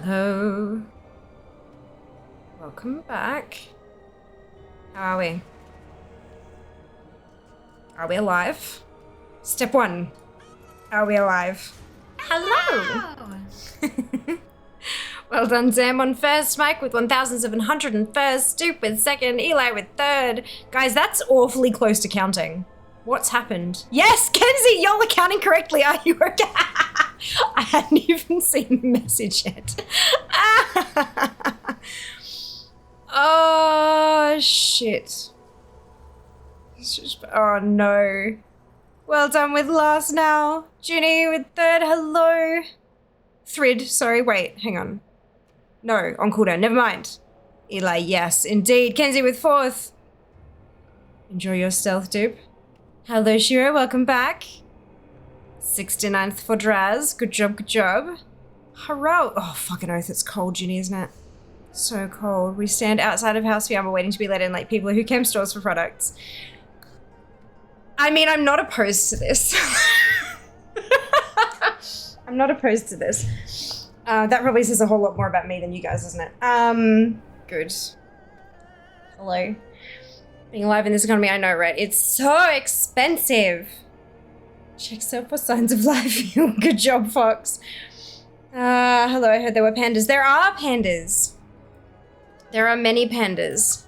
Hello. Welcome back. How are we? Are we alive? Step 1. Are we alive? Hello! Well done, Sam on first, Mike with 1,701st, Stoop with second, Eli with third. Guys, that's awfully close to counting. What's happened? Yes, Kenzie, you're accounting correctly. Are you okay? I hadn't even seen the message yet. Oh, shit. Oh, no. Well done with last now. Junie with third, hello. Thrid, sorry, wait, hang on. No, on cooldown, never mind. Eli, yes, indeed. Kenzie with fourth. Enjoy your stealth, dupe. Hello, Shiro, welcome back. 69th for Draz, good job, good job. Hurrah! Oh, fucking oath, it's cold, Junie, isn't it? So cold. We stand outside of House Fiamma waiting to be let in like people who came stores for products. I mean, I'm not opposed to this. I'm not opposed to this. That probably says a whole lot more about me than you guys, doesn't it? Good. Hello. Being alive in this economy, I know, right? It's so expensive. Check so for signs of life. Good job, Fox. Hello, I heard there were pandas. There are pandas. There are many pandas.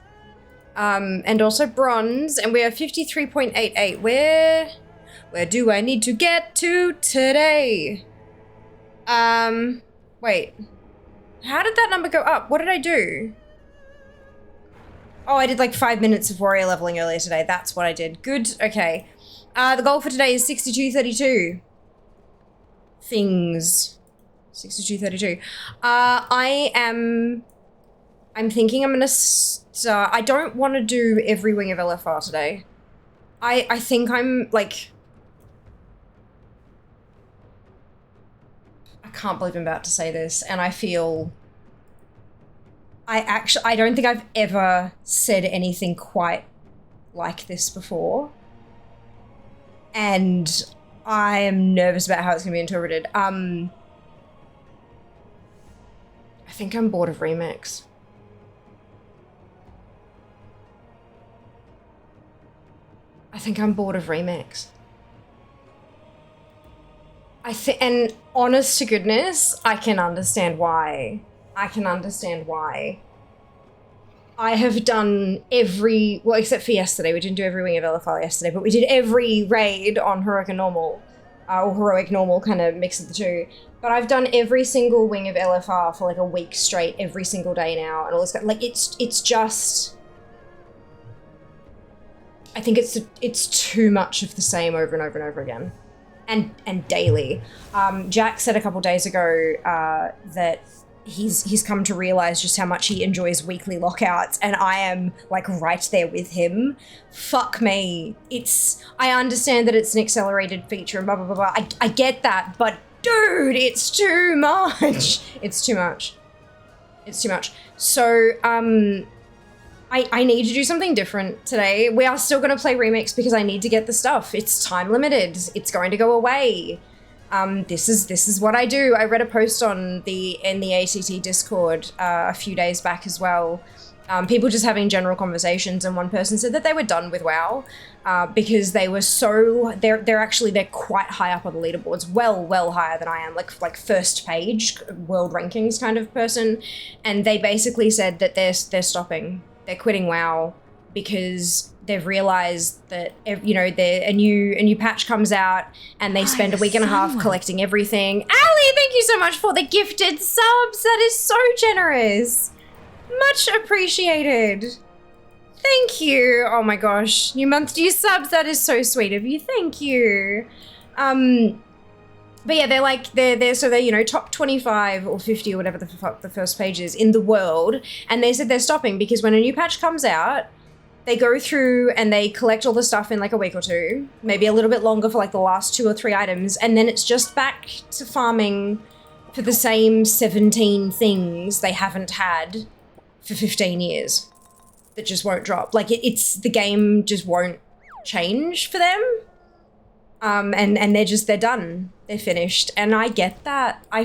And also bronze, and we are 53.88. Where do I need to get to today? Wait. How did that number go up? What did I do? Oh, I did like 5 minutes of warrior leveling earlier today. That's what I did. Good, okay. The goal for today is 62.32. Things. 62.32. I'm thinking I'm gonna start. I don't want to do every wing of LFR today. I think I'm like, I can't believe I'm about to say this, and I feel, I don't think I've ever said anything quite like this before. And I am nervous about how it's gonna be interpreted. I think I'm bored of Remix. I think I'm bored of Remix. And honest to goodness, I can understand why. I have done every, well, except for yesterday. We didn't do every wing of LFR yesterday, but we did every raid on Heroic and Normal, or Heroic Normal, kind of mix of the two. But I've done every single wing of LFR for like a week straight, every single day now, and all this, like, it's just, I think it's too much of the same over and over and over again, and daily. Jack said a couple days ago that he's come to realize just how much he enjoys weekly lockouts, and I am like right there with him. Fuck me. I understand that it's an accelerated feature and blah, blah, blah, blah. I get that, but dude, it's too much. It's too much. So, I need to do something different today. We are still gonna play Remix because I need to get the stuff. It's time limited. It's going to go away. This is what I do. I read a post in the ACT Discord a few days back as well. People just having general conversations, and one person said that they were done with WoW because they were they're quite high up on the leaderboards, well higher than I am, like first page world rankings kind of person, and they basically said that they're stopping. They're quitting WoW because they've realized that, you know, a new patch comes out and they spend a week and a half collecting everything. Ali, thank you so much for the gifted subs. That is so generous. Much appreciated. Thank you. Oh my gosh. New month, new subs. That is so sweet of you. Thank you. But yeah, they're you know, top 25 or 50 or whatever the fuck the first page is in the world. And they said they're stopping because when a new patch comes out, they go through and they collect all the stuff in like a week or two, maybe a little bit longer for like the last 2 or 3 items. And then it's just back to farming for the same 17 things they haven't had for 15 years that just won't drop. Like it's the game just won't change for them. And they're done. They're finished. And I get that. I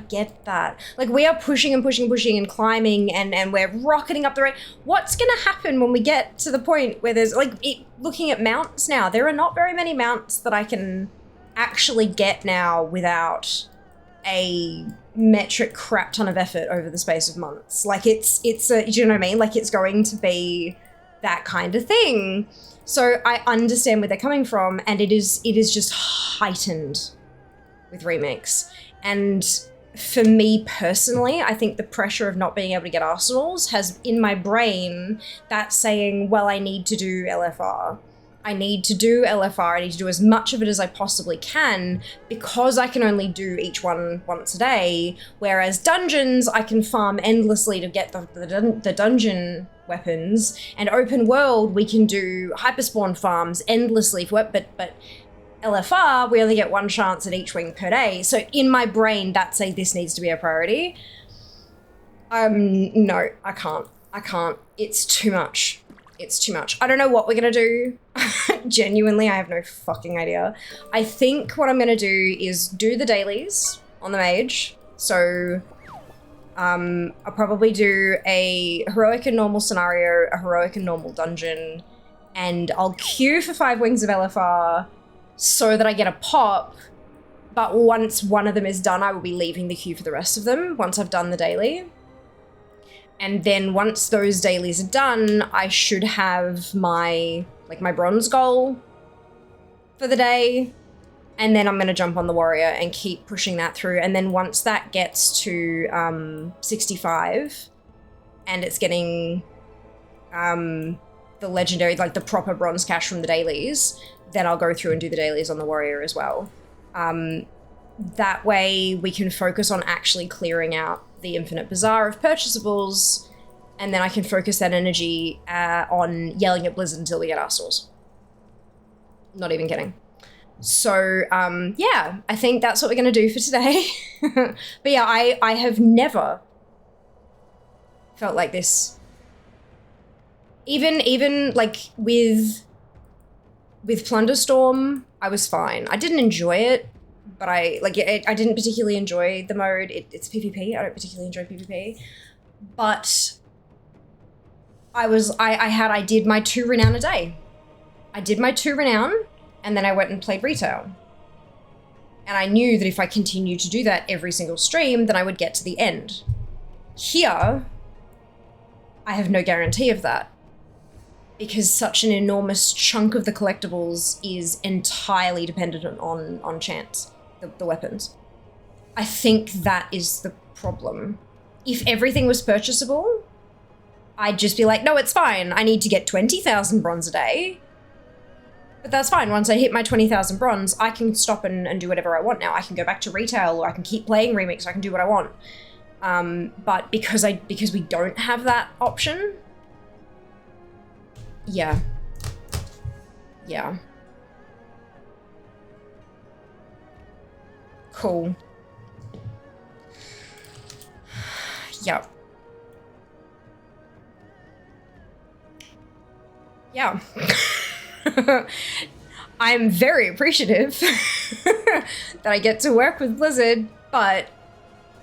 get that. Like, we are pushing and pushing and pushing and climbing and we're rocketing up the rate. What's going to happen when we get to the point where there's, like, looking at mounts now, there are not very many mounts that I can actually get now without a metric crap ton of effort over the space of months. Like, it's a, do you know what I mean? Like, it's going to be that kind of thing. So I understand where they're coming from, and it is just heightened with remakes. And for me personally, I think the pressure of not being able to get arsenals has, in my brain, that saying, well, I need to do LFR. I need to do LFR, I need to do as much of it as I possibly can, because I can only do each one once a day, whereas dungeons, I can farm endlessly to get the dungeon weapons, and open world, we can do hyperspawn farms endlessly, but LFR, we only get one chance at each wing per day. So in my brain, that's say this needs to be a priority. No, I can't. It's too much. It's too much. I don't know what we're gonna do. Genuinely, I have no fucking idea. I think what I'm gonna do is do the dailies on the mage. So I'll probably do a heroic and normal scenario, a heroic and normal dungeon, and I'll queue for 5 wings of LFR so that I get a pop. But once one of them is done, I will be leaving the queue for the rest of them once I've done the daily. And then once those dailies are done, I should have my bronze goal for the day. And then I'm going to jump on the warrior and keep pushing that through. And then once that gets to 65 and it's getting the legendary, like the proper bronze cash from the dailies, then I'll go through and do the dailies on the warrior as well. That way we can focus on actually clearing out the infinite bazaar of purchasables, and then I can focus that energy on yelling at Blizzard until we get our stores. Not even kidding. So, yeah, I think that's what we're going to do for today. But yeah, I have never felt like this. Even like with Plunderstorm, I was fine. I didn't enjoy it, but I didn't particularly enjoy the mode. It's PvP. I don't particularly enjoy PvP. But I did my 2 renown a day. I did my 2 renown, and then I went and played retail. And I knew that if I continued to do that every single stream, then I would get to the end. Here, I have no guarantee of that, because such an enormous chunk of the collectibles is entirely dependent on chance, the weapons. I think that is the problem. If everything was purchasable, I'd just be like, no, it's fine. I need to get 20,000 bronze a day. But that's fine. Once I hit my 20,000 bronze, I can stop and do whatever I want now. I can go back to retail, or I can keep playing remix, I can do what I want. But because we don't have that option, yeah. Cool. Yep. Yeah. I'm very appreciative that I get to work with Blizzard, but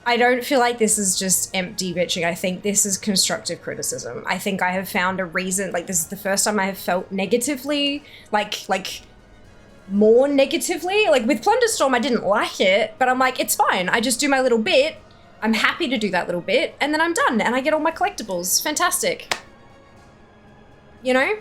I don't feel like this is just empty bitching. I think this is constructive criticism. I think I have found a reason, like this is the first time I have felt negatively, like more negatively. Like with Plunderstorm, I didn't like it, but I'm like, it's fine. I just do my little bit. I'm happy to do that little bit, and then I'm done, and I get all my collectibles. Fantastic. You know?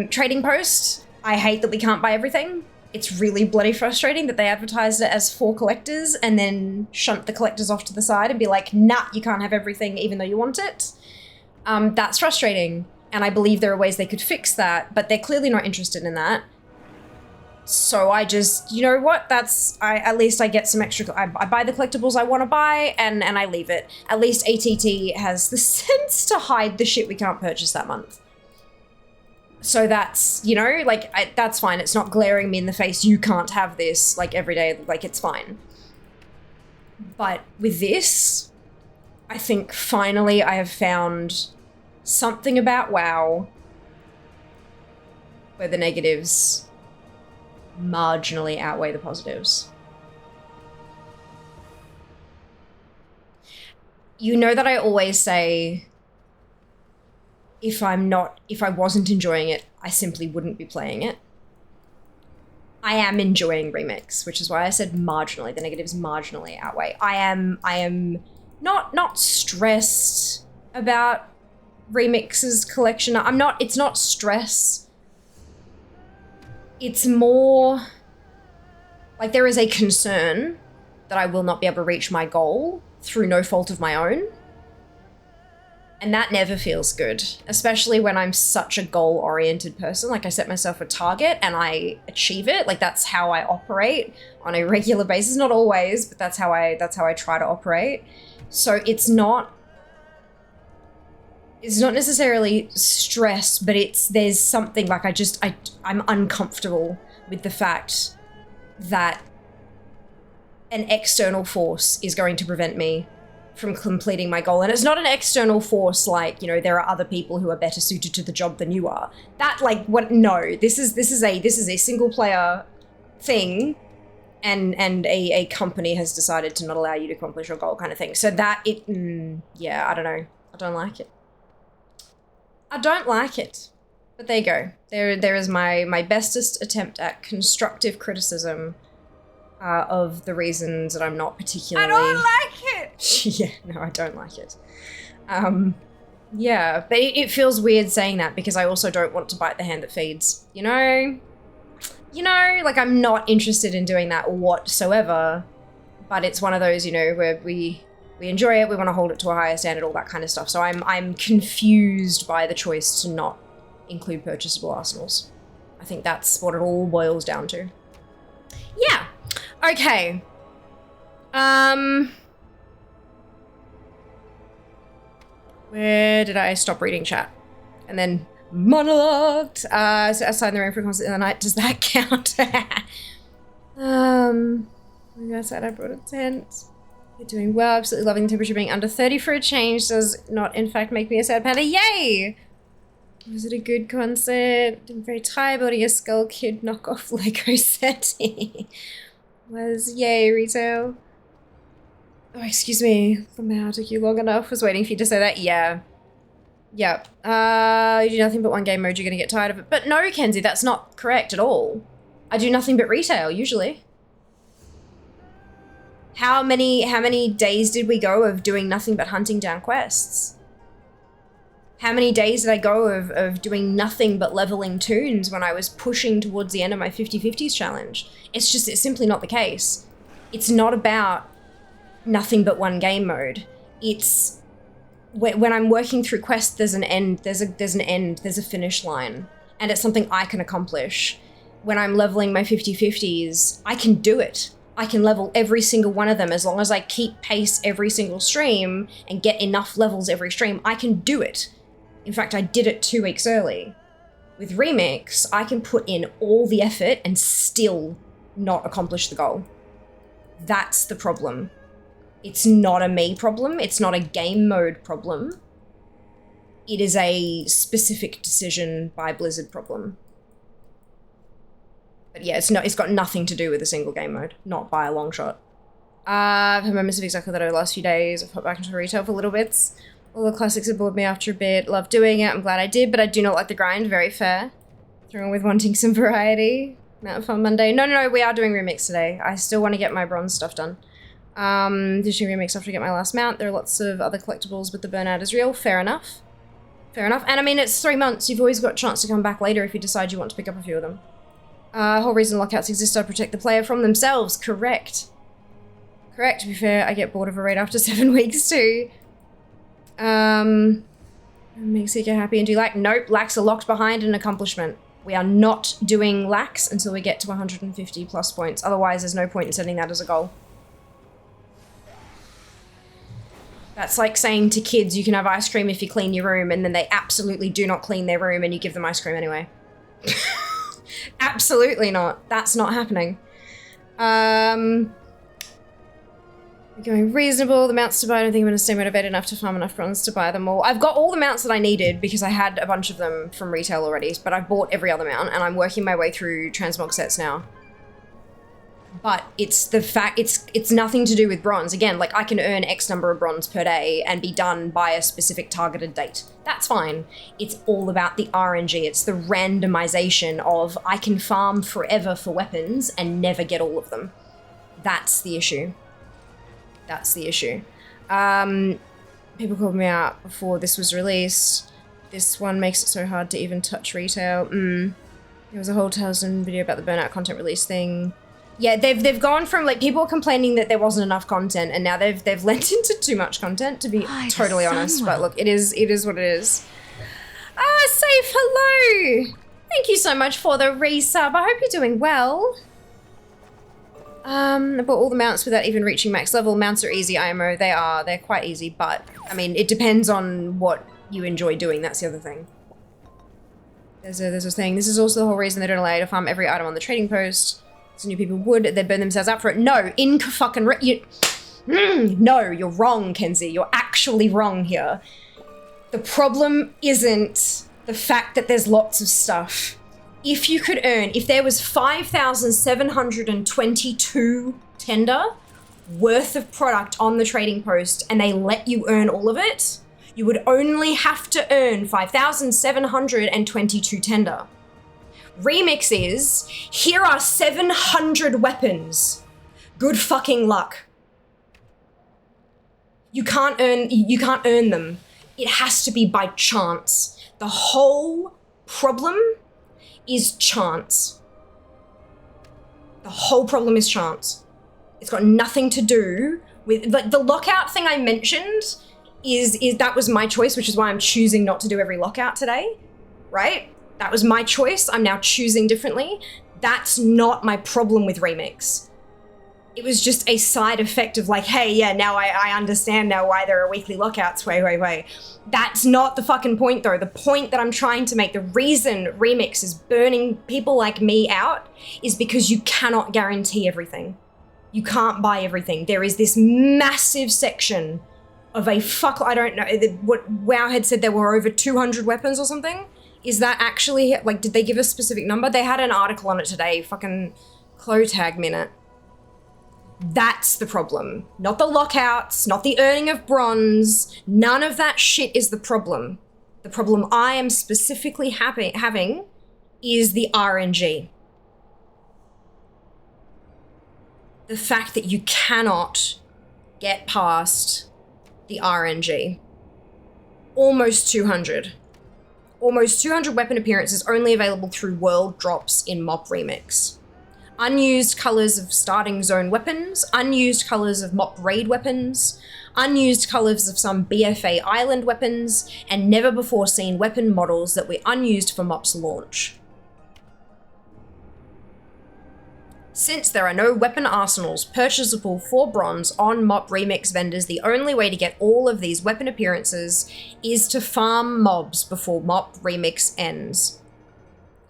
Trading Post, I hate that we can't buy everything. It's really bloody frustrating that they advertised it as for collectors and then shunt the collectors off to the side and be like, nah, you can't have everything even though you want it. That's frustrating, and I believe there are ways they could fix that, but they're clearly not interested in that. So I just, you know what, at least I get some extra, I buy the collectibles I want to buy, and I leave it. At least ATT has the sense to hide the shit we can't purchase that month. So that's, you know, like, that's fine. It's not glaring me in the face, you can't have this, like, every day, like, it's fine. But with this, I think finally I have found something about WoW where the negatives marginally outweigh the positives. You know that I always say, if I wasn't enjoying it, I simply wouldn't be playing it. I am enjoying Remix, which is why I said marginally. The negatives marginally outweigh. I am not stressed about Remix's collection. It's not stress. It's more like there is a concern that I will not be able to reach my goal through no fault of my own. And that never feels good, especially when I'm such a goal-oriented person. Like I set myself a target and I achieve it. Like that's how I operate on a regular basis. Not always, but that's how I try to operate. So it's not necessarily stress, but there's something like I'm uncomfortable with the fact that an external force is going to prevent me from completing my goal. And it's not an external force like, you know, there are other people who are better suited to the job than you are. That like what no, this is a single player thing and a company has decided to not allow you to accomplish your goal kind of thing. So that yeah, I don't know. I don't like it. I don't like it. But there you go. There is my bestest attempt at constructive criticism of the reasons that I'm not particularly... I don't like it! Yeah, no, I don't like it. Yeah, but it feels weird saying that because I also don't want to bite the hand that feeds, you know? You know, like I'm not interested in doing that whatsoever, but it's one of those, you know, where we enjoy it, we want to hold it to a higher standard, all that kind of stuff. So I'm confused by the choice to not include purchasable arsenals. I think that's what it all boils down to. Yeah. Okay. Where did I stop reading chat? And then monologued. So outside in the rain for a concert in the night. Does that count? Outside I brought a tent. You're doing well. Absolutely loving the temperature being under 30 for a change. Does not in fact make me a sad panda. Yay! Was it a good concert? I'm very tired building a Skull Kid knockoff Lego set. Was yay retail. Oh, excuse me. Somehow took you long enough. Was waiting for you to say that. Yeah. Yep. You do nothing but one game mode, you're gonna get tired of it. But no, Kenzie, that's not correct at all. I do nothing but retail, usually. How many days did we go of doing nothing but hunting down quests? How many days did I go of doing nothing but leveling toons when I was pushing towards the end of my 50/50s challenge? It's simply not the case. It's not about nothing but one game mode. It's when I'm working through quests, there's an end, there's a finish line, and it's something I can accomplish. When I'm leveling my 50/50s, I can do it. I can level every single one of them as long as I keep pace every single stream and get enough levels every stream. I can do it. In fact, I did it 2 weeks early. With Remix, I can put in all the effort and still not accomplish the goal. That's the problem. It's not a me problem. It's not a game mode problem. It is a specific decision by Blizzard problem. But yeah, it's got nothing to do with a single game mode. Not by a long shot. I've had moments of exactly that over the last few days. I've put back into retail for little bits. All the classics have bored me after a bit. Love doing it. I'm glad I did, but I do not like the grind. Very fair. Through with wanting some variety. Not fun Monday. No, we are doing Remix today. I still want to get my bronze stuff done. Dishing Remix after I get my last mount. There are lots of other collectibles, but the burnout is real. Fair enough. Fair enough. And I mean, it's 3 months. You've always got a chance to come back later if you decide you want to pick up a few of them. Whole reason lockouts exist are to protect the player from themselves. Correct. Correct. To be fair, I get bored of a raid after 7 weeks too. Makes you get happy and do like, nope, lax are locked behind an accomplishment. We are not doing lax until we get to 150 plus points. Otherwise, there's no point in setting that as a goal. That's like saying to kids, you can have ice cream if you clean your room, and then they absolutely do not clean their room and you give them ice cream anyway. Absolutely not. That's not happening. We're going reasonable. The mounts to buy, I don't think I'm going to stay motivated enough to farm enough bronze to buy them all. I've got all the mounts that I needed because I had a bunch of them from retail already, but I've bought every other mount and I'm working my way through transmog sets now. But it's the fact, it's nothing to do with bronze. Again, like I can earn X number of bronze per day and be done by a specific targeted date. That's fine. It's all about the RNG. It's the randomization of I can farm forever for weapons and never get all of them. That's the issue. That's the issue. People called me out before this was released. This one makes it so hard to even touch retail. There was a whole Talisman video about the burnout content release thing. Yeah, they've gone from like people complaining that there wasn't enough content, and now they've lent into too much content, to be totally honest. But look, it is what it is. Safe, hello. Thank you so much for the resub. I hope you're doing well. I bought all the mounts without even reaching max level. Mounts are easy, IMO. They're quite easy, but I mean, it depends on what you enjoy doing. That's the other thing. There's a thing. This is also the whole reason they don't allow you to farm every item on the trading post. So new people would, they burn themselves out for it. No, no, you're wrong, Kenzie. You're actually wrong here. The problem isn't the fact that there's lots of stuff. If you could earn, if there was 5,722 tender worth of product on the trading post and they let you earn all of it, you would only have to earn 5,722 tender. Remix is, here are 700 weapons. Good fucking luck. You can't earn them. It has to be by chance. The whole problem is chance. The whole problem is chance. It's got nothing to do with, like, the lockout thing I mentioned is that was my choice, which is why I'm choosing not to do every lockout today, right? That was my choice. I'm now choosing differently. That's not my problem with Remix. It was just a side effect of like, hey, yeah, now I understand now why there are weekly lockouts. Wait. That's not the fucking point though. The point that I'm trying to make, the reason Remix is burning people like me out is because you cannot guarantee everything. You can't buy everything. There is this massive section of I don't know, what WoW had said there were over 200 weapons or something. Is that actually, like, did they give a specific number? They had an article on it today, fucking Clotag minute. That's the problem. Not the lockouts, not the earning of bronze. None of that shit is the problem. The problem I am specifically having is the RNG. The fact that you cannot get past the RNG. Almost 200. Almost 200 weapon appearances only available through world drops in MOP Remix. Unused colors of starting zone weapons, unused colors of MOP raid weapons, unused colors of some BFA island weapons, and never before seen weapon models that were unused for MOP's launch. Since there are no weapon arsenals purchasable for bronze on MOP Remix vendors, the only way to get all of these weapon appearances is to farm mobs before MOP Remix ends.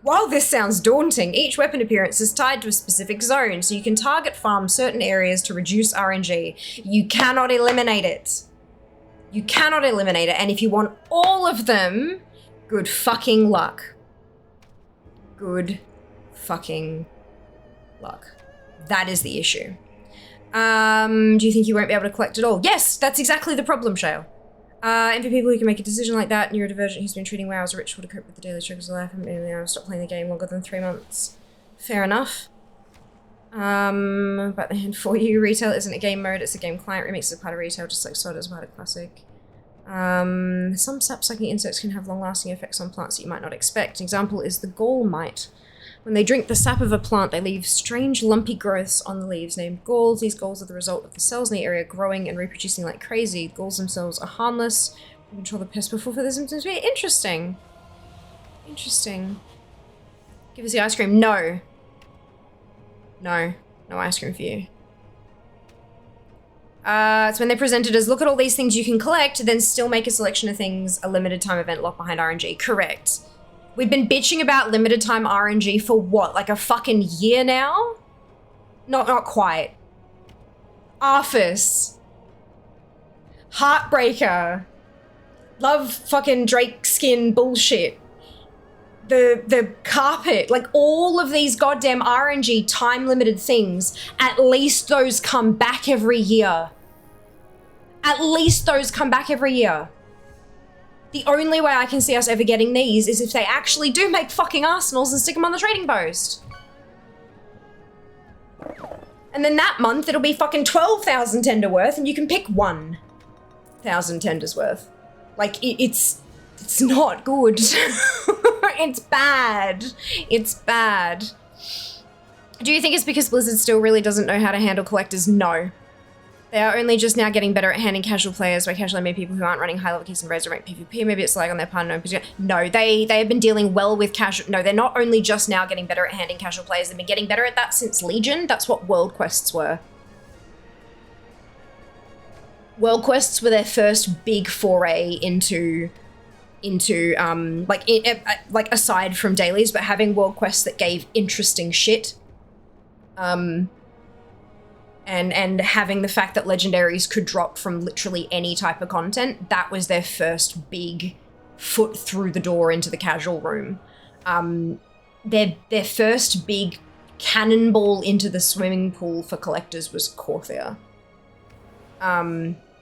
While this sounds daunting, each weapon appearance is tied to a specific zone, so you can target farm certain areas to reduce RNG. You cannot eliminate it. You cannot eliminate it, and if you want all of them, good fucking luck. Good fucking luck. That is the issue. Do you think you won't be able to collect it all? Yes, that's exactly the problem, Shale. And for people who can make a decision like that, neurodivergent who's been treating WoW as a ritual to cope with the daily struggles of life, haven't been able to stop playing the game longer than 3 months. Fair enough. But then for you, retail isn't a game mode, it's a game client. Remix is a part of retail, just like soda is a part of classic. Some sap-sucking insects can have long-lasting effects on plants that you might not expect. An example is the gall mite. When they drink the sap of a plant, they leave strange lumpy growths on the leaves named galls. These galls are the result of the cells in the area growing and reproducing like crazy. The galls themselves are harmless. We control the pest before for the symptoms. Interesting. Interesting. Give us the ice cream. No. No. No ice cream for you. It's when they presented as, look at all these things you can collect, then still make a selection of things, a limited time event locked behind RNG. Correct. We've been bitching about limited time RNG for what, like a fucking year now? Not quite. Arthas. Heartbreaker. Love fucking Drake skin bullshit. the carpet, like all of these goddamn RNG time-limited things, at least those come back every year. At least those come back every year. The only way I can see us ever getting these is if they actually do make fucking arsenals and stick them on the trading post. And then that month it'll be fucking 12,000 tender worth and you can pick 1,000 tenders worth. Like, it's not good. It's bad. It's bad. Do you think it's because Blizzard still really doesn't know how to handle collectors? No. They are only just now getting better at handling casual players by casually made people who aren't running high-level keys and razor rank PvP. Maybe it's like on their part. No, they have been dealing well with casual. No, they're not only just now getting better at handling casual players. They've been getting better at that since Legion. That's what world quests were. World quests were their first big foray into like aside from dailies, but having world quests that gave interesting shit. And having the fact that legendaries could drop from literally any type of content, that was their first big foot through the door into the casual room. Their first big cannonball into the swimming pool for collectors was Corthia.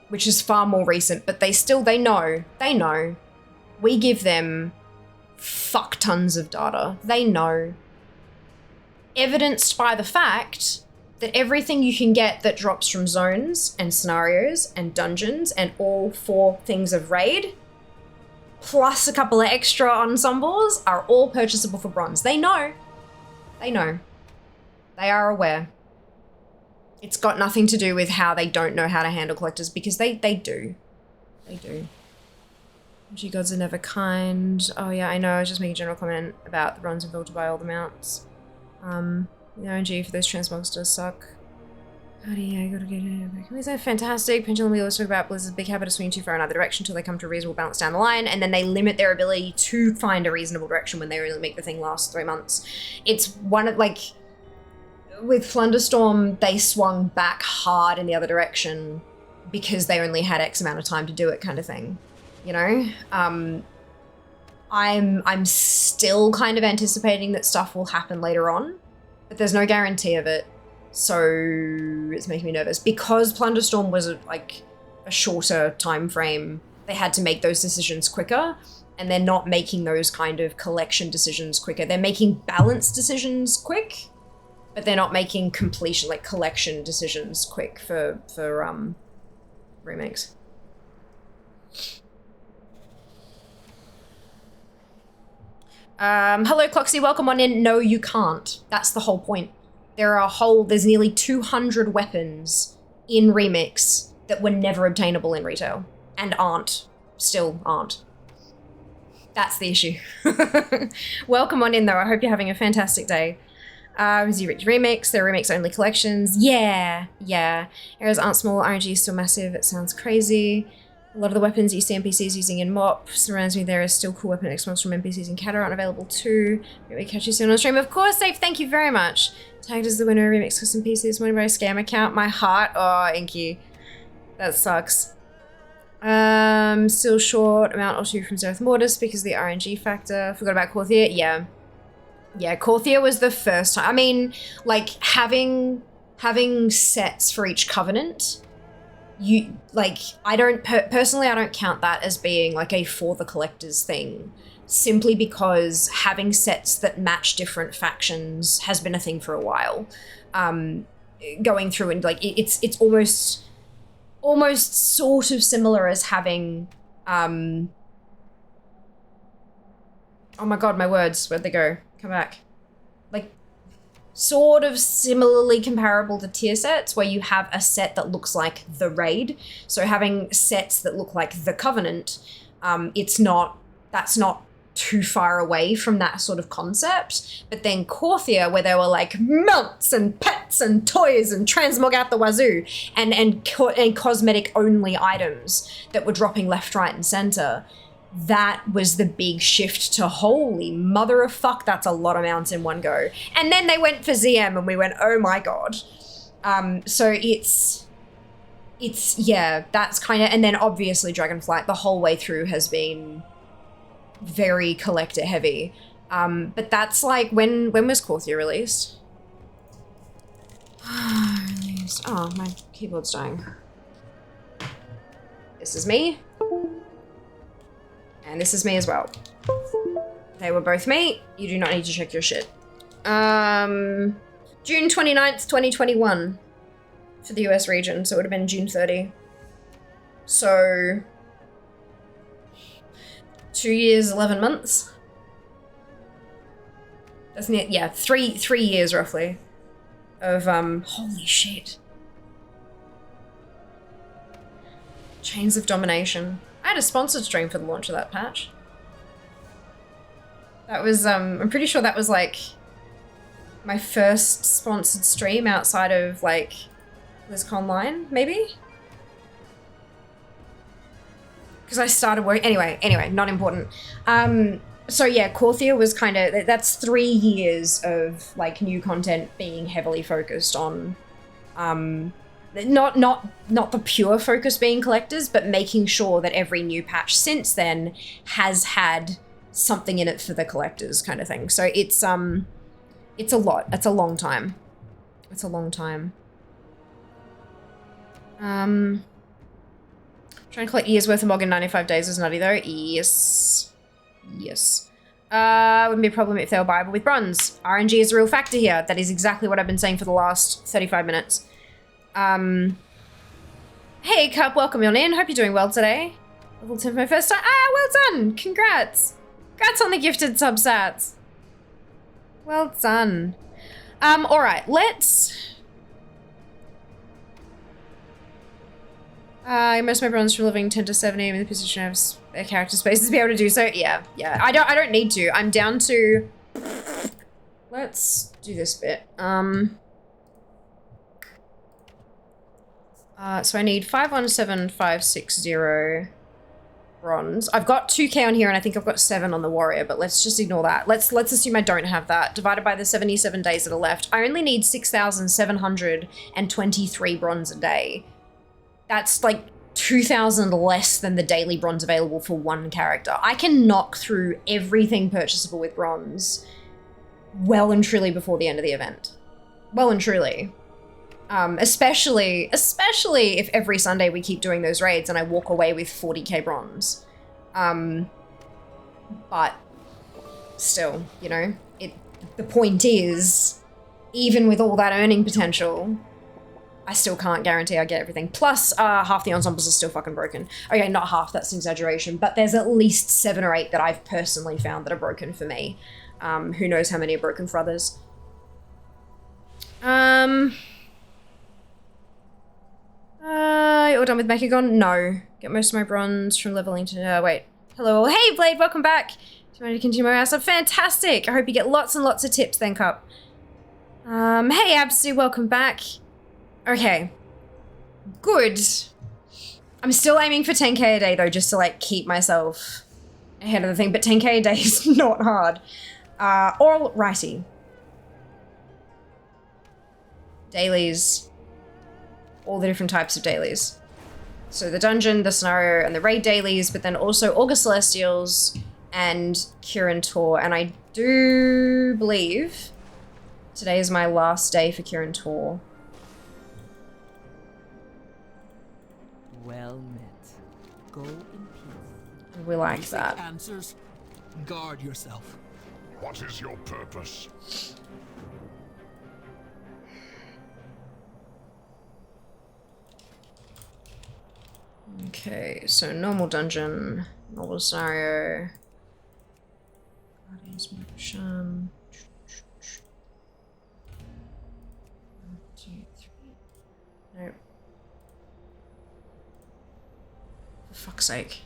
Which is far more recent, but they know. We give them fuck tons of data. They know. Evidenced by the fact that everything you can get that drops from zones and scenarios and dungeons and all 4 things of raid, plus a couple of extra ensembles, are all purchasable for bronze. They know. They know. They are aware. It's got nothing to do with how they don't know how to handle collectors, because they do. They do. G gods are never kind. Oh yeah, I know, I was just making a general comment about the bronze and gold to buy all the mounts. The RNG for those transmogs does suck. How do you gotta get it? Is that fantastic? Pendulum Wheel, let's talk about Blizzard's big habit of swinging too far in either direction until they come to a reasonable balance down the line, and then they limit their ability to find a reasonable direction when they really make the thing last 3 months. It's one of, like, with Plunderstorm, they swung back hard in the other direction because they only had X amount of time to do it, kind of thing. You know? I'm still kind of anticipating that stuff will happen later on, but there's no guarantee of it. So it's making me nervous. Because Plunderstorm was like a shorter time frame, they had to make those decisions quicker, and they're not making those kind of collection decisions quicker. They're making balance decisions quick, but they're not making completion, like collection decisions quick for remakes. Hello Cloxy, welcome on in. No, you can't. That's the whole point. There's nearly 200 weapons in Remix that were never obtainable in retail. And still aren't. That's the issue. Welcome on in though, I hope you're having a fantastic day. As you reach Remix, they're Remix only collections. Yeah. Areas aren't small, RNG is still massive, it sounds crazy. A lot of the weapons you see NPCs using in MOP surrounds me. There is still cool weapon Xbox from NPCs in Cat aren't available too. Maybe catch you soon on stream. Of course, Dave, thank you very much. Tagged as the winner of Remix Custom PCs, winning by a scam account. My heart. Oh, Inky. That sucks. Still short amount or 2 from Zereth Mortis because of the RNG factor. Forgot about Corthia. Yeah, Corthia was the first time. I mean, like, having sets for each covenant, I don't personally, I don't count that as being like a for the collectors thing, simply because having sets that match different factions has been a thing for a while. Going through and like it's almost sort of similar as having oh my god, my words, where'd they go? Come back. Like, sort of similarly comparable to tier sets, where you have a set that looks like the raid. So having sets that look like the Covenant, that's not too far away from that sort of concept. But then Corthia, where there were like mounts and pets and toys and transmog out the wazoo, and cosmetic only items that were dropping left, right, and center. That was the big shift to holy mother of fuck, that's a lot of mounts in one go. And then they went for ZM and we went, oh my god. So it's yeah, that's kind of, and then obviously Dragonflight the whole way through has been very collector heavy. But that's like, when was Corthia released? Oh, my keyboard's dying. This is me. And this is me as well. They were both me. You do not need to check your shit. June 29th, 2021 for the US region, so it would have been June 30. So 2 years, 11 months. Doesn't it? Yeah, three years roughly of holy shit. Chains of Domination. I had a sponsored stream for the launch of that patch. That was I'm pretty sure that was like my first sponsored stream outside of like BlizzConline, maybe? Because I started work anyway, not important. So yeah, Corthia was kind of, that's 3 years of like new content being heavily focused on not the pure focus being collectors, but making sure that every new patch since then has had something in it for the collectors kind of thing. So it's a lot. It's a long time. It's a long time. Trying to collect years worth of Mog in 95 days is nutty though. Yes. Yes. Wouldn't be a problem if they were buyable with bronze. RNG is a real factor here. That is exactly what I've been saying for the last 35 minutes. Hey Cup, welcome on in. Hope you're doing well today. Level 10 for my first time. Ah, well done. Congrats. Congrats on the gifted subsats. Well done. Alright, let's... most of my bronze from living 10 to 70. I'm in the position of a character spaces to be able to do so. Yeah. I don't need to. I'm down to... Let's do this bit. So I need 517560 bronze. I've got 2k on here and I think I've got 7 on the warrior, but let's just ignore that. Let's assume I don't have that. Divided by the 77 days that are left, I only need 6,723 bronze a day. That's like 2,000 less than the daily bronze available for one character. I can knock through everything purchasable with bronze well and truly before the end of the event. Well and truly. Especially if every Sunday we keep doing those raids and I walk away with 40k bronze. But still, you know, the point is, even with all that earning potential, I still can't guarantee I get everything. Plus, half the ensembles are still fucking broken. Okay, not half, that's an exaggeration, but there's at least 7 or 8 that I've personally found that are broken for me. Who knows how many are broken for others. You're done with Mechagon? No. Get most of my bronze from leveling to, wait. Hello, hey Blade, welcome back. Do you want to continue my house? Fantastic. I hope you get lots and lots of tips then, Cup. Hey Absu, welcome back. Okay. Good. I'm still aiming for 10k a day though, just to like keep myself ahead of the thing, but 10k a day is not hard. Alrighty. Dailies. All the different types of dailies. So the dungeon, the scenario, and the raid dailies, but then also August Celestials and Kirin Tor. And I do believe today is my last day for Kirin Tor. Well met. Go in peace. We like that. Answers. Guard yourself. What is your purpose? Okay, so normal dungeon, normal scenario. Guardians Motion. 1, 2, 3. Nope. For fuck's sake.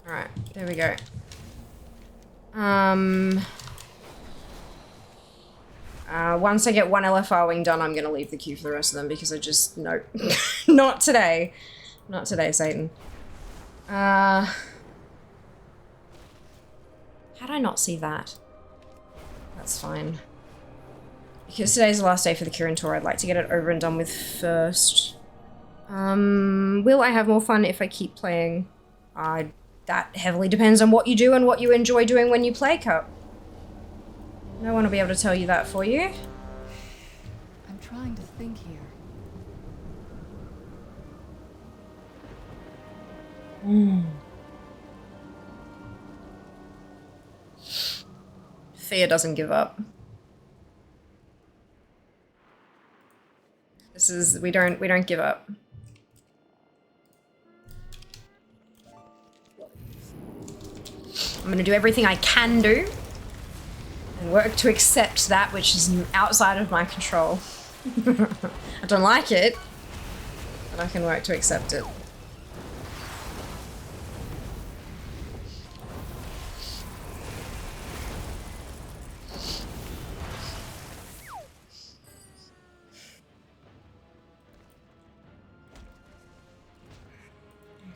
Alright, there we go. Once I get one LFR wing done, I'm gonna leave the queue for the rest of them because I just, no. Not today. Not today, Satan. How'd I not see that? That's fine. because today's the last day for the Kirin tour, I'd like to get it over and done with first. Will I have more fun if I keep playing? That heavily depends on what you do and what you enjoy doing when you play Cup. No one will be able to tell you that for you. I'm trying to think here. Fear doesn't give up. This is we don't give up. I'm gonna do everything I can do and work to accept that which is outside of my control. I don't like it, but I can work to accept it. Go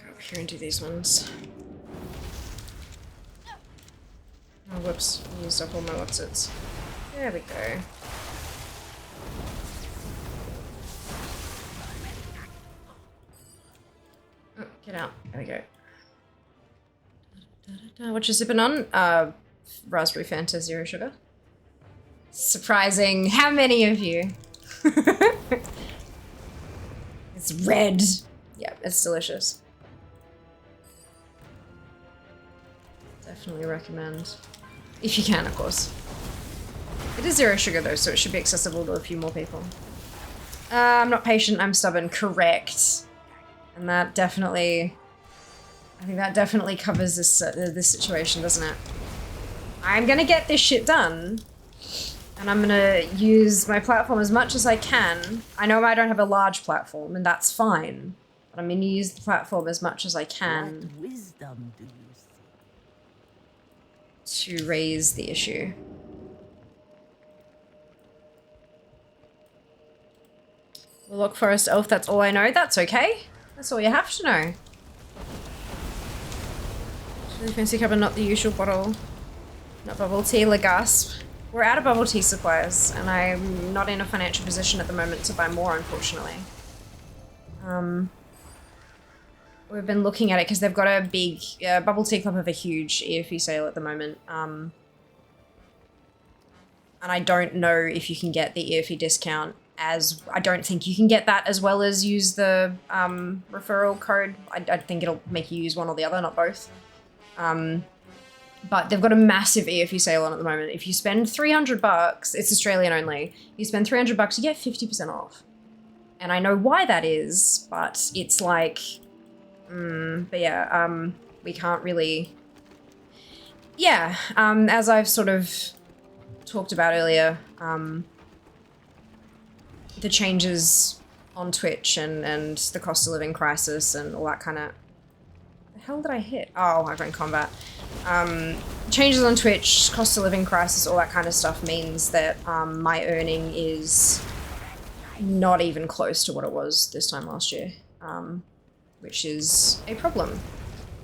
over here and do these ones. Oh, whoops. I used up all my what's-its. There we go. Oh, get out. There we go. What you sipping on? Raspberry Fanta, zero sugar. Surprising. How many of you? It's red. Yeah, it's delicious. Definitely recommend. If you can, of course. It is zero sugar though, so it should be accessible to a few more people. I'm not patient, I'm stubborn. Correct. And that definitely... I think that definitely covers this situation, doesn't it? I'm gonna get this shit done. And I'm gonna use my platform as much as I can. I know I don't have a large platform, and that's fine. But I'm gonna use the platform as much as I can. What wisdom do you see? To raise the issue. We'll look Forest Elf, that's all I know. That's okay. That's all you have to know. Really fancy cup and not the usual bottle. Not bubble tea, Lagasp. We're out of bubble tea supplies, and I'm not in a financial position at the moment to buy more, unfortunately. We've been looking at it because they've got a big Bubble Tea Club have a huge EFE sale at the moment. And I don't know if you can get the EFE discount as... I don't think you can get that as well as use the referral code. I think it'll make you use one or the other, not both. But they've got a massive EFE sale on at the moment. If you spend $300, it's Australian only. You spend $300, you get 50% off. And I know why that is, but it's like... but yeah, we can't really... Yeah, as I've sort of talked about earlier, the changes on Twitch and the cost of living crisis and all that kind of... The hell did I hit? Oh, I got in combat. Changes on Twitch, cost of living crisis, all that kind of stuff means that my earning is not even close to what it was this time last year. Which is a problem,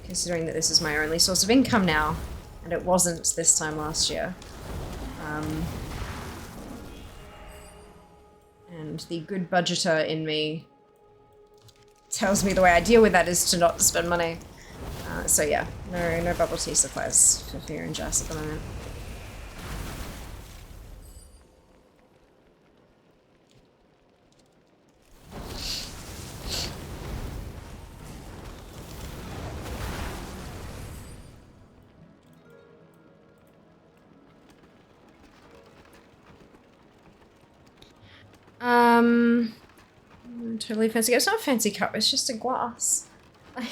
considering that this is my only source of income now, and it wasn't this time last year. And the good budgeter in me tells me the way I deal with that is to not spend money. So yeah, no bubble tea supplies for Fear and Jess at the moment. Totally fancy cup. It's not a fancy cup, it's just a glass. I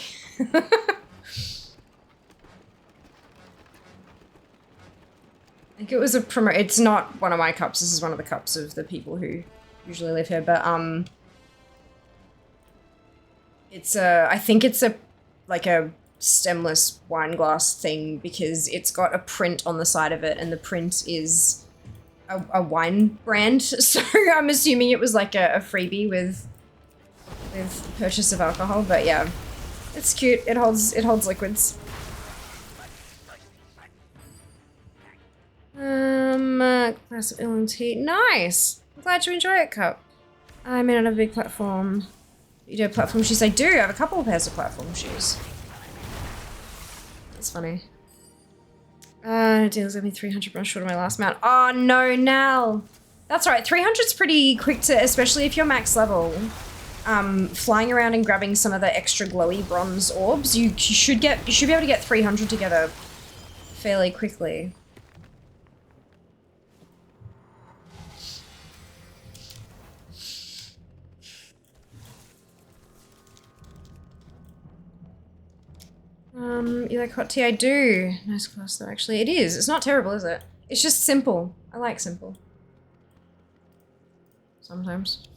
think it was a promo. It's not one of my cups, this is one of the cups of the people who usually live here, but it's a, I think it's a, like a stemless wine glass thing because it's got a print on the side of it and the print is a wine brand, so I'm assuming it was like a freebie with purchase of alcohol, but yeah. It's cute, it holds liquids. Glass of LNT. Nice! I'm glad you enjoy it, Cup. I may not have a big platform. You do have platform shoes? I do. I have a couple of pairs of platform shoes. That's funny. Deals gave me 300 runs short of my last mount. Oh no, Nal! That's right, 300's pretty quick to, especially if you're max level. Flying around and grabbing some of the extra glowy bronze orbs, you should be able to get 300 together fairly quickly. You like hot tea? I do. Nice class though, actually. It is. It's not terrible, is it? It's just simple. I like simple. Sometimes.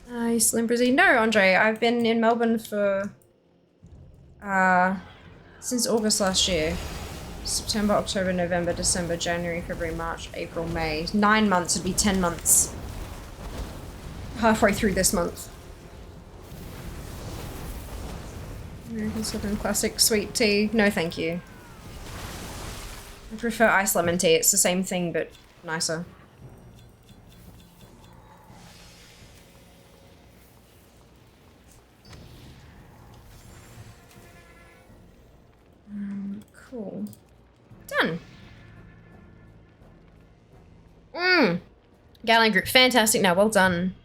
You still in Brazil? No, Andre. I've been in Melbourne for since August last year. September, October, November, December, January, February, March, April, May. 9 months would be 10 months. Halfway through this month. American Southern Classic Sweet Tea. No, thank you. I prefer iced lemon tea. It's the same thing, but nicer. Cool. Done. Gallon group. Fantastic. Now, well done.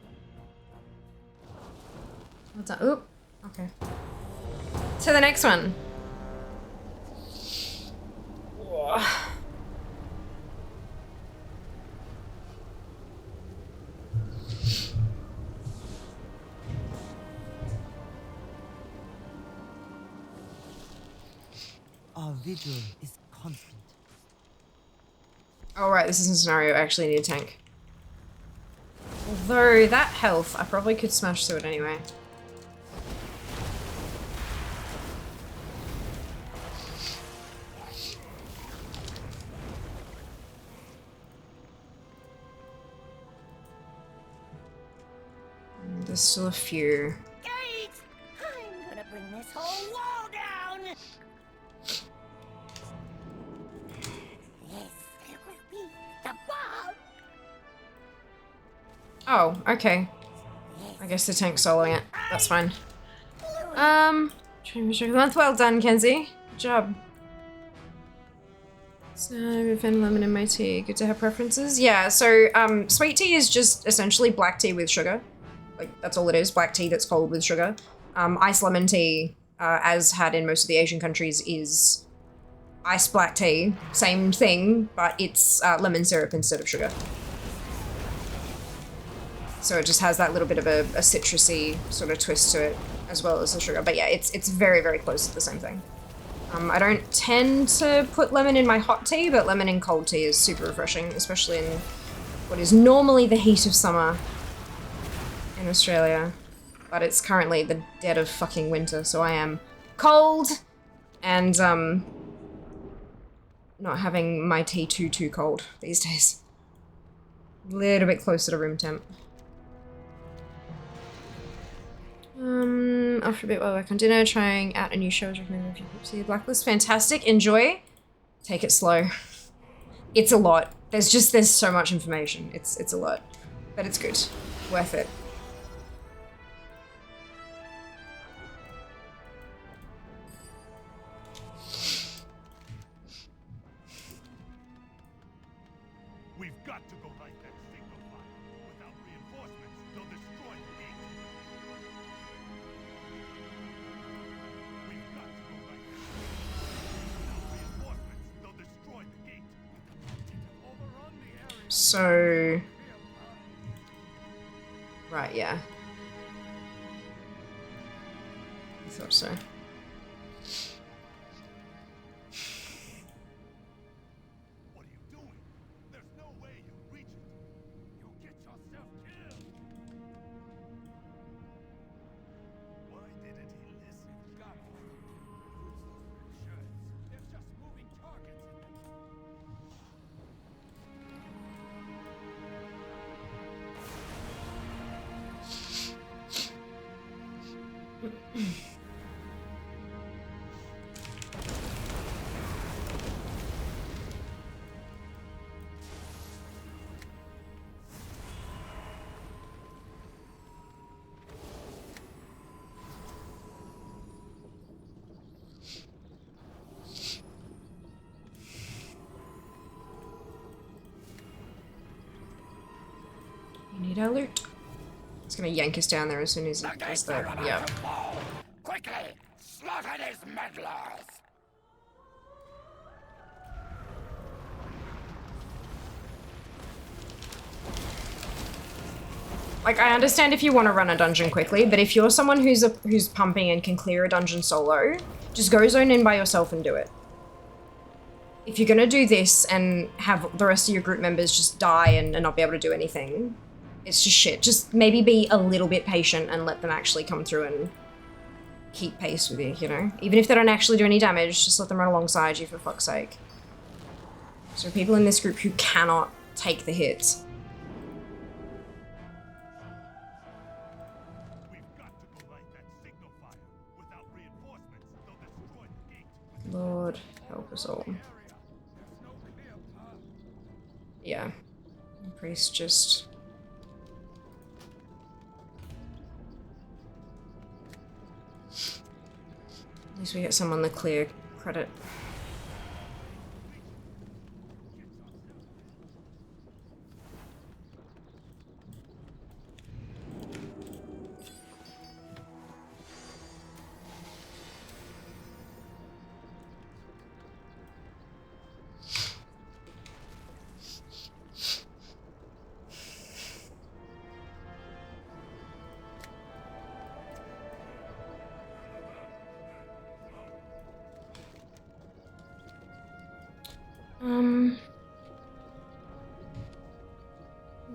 Well done. Oop. Okay. To the next one. Our vigil is constant. Oh right, this is a scenario I actually need a tank. Although that health, I probably could smash through it anyway. There's still a few. Gate! I'm gonna bring this whole wall down! Yes, there will be the bomb! Oh, okay. I guess the tank's soloing it. That's fine. Train of the month. Well done, Kenzie. Good job. So, I've been lemon in my tea. Good to have preferences. Yeah, so, sweet tea is just essentially black tea with sugar. Like, that's all it is. Black tea that's cold with sugar. Iced lemon tea, as had in most of the Asian countries, is iced black tea. Same thing, but it's lemon syrup instead of sugar. So it just has that little bit of a citrusy sort of twist to it, as well as the sugar. But yeah, it's very, very close to the same thing. I don't tend to put lemon in my hot tea, but lemon in cold tea is super refreshing, especially in what is normally the heat of summer in Australia. But it's currently the dead of fucking winter, so I am cold and not having my tea too cold these days. A little bit closer to room temp. After a bit while back on dinner, trying out a new show. I was recommending a few people see Blacklist. Fantastic. Enjoy. Take it slow. It's a lot. There's so much information. It's a lot. But it's good. Worth it. We've got to go like that signal fire. Without reinforcements, they'll destroy the gate. We've got to go like that. Without reinforcements, they'll destroy the gate. Overrun the area. So... Right, yeah. I thought so. What are you doing? There's no way you'll reach it. You'll get yourself killed. Why didn't he listen? God, they're just moving targets. Need our loot. It's gonna yank us down there as soon as he does that. Yeah. Quickly, slaughter these meddlers. Like, I understand if you want to run a dungeon quickly, but if you're someone who's pumping and can clear a dungeon solo, just go zone in by yourself and do it. If you're gonna do this and have the rest of your group members just die and not be able to do anything, it's just shit. Just maybe be a little bit patient and let them actually come through and keep pace with you, you know? Even if they don't actually do any damage, just let them run alongside you, for fuck's sake. So people in this group who cannot take the hits. We've got to go light that signal fire. Without reinforcements, they'll destroy the gate. Lord, help us all. Yeah. Priest just... At least we get someone the clear credit.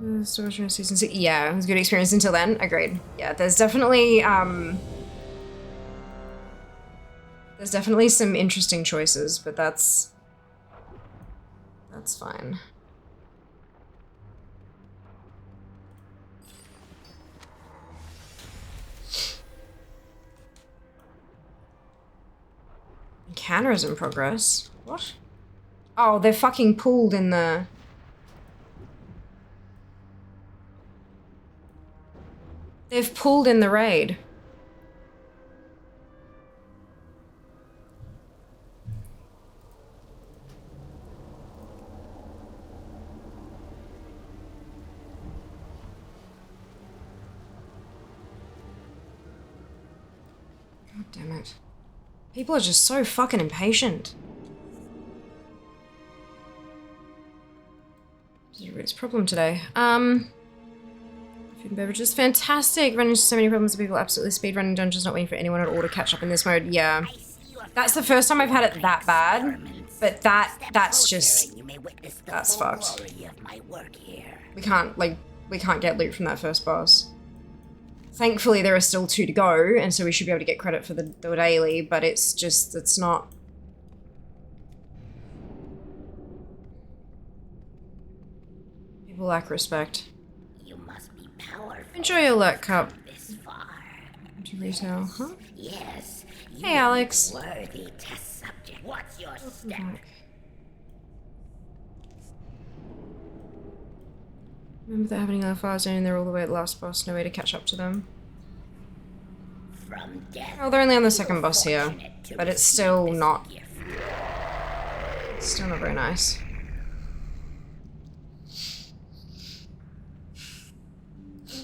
The storage room season 6. Yeah, it was a good experience until then. Agreed. Yeah, there's definitely some interesting choices, but that's fine. Encounter is in progress. What? Oh, they're fucking pooled in the... They've pulled in the raid. God damn it. People are just so fucking impatient. Food and problem today. Food and beverages, fantastic. Running into so many problems of people absolutely speedrunning dungeons, not waiting for anyone at all to catch up in this mode. Yeah, that's the first time I've had it that bad, but that's just, that's fucked. We can't get loot from that first boss. Thankfully, there are still 2 to go, and so we should be able to get credit for the daily, but it's just, it's not. People lack respect. You must be powerful. Enjoy your luck cup. This far. To retail, huh? Yes. Hey, Alex. Worthy test subject. What's your step? Remember that happening on the far zone, they're all the way at the last boss, no way to catch up to them. From death. Oh, they're only on the second boss here, but it's still not, it's still not very nice.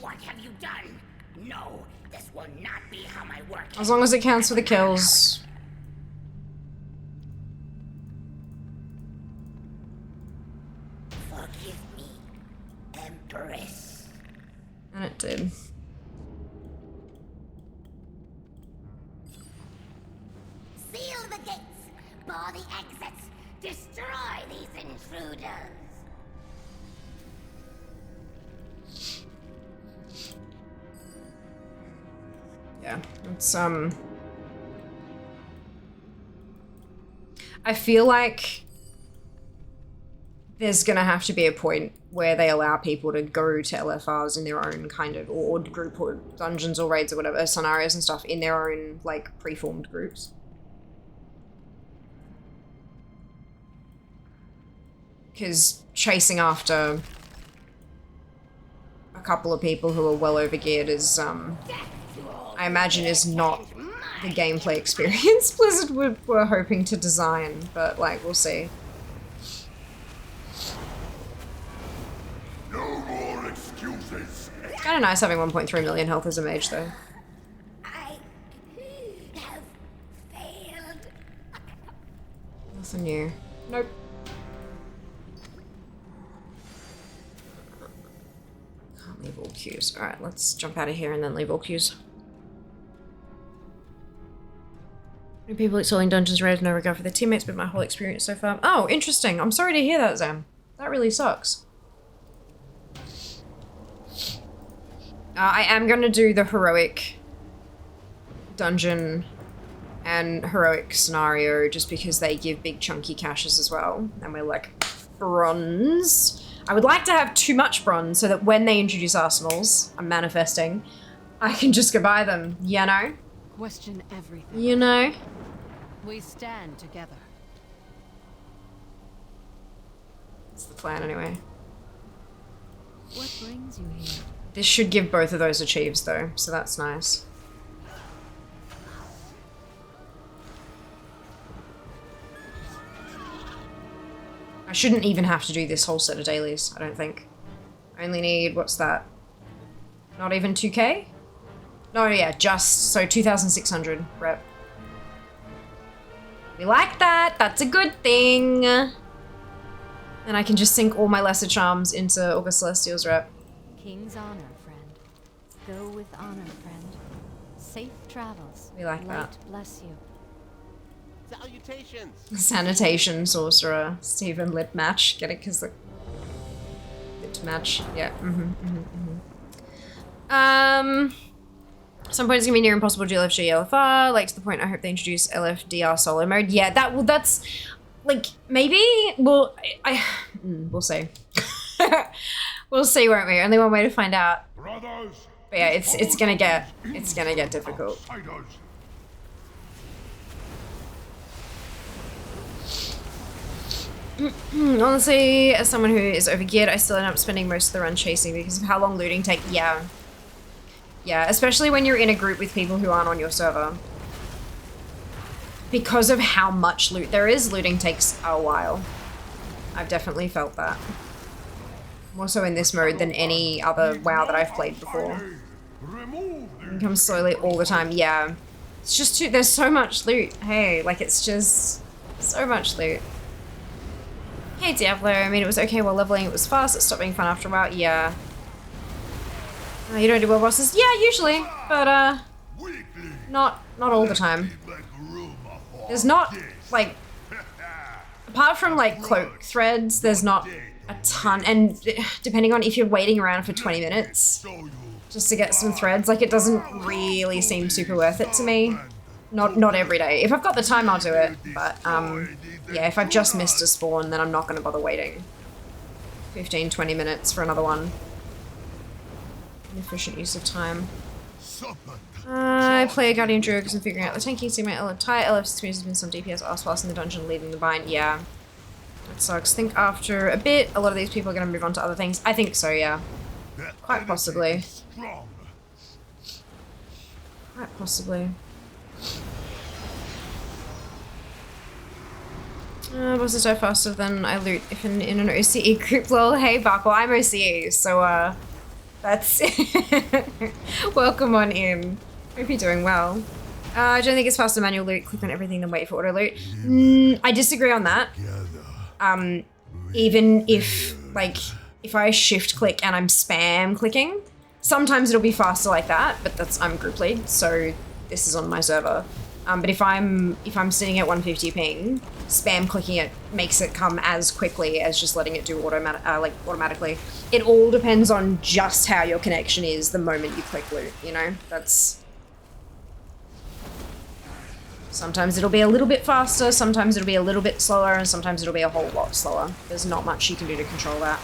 What have you done? No, this will not be how my work. As long as it counts for the kills. Forgive me, Empress. And it did. Seal the gates, bar the exits, destroy these intruders. Yeah, it's I feel like there's gonna have to be a point where they allow people to go to LFRs in their own kind of, or group or dungeons or raids or whatever, scenarios and stuff in their own, like, preformed groups. Because chasing after a couple of people who are well overgeared is, I imagine is not the gameplay experience Blizzard were hoping to design, but, like, we'll see. No more excuses. Kind of nice having 1.3 million health as a mage, though. I have failed. Nothing new. Nope. Can't leave all queues. Alright, let's jump out of here and then leave all queues. New people excelling dungeons rated no regard for their teammates, but my whole experience so far. Oh, interesting. I'm sorry to hear that, Zam. That really sucks. I am going to do the heroic dungeon and heroic scenario just because they give big chunky caches as well. And we're like bronze. I would like to have too much bronze so that when they introduce arsenals, I'm manifesting, I can just go buy them, you know? Question everything. You know? We stand together. That's the plan anyway. What brings you here? This should give both of those achieves though, so that's nice. I shouldn't even have to do this whole set of dailies, I don't think. I only need, what's that? Not even 2k? No, yeah, just, so 2,600 rep. We like that, that's a good thing. And I can just sink all my lesser charms into August Celestial's rep. King's honor, friend. Go with honor, friend. Safe travels. We like Light that. bless you. Salutations! Sanitation sorcerer, Stephen lit match. Get it? Because the lit match. Yeah. Some point it's gonna be near impossible to do LFG LFR. Like to the point I hope they introduce LFDR solo mode. Yeah, that's like maybe. Well, we'll see. We'll see, won't we? Only one way to find out. Brothers, But yeah, it's gonna get difficult. outsiders. Honestly, as someone who is overgeared, I still end up spending most of the run chasing because of how long looting take. Yeah. Yeah, especially when you're in a group with people who aren't on your server. Because of how much loot there is, looting takes a while. I've definitely felt that. More so in this mode than any other WoW that I've played before. Remove them. It comes slowly all the time, yeah. It's just too, there's so much loot. Hey, like it's just so much loot. Hey Diablo, I mean it was okay while leveling, it was fast, it stopped being fun after a while, yeah. You don't do world bosses? Yeah, usually, but Weekly. not all the time. Make room for There's not, this. like, apart from like cloak threads, there's not a ton, and depending on if you're waiting around for 20 minutes Show you. just to get some threads, like it doesn't really seem super worth it to me. Not every day. If I've got the time, I'll do it, but yeah, if I've just missed a spawn, then I'm not gonna bother waiting 15, 20 minutes for another one. Inefficient use of time. Supper. I play a Guardian Druid because I'm figuring out the tanking, see my entire LF experience has been some DPS ass pass in the dungeon leading the bind. Yeah. That sucks. Think after a bit, a lot of these people are going to move on to other things. I think so, yeah. Quite possibly. Strong. Quite possibly. Bosses die faster than I loot if in an OCE group. Lol, hey Barkle, I'm OCE, so that's welcome on in. Hope you're doing well. I don't think it's faster manual loot. Click on everything then wait for auto loot. I disagree on that. Even if like if I shift click and I'm spam clicking, sometimes it'll be faster like that. But I'm group lead, so this is on my server. But if I'm sitting at 150 ping, spam clicking it makes it come as quickly as just letting it do automatically. It all depends on just how your connection is the moment you click loot, you know? Sometimes it'll be a little bit faster, sometimes it'll be a little bit slower, and sometimes it'll be a whole lot slower. There's not much you can do to control that.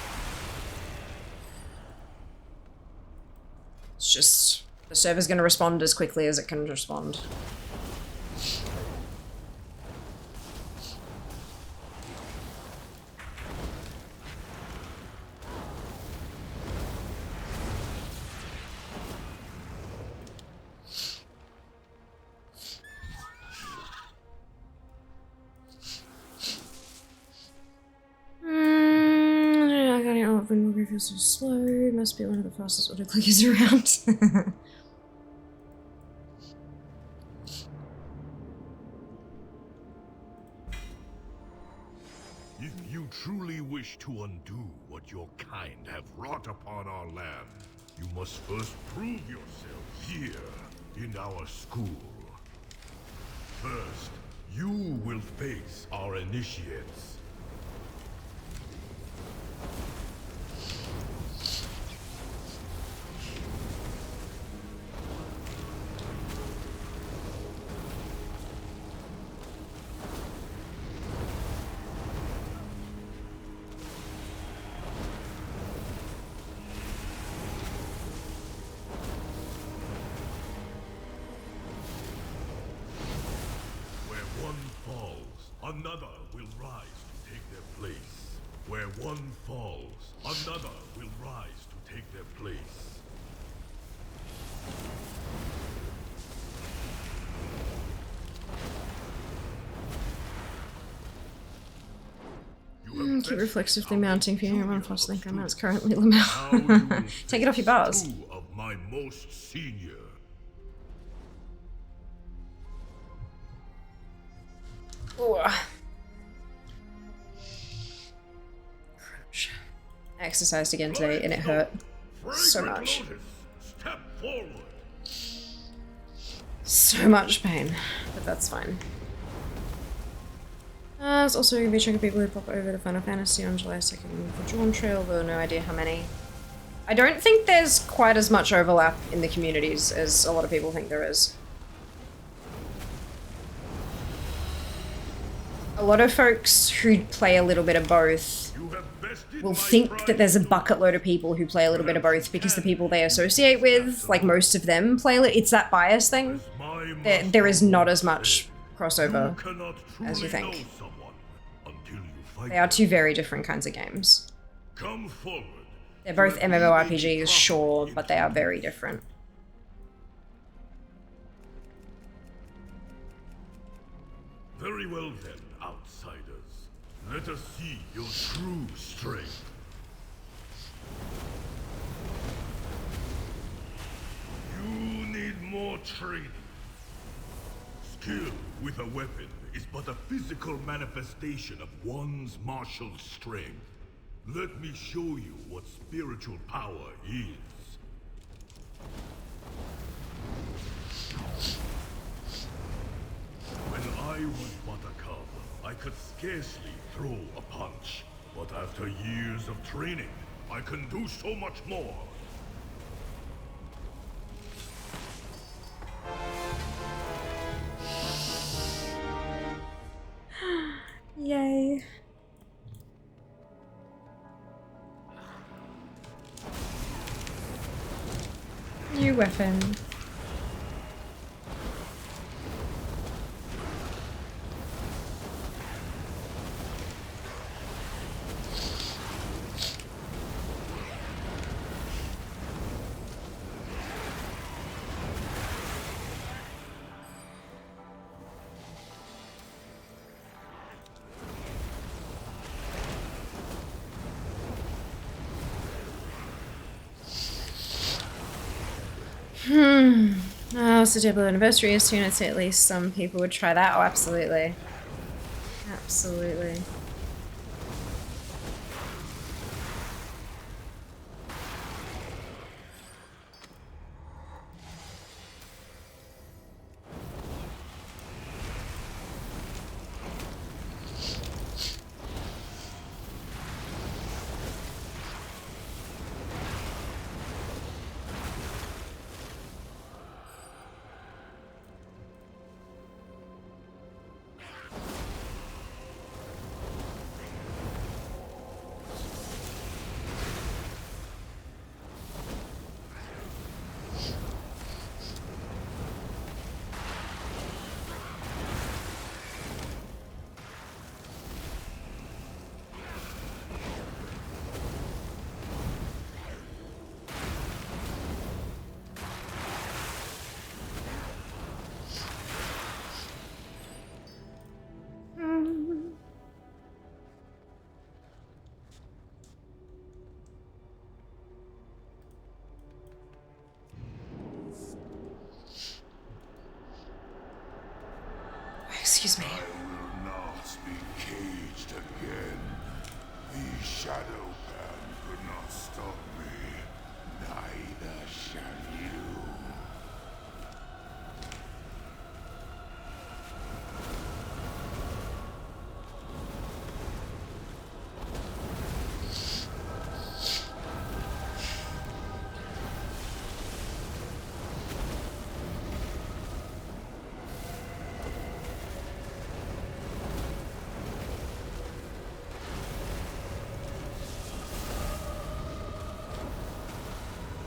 It's just the server's gonna respond as quickly as it can respond. feels so slow. Must be one of the fastest auto clickers around. If you truly wish to undo what your kind have wrought upon our land, you must first prove yourself here in our school. First, you will face our initiates. Another will rise to take their place. Where one falls, another will rise to take their place. Keep reflexively mounting for your run fast link mounts currently Lamau. Take it off your bars. Two of my most senior. Ooh. Crunch. I exercised again today and it hurt so much. Step forward. So much pain, but that's fine. There's also going to be a chunk of people who pop over to Final Fantasy on July 2nd for Drawn Trail, though no idea how many. I don't think there's quite as much overlap in the communities as a lot of people think there is. A lot of folks who play a little bit of both will think that there's a bucket load of people who play a little bit of both because the people they associate with, like most of them, play it's that bias thing. There is not as much crossover as you think. They are two very different kinds of games. They're both MMORPGs, sure, but they are very different. Very well then, outsiders. Let us see your true strength. You need more training. Skill with a weapon is but a physical manifestation of one's martial strength. Let me show you what spiritual power is. When I was but a cub, I could scarcely throw a punch. But after years of training, I can do so much more. Yay. New weapon. Also, Double Anniversary is soon. I'd say at least some people would try that. Oh, absolutely. Absolutely. Excuse me. will not be caged again. The Shadow Band could not stop me. Neither shall you.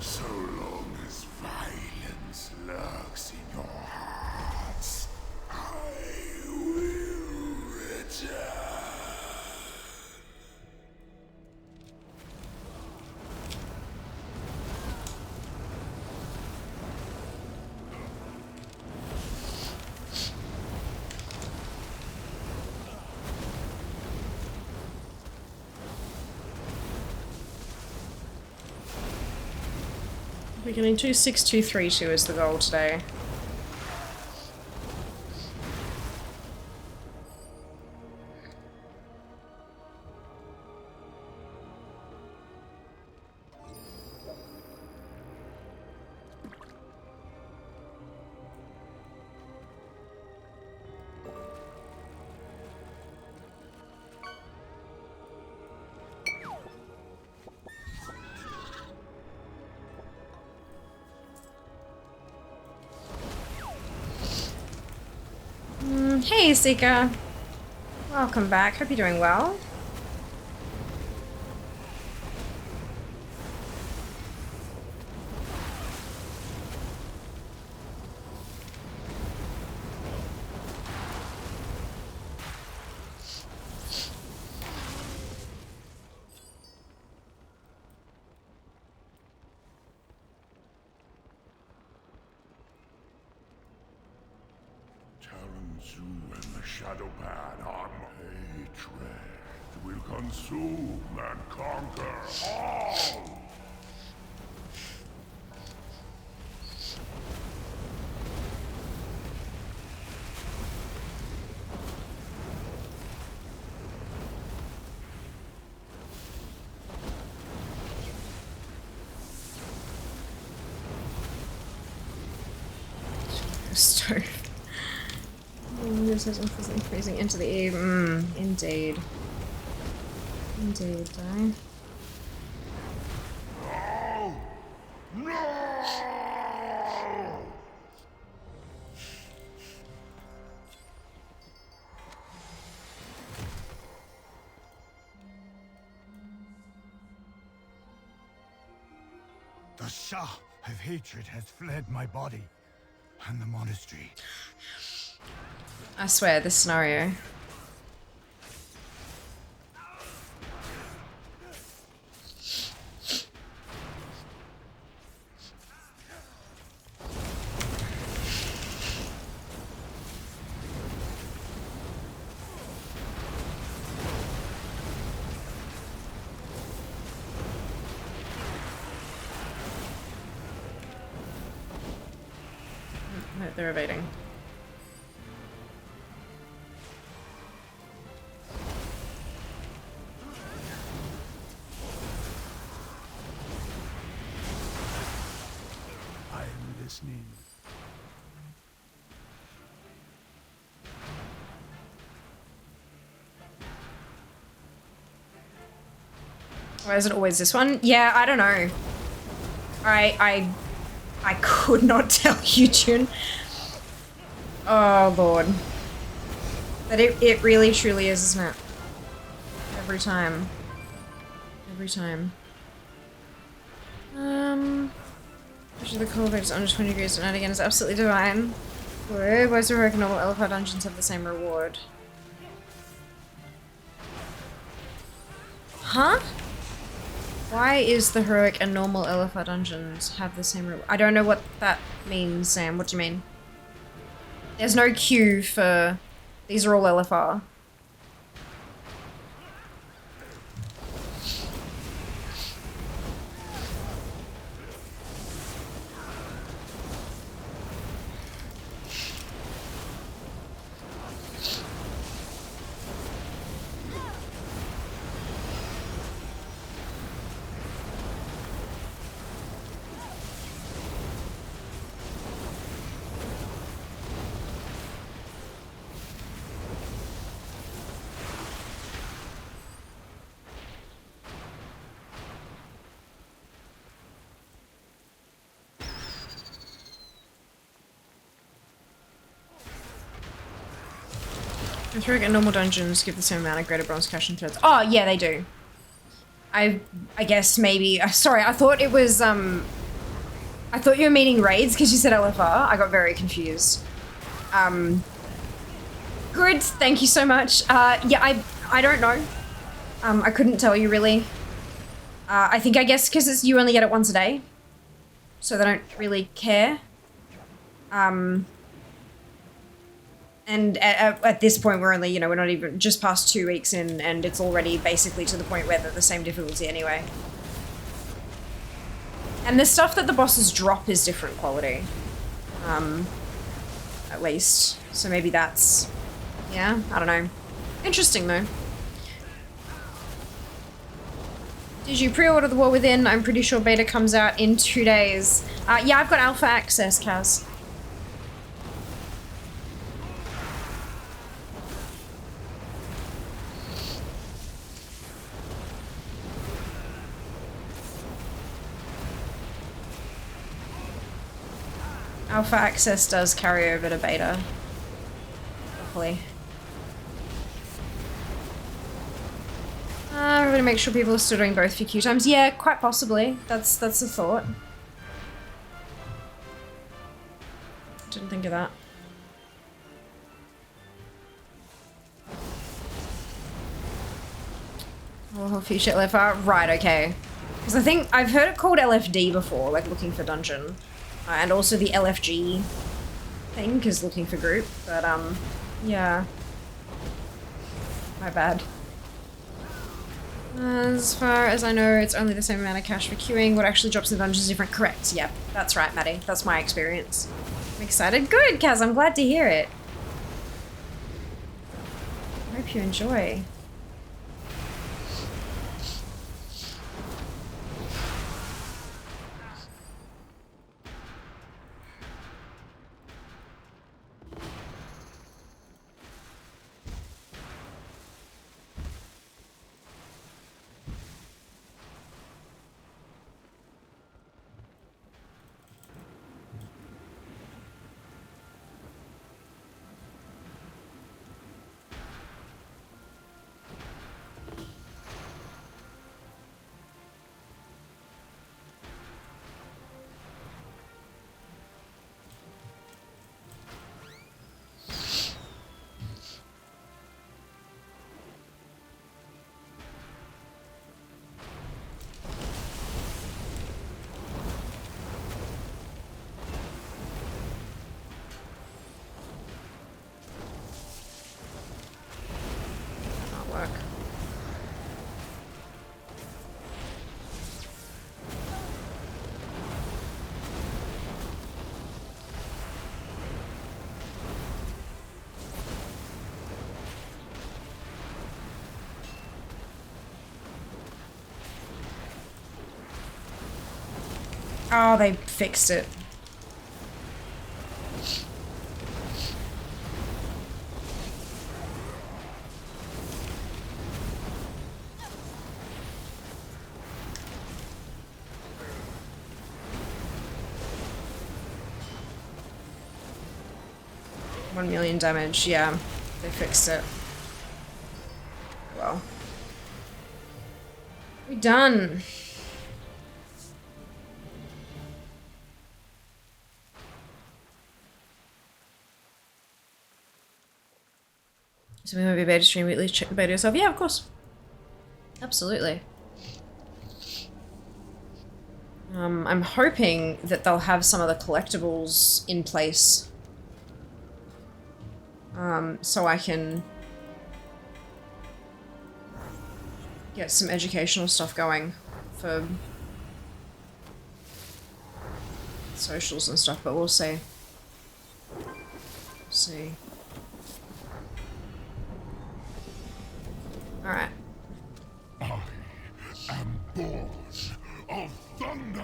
So long as violence lurks in your hearts, I will return. We're getting 26232 is the goal today. Hey, Seeker. Welcome back. Hope you're doing well. Talonzu and the Shadow Band are hatred will consume and conquer all. Stove. This is unpleasantly freezing into the eve. Indeed. Indeed, die. No! No! The Shah of hatred has fled my body and the monastery. I swear, this scenario. No, they're evading. I am listening. Why is it always this one? Yeah, I don't know. I could not tell you, June. Oh, Lord. But it really truly is, isn't it? Every time. Every time. Which of the cultivators under 20 degrees tonight again is absolutely divine. Why do heroic and normal Elephant dungeons have the same reward? Huh? Why is the heroic and normal LFR dungeons have the same reward? I don't know what that means, Sam. What do you mean? There's no queue for... These are all LFR. Etheric and normal dungeons give the same amount of greater bronze cash and threads. Oh, yeah, they do. I guess maybe... sorry, I thought it was... I thought you were meaning raids because you said LFR. I got very confused. Good, thank you so much. Yeah, I don't know. I couldn't tell you, really. I guess because you only get it once a day. So they don't really care. And at this point, we're only, we're not even just past 2 weeks in, and it's already basically to the point where they're the same difficulty anyway. And the stuff that the bosses drop is different quality. At least. So maybe that's, yeah, I don't know. Interesting though. Did you pre-order The War Within? I'm pretty sure beta comes out in 2 days. Yeah, I've got alpha access, Kaz. Alpha access does carry over to beta. Hopefully. We're gonna make sure people are still doing both for queue times. Yeah, quite possibly. That's a thought. Didn't think of that. Oh, future LFR. Right, okay. Because I think I've heard it called LFD before, like looking for dungeon. And also the LFG thing, because looking for group. But, yeah. My bad. As far as I know, it's only the same amount of cash for queuing. What actually drops in the dungeon is different. Correct. Yep. That's right, Maddie. That's my experience. I'm excited. Good, Kaz. I'm glad to hear it. I hope you enjoy. Oh, they fixed it. $1 million damage, yeah. They fixed it. Well. We're done. So we might be beta stream weekly, check the beta yourself. Yeah, of course. Absolutely. I'm hoping that they'll have some of the collectibles in place. So I can get some educational stuff going for socials and stuff, but we'll see. See. Alright. I am born of thunder.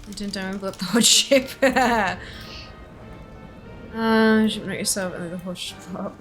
You didn't blow up the hot ship. Ship not yourself and then the hot ship up.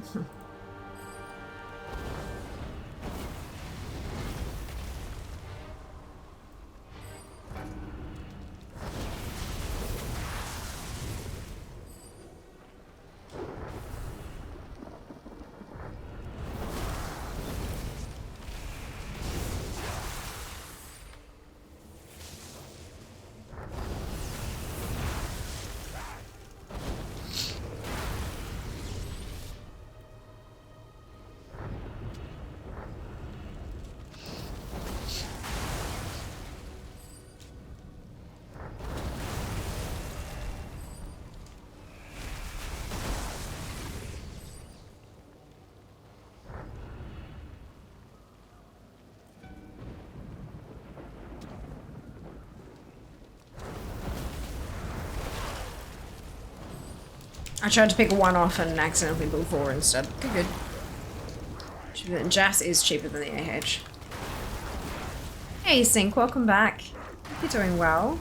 I tried to pick one off and accidentally build 4 instead. Good. Cheaper than Jas is cheaper than the AH. Hey Sync, welcome back. Hope you're doing well.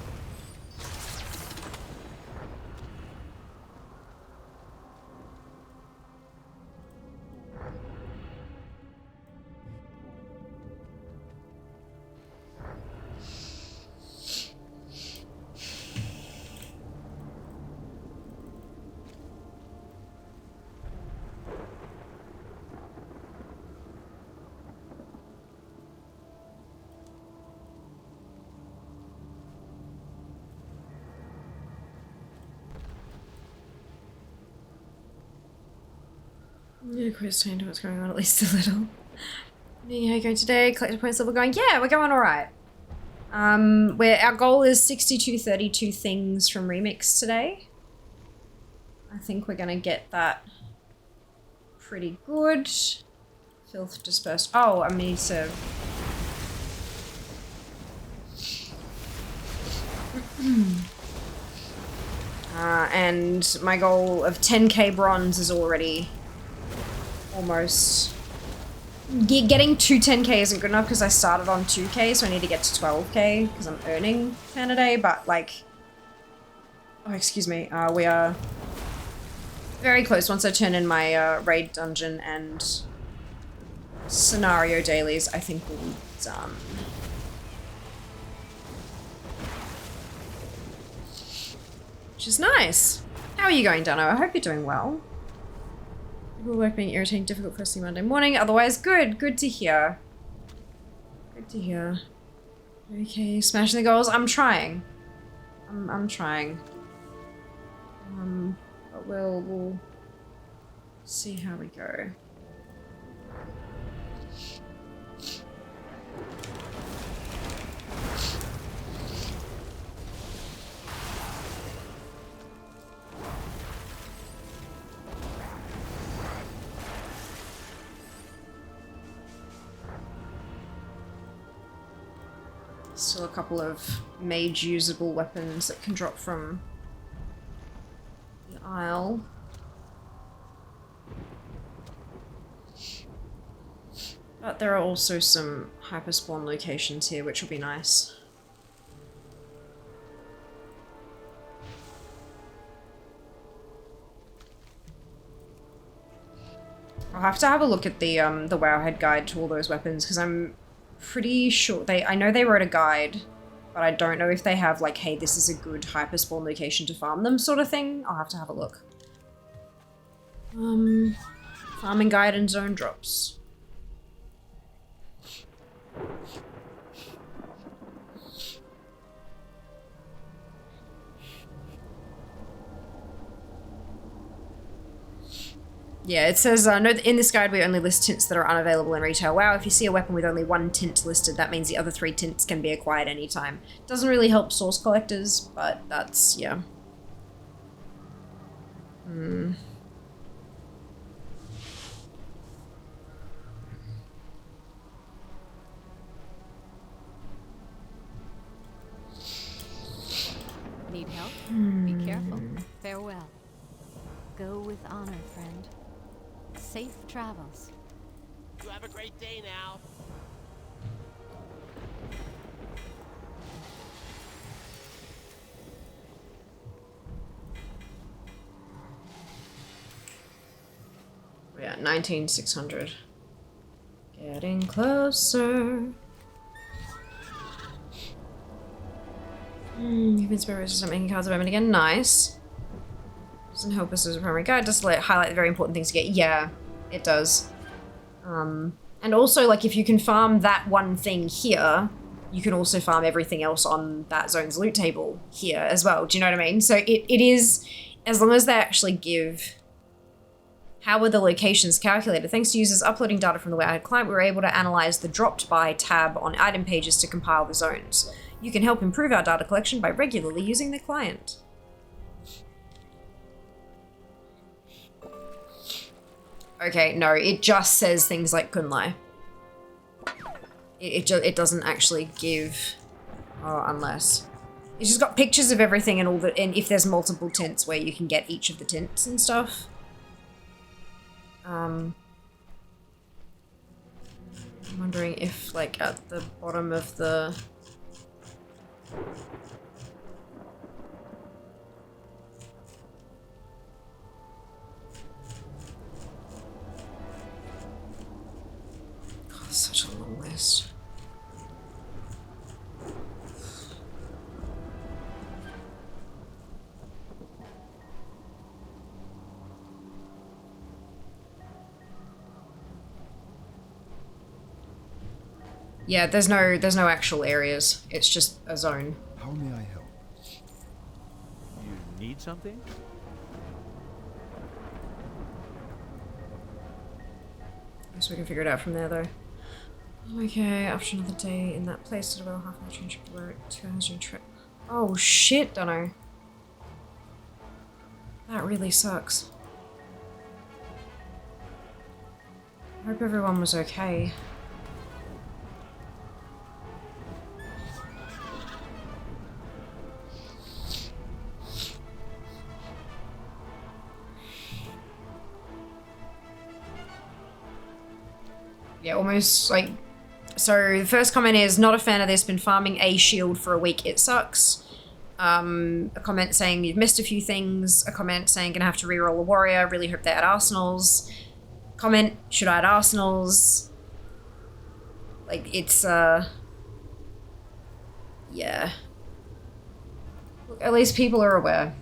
Yeah, quite staying to what's going on at least a little. Yeah, how you going today? Collector points level going? Yeah, we're going alright. Where our goal is 6232 things from Remix today. I think we're gonna get that pretty good. Filth dispersed. Oh, I need to... and my goal of 10k bronze is already almost... Getting to 10k isn't good enough because I started on 2k, so I need to get to 12k because I'm earning 10 a day, but like... Oh, excuse me. We are very close. Once I turn in my raid dungeon and scenario dailies, I think we'll be done. Which is nice. How are you going, Dano? I hope you're doing well. People work being irritating, difficult first thing Monday morning. Otherwise, good. Good to hear. Good to hear. Okay, smashing the goals. I'm trying. I'm trying. But we'll see how we go. Still a couple of mage usable weapons that can drop from the Isle. But there are also some hyperspawn locations here, which will be nice. I'll have to have a look at the Wowhead guide to all those weapons, because I'm pretty sure I know they wrote a guide, but I don't know if they have like, hey, this is a good hyperspawn location to farm them sort of thing. I'll have to have a look. Farming guide and zone drops. Yeah, it says, note that in this guide we only list tints that are unavailable in retail. Wow, if you see a weapon with only one tint listed, that means the other 3 tints can be acquired anytime. Doesn't really help source collectors, but that's, yeah. Need help? Be careful. Farewell. Go with honor, friend. Safe travels. You have a great day now. We're at 19,600. Getting closer. You've been spare to start making cards of Emin again. Nice. Doesn't help us as a primary guide, just to highlight the very important things to get. Yeah, it does. And also, like, if you can farm that one thing here, you can also farm everything else on that zone's loot table here as well. Do you know what I mean? So it is, as long as they actually give how were the locations calculated. Thanks to users uploading data from the Wowhead client, we were able to analyze the dropped by tab on item pages to compile the zones. You can help improve our data collection by regularly using the client. Okay, no, it just says things like Kunlai. It doesn't actually give... Oh, unless... It's just got pictures of everything and all the, and if there's multiple tints where you can get each of the tints and stuff. I'm wondering if, like, at the bottom of the... God, such a long list. Yeah, there's no actual areas. It's just a zone. How may I help? You need something? Guess we can figure it out from there, though. Okay, after another day in that place, did about half an hour train trip to 2 hours train trip. Oh shit, Dunno. That really sucks. I hope everyone was okay. Yeah, almost like... So the first comment is, not a fan of this, been farming a shield for a week, it sucks. A comment saying you've missed a few things. A comment saying gonna have to reroll a warrior, really hope they add arsenals. Comment, should I add arsenals? Like, it's, yeah. Look, at least people are aware.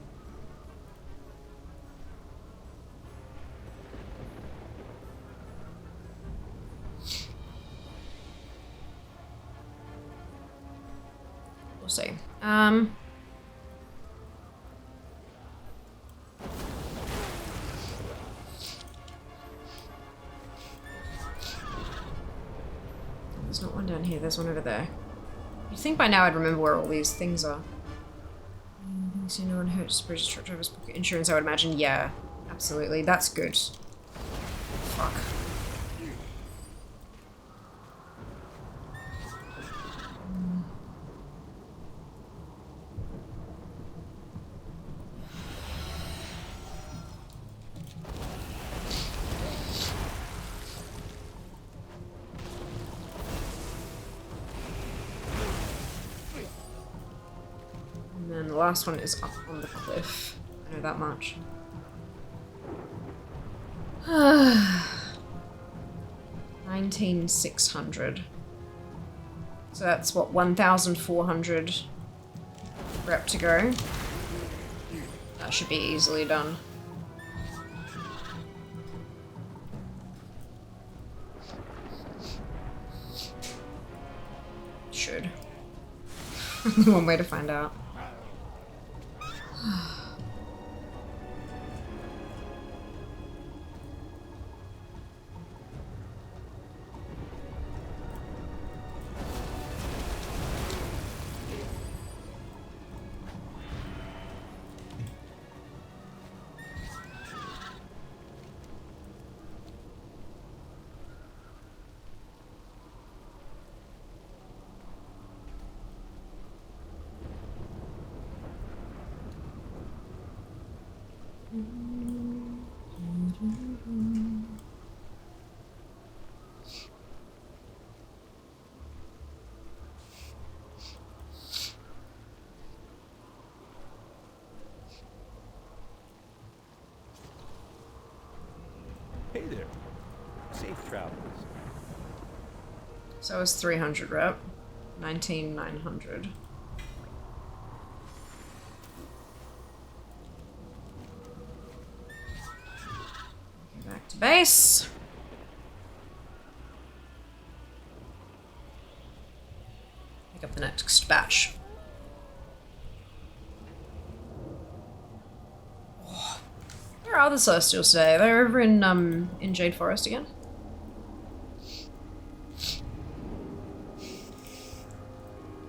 We'll see. There's not one down here, there's one over there. You'd think by now I'd remember where all these things are. So no one hurt British truck driver's pocket insurance, I would imagine. Yeah, absolutely. That's good. Fuck. And then the last one is up on the cliff. I know that much. 19,600. So that's what, 1,400 rep to go. That should be easily done. Should. Only one way to find out. Hey there. Safe travels. So it's 300 rep. 19,900. Go back to base. Pick up the next batch. Where are the Celestials today? They're over in Jade Forest again.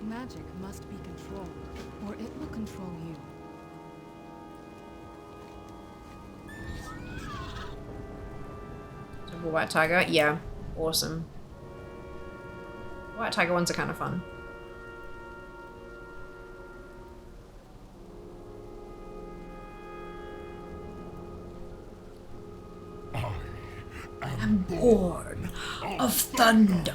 Magic must be controlled, or it will control you. Double White Tiger? Yeah. Awesome. White Tiger ones are kind of fun. am born of thunder.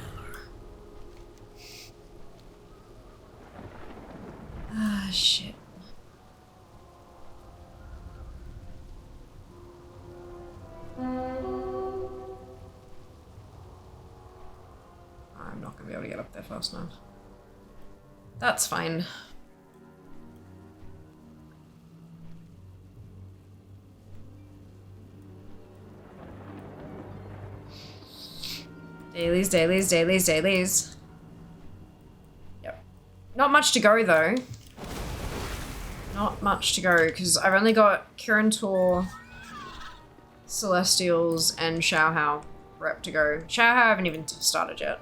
Ah, shit. I'm not gonna be able to get up there fast enough. That's fine. Dailies, dailies, dailies, dailies. Yep. Not much to go though. Not much to go because I've only got Kirantor, Celestials, and Xiaohao rep to go. Xiaohao I haven't even started yet.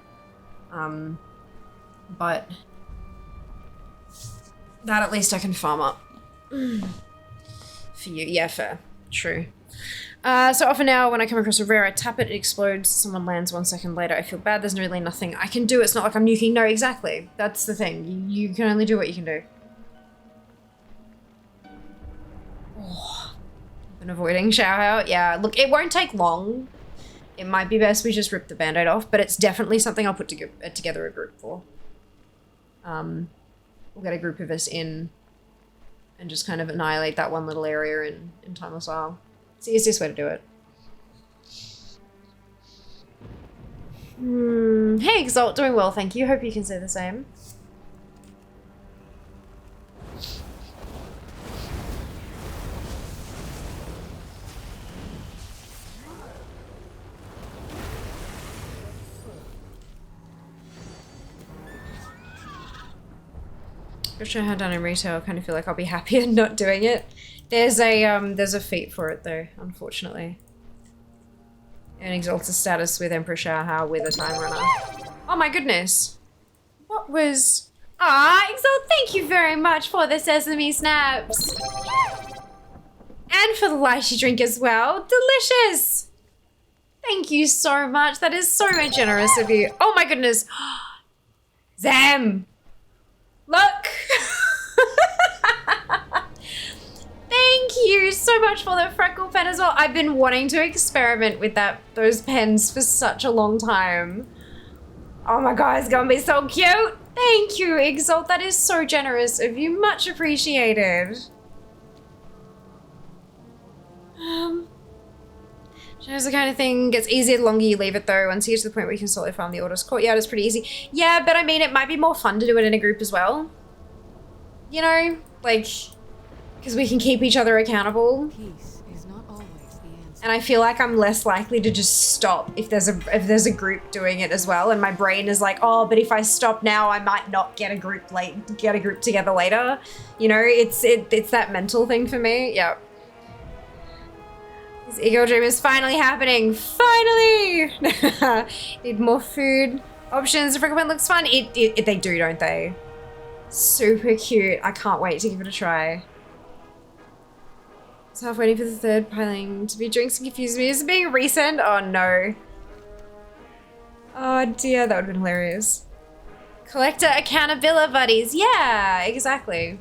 But that at least I can farm up. For you. Yeah, fair. True. So often now when I come across a rare, I tap it, it explodes, someone lands 1 second later, I feel bad, there's really nothing I can do, it's not like I'm nuking. No, exactly. That's the thing. You can only do what you can do. Oh, I've been avoiding Xiaohao. Yeah, look, it won't take long. It might be best we just rip the band-aid off, but it's definitely something I'll put together a group for. We'll get a group of us in and just kind of annihilate that one little area in Timeless Isle. It's the easiest way to do it. Hey, Exalt, doing well, thank you. Hope you can say the same. Just trying to done in retail, I kind of feel like I'll be happier not doing it. There's a feat for it though, unfortunately. An Exalted status with Emperor Xiaohao with a time runner. Oh my goodness. What was... Ah, Exalt, thank you very much for the sesame snaps. And for the lychee drink as well. Delicious. Thank you so much. That is so much generous of you. Oh my goodness. Zam. Look. Thank you so much for the freckle pen as well. I've been wanting to experiment with those pens for such a long time. Oh my god, it's gonna be so cute. Thank you, Exalt. That is so generous of you. Much appreciated. It's the kind of thing gets easier the longer you leave it though. Once you get to the point where you can slowly farm the Orders Courtyard, it's pretty easy. Yeah, but I mean, it might be more fun to do it in a group as well. You know, like, because we can keep each other accountable. Peace is not always the answer. And I feel like I'm less likely to just stop if there's a group doing it as well. And my brain is like, oh, but if I stop now, I might not get a group together later. You know, it's that mental thing for me. Yeah. This ego dream is finally happening. Finally! Need more food options. The frequent looks fun. They do, don't they? Super cute. I can't wait to give it a try. So half waiting for the third piling to be drinks and confuse me. Is it being recent? Oh no. Oh dear, that would have been hilarious. Collector accountability buddies. Yeah, exactly.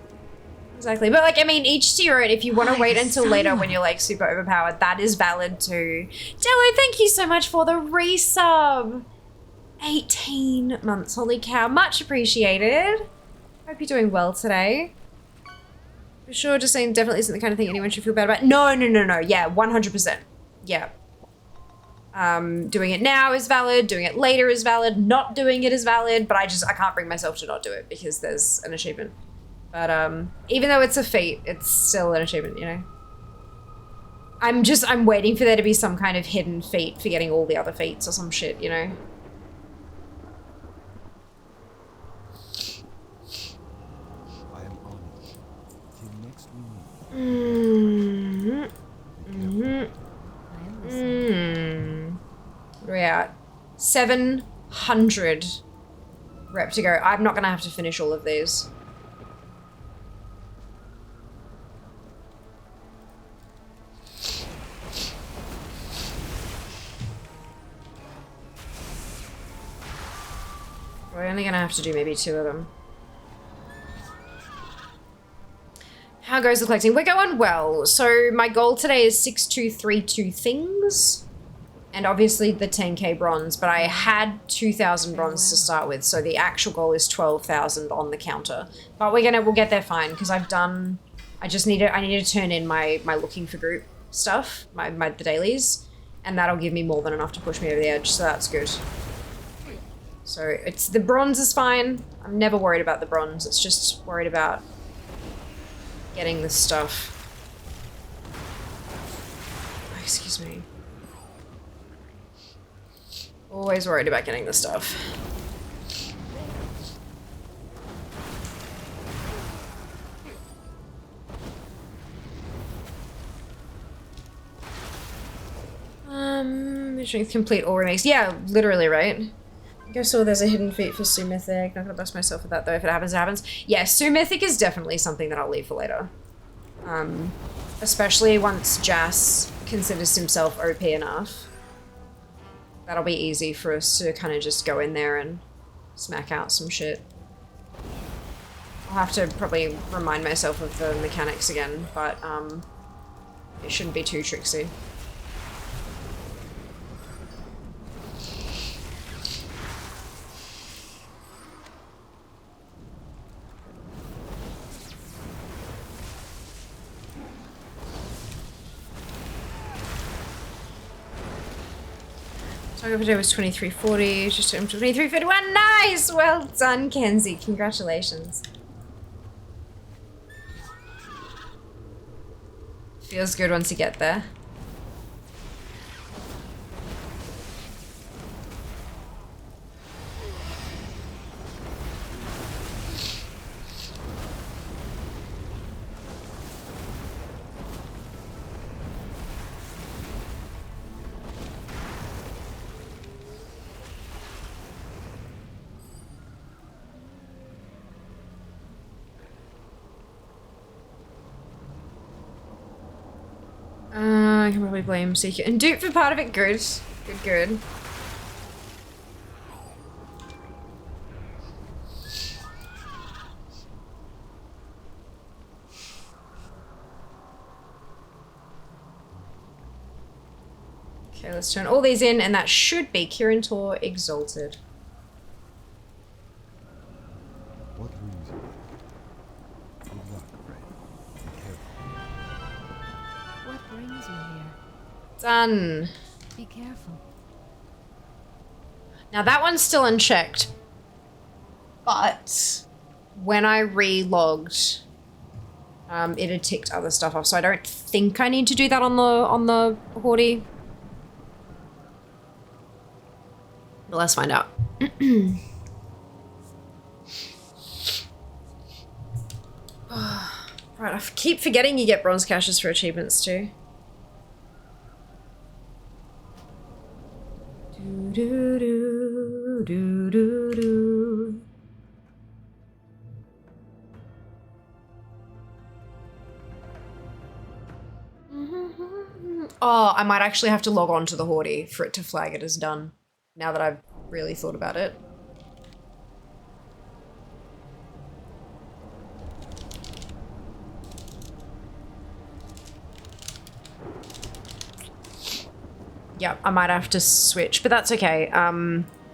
Exactly. But like, I mean, each to your own. If you want to wait until later when you're like super overpowered, that is valid too. Jello, thank you so much for the resub. 18 months, holy cow. Much appreciated. Hope you're doing well today. For sure, just saying definitely isn't the kind of thing anyone should feel bad about. No. Yeah, 100%. Yeah. Doing it now is valid. Doing it later is valid. Not doing it is valid. But I can't bring myself to not do it because there's an achievement. But even though it's a feat, it's still an achievement, you know? I'm waiting for there to be some kind of hidden feat for getting all the other feats or some shit, you know? I am honored. Till next we meet. I am listening. What are we at? 700 rep to go. I'm not gonna have to finish all of these. We're only gonna have to do maybe 2 of them. How goes the collecting? We're going well. So my goal today is 6232 things. And obviously the 10k bronze, but I had 2,000 bronze to start with, so the actual goal is 12,000 on the counter. But we'll get there fine, because I need to turn in my looking for group stuff, the dailies, and that'll give me more than enough to push me over the edge, so that's good. So the bronze is fine. I'm never worried about the bronze, it's just worried about getting the stuff. Oh, excuse me. Always worried about getting the stuff. Mission complete all remakes. Yeah, literally, right? I guess there's a hidden feat for Sue Mythic. Not gonna bust myself with that though. If it happens, it happens. Yeah, Sue Mythic is definitely something that I'll leave for later. Especially once Jas considers himself OP enough. That'll be easy for us to kind of just go in there and smack out some shit. I'll have to probably remind myself of the mechanics again, but it shouldn't be too tricksy. Target per day was 2340, just to 2351. Nice! Well done, Kenzie. Congratulations. Feels good once you get there. I can probably blame Seeker and Duke for part of it. Good. Good. Okay, let's turn all these in, and that should be Kirin Tor Exalted. What brings you here? Good luck, friend. Be careful. What brings you here? Done. Be careful. Now that one's still unchecked, but when I re-logged, it had ticked other stuff off, so I don't think I need to do that on the Haughty. But let's find out. Right, I keep forgetting you get bronze caches for achievements too. Do do do do do. Oh, I might actually have to log on to the Haughty for it to flag it as done, now that I've really thought about it. Yeah, I might have to switch, but that's okay.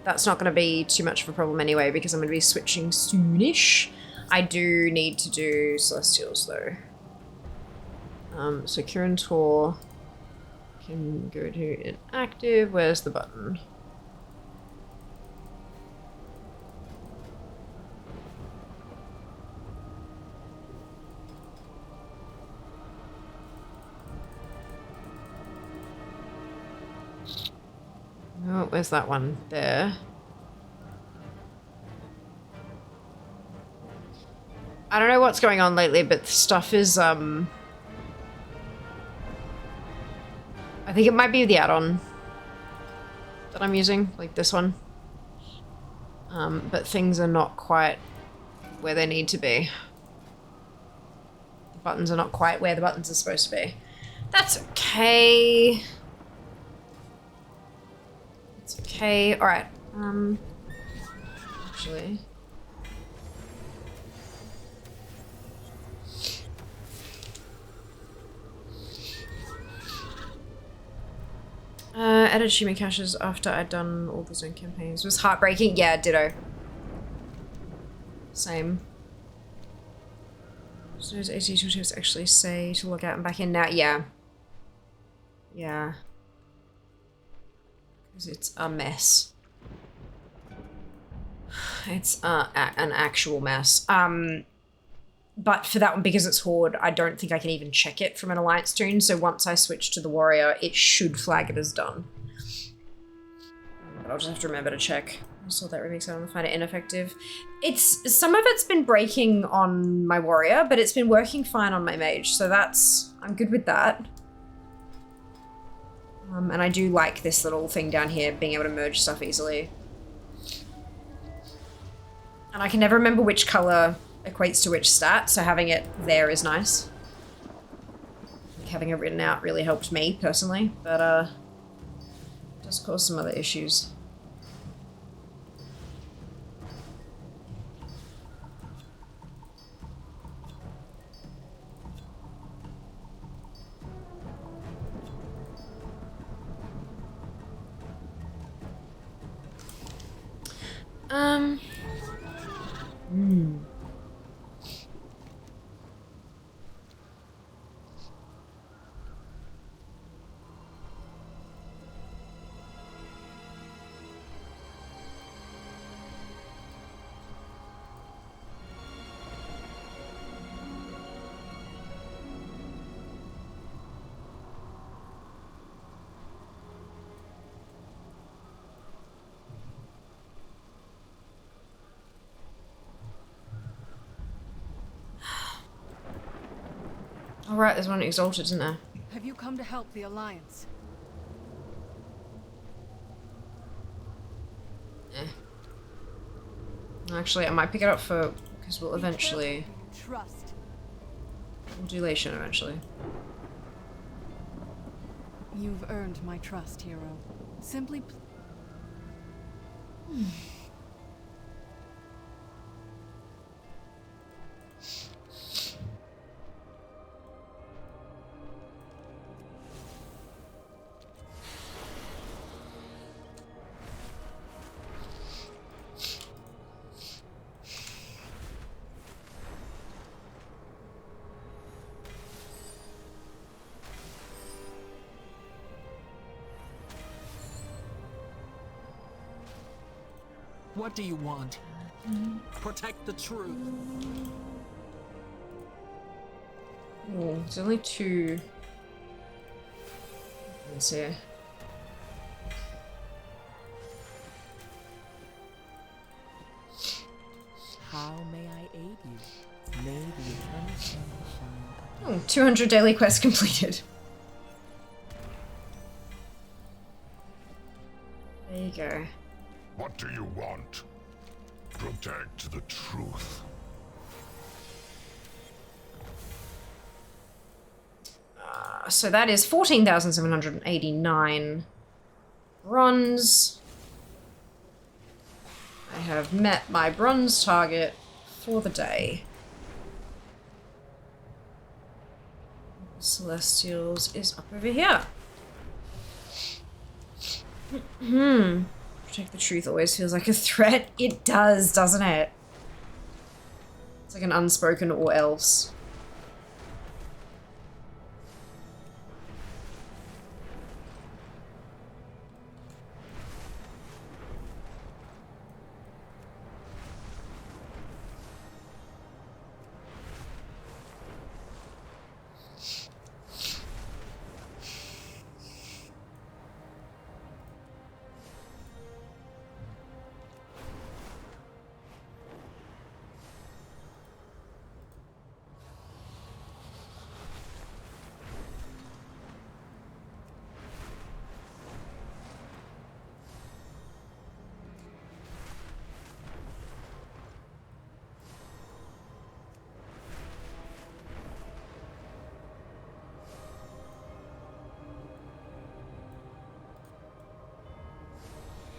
That's not going to be too much of a problem anyway, because I'm going to be switching soonish. I do need to do Celestials, though. So Kirin Tor can go to inactive. Where's the button? Oh, where's that one? There. I don't know what's going on lately, but stuff is, I think it might be the add-on that I'm using, like this one. But things are not quite where they need to be. The buttons are not quite where the buttons are supposed to be. That's okay. It's okay. All right. Actually. edit streaming caches after I'd done all the zone campaigns. It was heartbreaking. Yeah, ditto. Same. So does AC tooltips actually say to log out and back in now? Yeah. Yeah. Because it's a mess. It's an actual mess. But for that one, because it's Horde, I don't think I can even check it from an Alliance tune, so once I switch to the Warrior, it should flag it as done. But I'll just have to remember to check. I saw that remix out and find it ineffective. Some of it's been breaking on my Warrior, but it's been working fine on my Mage, so I'm good with that. And I do like this little thing down here, being able to merge stuff easily. And I can never remember which color equates to which stat, so having it there is nice. Like having it written out really helped me, personally, but it does cause some other issues. All right, there's one exalted, isn't there? Have you come to help the Alliance? Actually, I might pick it up because we'll eventually... Trust. We'll do Lation eventually. You've earned my trust, hero. Simply... What do you want? Protect the truth. Oh, there's only 2. Let's see. How may I aid you? May the eternal sun shine. Oh, 200 daily quests completed. There you go. What do you want? Protect the truth. So that is 14,789 bronze. I have met my bronze target for the day. Celestials is up over here. Protect the truth always feels like a threat. It does, doesn't it? It's like an unspoken or else.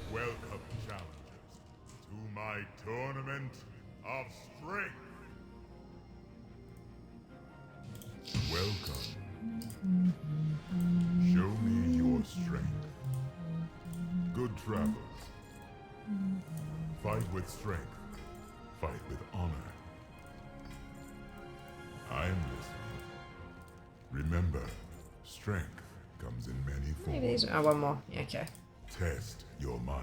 Welcome, challengers, to my tournament of strength. Welcome. Show me your strength. with strength. Fight with honor. I'm listening. Remember, strength comes in many forms. Maybe these. Oh, one more. Yeah, okay. Test your might.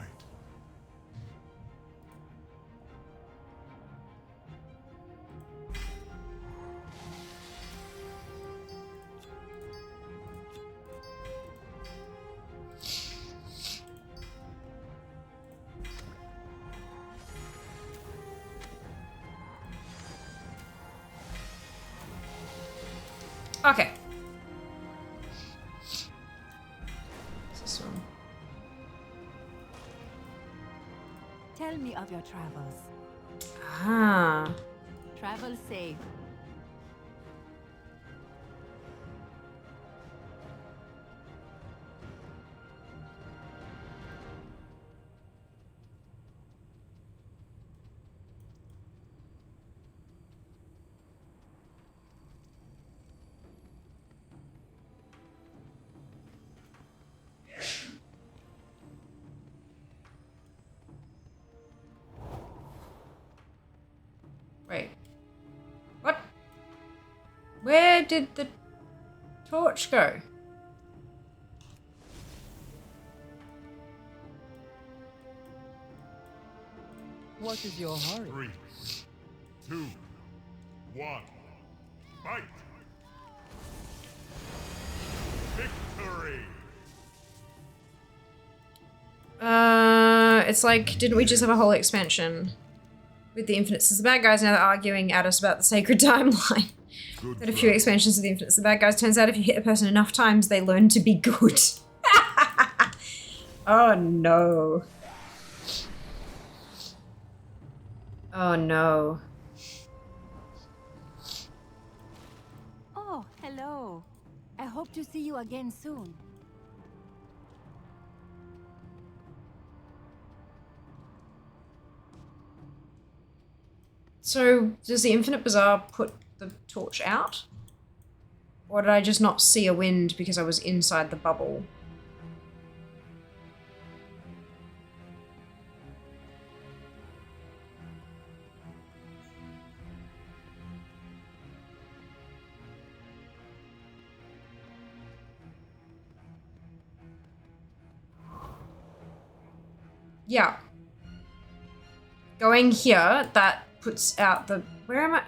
Okay. What's this one? Tell me of your travels. Ah. Travel safe. Wait. What? Where did the torch go? What is your hurry? 3, 2, 1. Fight! Victory! It's like, didn't we just have a whole expansion with the Infinites as the bad guys? Now they're arguing at us about the sacred timeline. Got a few expansions of the Infinites as the bad guys. Turns out if you hit a person enough times, they learn to be good. Oh no. Oh no. Oh, hello. I hope to see you again soon. So, does the Infinite Bazaar put the torch out? Or did I just not see a wind because I was inside the bubble? Yeah. Going here, that puts out the... Where am I?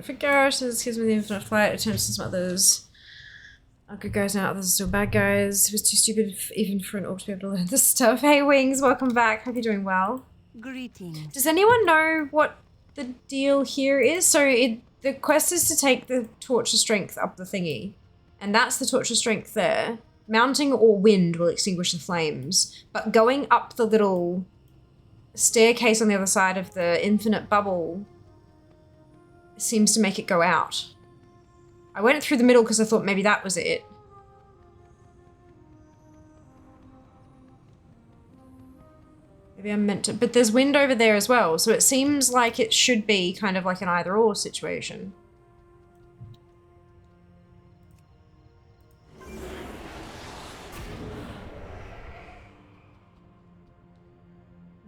For Garrus, this gives me the infinite flight, attempts to others. Are good guys now, others are still bad guys. It was too stupid even for an orc to be able to learn this stuff. Hey Wings, welcome back. Hope you're doing well. Greetings. Does anyone know what the deal here is? So the quest is to take the Torch of Strength up the thingy. And that's the Torch of Strength there. Mounting or wind will extinguish the flames. But going up the little staircase on the other side of the infinite bubble seems to make it go out. I went through the middle because I thought maybe that was it. Maybe I'm meant to, but there's wind over there as well, so it seems like it should be kind of like an either-or situation.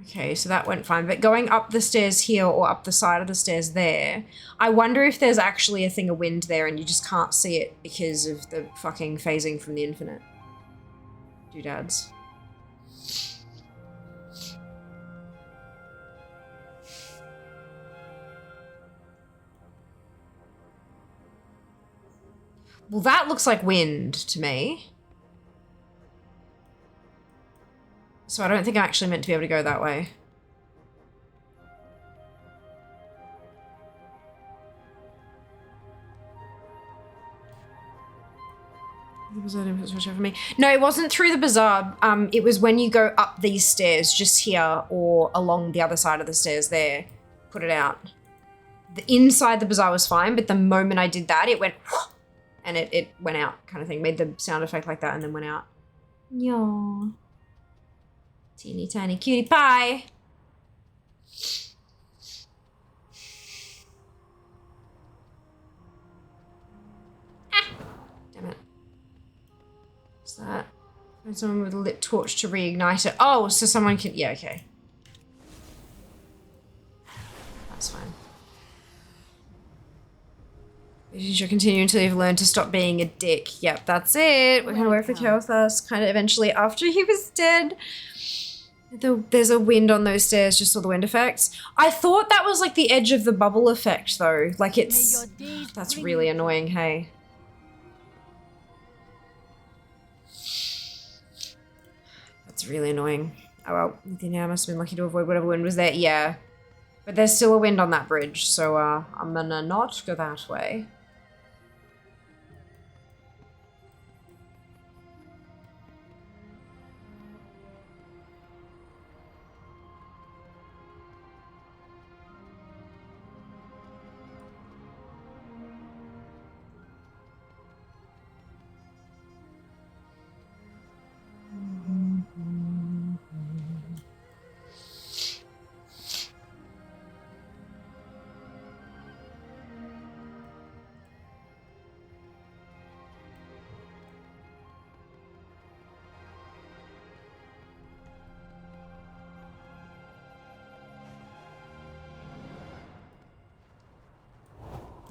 Okay, so that went fine, but going up the stairs here or up the side of the stairs there, I wonder if there's actually a thing of wind there and you just can't see it because of the fucking phasing from the infinite doodads. Well, that looks like wind to me. So I don't think I actually meant to be able to go that way. No, it wasn't through the bazaar. It was when you go up these stairs, just here or along the other side of the stairs there. Put it out. The inside the bazaar was fine, but the moment I did that, it went and it went out kind of thing. Made the sound effect like that and then went out. Yaw. Teeny tiny cutie pie. Ah! Damn it. What's that? Find someone with a lit torch to reignite it. Oh, so someone can... Yeah, okay. That's fine. You should continue until you've learned to stop being a dick. Yep, that's it. We're gonna wait for Kael'thas kind of eventually after he was dead. There's a wind on those stairs, just saw the wind effects. I thought that was like the edge of the bubble effect though. Like it's... That's really annoying, hey. That's really annoying. Oh well, I must have been lucky to avoid whatever wind was there. Yeah. But there's still a wind on that bridge, so I'm gonna not go that way.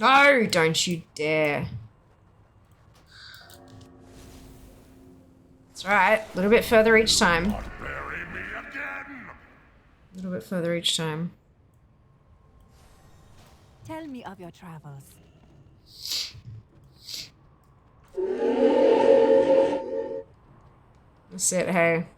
No, don't you dare. It's alright, a little bit further each time. Bury me again. A little bit further each time. Tell me of your travels. That's it, hey.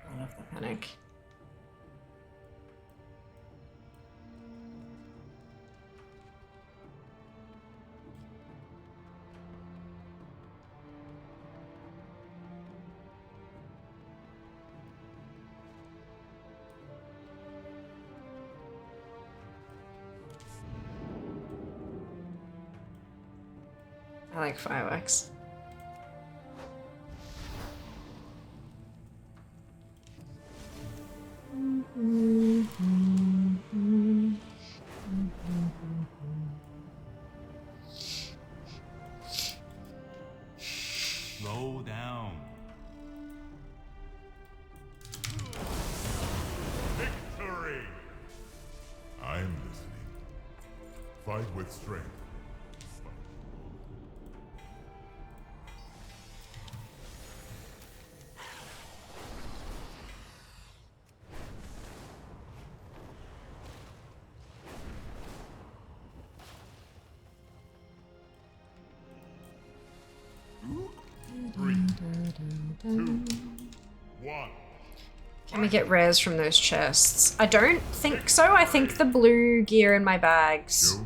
I love the panic. I like fireworks. Slow down. Victory! I'm listening. Fight with strength. Three, two, one. Can we get rares from those chests? I don't think so. I think the blue gear in my bags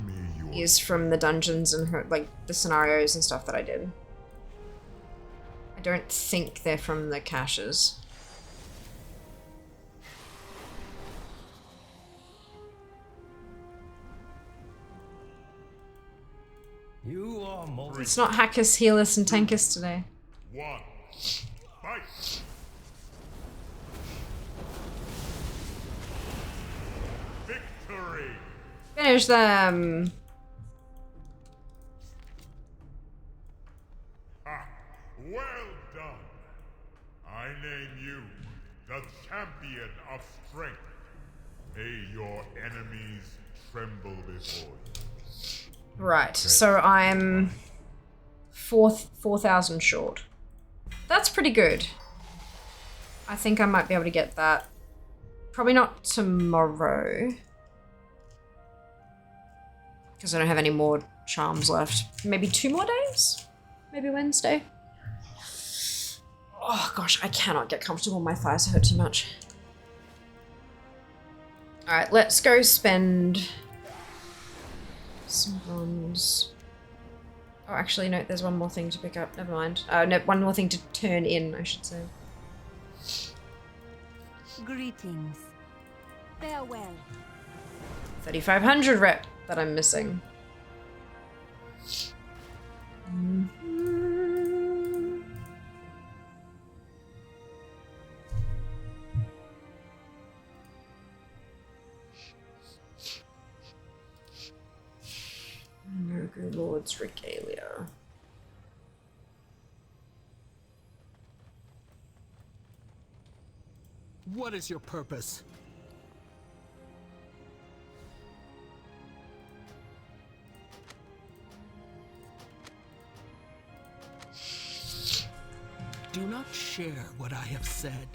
is from the dungeons and like the scenarios and stuff that I did. I don't think they're from the caches. You are more. It's not Hackus, Healus, and Tankus today. One. Fight. Victory. Finish them. Ha. Well done. I name you the champion of strength. May your enemies tremble before you. Right, so I'm 4,000 short. That's pretty good. I think I might be able to get that. Probably not tomorrow. Because I don't have any more charms left. Maybe 2 more days? Maybe Wednesday? Oh gosh, I cannot get comfortable. My thighs hurt too much. Alright, let's go spend some bronze. Oh, actually, no, there's one more thing to pick up. Never mind. No, one more thing to turn in, I should say. Greetings. Farewell. 3,500 rep that I'm missing. Nogu Lord's Regalia. What is your purpose? Do not share what I have said.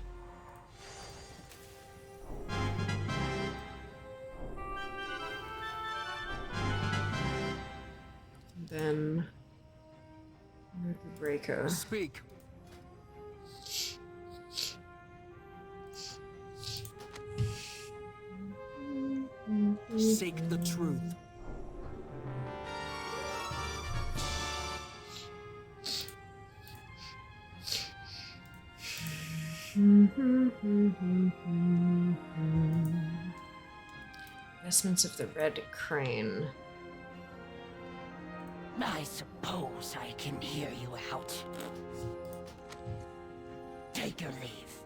Then Nogu Breaker. Speak. Seek the truth. Investments of the Red Crane. I suppose I can hear you out. Take your leave.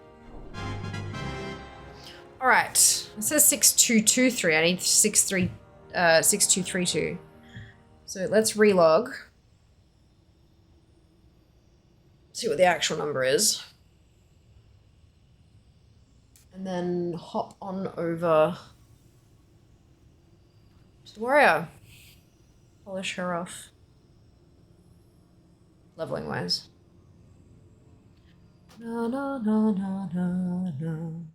Alright. It says 6223. I need 6232. So let's relog. See what the actual number is. And then hop on over to the warrior. Polish her off. Leveling wise. No, no, no, no, no, no.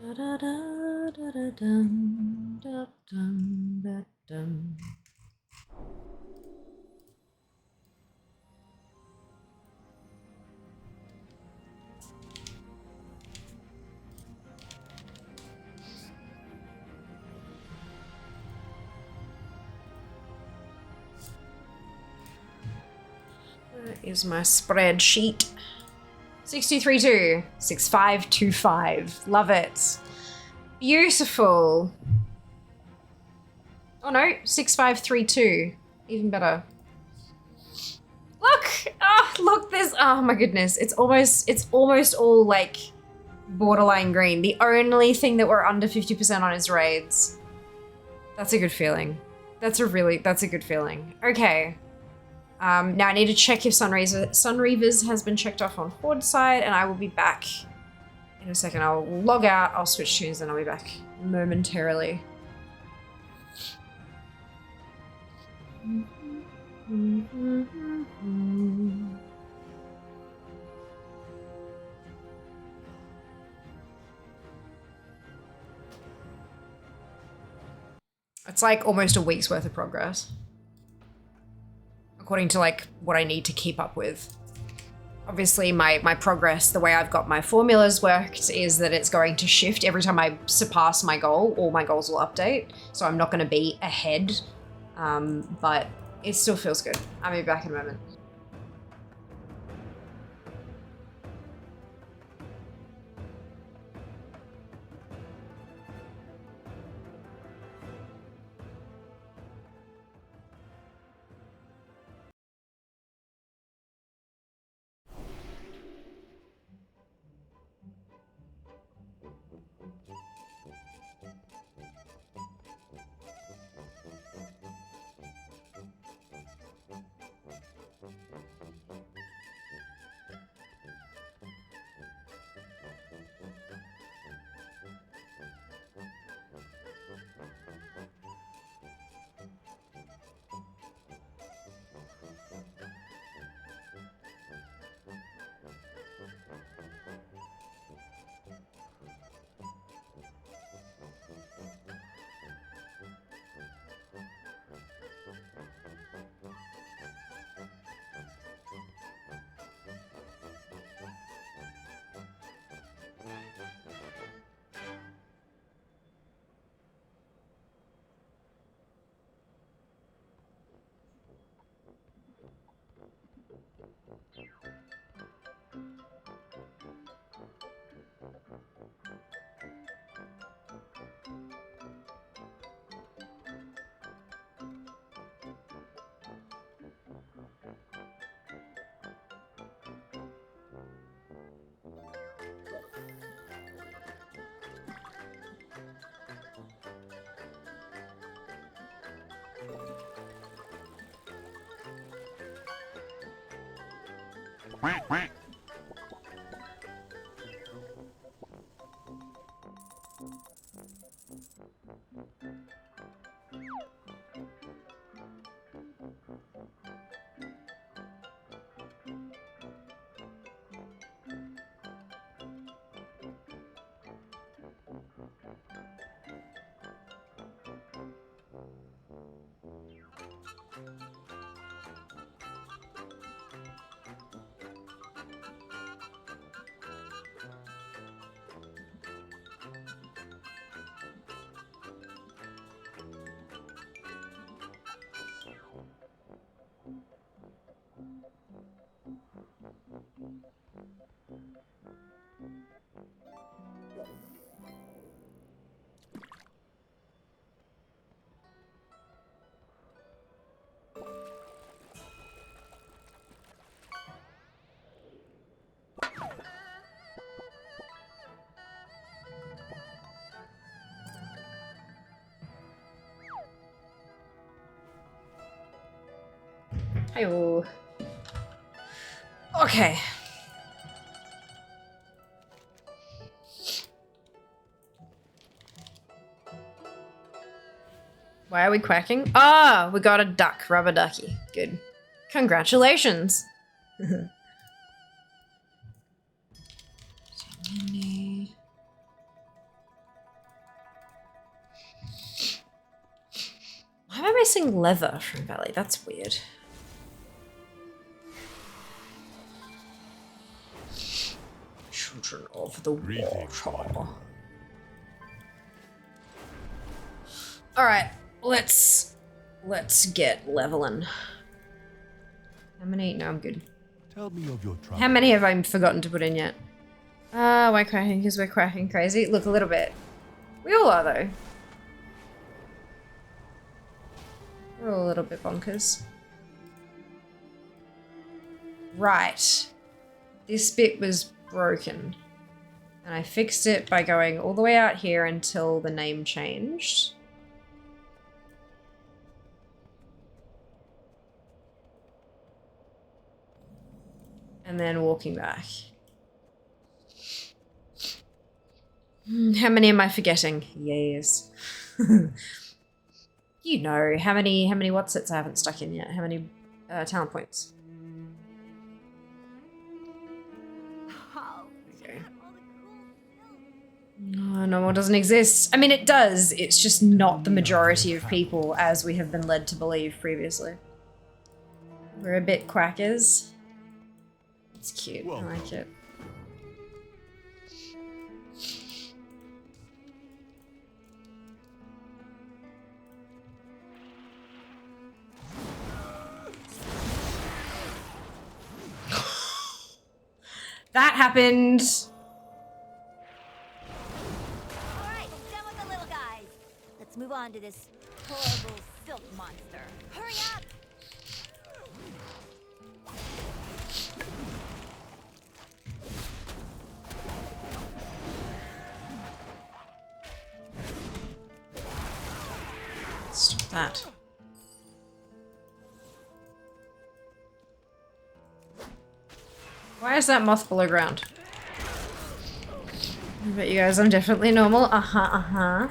Da da da da da dum da dum da dum. Where is my spreadsheet? 6232, 6525. Love it. Beautiful. Oh no, 6532. Even better. Look! Oh, look, this. Oh my goodness. It's almost all like borderline green. The only thing that we're under 50% on is raids. That's a good feeling. That's a good feeling. Okay. Now I need to check if Sunreavers has been checked off on Horde side, and I will be back in a second. I'll log out, I'll switch tunes, and I'll be back momentarily. It's like almost a week's worth of progress. According to like what I need to keep up with. Obviously my progress, the way I've got my formulas worked is that it's going to shift every time I surpass my goal. All my goals will update. So I'm not going to be ahead, but it still feels good. I'll be back in a moment. Hi-oh. Okay. Why are we quacking? Ah, we got a duck, rubber ducky. Good. Congratulations. Why am I missing leather from Valley? That's weird. Children of the Water. Alright, let's get leveling. How many? No, I'm good. Tell me of your trouble. How many have I forgotten to put in yet? Why cracking? Because we're cracking crazy. Look, a little bit. We all are, though. We're all a little bit bonkers. Right. This bit was broken. And I fixed it by going all the way out here until the name changed. And then walking back. How many am I forgetting? Yes. You know, how many whatsits I haven't stuck in yet? How many talent points? Okay. No more doesn't exist. I mean, it does. It's just not the majority of people, as we have been led to believe previously. We're a bit quackers. It's cute. I like it. That happened. Alright, done with the little guys. Let's move on to this horrible filth monster. Hurry up! Stop that. Why is that moth below ground? I bet you guys I'm definitely normal. Uh-huh.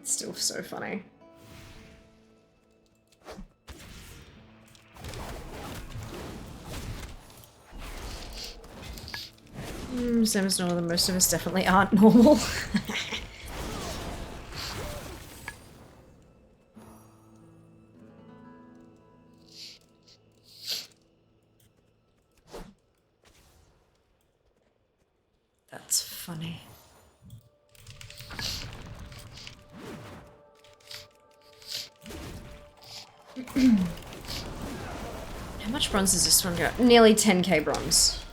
Still so funny. Same as normal, most of us definitely aren't normal. funny. How much bronze does this one got? Nearly 10k bronze.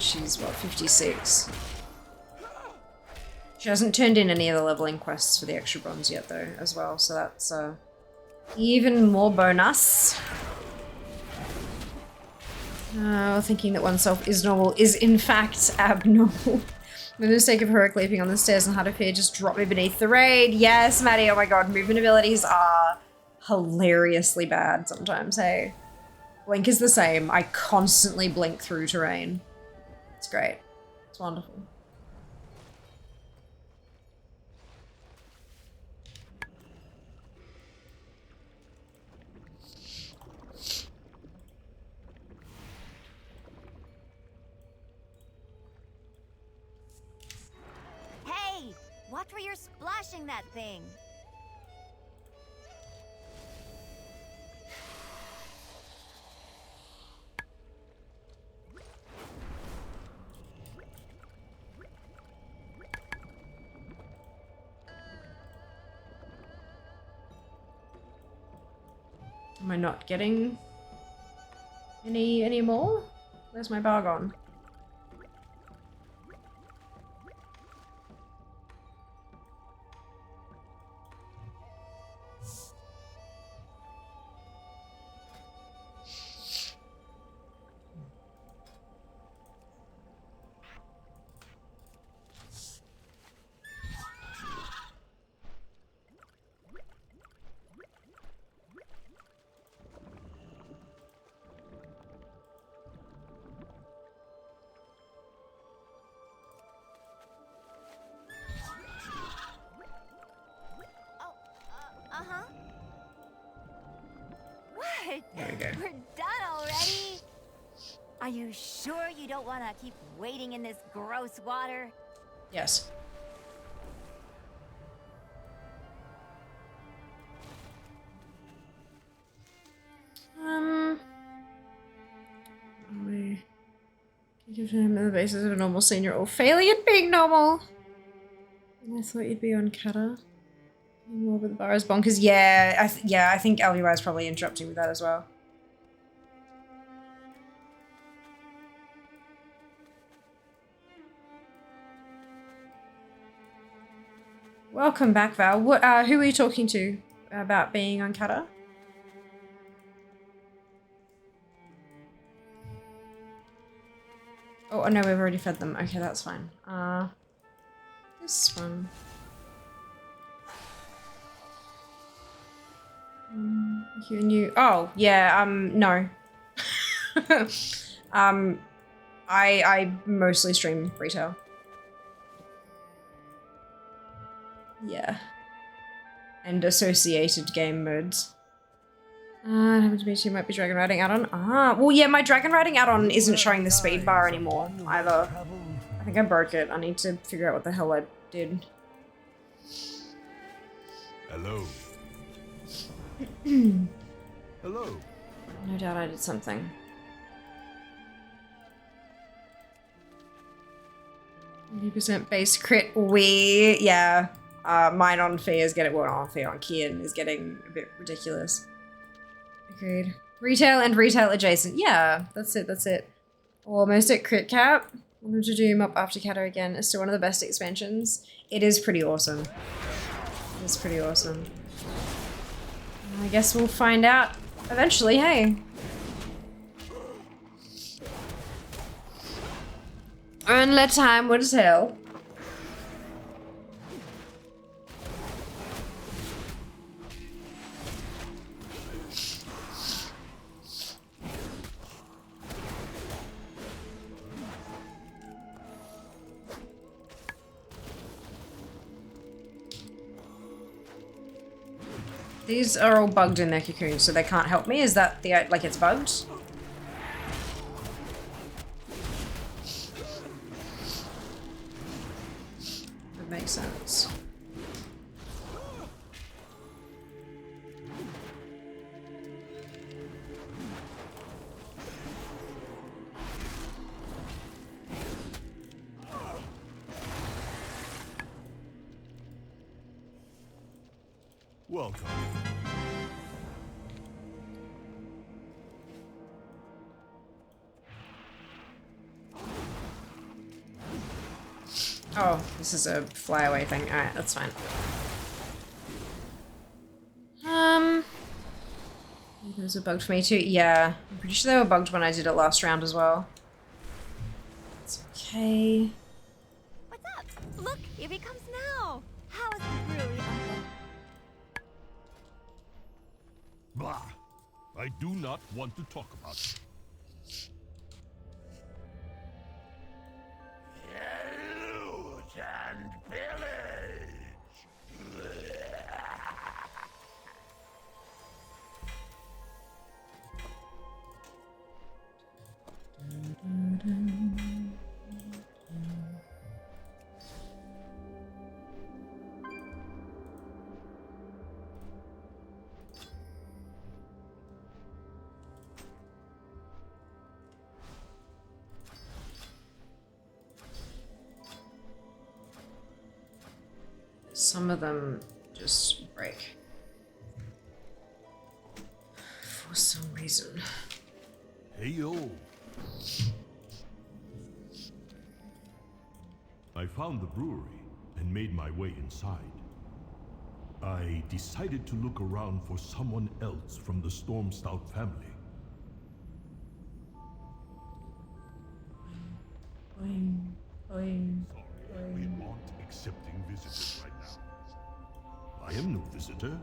She's what, 56? She hasn't turned in any of the leveling quests for the extra bronze yet though, as well, so that's even more bonus. Thinking that oneself is normal is in fact abnormal. With the mistake of heroic leaping on the stairs and Heart of Fear just drop me beneath the raid. Yes, Maddie, oh my god, movement abilities are hilariously bad sometimes, hey. Blink is the same. I constantly blink through terrain. It's great. It's wonderful. Hey! Watch where you're splashing that thing! Am I not getting any more? Where's my bar gone? Uh-huh. What? There we go. We're done already? Are you sure you don't want to keep wading in this gross water? Yes. Give him the basis of a normal senior or failing at being normal. I thought you'd be on Kata. More with the bar is bonkers. Yeah, I think LVY is probably interrupting with that as well. Welcome back, Val. What? Who are you talking to about being on Kata? Oh, no, we've already fed them. Okay, that's fine. This one. You and you. Oh, yeah. No. I mostly stream retail. Yeah. And associated game modes. It happens to be you might be dragon riding add-on. Well, yeah, my dragon riding add-on isn't showing the speed bar anymore either. I think I broke it. I need to figure out what the hell I did. Hello. Hello. No doubt I did something. %% base crit. Yeah. Mine on Fears get it. Well, on Fear on Kian is getting a bit ridiculous. Agreed. Retail and retail adjacent. Yeah, that's it. That's it. Almost at crit cap. I'm going to do MOP after Kata again. It's still one of the best expansions. It is pretty awesome. It's pretty awesome. I guess we'll find out eventually, hey. Only time will tell. These are all bugged in their cocoons, so they can't help me. Is that the, like, it's bugged? That makes sense. Welcome. Oh, this is a flyaway thing. Alright, that's fine. Those are bugged for me too. Yeah, I'm pretty sure they were bugged when I did it last round as well. It's okay. What's up? Look, here he comes now. How is the brewery, Uncle? Blah. I do not want to talk about it. Loot and pillage. Some of them just break. For some reason. Hey yo. I found the brewery and made my way inside. I decided to look around for someone else from the Storm Stout family. Sorry, we aren't accepting visitors right now. I am no visitor.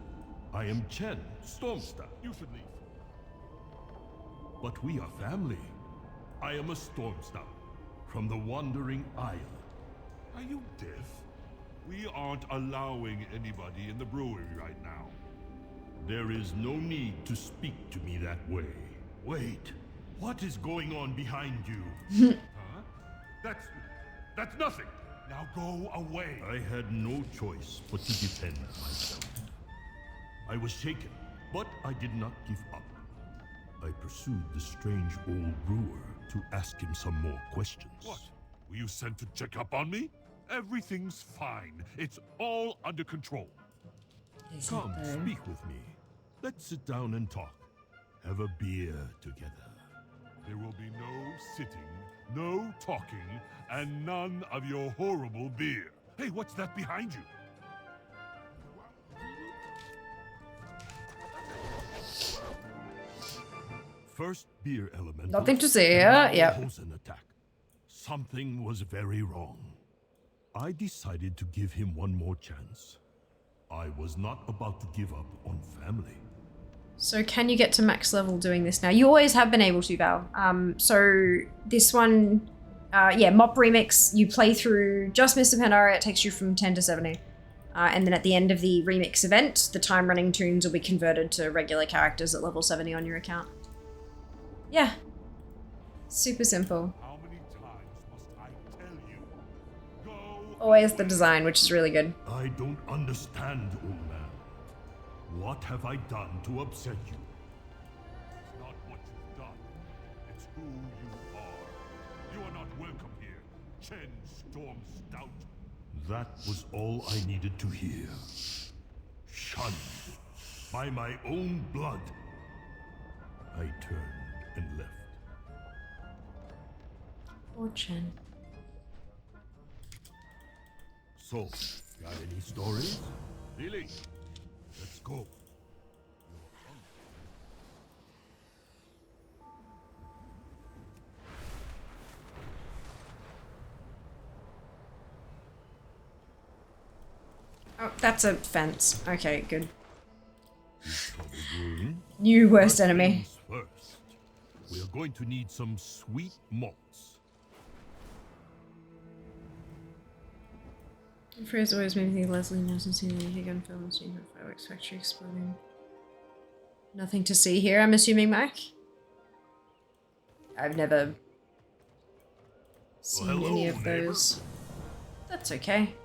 I am Chen, Stormstout. You should leave. But we are family. I am a Stormstout from the Wandering Isle. Are you deaf? We aren't allowing anybody in the brewery right now. There is no need to speak to me that way. Wait, what is going on behind you? Huh? That's nothing. Now go away. I had no choice but to defend myself. I was shaken, but I did not give up. I pursued the strange old brewer to ask him some more questions. What? Were you sent to check up on me? Everything's fine. It's all under control. Come, speak with me. Let's sit down and talk. Have a beer together. There will be no sitting, no talking, and none of your horrible beer. Hey, what's that behind you? First beer element. Nothing to say here. Yep. An attack. Something was very wrong. I decided to give him one more chance. I was not about to give up on family. So can you get to max level doing this now? You always have been able to, Val. So this one, yeah, MOP Remix, you play through just Mr. Pandora, it takes you from 10 to 70. And then at the end of the Remix event, the time running tunes will be converted to regular characters at level 70 on your account. Yeah. Super simple. How many times must I tell you? Go Always the design, which is really good. I don't understand, old man. What have I done to upset you? It's not what you've done. It's who you are. You are not welcome here, Chen Storm Stout. That was all I needed to hear. Shunned by my own blood. I turned and left. Poor Chen. So, got any stories? Lily, let's go. Oh, that's a fence. Okay, good. Brewing. New worst enemy. First, we are going to need some sweet malts. The phrase always made me think Leslie knows and seen the gun film and seen her fireworks factory exploding. Nothing to see here, I'm assuming, Mac? I've never seen Well, any hello, of neighbor. those. That's okay.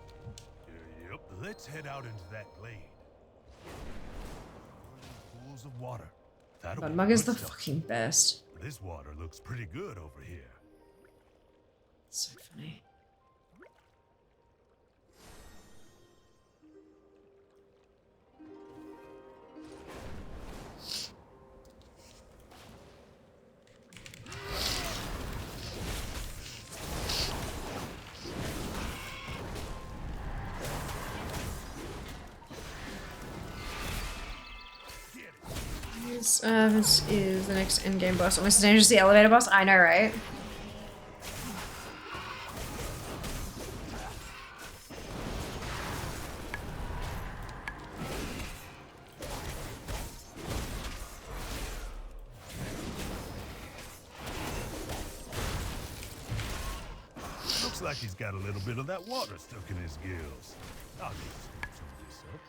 Yep, let's head out into that glade. Pools of water. That'll God, be Mug is good the stuff. fucking best. This water looks pretty good over here. So funny. This is the next endgame boss. Almost as dangerous as the elevator boss. I know, right? Looks like he's got a little bit of that water stuck in his gills. I'll need to scoop some of this up.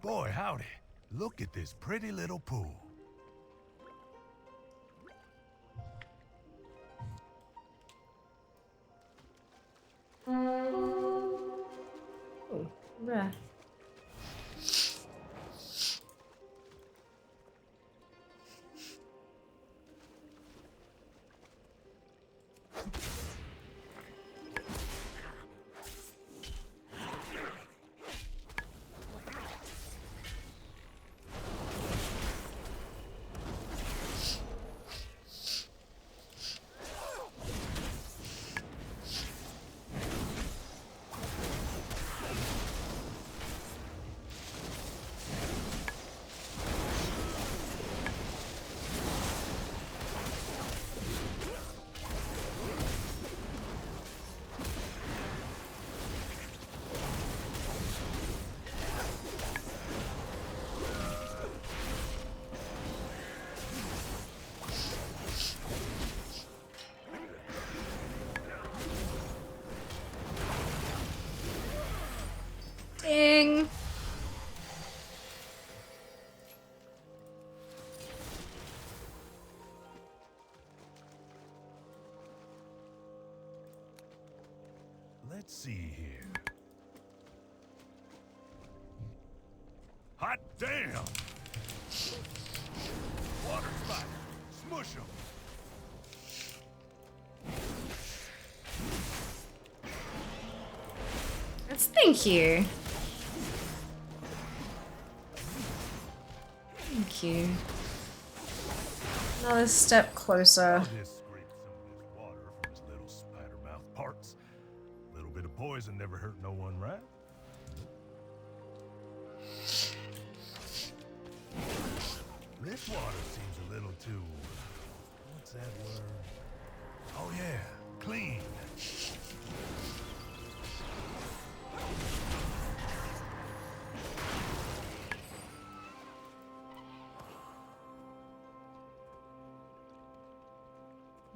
Boy, howdy. Look at this pretty little pool. Oh, rare. Ding. Let's see here. Hot damn! Water spider, smush 'em. Thank you. Thank you. Another step closer. I'll just scrape some of this water from his little spider mouth parts. A little bit of poison never hurt no one, right? This water seems a little too... what's that word? Oh yeah, clean.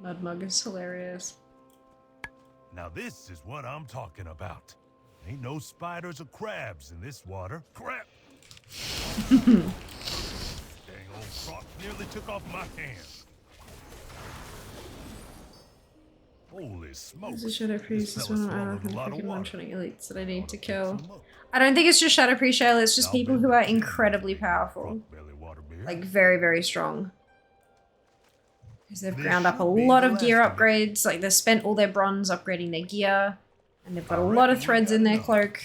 Mudmug is hilarious. Now this is what I'm talking about. Ain't no spiders or crabs in this water. Crap! Dang old croc nearly took off my hand. Holy smokes. There's a Shadow Priest as well. I don't think lot of Pokemon water. training elites that I need to kill. I don't think it's just Shadow Priest, Shayla, it's just people who are incredibly powerful. Like very, very strong. Because they've ground up a lot of gear upgrades, like they've spent all their bronze upgrading their gear, and they've got a lot of threads in their cloak.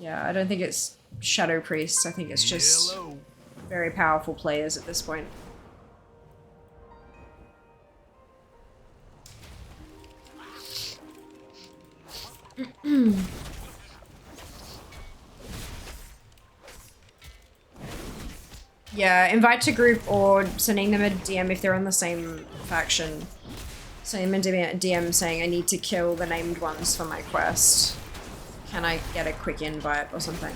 Yeah, I don't think it's Shadow Priests, I think it's just very powerful players at this point. Yeah, invite to group or sending them a DM if they're on the same faction. Sending them a DM saying I need to kill the named ones for my quest. Can I get a quick invite or something?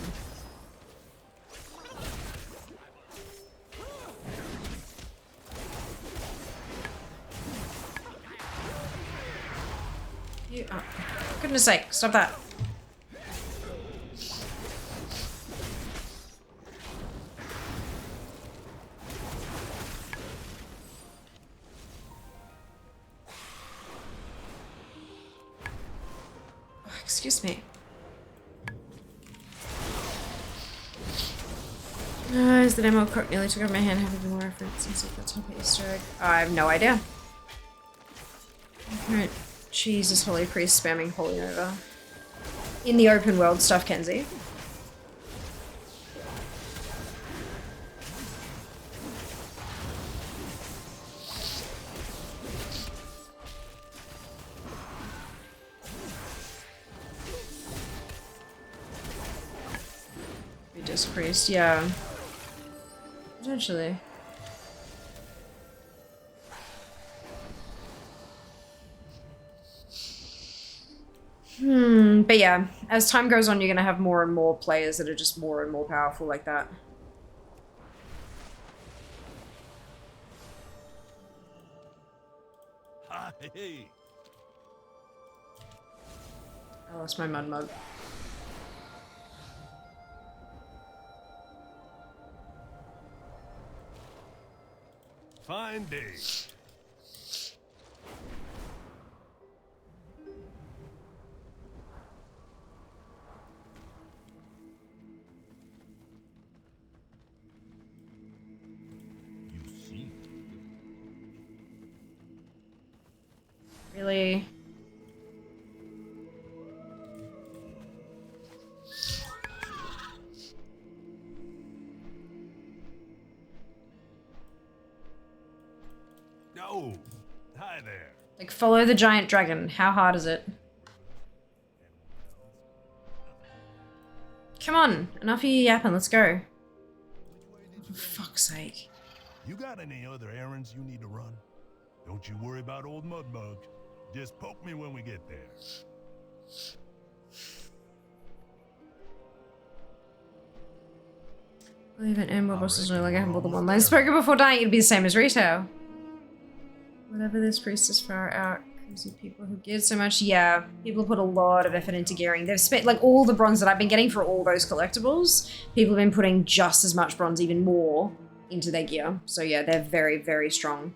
You, oh, goodness sake, stop that. Excuse me. Is the demo crook nearly took off my hand? Have you been referenced since the top of Easter egg? I have no idea. Alright. Jesus, Holy Priest spamming Holy Nova. In the open world stuff, Kenzie. this priest, yeah. Potentially. But yeah, as time goes on, you're gonna have more and more players that are just more and more powerful like that. Hey. I lost my mud mug. Fine day. You see. Really? Oh, hi there. Like, follow the giant dragon. How hard is it? Come on, enough of you yapping, let's go. For fuck's sake. You got any other errands you need to run? Don't you worry about old Mudbug. Just poke me when we get there. Believe it, and boss is no longer humble the one line spoken before dying, it'd be the same as retail. Whatever this priest is far out. Crazy people who geared so much. Yeah, people put a lot of effort into gearing. They've spent, like, all the bronze that I've been getting for all those collectibles, people have been putting just as much bronze, even more, into their gear. So yeah, they're very, very strong.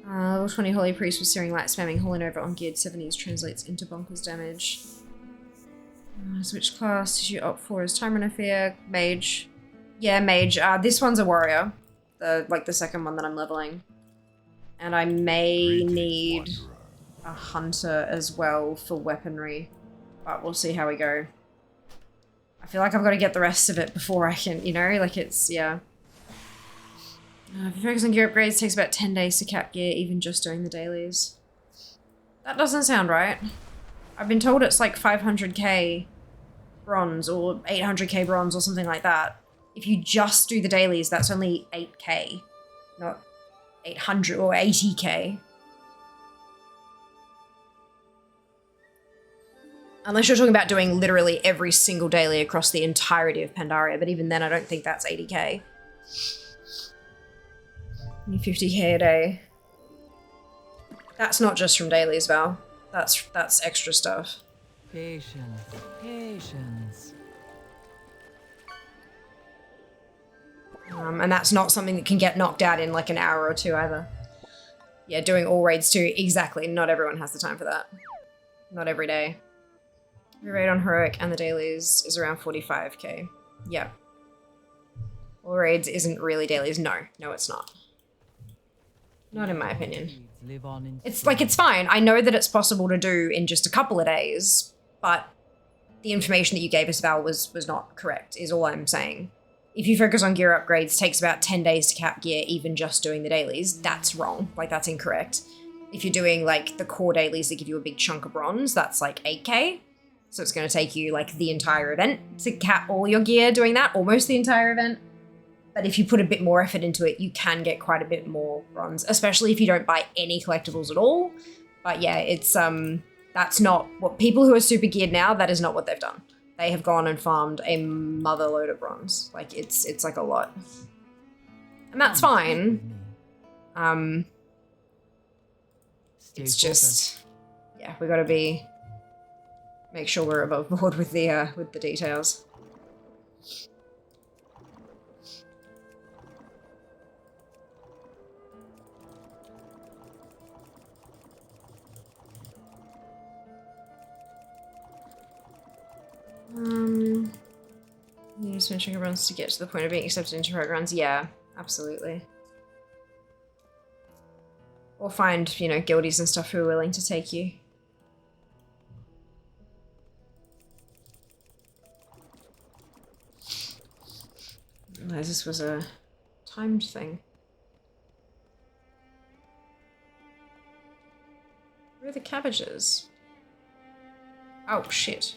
Level 20 Holy Priest with Searing Light spamming Holy Nova on geared 70s translates into bonkers damage. So which class did you opt for as Time Runner Fear? Mage. Yeah, Mage. This one's a warrior. The second one that I'm leveling. And I may need a hunter as well for weaponry. But we'll see how we go. I feel like I've got to get the rest of it before I can, you know? Like, it's, yeah. If you focus on gear upgrades, it takes about 10 days to cap gear, even just doing the dailies. That doesn't sound right. I've been told it's like 500k bronze or 800k bronze or something like that. If you just do the dailies, that's only 8k, not 800 or 80k. Unless you're talking about doing literally every single daily across the entirety of Pandaria, but even then I don't think that's 80k. 50k a day. That's not just from dailies, Val. That's extra stuff. Patience, patience. And that's not something that can get knocked out in like an hour or two either. Yeah, doing all raids too. Exactly. Not everyone has the time for that. Not every day. Every raid on Heroic and the dailies is around 45k. Yeah. All raids isn't really dailies. No, it's not. Not in my opinion. It's like, it's fine. I know that it's possible to do in just a couple of days, but the information that you gave us, Val, was not correct, is all I'm saying. If you focus on gear upgrades, it takes about 10 days to cap gear, even just doing the dailies. That's wrong. Like, that's incorrect. If you're doing, like, the core dailies that give you a big chunk of bronze, that's, like, 8k. So it's going to take you, like, the entire event to cap all your gear doing that, almost the entire event. But if you put a bit more effort into it, you can get quite a bit more bronze, especially if you don't buy any collectibles at all. But yeah, it's, that's not what people who are super geared now, that is not what they've done. They have gone and farmed a mother load of bronze. Like, it's like a lot. And that's fine. It's just, yeah, we gotta make sure we're above board with the details. You just finishing runs to get to the point of being accepted into programs. Yeah, absolutely. Or find, you know, guildies and stuff who are willing to take you. Realize this was a timed thing. Where are the cabbages? Oh, shit.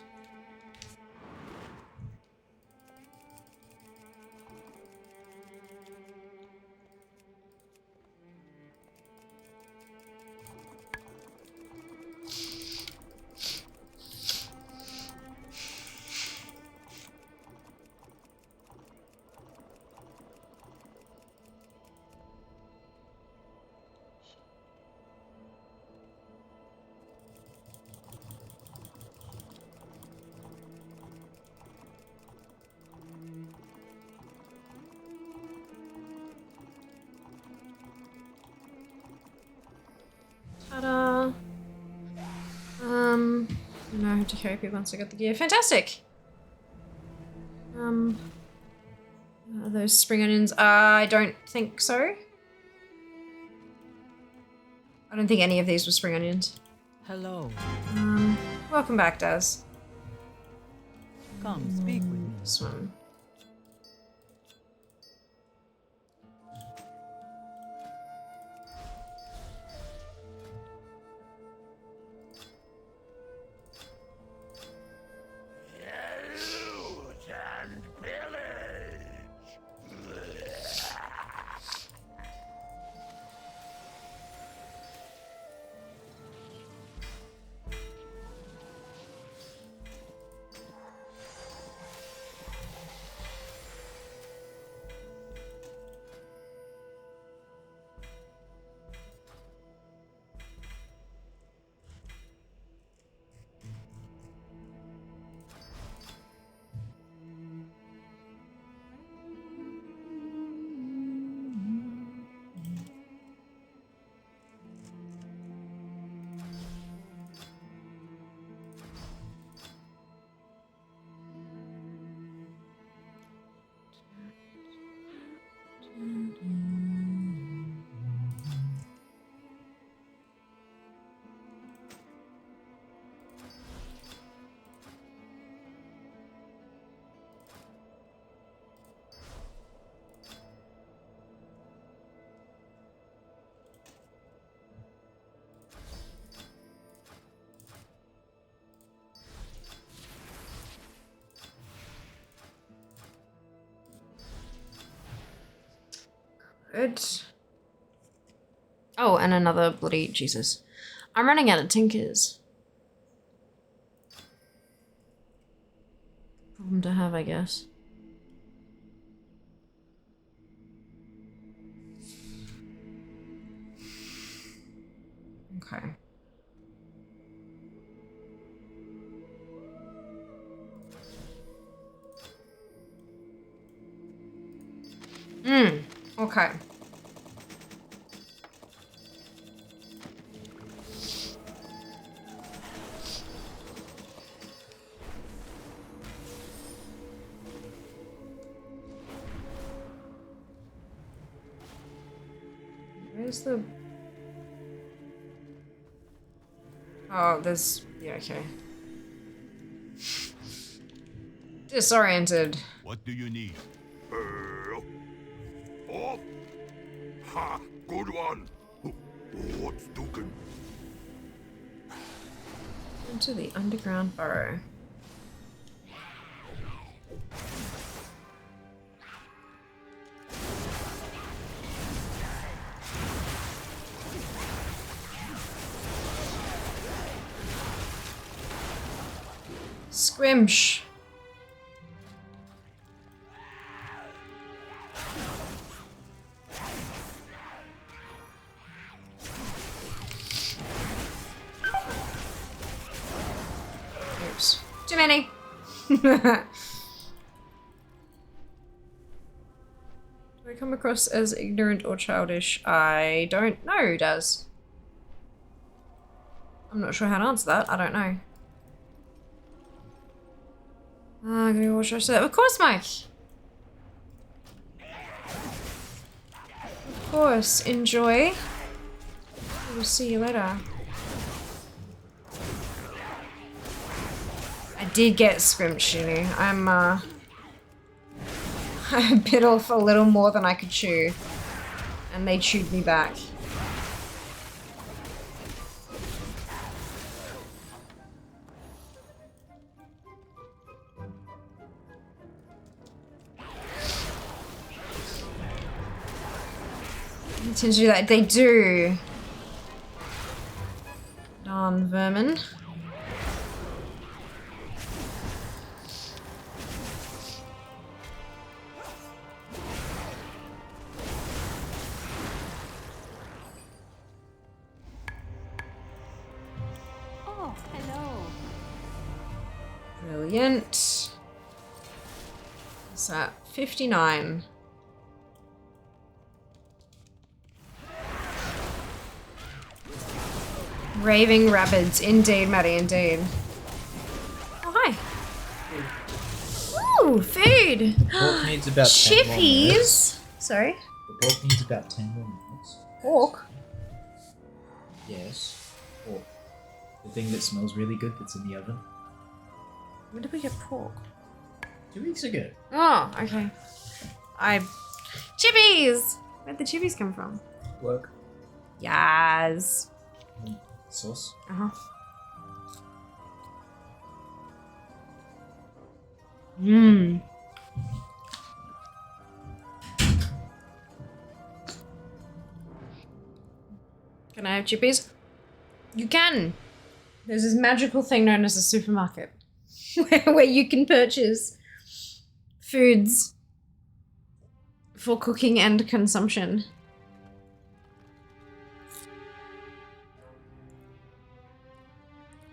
Ta-da. No, I have to carry people once I got the gear. Fantastic! Are those spring onions? I don't think so. I don't think any of these were spring onions. Hello. Welcome back, Daz. Come speak with me. This one. Loot and pillage. Good. Oh, and another bloody Jesus. I'm running out of tinkers. Problem to have, I guess. Okay. Okay. Where's the... Oh, there's... Yeah, okay. Disoriented. What do you need? Oh! Ha! Good one! What's Dukin? Into the underground burrow. Squimsh. Oops. Too many. Do I come across as ignorant or childish? I don't know, Daz. I'm not sure how to answer that. I don't know. I'm gonna watch that. Of course, Mike. Of course. Enjoy. We'll see you later. I did get scrimped, you know. I bit off a little more than I could chew. And they chewed me back. They tend to do that. They do. Darn vermin. Oh, hello. Brilliant. What's that? 59. Raving rabbits. Indeed, Maddie, indeed. Oh, hi. Ooh, food. Pork needs about 10 more minutes. Chippies. Sorry? The pork needs about 10 more minutes. Pork? Yes. Pork. The thing that smells really good that's in the oven. When did we get pork? 2 weeks ago. Oh, okay. Chippies! Where'd the chippies come from? Work. Yes. Sauce. Uh-huh. Mmm. Can I have chippies? You can. There's this magical thing known as a supermarket where you can purchase foods for cooking and consumption.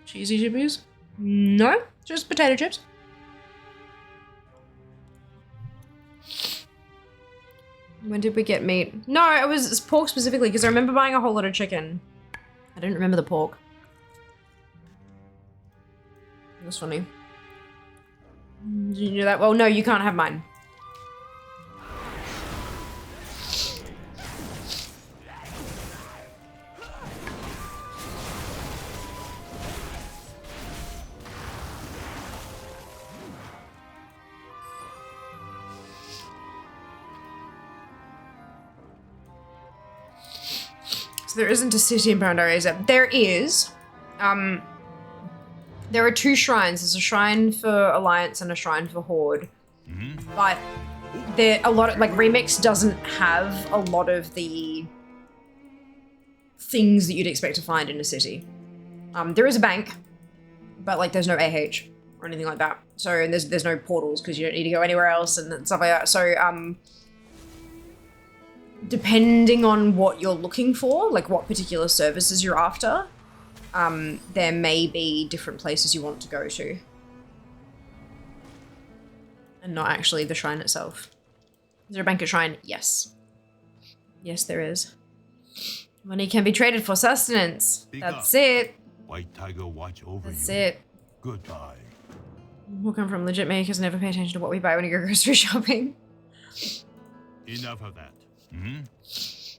Cheesy chippies? No, just potato chips. When did we get meat? No, it was pork specifically because I remember buying a whole lot of chicken. I didn't remember the pork. It was funny. Did you know that? Well, no, you can't have mine. So there isn't a city in Pandaria. There is. There are 2 shrines. There's a shrine for Alliance and a shrine for Horde. But there a lot of like Remix doesn't have a lot of the things that you'd expect to find in a city. There is a bank, but like there's no AH or anything like that. So and there's no portals because you don't need to go anywhere else and stuff like that. So depending on what you're looking for, like what particular services you're after, there may be different places you want to go to. And not actually the shrine itself. Is there a bank at shrine? Yes. Yes, there is. Money can be traded for sustenance. That's it. White Tiger watch over That's you. it. Goodbye. We'll come from legit makers, never pay attention to what we buy when you go grocery shopping. Enough of that.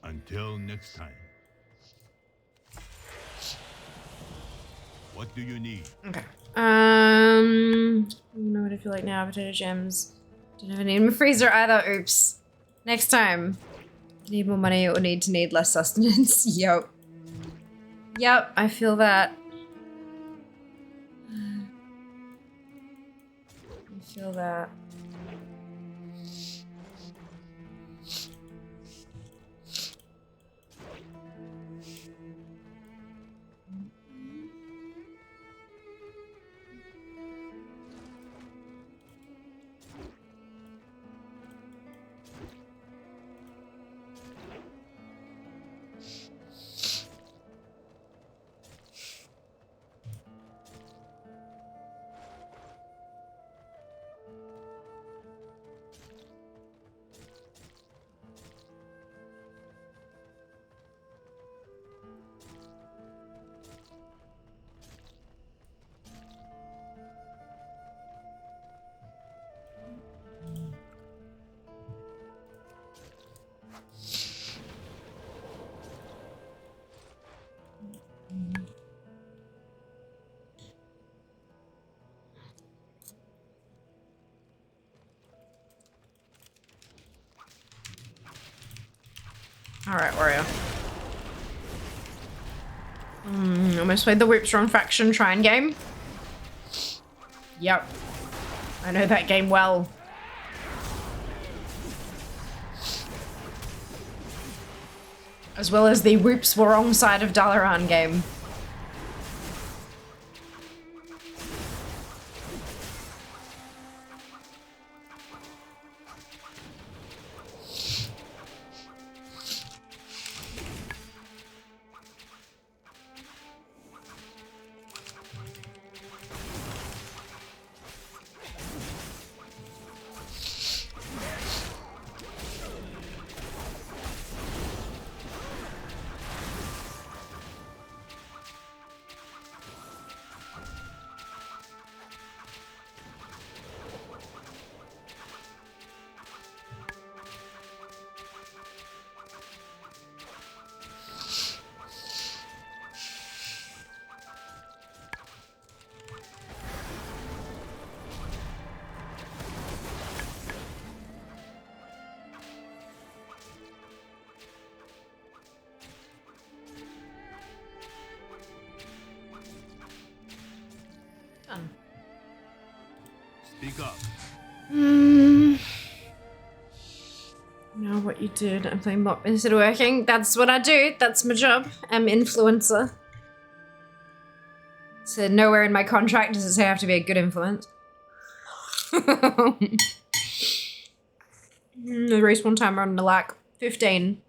Until next time. What do you need? Okay. I don't know what I feel like now. Potato gems. Don't have any in my freezer either. Oops. Next time. Need more money or need less sustenance. Yep. Yep, I feel that. I feel that. Alright, Wario. Almost played the Whipstrong Faction Shrine game. Yep. I know that game well. As well as the Whoops were wrong side of Dalaran game. Done. Speak up. Know what you did. I'm playing MOP instead of working. That's what I do. That's my job. I'm influencer. So nowhere in my contract does it say I have to be a good influence. The respawn timer on the lack 15.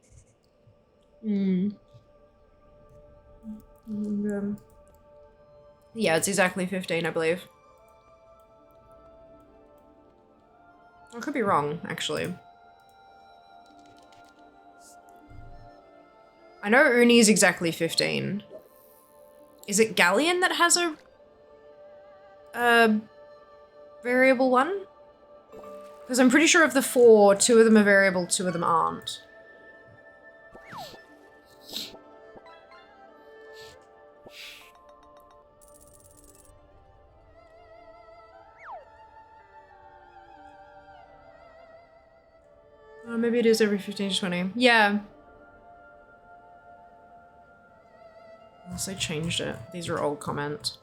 Yeah, it's exactly 15, I believe. I could be wrong, actually. I know Uni is exactly 15. Is it Galleon that has a variable one? Because I'm pretty sure of the 4, 2 of them are variable, 2 of them aren't. Oh, maybe it is every 15 to 20. Yeah. Unless I changed it. These are old comments.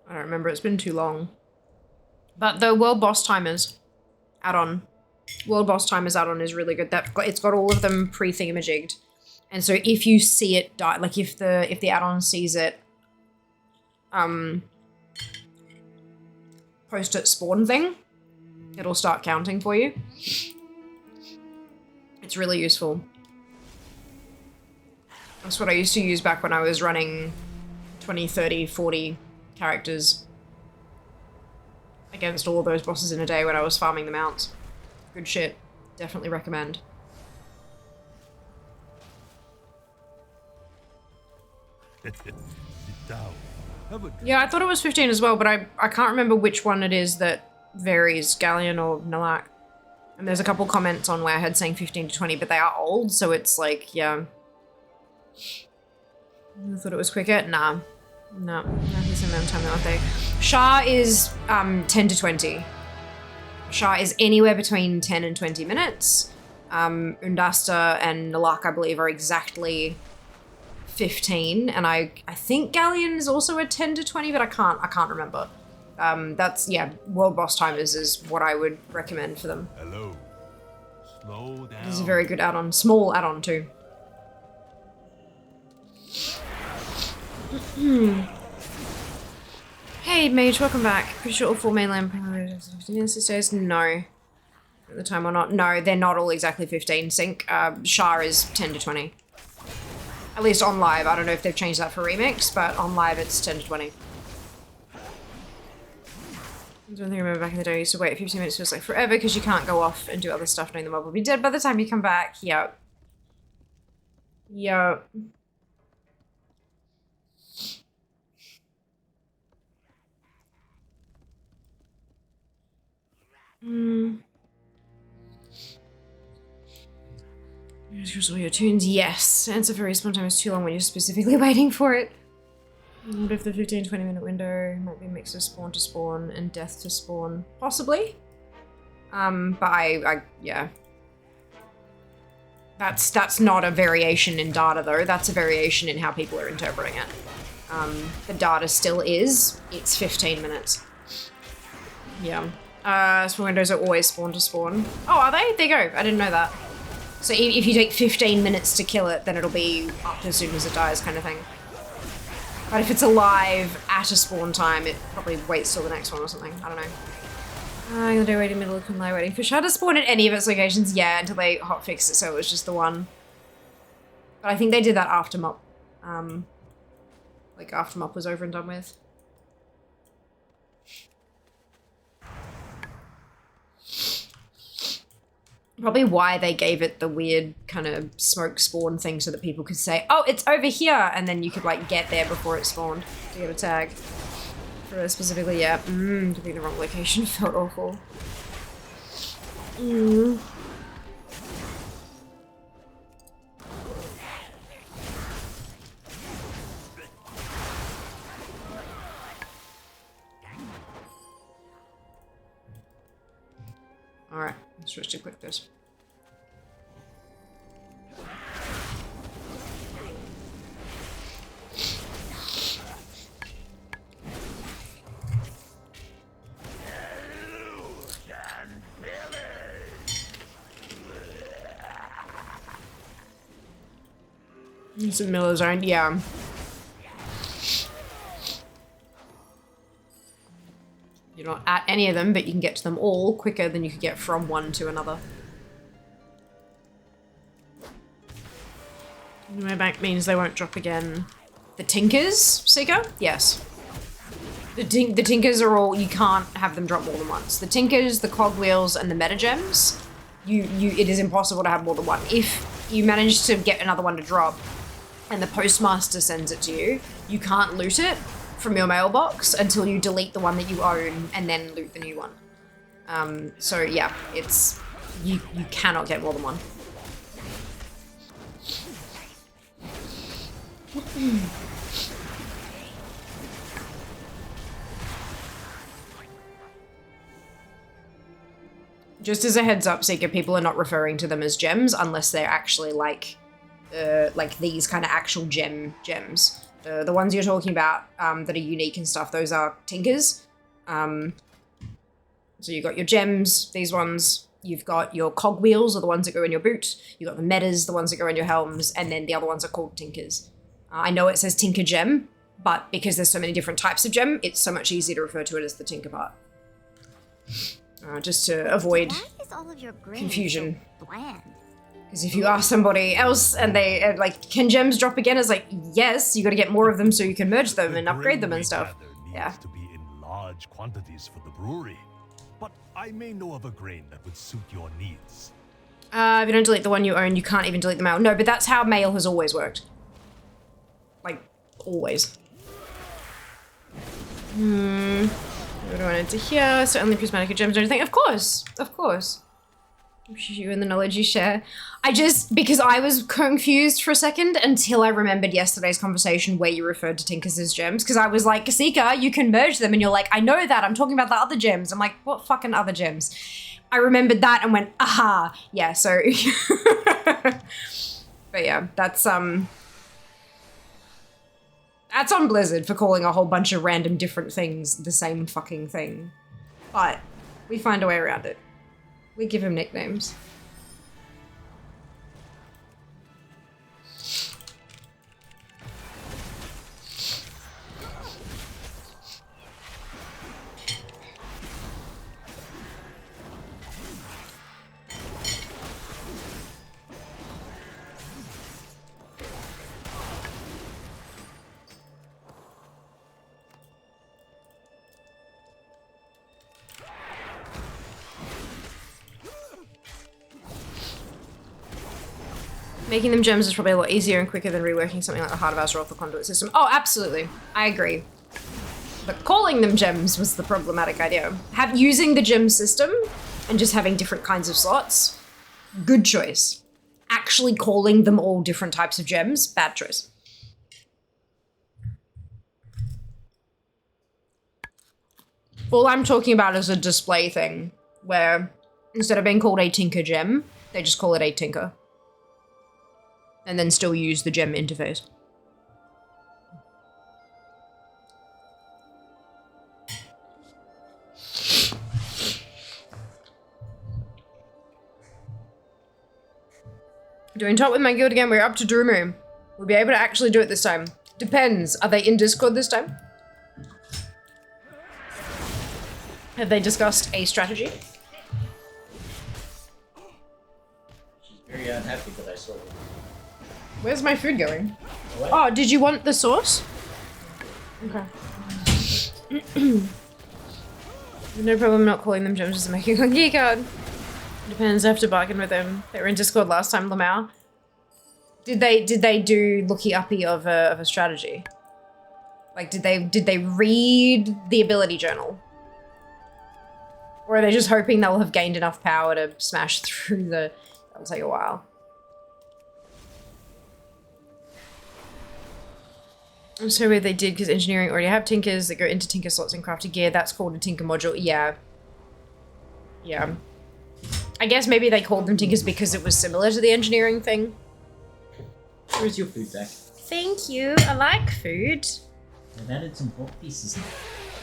I don't remember, it's been too long. But the World Boss Timers add-on. World Boss Timers add-on is really good. It's got all of them pre-thingamajigged. And so if you see it die, like if the add-on sees it post it spawn thing, it'll start counting for you. It's really useful. That's what I used to use back when I was running 20, 30, 40 characters against all of those bosses in a day when I was farming them out. Good shit. Definitely recommend. Yeah, I thought it was 15 as well, but I can't remember which one it is that varies, Galleon or Nalak. And there's a couple comments on where I had saying 15 to 20, but they are old, so it's like, yeah. I thought it was quicker. Nah. No, he's in time that day. Shah is 10 to 20. Shah is anywhere between 10 and 20 minutes. Undasta and Nalak, I believe, are exactly 15, and I think Galleon is also a 10 to 20, but I can't remember. That's, yeah, World Boss Timers is what I would recommend for them. Hello. Slow down. This is a very good add-on. Small add-on too. Hey Mage, welcome back. Pretty sure all 4 mainland these days? No. At the time or not? No, they're not all exactly 15 sync. Shah is 10 to 20. At least on live. I don't know if they've changed that for remix, but on live it's 10 to 20. That's one thing I remember back in the day. I used to wait 15 minutes, feels like forever because you can't go off and do other stuff knowing the mob will be dead by the time you come back. Yep. Yep. Here's all your tunes. Yes. Answer for respawn time is too long when you're specifically waiting for it. What if the 15-20 minute window might be a mix of spawn to spawn and death to spawn? Possibly. But I yeah. That's not a variation in data though. That's a variation in how people are interpreting it. The data still is. It's 15 minutes. Yeah. Spawn windows are always spawn to spawn. Oh, are they? There you go. I didn't know that. So if you take 15 minutes to kill it, then it'll be up as soon as it dies kind of thing. But if it's alive at a spawn time, it probably waits till the next one or something. I don't know. I'm gonna do waiting middle of Kunlai waiting for Shah to spawn at any of its locations. Yeah, until they hotfixed it so it was just the one. But I think they did that after MOP. Like after MOP was over and done with. Probably why they gave it the weird kind of smoke spawn thing so that people could say, oh, it's over here, and then you could like get there before it spawned to get a tag. For specifically, yeah. To be in the wrong location felt awful. Alright, let's switch to click this. It's a Miller's Own, yeah. You're not at any of them, but you can get to them all quicker than you could get from one to another. My bank means they won't drop again. The Tinkers, Seeker? Yes. The Tinkers are all, you can't have them drop more than once. The Tinkers, the Cogwheels, and the Metagems, it is impossible to have more than one. If you manage to get another one to drop, and the postmaster sends it to you, you can't loot it from your mailbox until you delete the one that you own and then loot the new one. So yeah, it's, you cannot get more than one. Just as a heads up, Seeker, people are not referring to them as gems unless they're actually like these kind of actual gems. The ones you're talking about that are unique and stuff, those are Tinkers. So you've got your gems, these ones. You've got your Cogwheels, are the ones that go in your boot. You've got the Metas, the ones that go in your helms, and then the other ones are called Tinkers. I know it says Tinker Gem, but because there's so many different types of gem, it's so much easier to refer to it as the Tinker part. Just to avoid confusion. Because if you ask somebody else and they like, can gems drop again? It's like, yes, you got to get more of them so you can merge them and upgrade them and stuff. Yeah. To be in large quantities for the brewery, but I may know of a grain that would suit your needs. If you don't delete the one you own, you can't even delete the mail. No, but that's how mail has always worked. Like, always. What do I need to hear? So only prismatic gems or anything? Of course, of course. You and the knowledge you share. Because I was confused for a second until I remembered yesterday's conversation where you referred to Tinkers as gems. Because I was like, Seeker, you can merge them. And you're like, I know that. I'm talking about the other gems. I'm like, what fucking other gems? I remembered that and went, aha. Yeah, so. But yeah, that's on Blizzard for calling a whole bunch of random different things the same fucking thing. But we find a way around it. We give him nicknames. Making them gems is probably a lot easier and quicker than reworking something like the Heart of Azeroth or Conduit system. Oh, absolutely. I agree. But calling them gems was the problematic idea. Using the gem system and just having different kinds of slots, good choice. Actually calling them all different types of gems, bad choice. All I'm talking about is a display thing, where instead of being called a Tinker gem, they just call it a Tinker. And then still use the gem interface. Doing top with my guild again, we're up to Drumu. We'll be able to actually do it this time. Depends. Are they in Discord this time? Have they discussed a strategy? She's very unhappy that I sold her. Where's my food going? What? Oh, did you want the sauce? Okay. No problem not calling them gems, just making a geek card. Depends, I have to bargain with them. They were in Discord last time, Lamau. Did they do looky uppy of a strategy? Like, did they read the ability journal? Or are they just hoping they'll have gained enough power to smash through the... That'll take a while. I'm so weird they did, because engineering already have tinkers that go into tinker slots and crafted gear. That's called a tinker module. Yeah. Yeah. I guess maybe they called them tinkers because it was similar to the engineering thing. Where's your food back? Thank you. I like food. I've added some pork pieces now.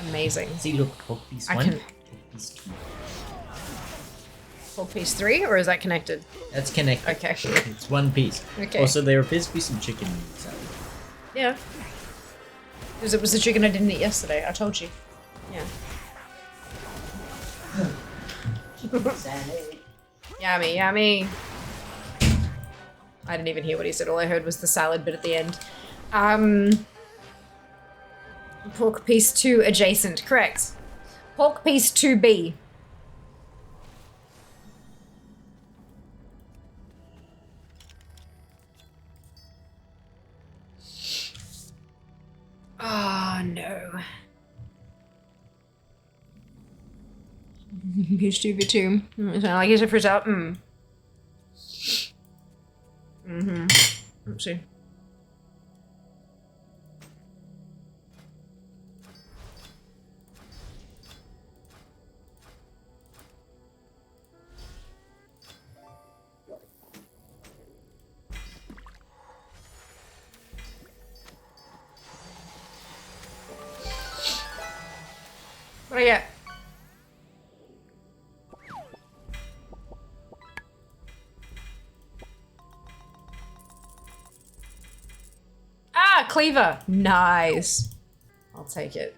Amazing. See, look, pork piece I 1, can... pork piece 2. Pork piece 3, or is that connected? That's connected. Okay. It's one piece. Okay. Also, there appears to be some chicken salad. Yeah. Because it was the chicken I didn't eat yesterday. I told you. Yeah. Chicken salad. Yummy, yummy. I didn't even hear what he said. All I heard was the salad bit at the end. Pork piece 2 adjacent. Correct. Pork piece 2B. Oh, no. Piece 2B2. It's not like it's a fruit out. Oopsie. What do I get? Ah, cleaver. Nice. I'll take it.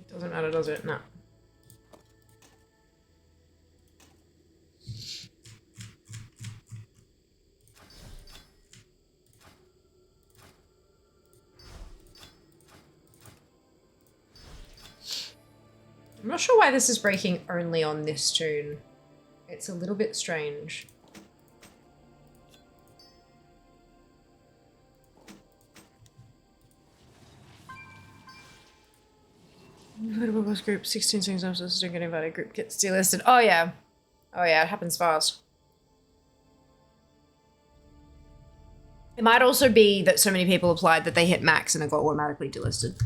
Doesn't matter, does it? No. I'm not sure why this is breaking only on this tune. It's a little bit strange. Invited group, 16 things I'm supposed to get invited group gets delisted. Oh yeah. Oh yeah, it happens fast. It might also be that so many people applied that they hit max and it got automatically delisted.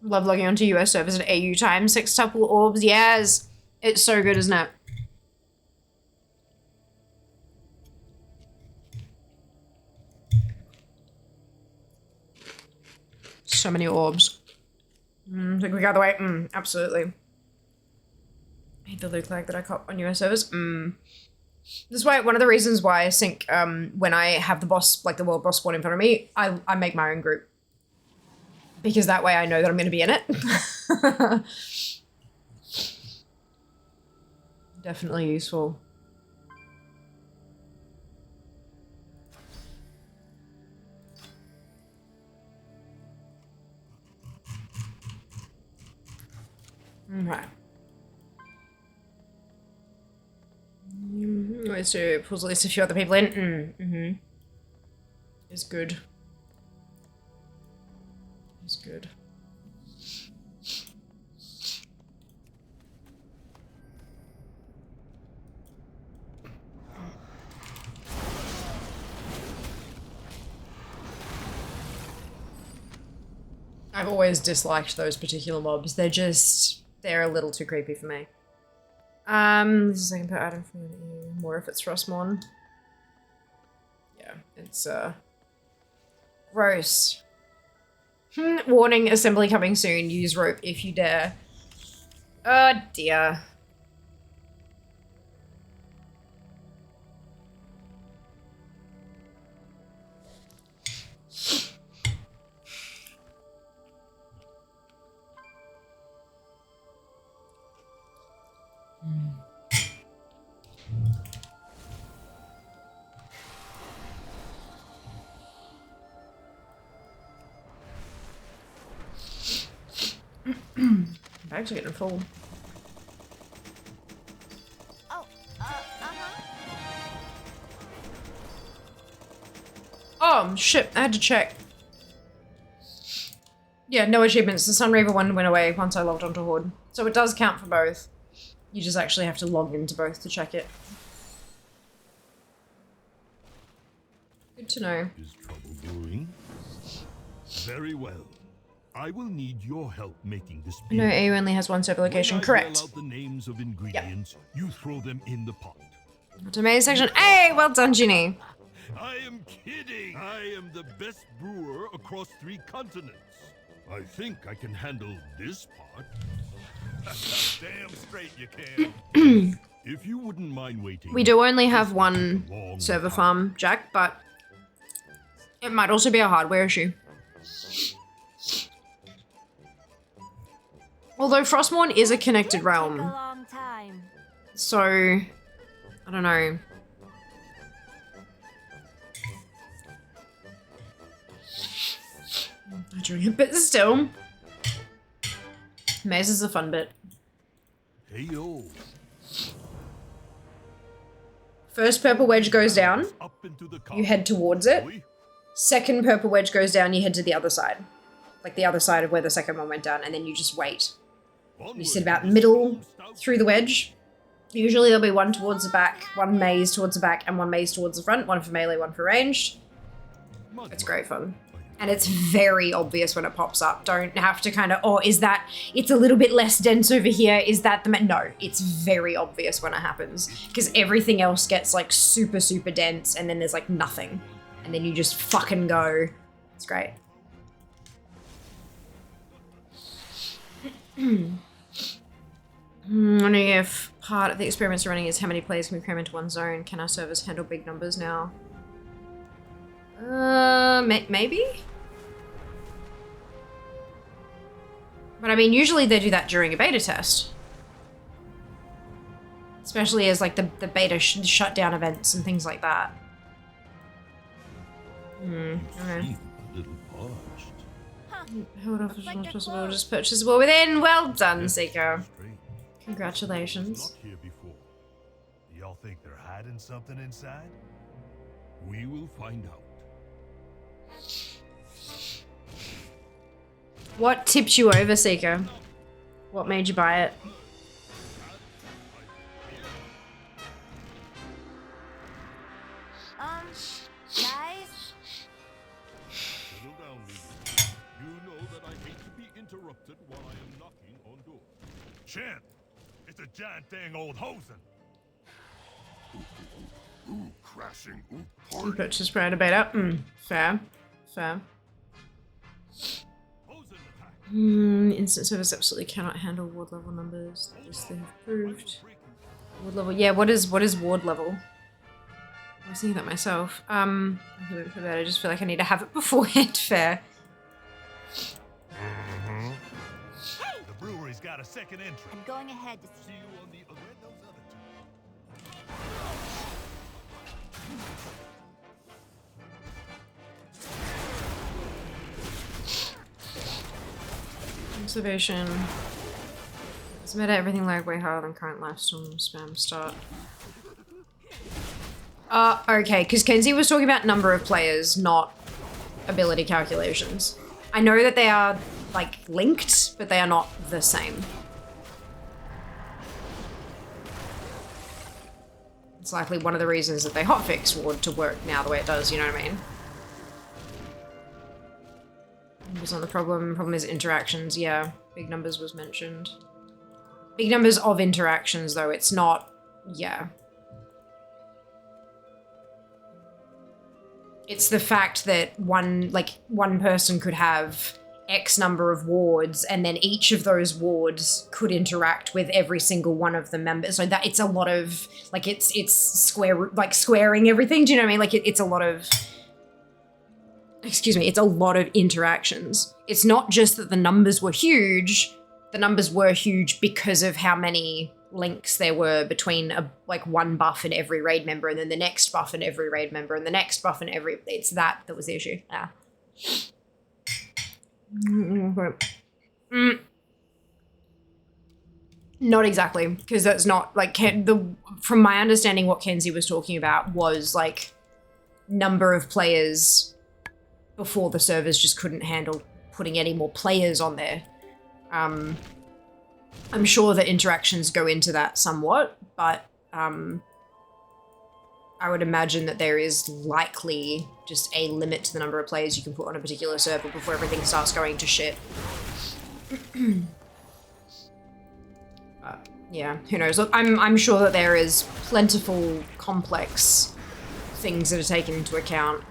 Love logging onto US servers at AU time. Sextuple orbs. Yes. It's so good, isn't it? So many orbs. Think we got the way. Absolutely. I hate the loot lag that I caught on US servers. This is why one of the reasons why I think when I have the boss, like the world boss spawn in front of me, I make my own group. Because that way I know that I'm going to be in it. Definitely useful. Okay. Let's do pulls at least a few other people in. Is good. Is good. I've always disliked those particular mobs. They're a little too creepy for me. This is I can put item for more if it's Frostmon. Yeah, it's gross. Warning, assembly coming soon. Use rope if you dare. Oh dear. Bags are getting full. Oh, Oh, shit. I had to check. Yeah, no achievements. The Sunreaver one went away once I logged onto Horde. So it does count for both. You just actually have to log into both to check it. Good to know. Is trouble brewing? Very well. I will need your help making this beer. No, AU only has one server location. When I Correct. yell out the names of ingredients, you throw them in the pot. Automated section. Hey, well done, Ginny. I am kidding. I am the best brewer across 3 continents. I think I can handle this part. Damn straight you can. If you wouldn't mind waiting. We do only have one server farm, Jack, but it might also be a hardware issue. Although Frostmourne is a connected realm. a long time. So, I don't know. I drink a bit still. Maze is a fun bit. Hey yo. First purple wedge goes down, Up into the you head towards it. Second purple wedge goes down, you head to the other side. Like the other side of where the second one went down, and then you just wait. You sit about middle through the wedge. Usually there'll be one towards the back, one maze towards the back, and one maze towards the front. One for melee, one for ranged. It's great fun. And it's very obvious when it pops up. Don't have to kind of, oh, is that, it's a little bit less dense over here. Is that the, no, it's very obvious when it happens. Because everything else gets like super, super dense and then there's like nothing. And then you just fucking go. It's great. Wondering if part of the experiments running is how many players can we cram into one zone. Can our servers handle big numbers now? Maybe? But I mean, usually they do that during a beta test. Especially as like the beta shutdown events and things like that. Okay. A little parched. Hold off as much as possible, just purchasable within. Well done, Seeker. Congratulations. Not here before. Y'all think they're hiding something inside? We will find out. What tipped you over, Seeker? What made you buy it? Guys? Settle down, ladies. You know that I hate to be interrupted while I am knocking on doors. Shan, it's a giant dang old hosen. Ooh, crashing. You purchased prior to beta. Fair. Fair. Instant service absolutely cannot handle ward level numbers. This they have proved. Ward level. Yeah, what is ward level? I was thinking that myself. I just feel like I need to have it beforehand. Fair. The brewery's got a second entry. I'm going ahead to See you on the other end. Those other two. Observation. It's meta everything lag way harder than current Lifestorm spam start. Okay, because Kenzie was talking about number of players, not ability calculations. I know that they are, like, linked, but they are not the same. It's likely one of the reasons that they hotfix Ward to work now the way it does, you know what I mean? Numbers not the problem. Problem is interactions, yeah. Big numbers was mentioned. Big numbers of interactions, though. It's not... yeah. It's the fact that one person could have X number of wards, and then each of those wards could interact with every single one of the members. So that it's a lot of... like, it's squaring everything. Do you know what I mean? Like, it's a lot of... excuse me, it's a lot of interactions. It's not just that the numbers were huge. The numbers were huge because of how many links there were between one buff in every raid member, and then the next buff in every raid member, and the next buff in every... it's that was the issue. Yeah. Not exactly, because that's not like from my understanding, what Kenzie was talking about was like number of players before the servers just couldn't handle putting any more players on there. I'm sure that interactions go into that somewhat, but I would imagine that there is likely just a limit to the number of players you can put on a particular server before everything starts going to shit. Yeah, who knows? Look, I'm sure that there is plentiful, complex things that are taken into account.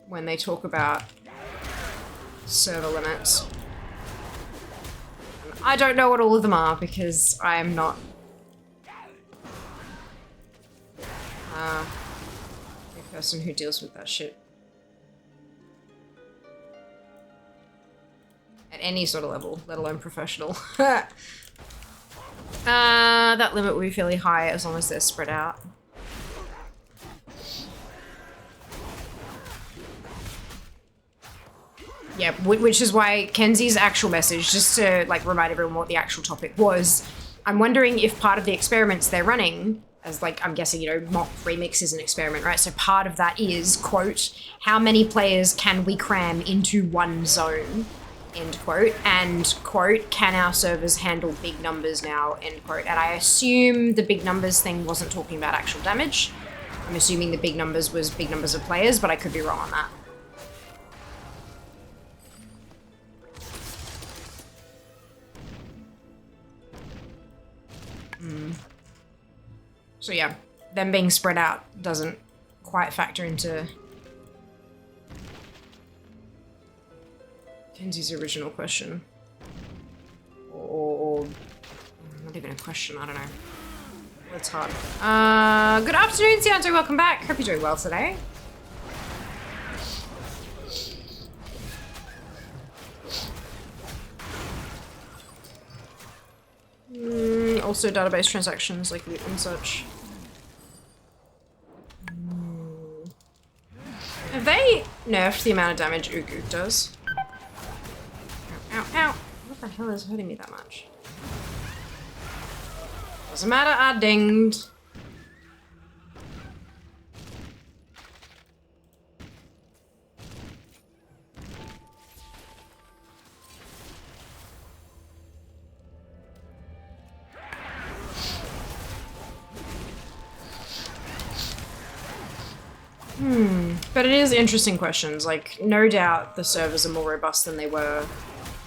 When they talk about server limits. I don't know what all of them are because I am not the person who deals with that shit. At any sort of level, let alone professional. That limit will be fairly high as long as they're spread out. Yeah, which is why Kenzie's actual message, just to like remind everyone what the actual topic was, I'm wondering if part of the experiments they're running, as like, I'm guessing, you know, MOP Remix is an experiment, right? So part of that is, quote, how many players can we cram into one zone, end quote, and quote, can our servers handle big numbers now, end quote. And I assume the big numbers thing wasn't talking about actual damage. I'm assuming the big numbers was big numbers of players, but I could be wrong on that. So yeah, them being spread out doesn't quite factor into Kenzie's original question. Or not even a question, I don't know. It's hard. Good afternoon, Cianto, welcome back. Hope you're doing well today. Also database transactions like loot and such. Have they nerfed the amount of damage Ugu does? Ow, ow, ow. What the hell is hurting me that much? Doesn't matter, I dinged. But it is interesting questions. Like, no doubt the servers are more robust than they were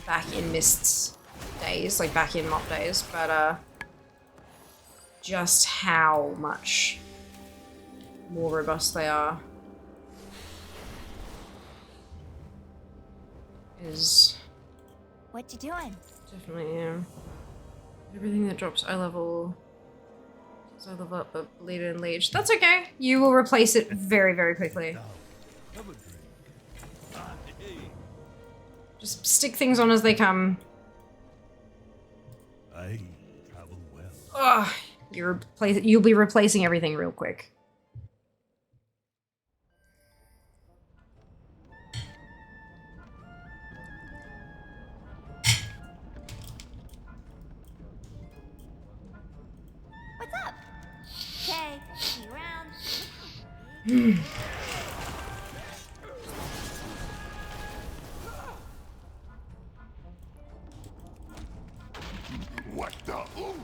back in Mist's days, like back in MOP days, but just how much more robust they are is... What you doing? Definitely, yeah. Everything that drops eye level... I level up, but bleed and leech. That's okay. You will replace it very, very quickly. Just stick things on as they come. I travel well. Ugh, you'll be replacing everything real quick. What's up? Okay, see you around. What the ook?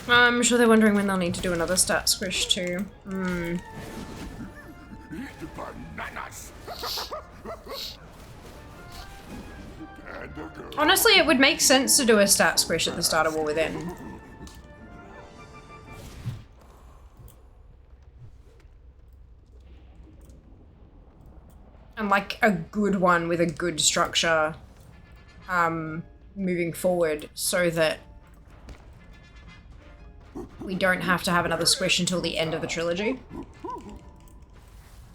I'm sure they're wondering when they'll need to do another stat squish too. Bananas. Honestly, it would make sense to do a stat squish at the start of War Within. And like a good one with a good structure moving forward so that we don't have to have another squish until the end of the trilogy.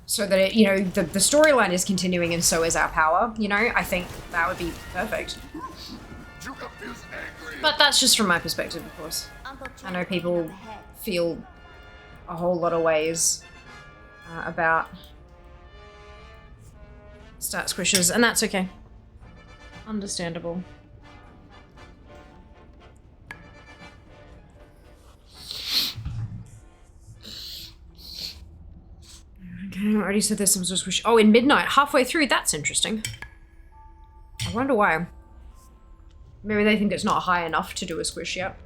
So that it, you know, the storyline is continuing and so is our power, you know? I think that would be perfect. But that's just from my perspective, of course. I know people feel a whole lot of ways. about stat squishes, and that's okay. Understandable. Okay, I already said there's some sort of squish. Oh, in midnight, halfway through. That's interesting. I wonder why. Maybe they think it's not high enough to do a squish yet.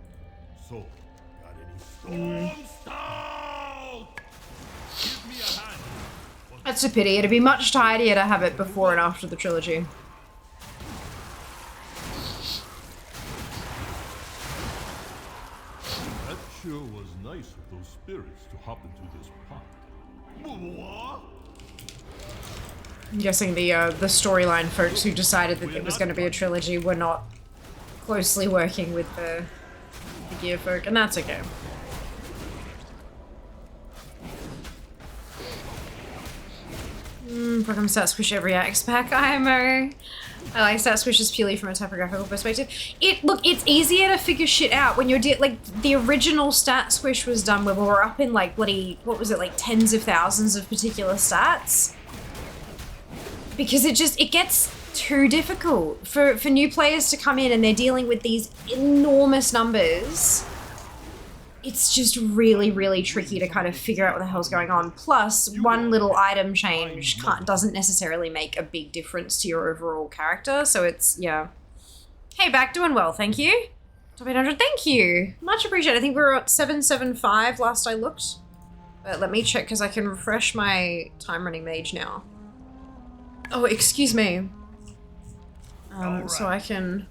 So, got any storm salt? Give me a hand. That's a pity. It'd be much tidier to have it before and after the trilogy. That sure was nice of those spirits to hop into this pot. What? I'm guessing the storyline folks who decided that it was going to be a trilogy were not closely working with the gear folk, and that's okay. Program stat squish every X pack. I like stat squishes purely from a typographical perspective. It's easier to figure shit out when you're like the original stat squish was done when we were up in like bloody, what was it, like tens of thousands of particular stats. Because it gets too difficult for new players to come in and they're dealing with these enormous numbers. It's just really, really tricky to kind of figure out what the hell's going on. Plus, one little item change doesn't necessarily make a big difference to your overall character. So it's, yeah. Hey, back, doing well, thank you. Top 800, thank you. Much appreciated. I think we were at 775 last I looked. But let me check because I can refresh my time running mage now. Oh, excuse me. So I can...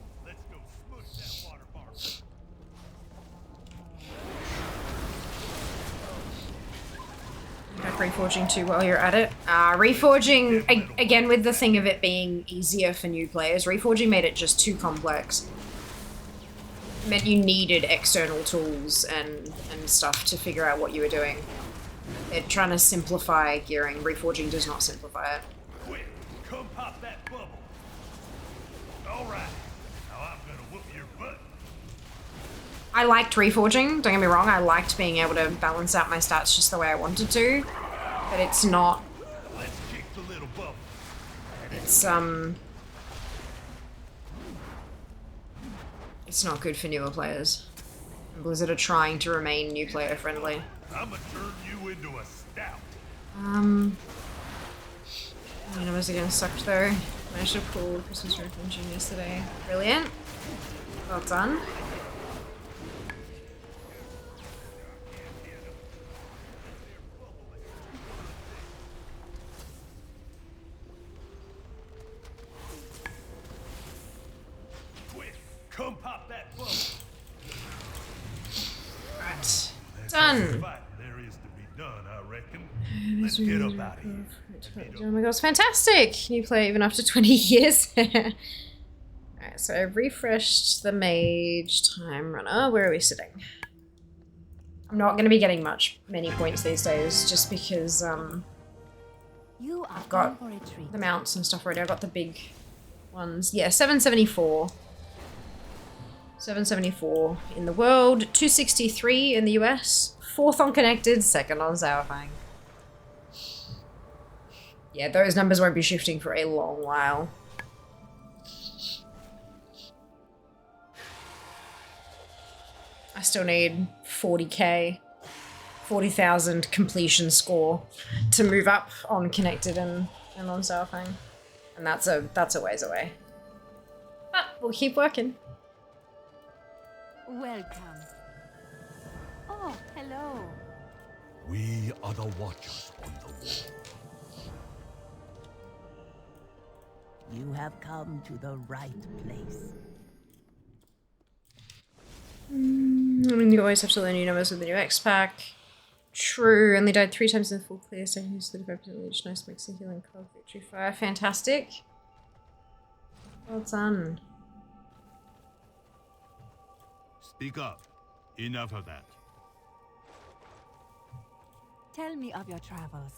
Reforging too while you're at it. Reforging, again with the thing of it being easier for new players, Reforging made it just too complex. It meant you needed external tools and stuff to figure out what you were doing. They're trying to simplify gearing. Reforging does not simplify it. Quick, come pop that bubble. All right, now I'm gonna whoop your butt. I liked Reforging, don't get me wrong, I liked being able to balance out my stats just the way I wanted to, but it's not... Let's kick the little bubble. It's not good for newer players. Blizzard are trying to remain new player friendly. I'ma turn you into a stout. Numbers again sucked though. Managed to pull Christmas Roof Engine yesterday. Brilliant. Well done. Come pop that bubble. Right. Done. There is to be done, I reckon. Let's get up out of here. Oh my god, it's fantastic! New player even after 20 years. Alright, so I've refreshed the mage time runner. Where are we sitting? I'm not going to be getting many points these days, just because I've got the mounts and stuff already. I've got the big ones. Yeah, 774. 774 in the world, 263 in the US, 4th on Connected, 2nd on Zhaofang. Yeah, those numbers won't be shifting for a long while. I still need 40k, 40,000 completion score to move up on Connected and on Zhaofang. And that's a ways away. But we'll keep working. Welcome. Oh, hello. We are the Watchers on the wall. You have come to the right place. I mean, you always have to learn new numbers with the new X pack. True, only died 3 times in the full clear, so he's 35% leech. Nice mix of healing, cold, victory, fire. Fantastic. Well done. Speak up. Enough of that. Tell me of your travels.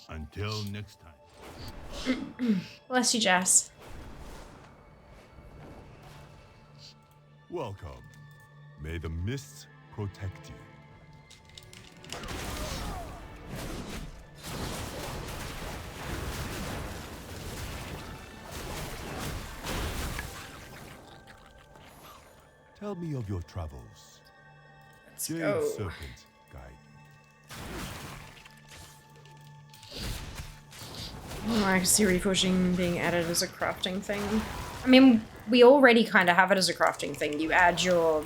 Until next time. Bless you, Jess. Welcome. May the mists protect you. Tell me of your travels. Let's Jade go. Serpent Guide. Oh, I can see reforging being added as a crafting thing. I mean, we already kind of have it as a crafting thing. You add your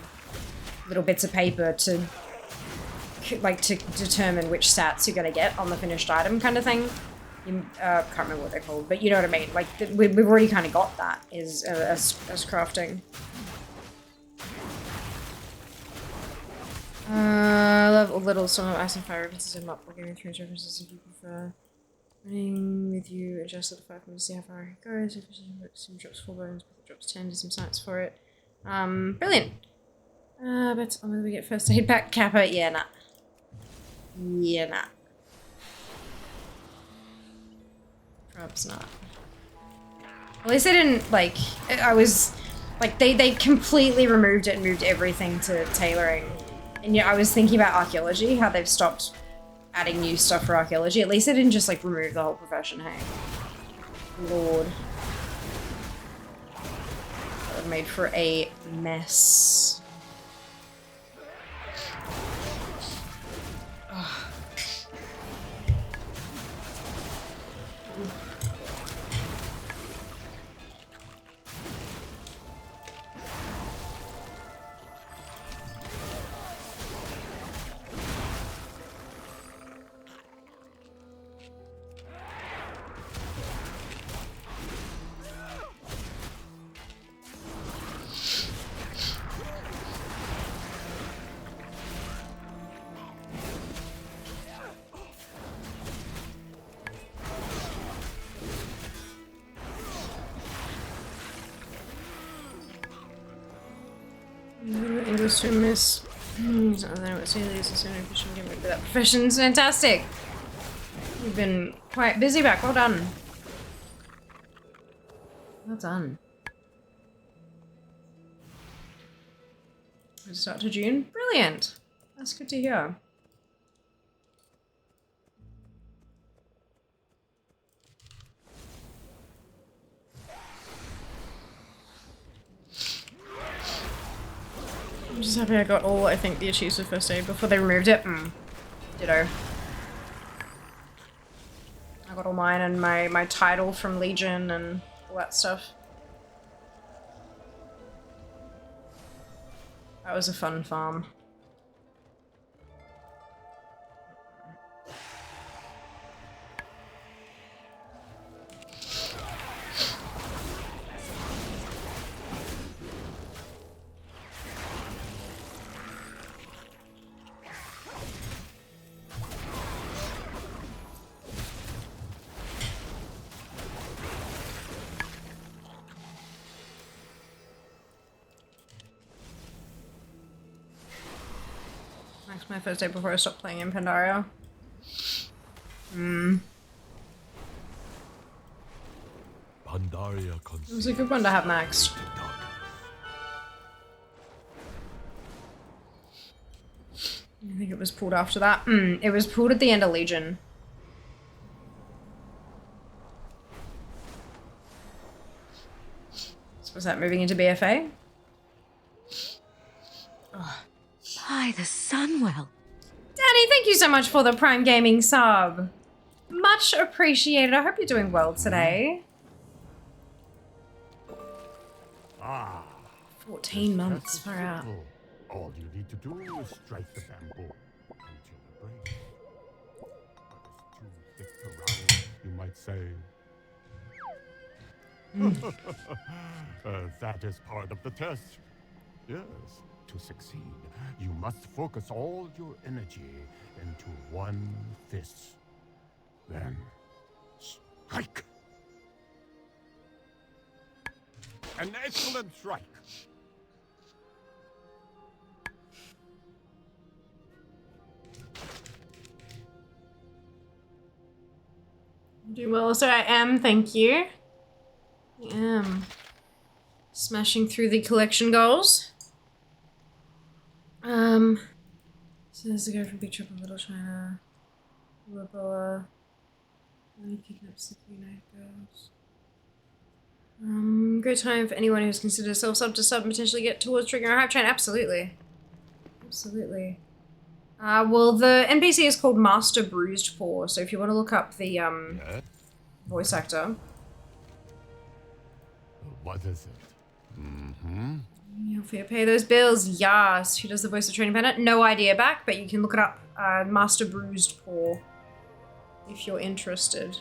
little bits of paper to, like, to determine which stats you're going to get on the finished item kind of thing. You, can't remember what they're called, but you know what I mean. Like, we've already kind of got that as crafting. I love a little song of Ice and Fire references in MOP. We're giving 3 references if you prefer. Running with you, adjust the 5 minutes to see how far it goes. If some drops 4 bones, but it drops 10, do some science for it. Brilliant. But whether we get first aid back, Kappa, yeah, nah. Yeah, nah. Perhaps not. At least they didn't, like, I was, like, they completely removed it and moved everything to tailoring. And yeah, I was thinking about archaeology, how they've stopped adding new stuff for archaeology. At least they didn't just, like, remove the whole profession, hey. Lord. That would have made for a mess. Ugh. English to miss. That profession's fantastic. You've been quite busy back. Well done. Well done. Start to June. Brilliant. That's good to hear. I'm just happy I got all, I think, the achieves of first aid before they removed it. Ditto. I got all mine and my title from Legion and all that stuff. That was a fun farm. Max my first day before I stopped playing in Pandaria. Pandaria It was a good one to have maxed. I think it was pulled after that. It was pulled at the end of Legion. So was that moving into BFA? Oh. By the Sunwell. Danny, thank you so much for the Prime Gaming sub. Much appreciated. I hope you're doing well today. 14 months, far out. All you need to do is strike the bamboo until it breaks. But it's too thick to round, you might say. That is part of the test. Yes. To succeed, you must focus all your energy into one fist. Then, strike! An excellent strike! Do well, so I am, thank you. I am. Smashing through the collection goals. So there's the guy from Big Trouble in Little China. Wilbur. He kidnaps the 3 night girls. Great time for anyone who's considered self-sub to sub and potentially get towards triggering a hype train. Absolutely. Absolutely. Well, the NPC is called Master Bruised Paw, so if you want to look up the voice actor. What is it? Mm-hmm. You'll fear pay those bills. Yes. Who does the voice of Training Panda? No idea back, but you can look it up. Master Bruised Paw. If you're interested.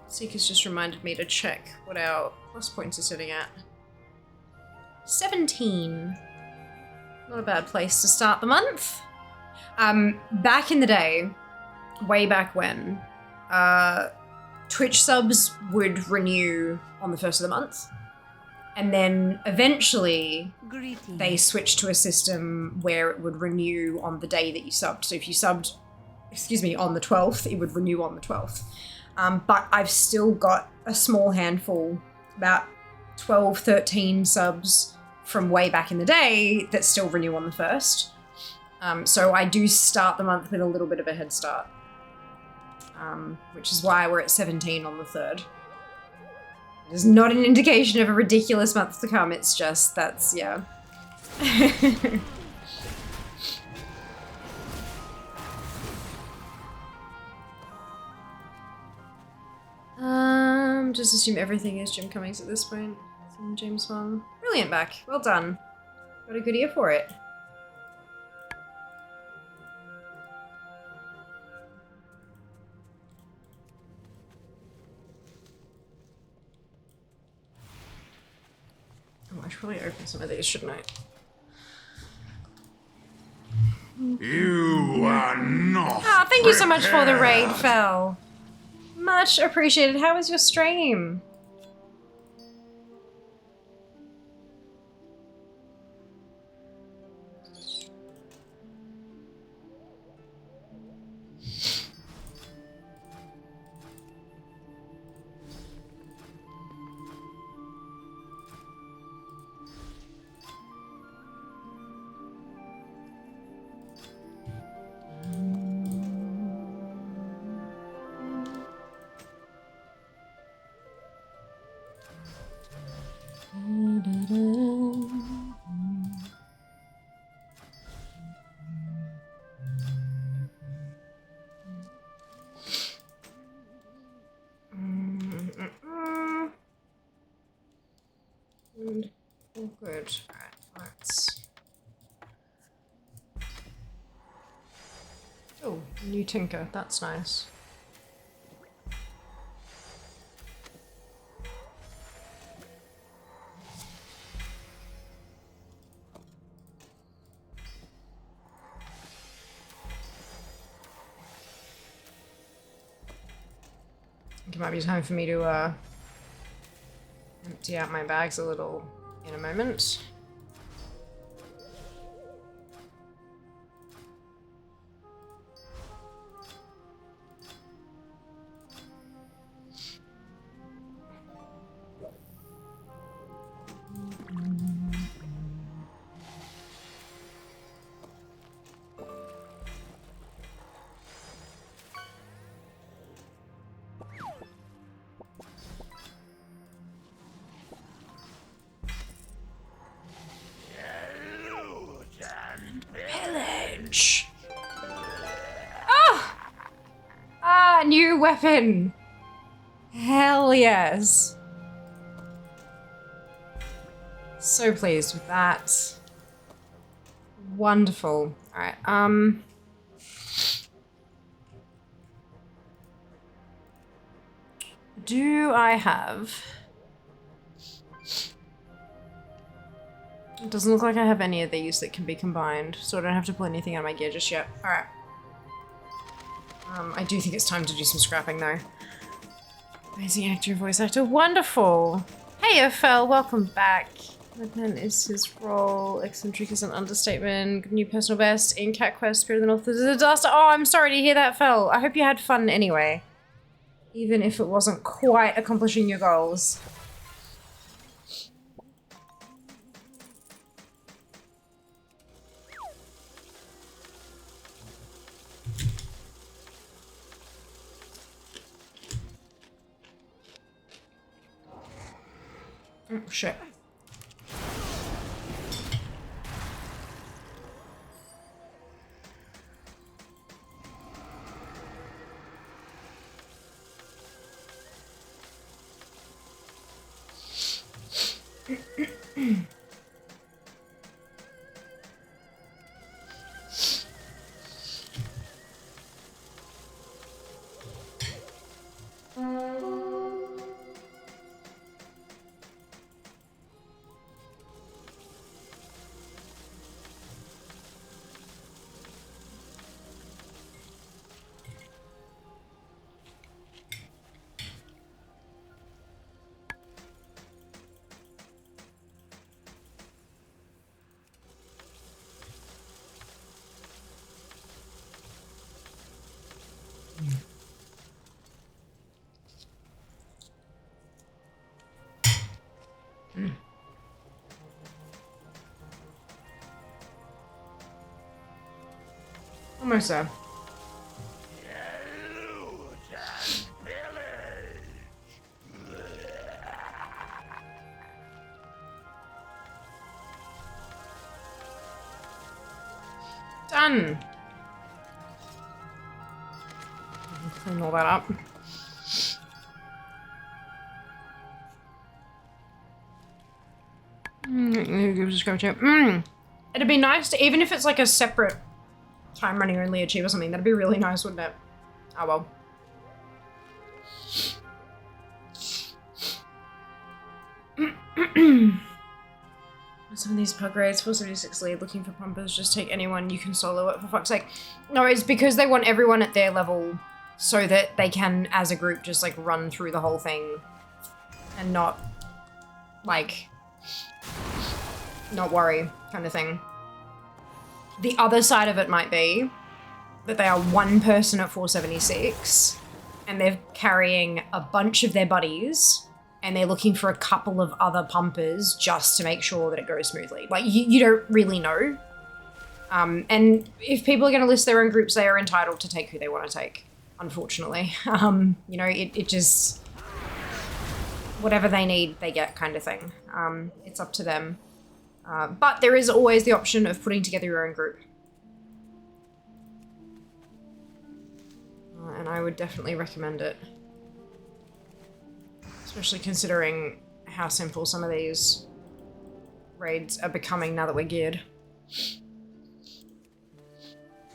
Seeker's just reminded me to check what our plus points are sitting at. 17. Not a bad place to start the month. Back in the day, way back when, Twitch subs would renew on the 1st of the month. And then eventually they switched to a system where it would renew on the day that you subbed. So if you subbed, on the 12th, it would renew on the 12th. But I've still got a small handful, about 12, 13 subs from way back in the day that still renew on the 1st. So I do start the month with a little bit of a head start. Which is why we're at 17 on the 3rd. It is not an indication of a ridiculous month to come, it's just, that's, yeah. Just assume everything is Jim Cummings at this point. From James Wan. Brilliant back. Well done. Got a good ear for it. Oh, I should probably open some of these, shouldn't I? You are not. Ah, thank you so much for the raid, Fel. Much appreciated. How was your stream? Oh, good. Alright, let's... Oh, new tinker. That's nice. I think it might be time for me to empty out my bags a little in a moment. Pillage! Ah! Ah, new weapon! Hell yes! So pleased with that. Wonderful. Alright, do I have... It doesn't look like I have any of these that can be combined, so I don't have to pull anything out of my gear just yet. Alright. I do think it's time to do some scrapping though. Amazing actor, voice actor, wonderful! Hey Ophel, welcome back. Madman is his role, eccentric is an understatement, new personal best in Cat Quest, Spirit of the North is a disaster. Oh, I'm sorry to hear that, Fel. I hope you had fun anyway. Even if it wasn't quite accomplishing your goals. Oh, shit. Almost there. Done. Clean all that up. It'd be nice to, even if it's like a separate time running only achieve or something, that'd be really nice, wouldn't it? Oh well. Some of these pug raids, 476 lead, looking for pumpers, just take anyone, you can solo it for fuck's sake. No, it's because they want everyone at their level so that they can, as a group, just like run through the whole thing and not, like, not worry, kind of thing. The other side of it might be that they are one person at 476 and they're carrying a bunch of their buddies and they're looking for a couple of other pumpers just to make sure that it goes smoothly. Like, you don't really know. And if people are going to list their own groups, they are entitled to take who they want to take, unfortunately. You know, it just... whatever they need, they get, kind of thing. It's up to them. But there is always the option of putting together your own group. And I would definitely recommend it. Especially considering how simple some of these raids are becoming now that we're geared.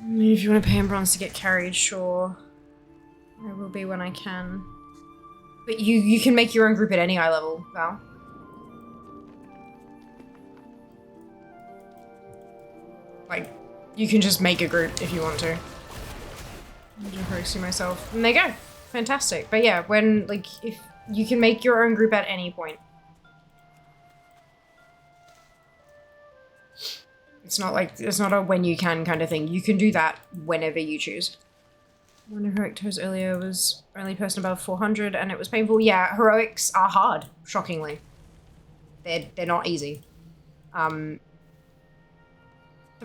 I mean, if you want to pay in bronze to get carried, sure. I will be when I can. But you can make your own group at any eye level, Val. Like, you can just make a group if you want to. I'm just hosting myself. And there you go. Fantastic. But yeah, when, like, if you can make your own group at any point. It's not like, it's not a when you can kind of thing. You can do that whenever you choose. One of heroic earlier was only person above 400 and it was painful. Yeah, heroics are hard, shockingly. They're not easy. The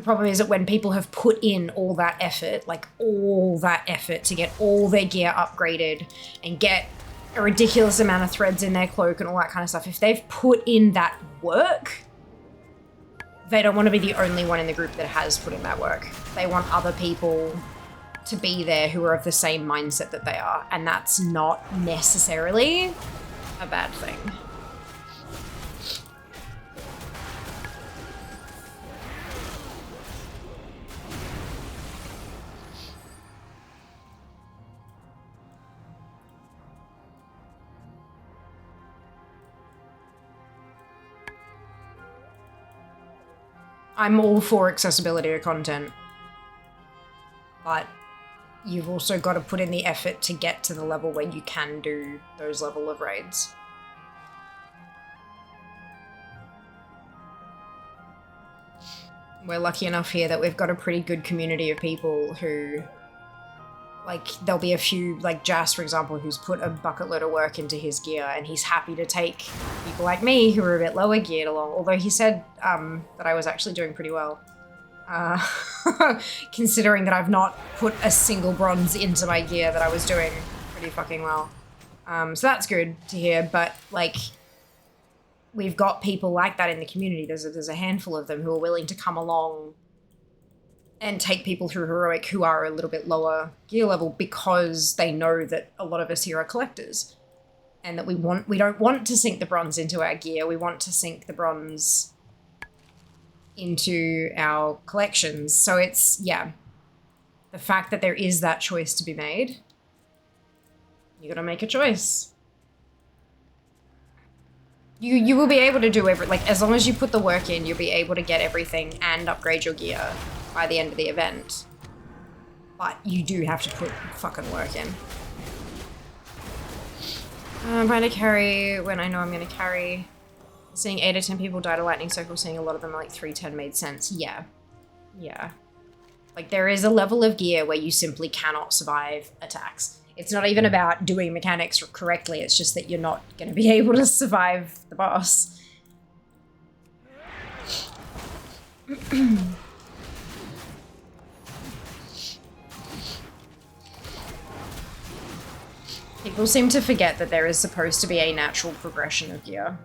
problem is that when people have put in all that effort, like all that effort to get all their gear upgraded and get a ridiculous amount of threads in their cloak and all that kind of stuff, if they've put in that work, they don't want to be the only one in the group that has put in that work. They want other people to be there who are of the same mindset that they are, and that's not necessarily a bad thing. I'm all for accessibility to content, but you've also got to put in the effort to get to the level where you can do those level of raids. We're lucky enough here that we've got a pretty good community of people who, like, there'll be a few, like Jas, for example, who's put a bucket load of work into his gear, and he's happy to take people like me who are a bit lower geared along, although he said that I was actually doing pretty well. Considering that I've not put a single bronze into my gear, that I was doing pretty fucking well. So that's good to hear, but, like, we've got people like that in the community. There's a handful of them who are willing to come along and take people through heroic who are a little bit lower gear level because they know that a lot of us here are collectors and that we don't want to sink the bronze into our gear. We want to sink the bronze into our collections. So it's, yeah, the fact that there is that choice to be made, you gotta make a choice. You will be able to do like, as long as you put the work in, you'll be able to get everything and upgrade your gear by the end of the event. But you do have to put fucking work in. I'm trying to carry when I know I'm gonna carry. Seeing 8 or 10 people die to lightning circle, seeing a lot of them like 310 made sense. Yeah. Yeah. Like, there is a level of gear where you simply cannot survive attacks. It's not even about doing mechanics correctly, it's just that you're not going to be able to survive the boss. People seem to forget that there is supposed to be a natural progression of gear,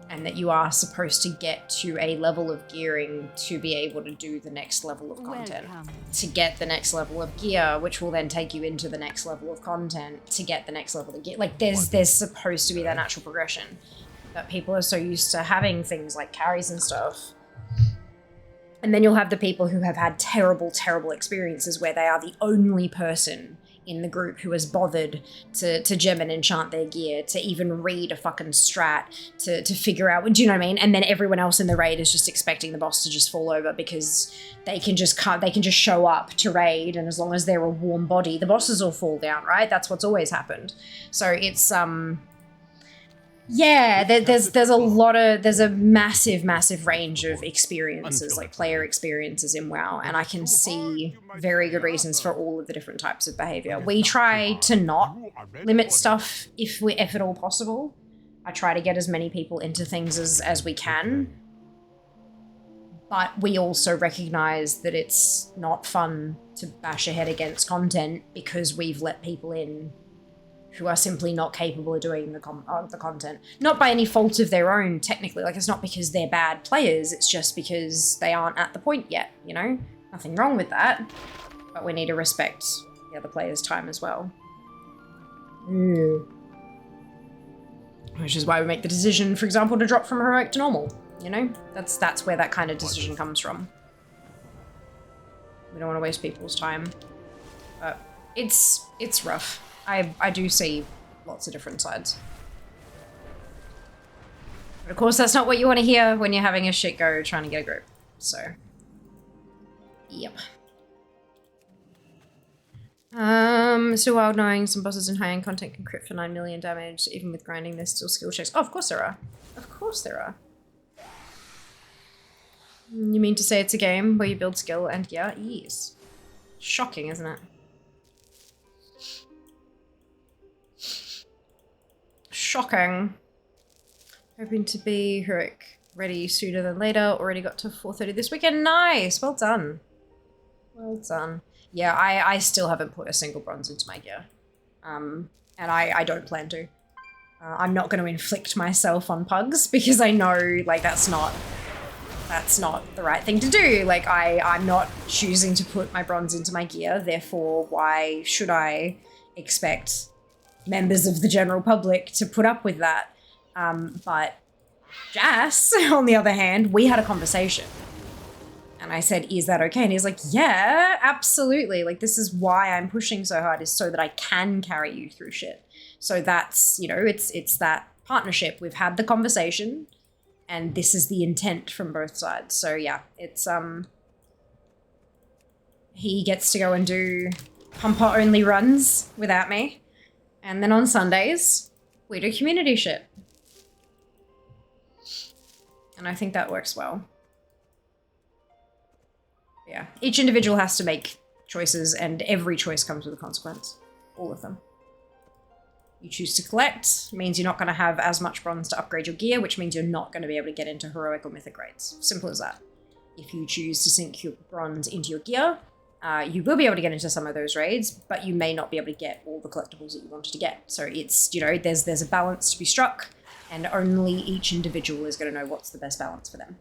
and that you are supposed to get to a level of gearing to be able to do the next level of content. To get the next level of gear, which will then take you into the next level of content to get the next level of gear. Like, there's supposed to be that natural progression. But people are so used to having things like carries and stuff. And then you'll have the people who have had terrible, terrible experiences where they are the only person in the group who has bothered to gem and enchant their gear, to even read a fucking strat, to figure out, do you know what I mean? And then everyone else in the raid is just expecting the boss to just fall over because they can just show up to raid, and as long as they're a warm body, the bosses will fall down, right? That's what's always happened. So it's yeah, there's a massive range of experiences, like player experiences in WoW, and I can see very good reasons for all of the different types of behavior. We try to not limit stuff if at all possible. I try to get as many people into things as we can, but we also recognize that it's not fun to bash ahead against content because we've let people in who are simply not capable of doing the content. Not by any fault of their own, technically. Like, it's not because they're bad players, it's just because they aren't at the point yet, you know? Nothing wrong with that. But we need to respect the other players' time as well. Which is why we make the decision, for example, to drop from heroic to normal, you know? That's where that kind of decision comes from. We don't want to waste people's time. But it's rough. I do see lots of different sides. But of course, that's not what you want to hear when you're having a shit go trying to get a group. So, yep. Still wild knowing some bosses in high-end content can crit for 9 million damage. Even with grinding, there's still skill checks. Oh, of course there are. Of course there are. You mean to say it's a game where you build skill and gear? Yes. Shocking, isn't it? Shocking. Hoping to be heroic ready sooner than later. Already got to 4:30 this weekend. Nice. Well done. Well done. Yeah, I still haven't put a single bronze into my gear. And I don't plan to. I'm not going to inflict myself on pugs because I know, like, that's not the right thing to do. Like, I'm not choosing to put my bronze into my gear, therefore why should I expect members of the general public to put up with that? But Jas, on the other hand, we had a conversation. And I said, is that okay? And he's like, yeah, absolutely. Like, this is why I'm pushing so hard, is so that I can carry you through shit. So that's, you know, it's that partnership. We've had the conversation, and this is the intent from both sides. So yeah, it's, he gets to go and do pumper-only runs without me. And then on Sundays, we do community shit. And I think that works well. Yeah, each individual has to make choices, and every choice comes with a consequence. All of them. You choose to collect, means you're not going to have as much bronze to upgrade your gear, which means you're not going to be able to get into heroic or mythic raids. Simple as that. If you choose to sink your bronze into your gear, you will be able to get into some of those raids, but you may not be able to get all the collectibles that you wanted to get. So it's, you know, there's a balance to be struck. And only each individual is going to know what's the best balance for them.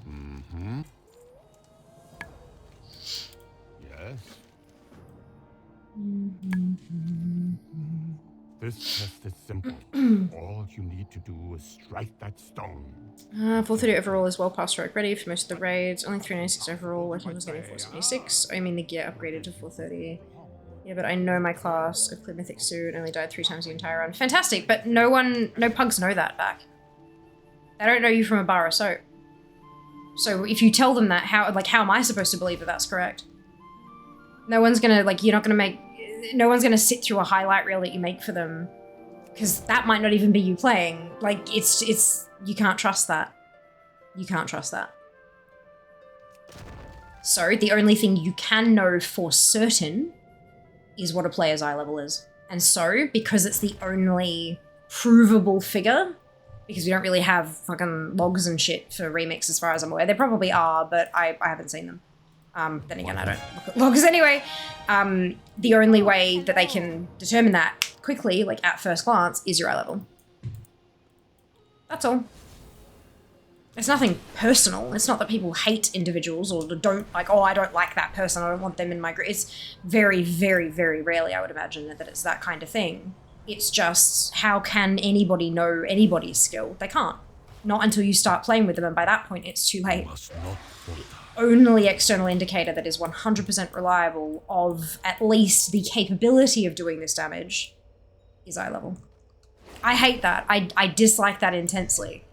Mm-hmm. Yes. This test is simple. All you need to do is strike that stone. 430 overall is well past strike ready for most of the raids. Only 396 overall, working was getting 476. I mean the gear upgraded to 430. Yeah, but I know my class. I've cleared mythic suit, only died 3 times the entire run. Fantastic, but no pugs know that back. They don't know you from a bar of soap. So if you tell them that, how am I supposed to believe that that's correct? No one's gonna, no one's gonna sit through a highlight reel that you make for them, because that might not even be you playing. Like, you can't trust that. You can't trust that. So the only thing you can know for certain is what a player's eye level is. And so, because it's the only provable figure, because we don't really have fucking logs and shit for Remix as far as I'm aware. There probably are, but I haven't seen them. Then again, I don't look at logs anyway. The only way that they can determine that quickly, like at first glance, is your eye level. That's all. It's nothing personal. It's not that people hate individuals or don't like, oh, I don't like that person, I don't want them in my group. It's very, very, very rarely, I would imagine, that it's that kind of thing. It's just, how can anybody know anybody's skill? They can't. Not until you start playing with them, and by that point, it's too late. Only external indicator that is 100% reliable of at least the capability of doing this damage is eye level. I hate that. I dislike that intensely,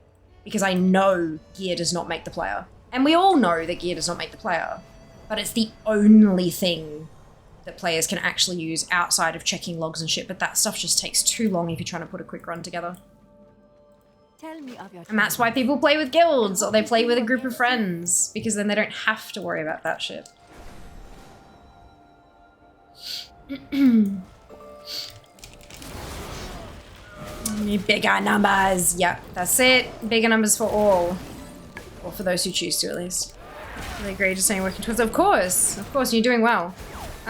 because I know gear does not make the player. And we all know that gear does not make the player, but it's the only thing that players can actually use outside of checking logs and shit, but that stuff just takes too long if you're trying to put a quick run together. Tell me of your And that's why people play with guilds, or they play with a group of friends, because then they don't have to worry about that shit. Bigger numbers. Yep, that's it. Bigger numbers for all. Or for those who choose to, at least. They agree to saying working towards. Of course, you're doing well.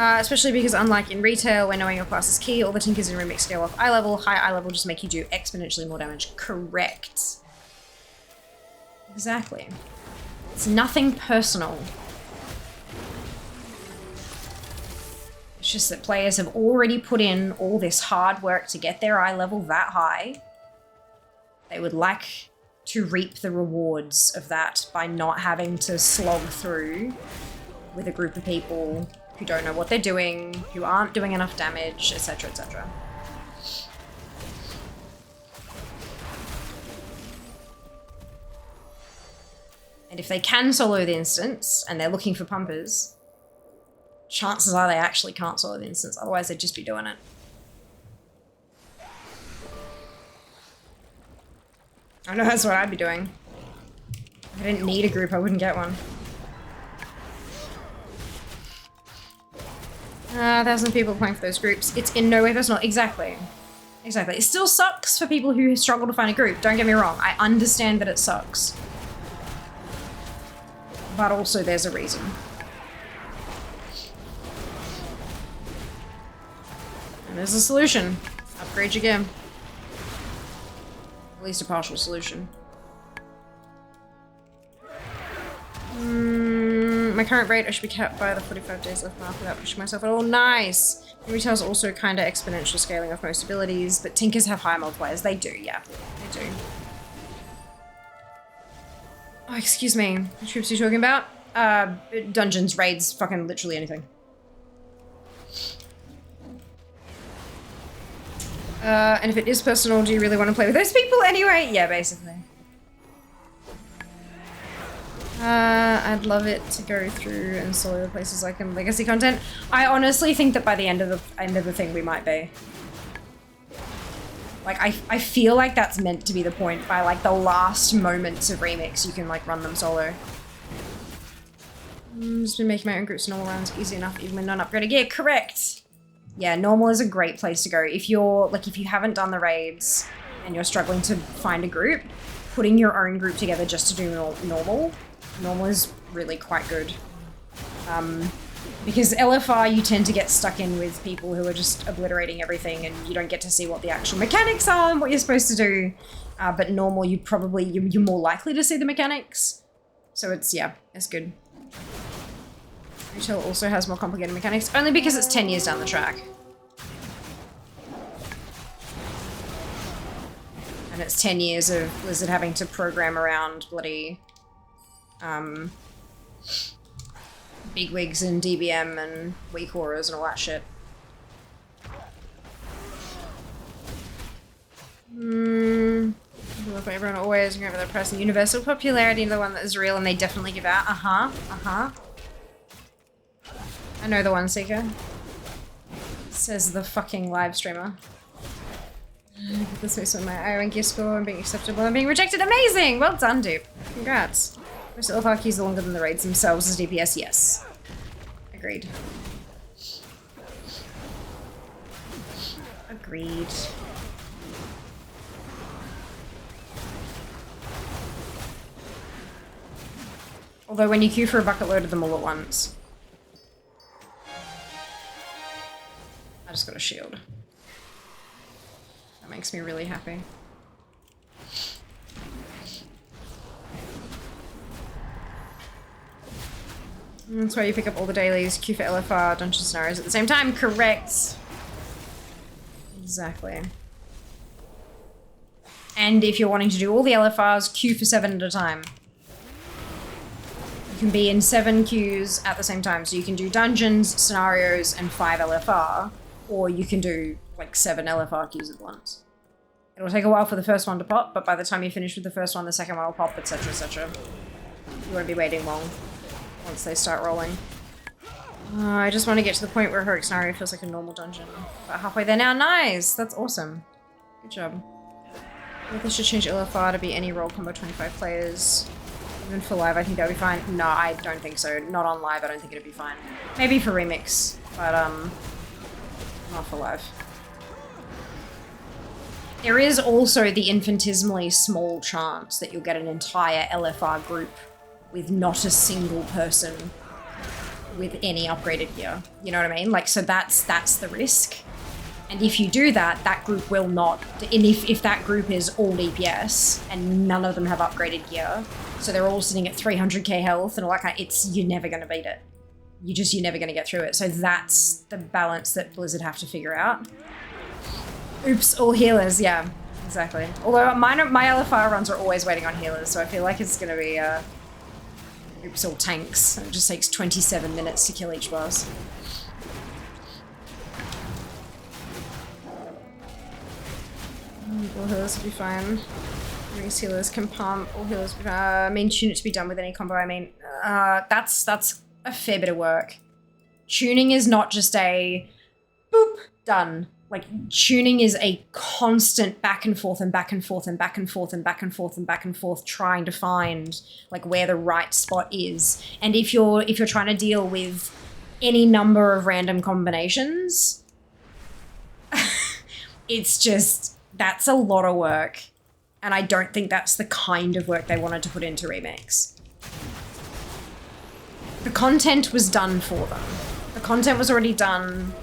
Especially because unlike in retail, where knowing your class is key, all the tinkers in Remix scale off eye level. High eye level just make you do exponentially more damage. Correct. Exactly. It's nothing personal. It's just that players have already put in all this hard work to get their eye level that high. They would like to reap the rewards of that by not having to slog through with a group of people who don't know what they're doing, who aren't doing enough damage, etc., etc. And if they can solo the instance, and they're looking for pumpers, chances are they actually can't solo the instance, otherwise they'd just be doing it. I know that's what I'd be doing. If I didn't need a group, I wouldn't get one. 1,000 people playing for those groups. It's in no way personal. Exactly. Exactly. It still sucks for people who struggle to find a group. Don't get me wrong. I understand that it sucks. But also there's a reason. And there's a solution. Upgrade your game. At least a partial solution. My current rate, I should be capped by the 45 days left mark without pushing myself at all. Nice! Retail is also kind of exponential scaling of most abilities, but Tinkers have higher multipliers. They do, yeah. They do. Oh, excuse me. What troops are you talking about? Dungeons, raids, fucking literally anything. And if it is personal, do you really want to play with those people anyway? Yeah, basically. I'd love it to go through and solo the places like in legacy content. I honestly think that by the end of the thing we might be. Like, I feel like that's meant to be the point. By like the last moments of Remix, you can like run them solo. Just been making my own groups normal rounds easy enough even when non-upgraded. Yeah, correct. Yeah, normal is a great place to go. If you're like, if you haven't done the raids and you're struggling to find a group, putting your own group together just to do normal is really quite good. Because LFR, you tend to get stuck in with people who are just obliterating everything and you don't get to see what the actual mechanics are and what you're supposed to do. But normal, you're more likely to see the mechanics. So it's, yeah, it's good. Retail also has more complicated mechanics, only because it's 10 years down the track. And it's 10 years of Blizzard having to program around bloody bigwigs and DBM and weak auras and all that shit. Everyone always remember their person. Universal popularity, the one that is real and they definitely give out. I know the one, Seeker. Says the fucking live streamer. This makes my IO gear score and being acceptable and being rejected. Amazing! Well done, dude. Congrats. Most LFR keys are longer than the raids themselves as DPS, yes. Agreed. Agreed. Although when you queue for a bucket load of them all at once. I just got a shield. That makes me really happy. That's why you pick up all the dailies, queue for LFR, dungeon scenarios at the same time. Correct. Exactly. And if you're wanting to do all the LFRs, queue for 7 at a time. You can be in 7 queues at the same time. So you can do dungeons, scenarios, and 5 LFR. Or you can do like 7 LFR queues at once. It'll take a while for the first one to pop, but by the time you finish with the first one, the second one will pop, etc, etc. You won't be waiting long once they start rolling. I just want to get to the point where Heroic Scenario feels like a normal dungeon. But halfway there now. Nice! That's awesome. Good job. I think they should change LFR to be any roll combo 25 players. Even for live, I think that would be fine. No, I don't think so. Not on live, I don't think it'd be fine. Maybe for remix, but not for live. There is also the infinitesimally small chance that you'll get an entire LFR group with not a single person with any upgraded gear. You know what I mean? Like, so that's the risk. And if you do that, that group will not, and if that group is all DPS and none of them have upgraded gear, so they're all sitting at 300k health and all that kind of, you're never going to beat it. You're never going to get through it. So that's the balance that Blizzard have to figure out. Oops, all healers, yeah, exactly. Although my LFR runs are always waiting on healers, so I feel like it's going to be, oops, all tanks. It just takes 27 minutes to kill each boss. All healers will be fine. These healers can pump. All healers will be fine. I mean, tune it to be done with any combo. I mean, that's a fair bit of work. Tuning is not just a boop, done. Like, tuning is a constant back and forth and back and forth and back and forth and back and forth and back and forth trying to find like where the right spot is. And if you're trying to deal with any number of random combinations, it's just, that's a lot of work. And I don't think that's the kind of work they wanted to put into Remix. The content was done for them. The content was already done.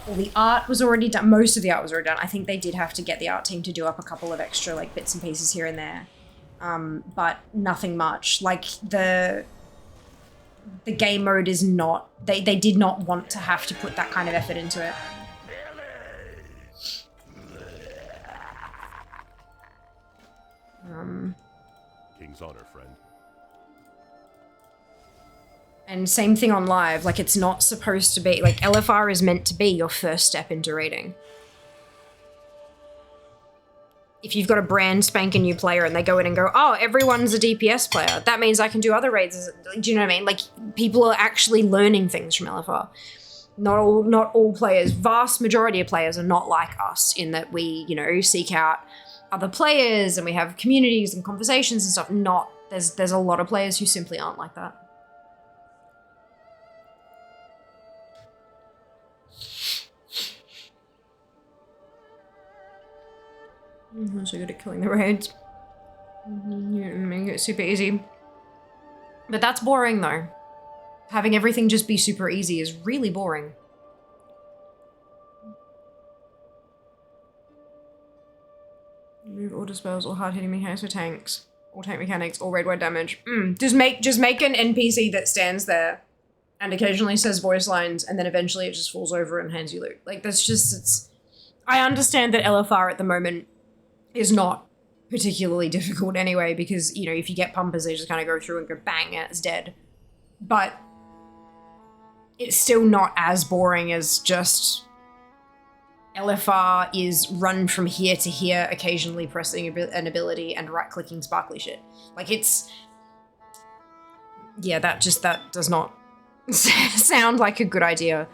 All the art was already done. Most of the art was already done. I think they did have to get the art team to do up a couple of extra like bits and pieces here and there. But nothing much. Like the game mode is not, they did not want to have to put that kind of effort into it. King's honor, friend. And same thing on live, like it's not supposed to be, like LFR is meant to be your first step into raiding. If you've got a brand spanking new player and they go in and go, oh, everyone's a DPS player, that means I can do other raids. Do you know what I mean? Like people are actually learning things from LFR. Not all players, vast majority of players are not like us in that we, you know, seek out other players and we have communities and conversations and stuff. There's a lot of players who simply aren't like that. I'm so good at killing the raids. Yeah, make it super easy. But that's boring though. Having everything just be super easy is really boring. Move all dispels or hard-hitting mechanics or tanks. Or tank mechanics or raid wide damage. Just make an NPC that stands there and occasionally says voice lines and then eventually it just falls over and hands you loot. Like, that's just, it's... I understand that LFR at the moment is not particularly difficult anyway because, you know, if you get pumpers, they just kind of go through and go bang, and it's dead. But it's still not as boring as just LFR is run from here to here, occasionally pressing an ability and right-clicking sparkly shit. Like, it's... Yeah, that does not sound like a good idea.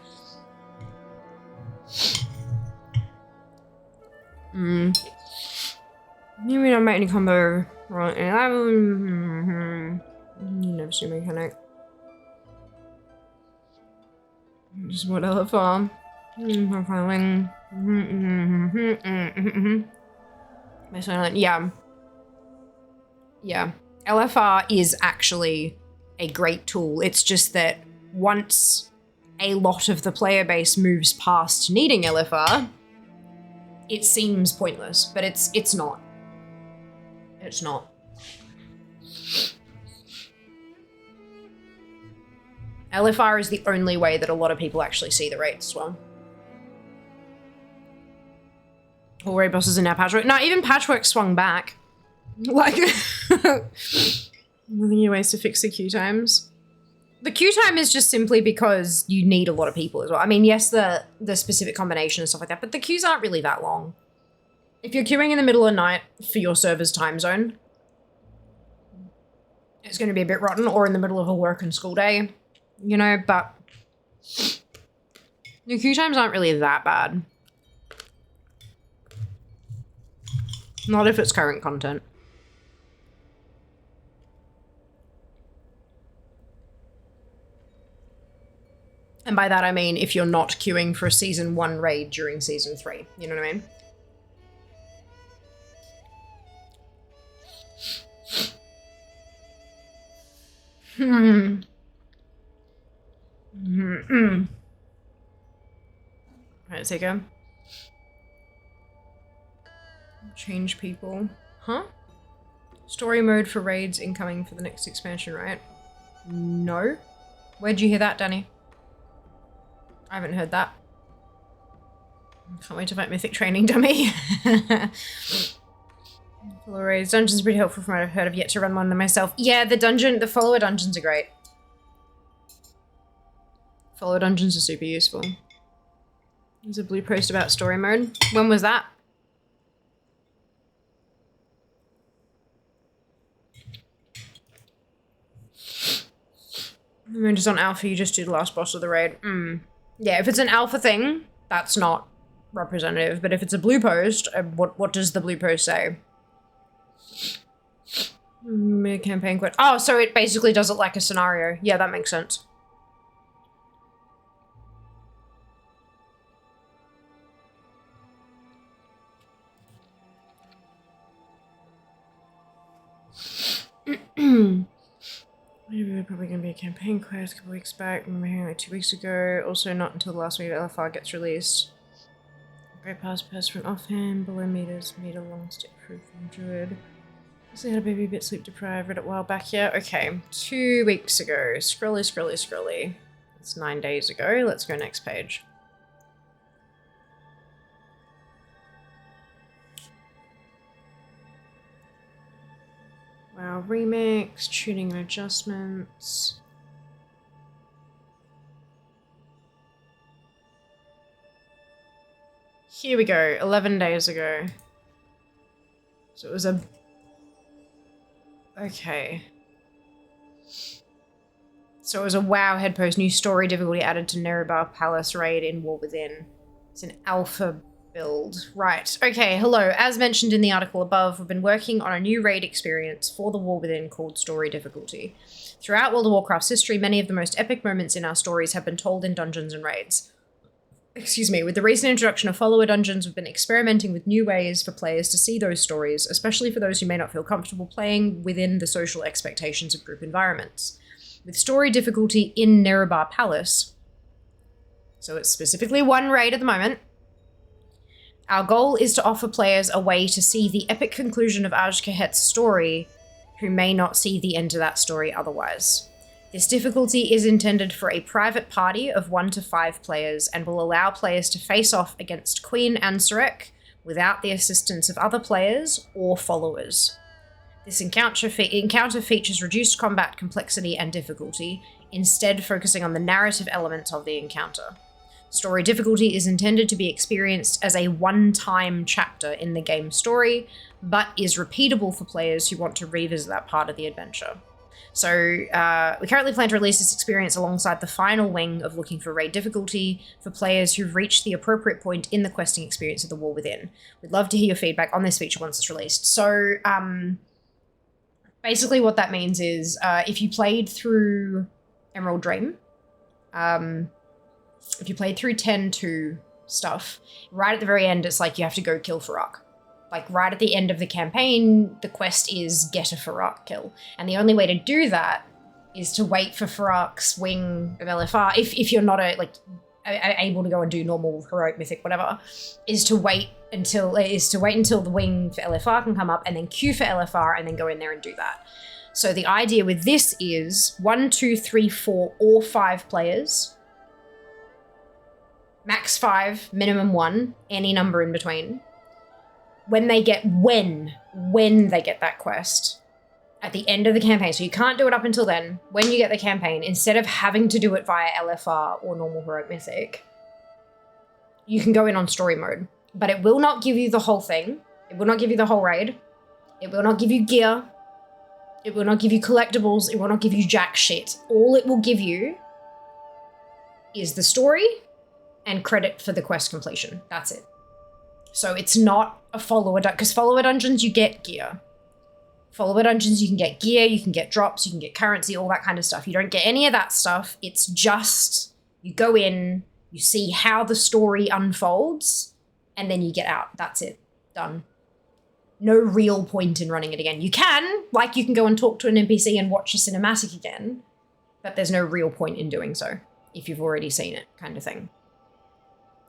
You mean I make any combo right? You never see mechanic. Just what LFR. Yeah. Yeah. LFR is actually a great tool. It's just that once a lot of the player base moves past needing LFR, it seems pointless, but it's not. It's not. LFR is the only way that a lot of people actually see the raids as well. All raid bosses are now patchwork. No, even patchwork swung back. Like, new ways to fix the queue times. The queue time is just simply because you need a lot of people as well. I mean, yes, the specific combination and stuff like that, but the queues aren't really that long. If you're queuing in the middle of the night for your server's time zone, it's going to be a bit rotten, or in the middle of a work and school day, you know, but the queue times aren't really that bad. Not if it's current content. And by that I mean if you're not queuing for a Season 1 raid during Season 3. You know what I mean? Alright, take a... Change people. Huh? Story mode for raids incoming for the next expansion, right? No. Where'd you hear that, Danny? I haven't heard that. Can't wait to fight Mythic Training Dummy. Follower raids. Dungeons are pretty helpful from what I've heard. I've yet to run one of them myself. Yeah, the follower dungeons are great. Follower dungeons are super useful. There's a blue post about story mode. When was that? When it's on alpha, you just do the last boss of the raid. Yeah, if it's an alpha thing, that's not representative. But if it's a blue post, what does the blue post say? Campaign quit. Oh, so it basically does it like a scenario. Yeah, that makes sense. Probably gonna be a campaign quest a couple weeks back, like 2 weeks ago. Also not until the last week of LFR gets released. Great pass from offhand, below meter long step proof from Druid. Also had a baby a bit sleep deprived, read it a while back here. Okay, 2 weeks ago. Scrolly. It's 9 days ago. Let's go next page. Wow, remix, tuning and adjustments. Here we go, 11 days ago. So it was a... Okay. So it was a WoW head post, new story difficulty added to Nerebar Palace raid in War Within. It's an alpha build. Right, okay, hello. As mentioned in the article above, we've been working on a new raid experience for the War Within called Story Difficulty. Throughout World of Warcraft's history, many of the most epic moments in our stories have been told in dungeons and raids. Excuse me, with the recent introduction of follower dungeons, we've been experimenting with new ways for players to see those stories, especially for those who may not feel comfortable playing within the social expectations of group environments. with story difficulty in Nerebar Palace. So it's specifically one raid at the moment. Our goal is to offer players a way to see the epic conclusion of Ajkahet's story who may not see the end to that story otherwise. This difficulty is intended for a private party of 1 to 5 players and will allow players to face off against Queen Ansurek without the assistance of other players or followers. This encounter features reduced combat complexity and difficulty, instead focusing on the narrative elements of the encounter. Story difficulty is intended to be experienced as a one-time chapter in the game's story, but is repeatable for players who want to revisit that part of the adventure. So we currently plan to release this experience alongside the final wing of Looking for Raid difficulty for players who've reached the appropriate point in the questing experience of The War Within. We'd love to hear your feedback on this feature once it's released. So basically what that means is if you played through Emerald Dream, if you played through 10-2 stuff, right at the very end, it's like you have to go kill Farak. Like right at the end of the campaign, the quest is get a Farak kill. And the only way to do that is to wait for Farak's wing of LFR, if you're not able to go and do normal, heroic, mythic, whatever, is to wait until the wing for LFR can come up and then queue for LFR and then go in there and do that. So the idea with this is 1, 2, 3, 4, or 5 players, max 5, minimum 1, any number in between. When they get that quest at the end of the campaign, so you can't do it up until then, when you get the campaign, instead of having to do it via LFR or normal heroic mythic, you can go in on story mode, but it will not give you the whole thing. It will not give you the whole raid. It will not give you gear. It will not give you collectibles. It will not give you jack shit. All it will give you is the story and credit for the quest completion. That's it. So it's not a follower, because follower dungeons, you get gear. Follower dungeons, you can get gear, you can get drops, you can get currency, all that kind of stuff. You don't get any of that stuff. It's just, you go in, you see how the story unfolds, and then you get out. That's it. Done. No real point in running it again. You can go and talk to an NPC and watch a cinematic again, but there's no real point in doing so if you've already seen it, kind of thing.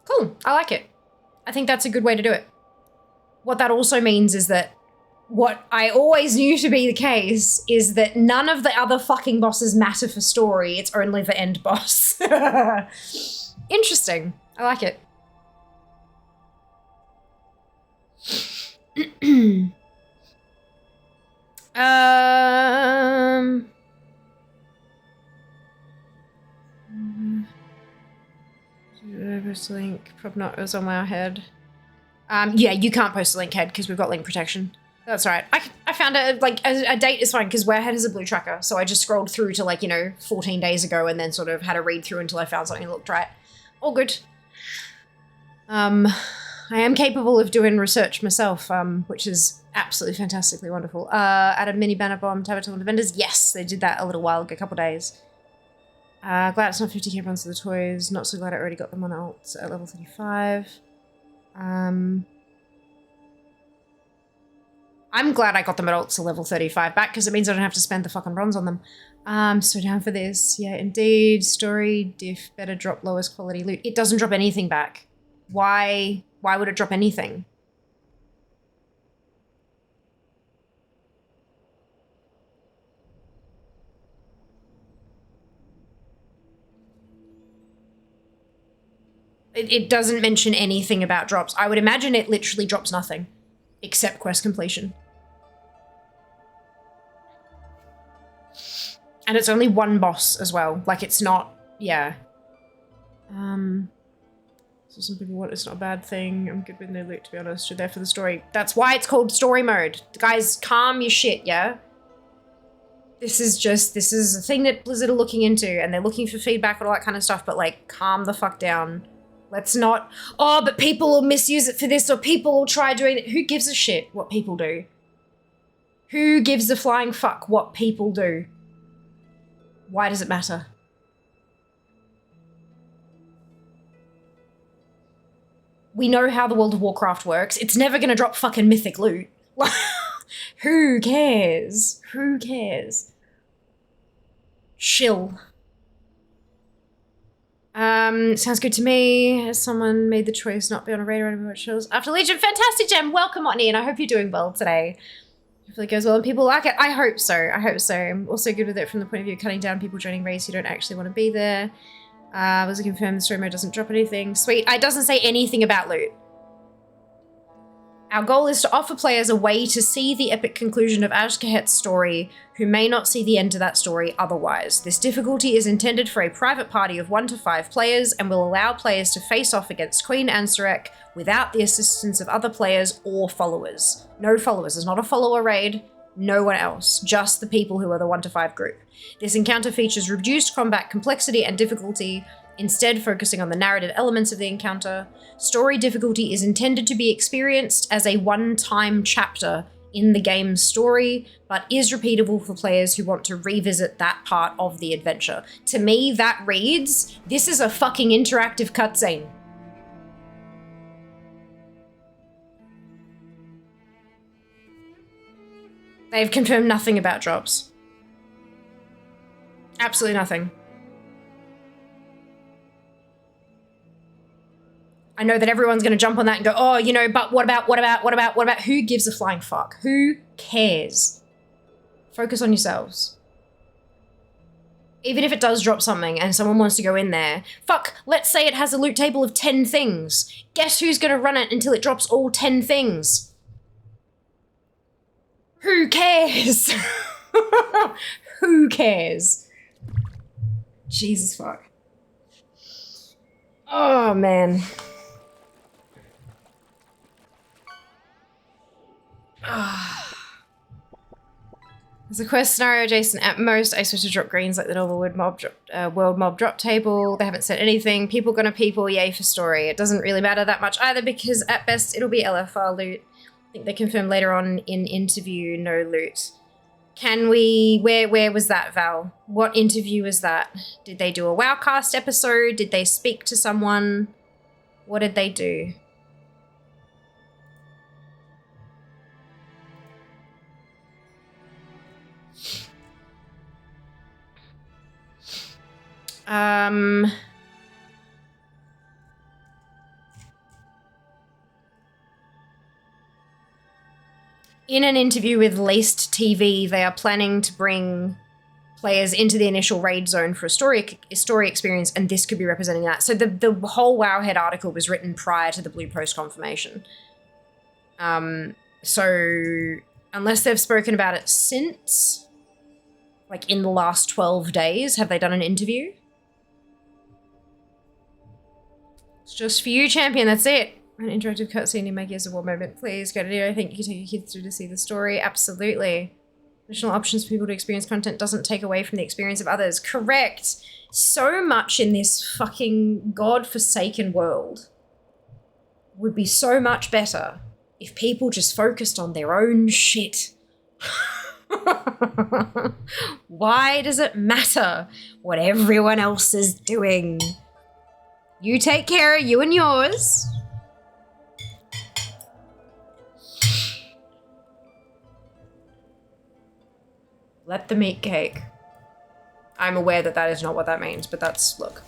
Cool. I like it. I think that's a good way to do it. What that also means is that what I always knew to be the case is that none of the other fucking bosses matter for story. It's only the end boss. Interesting. I like it. Post a link, probably not, it was on my head. Yeah, you can't post a link, head, because we've got link protection. That's all right. I found it, a date is fine, because Warehead has a blue tracker, so I just scrolled through to 14 days ago and then sort of had a read through until I found something that looked right. All good. I am capable of doing research myself, which is absolutely fantastically wonderful. Add a mini banner bomb, tab on the vendors. Yes, they did that a little while ago, a couple days. Glad it's not 50k runs to the toys. Not so glad I already got them on alts at level 35. I'm glad I got them at alts to level 35 back because it means I don't have to spend the fucking bronze on them. So down for this. Yeah, indeed. Story, diff, better drop lowest quality loot. It doesn't drop anything back. Why would it drop anything? It doesn't mention anything about drops. I would imagine it literally drops nothing, except quest completion. And it's only one boss as well. It's not, yeah. So some people want it's not a bad thing. I'm good with no loot, to be honest. You're there for the story. That's why it's called story mode. Guys, calm your shit, yeah? This is a thing that Blizzard are looking into, and they're looking for feedback and all that kind of stuff, but calm the fuck down. Let's not, oh, but people will misuse it for this, or people will try doing it. Who gives a shit what people do? Who gives a flying fuck what people do? Why does it matter? We know how the World of Warcraft works. It's never gonna drop fucking mythic loot. Who cares? Who cares? Shill. Sounds good to me. Has someone made the choice not be on a raid or anything about shills? After Legion, fantastic gem. Welcome, Otney, and I hope you're doing well today. Hopefully it goes well and people like it. I hope so. I hope so. I'm also good with it from the point of view of cutting down people joining raids who don't actually want to be there. Was it confirmed the story mode doesn't drop anything? Sweet. It doesn't say anything about loot. Our goal is to offer players a way to see the epic conclusion of Ashkahet's story who may not see the end to that story otherwise. This difficulty is intended for a private party of 1 to 5 players and will allow players to face off against Queen Ansarek without the assistance of other players or followers. No followers. It's not a follower raid. No one else. Just the people who are the 1 to 5 group. This encounter features reduced combat complexity and difficulty, instead focusing on the narrative elements of the encounter. Story difficulty is intended to be experienced as a one-time chapter in the game's story, but is repeatable for players who want to revisit that part of the adventure. To me, that reads, this is a fucking interactive cutscene. They've confirmed nothing about drops. Absolutely nothing. I know that everyone's going to jump on that and go, oh, you know, but what about? Who gives a flying fuck? Who cares? Focus on yourselves. Even if it does drop something and someone wants to go in there, fuck, let's say it has a loot table of 10 things. Guess who's going to run it until it drops all 10 things? Who cares? Who cares? Jesus fuck. Oh, man. There's a quest scenario adjacent at most. I switch to drop greens like the normal world mob drop table. They haven't said anything. People gonna people, yay for story. It doesn't really matter that much either because at best it'll be LFR loot. I think they confirmed later on in interview no loot. Can we, where was that, Val? What interview was that? Did they do a Wowcast episode? Did they speak to someone? What did they do? In an interview with Laced TV, they are planning to bring players into the initial raid zone for a story experience, and this could be representing that. So the whole Wowhead article was written prior to the Blue Post confirmation. So unless they've spoken about it since, like in the last 12 days, have they done an interview? It's just for you, champion, that's it. An interactive cutscene in my Gears of War moment. Please go to do. I think you can take your kids through to see the story. Absolutely. Additional options for people to experience content doesn't take away from the experience of others. Correct. So much in this fucking godforsaken world would be so much better if people just focused on their own shit. Why does it matter what everyone else is doing? You take care of you and yours. Let them eat cake. I'm aware that that is not what that means, but that's, look.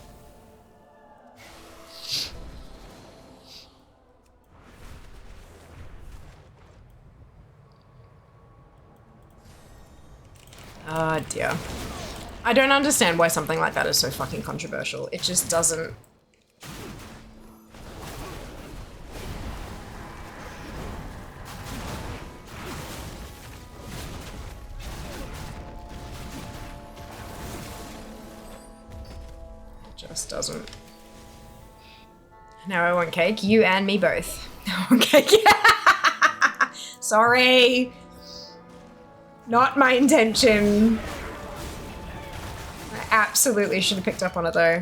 Ah, dear. I don't understand why something like that is so fucking controversial. It just doesn't... Just doesn't. Now I want cake. You and me both. I want cake. Sorry. Not my intention. I absolutely should have picked up on it though.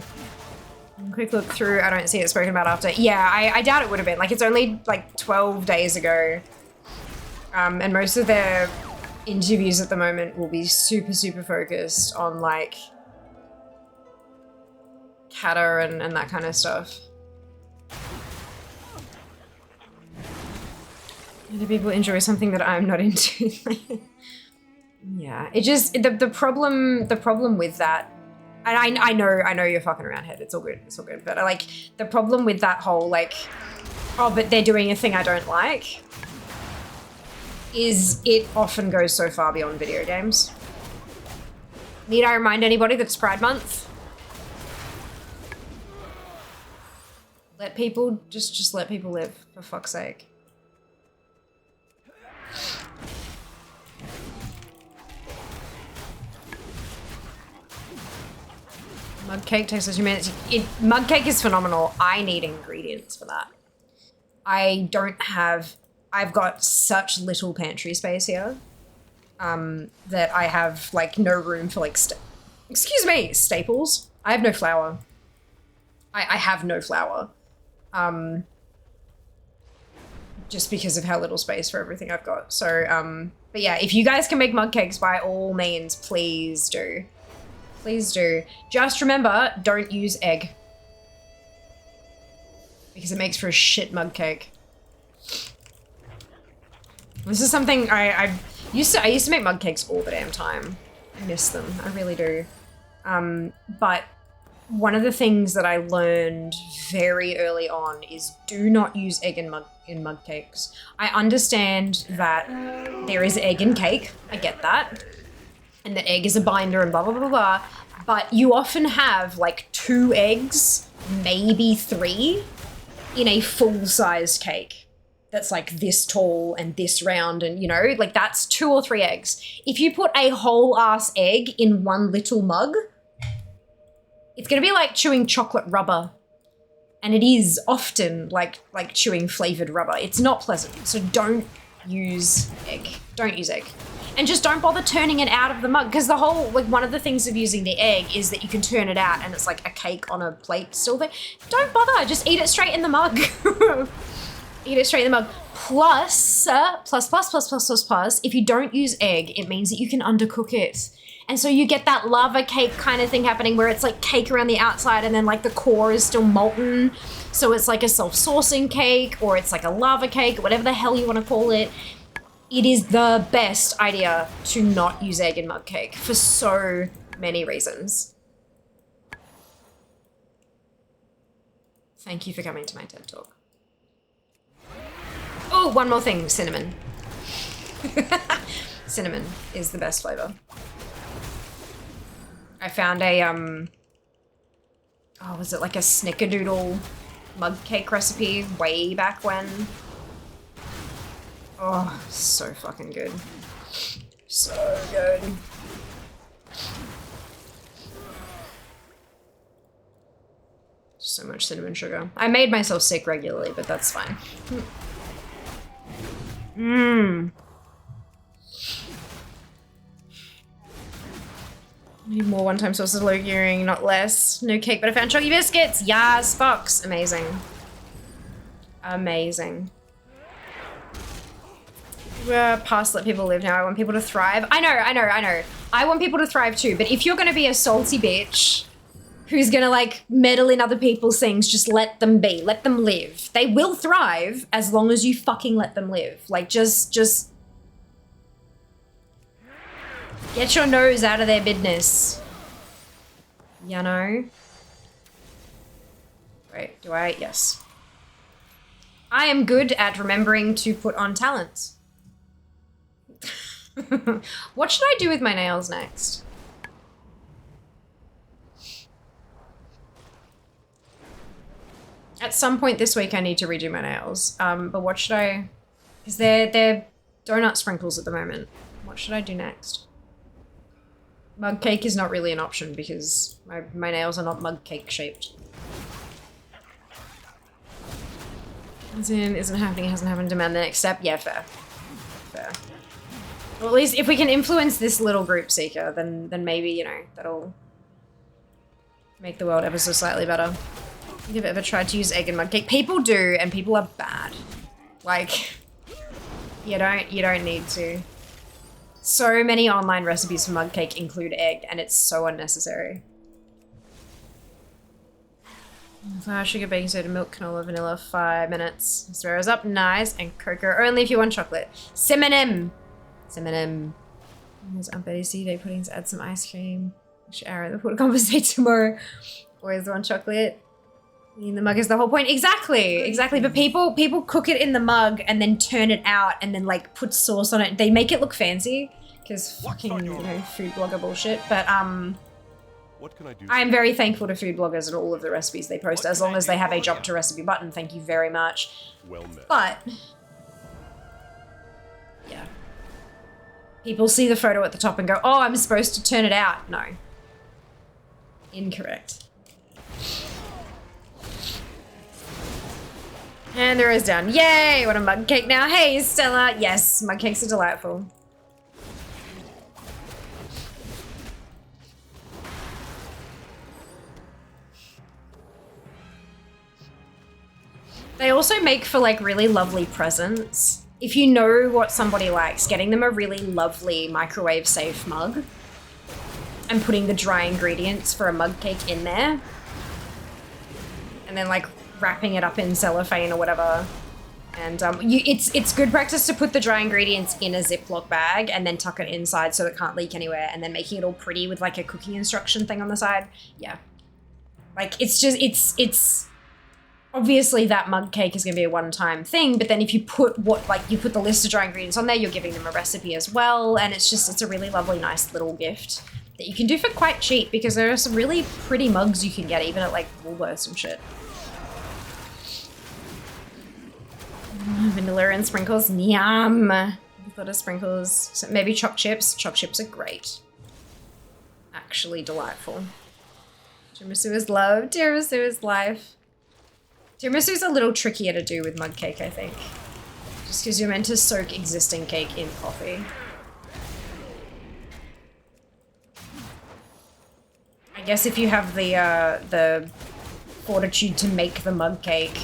Quick look through. I don't see it spoken about after. Yeah, I doubt it would have been. Like, it's only like 12 days ago. And most of their interviews at the moment will be super, super focused on like Kata and that kind of stuff. Do people enjoy something that I'm not into? Yeah, it just the problem with that, and I know you're fucking around, head. It's all good. But like the problem with that whole like, oh, but they're doing a thing I don't like, is it often goes so far beyond video games. Need I remind anybody that it's Pride Month? Let people just let people live, for fuck's sake. Mug cake takes us 2 minutes. Mug cake is phenomenal. I need ingredients for that. I've got such little pantry space here that I have like no room for like, staples. I have no flour. I have no flour. Just because of how little space for everything I've got. So, but yeah, if you guys can make mug cakes, by all means, please do. Please do. Just remember, don't use egg. Because it makes for a shit mug cake. This is something I used to make mug cakes all the damn time. I miss them. I really do. But one of the things that I learned very early on is do not use egg in mug cakes. I understand that there is egg in cake. I get that. And that egg is a binder and blah, blah, blah, blah. But you often have like 2 eggs, maybe 3, in a full-sized cake that's like this tall and this round and, you know, like that's 2 or 3 eggs. If you put a whole-ass egg in one little mug, it's gonna be like chewing chocolate rubber. And it is often like chewing flavored rubber. It's not pleasant, so don't use egg. Don't use egg. And just don't bother turning it out of the mug, because the whole, like one of the things of using the egg is that you can turn it out and it's like a cake on a plate still there. Don't bother, just eat it straight in the mug. Eat it straight in the mug. Plus, if you don't use egg, it means that you can undercook it. And so you get that lava cake kind of thing happening where it's like cake around the outside and then like the core is still molten. So it's like a self-saucing cake, or it's like a lava cake, whatever the hell you want to call it. It is the best idea to not use egg in mug cake for so many reasons. Thank you for coming to my TED Talk. Oh, one more thing, cinnamon. Cinnamon is the best flavor. I found a, oh, was it like a snickerdoodle mug cake recipe way back when? Oh, so fucking good. So good. So much cinnamon sugar. I made myself sick regularly, but that's fine. Mmm. Need more one-time sources of low gearing, not less. No cake, but I found chalky biscuits. Yes, Fox. Amazing. Amazing. We're past let people live now. I want people to thrive. I know. I want people to thrive too, but if you're gonna be a salty bitch who's gonna like meddle in other people's things, just let them be. Let them live. They will thrive as long as you fucking let them live. Like just get your nose out of their business. You know? Wait, do I? Yes. I am good at remembering to put on talents. What should I do with my nails next? At some point this week I need to redo my nails. But what should I... Because they're donut sprinkles at the moment. What should I do next? Mug cake is not really an option because my nails are not mug cake shaped. As in, isn't happening, hasn't happened, demand the next step. Yeah, fair. Fair. Well, at least if we can influence this little group seeker, then maybe, you know, that'll make the world ever so slightly better. Have you ever tried to use egg in mug cake? People do, and people are bad. Like, you don't need to. So many online recipes for mug cake include egg, and it's so unnecessary. Flour, sugar, baking soda, milk, canola, vanilla, 5 minutes. Swears up, nice, and cocoa only if you want chocolate. Cinnamon. Cinnamon. There's Aunt Betty's day puddings, add some ice cream. Shower the water compensate tomorrow. Always one chocolate. In the mug is the whole point. Exactly. But people cook it in the mug and then turn it out and then like put sauce on it. They make it look fancy because fucking, you know, food blogger bullshit. But what can I do? I'm very thankful to food bloggers and all of the recipes they post as long as they have a job to recipe button. Thank you very much. Well met. But yeah. People see the photo at the top and go, "Oh, I'm supposed to turn it out." No. Incorrect. And the rose down. Yay! What a mug cake now. Hey, Stella. Yes, mug cakes are delightful. They also make for like really lovely presents. If you know what somebody likes, getting them a really lovely microwave safe mug and putting the dry ingredients for a mug cake in there and then like wrapping it up in cellophane or whatever. And it's good practice to put the dry ingredients in a Ziploc bag and then tuck it inside so it can't leak anywhere, and then making it all pretty with like a cooking instruction thing on the side. Yeah. Like it's obviously that mug cake is gonna be a one-time thing, but then if you put you put the list of dry ingredients on there, you're giving them a recipe as well, and it's a really lovely, nice little gift that you can do for quite cheap because there are some really pretty mugs you can get even at like Woolworths and shit. Vanilla and sprinkles, yum. A lot of sprinkles. So maybe chopped chips. Chopped chips are great. Actually delightful. Tiramisu is love. Tiramisu is life. Tiramisu's a little trickier to do with mug cake, I think. Just because you're meant to soak existing cake in coffee. I guess if you have the fortitude to make the mug cake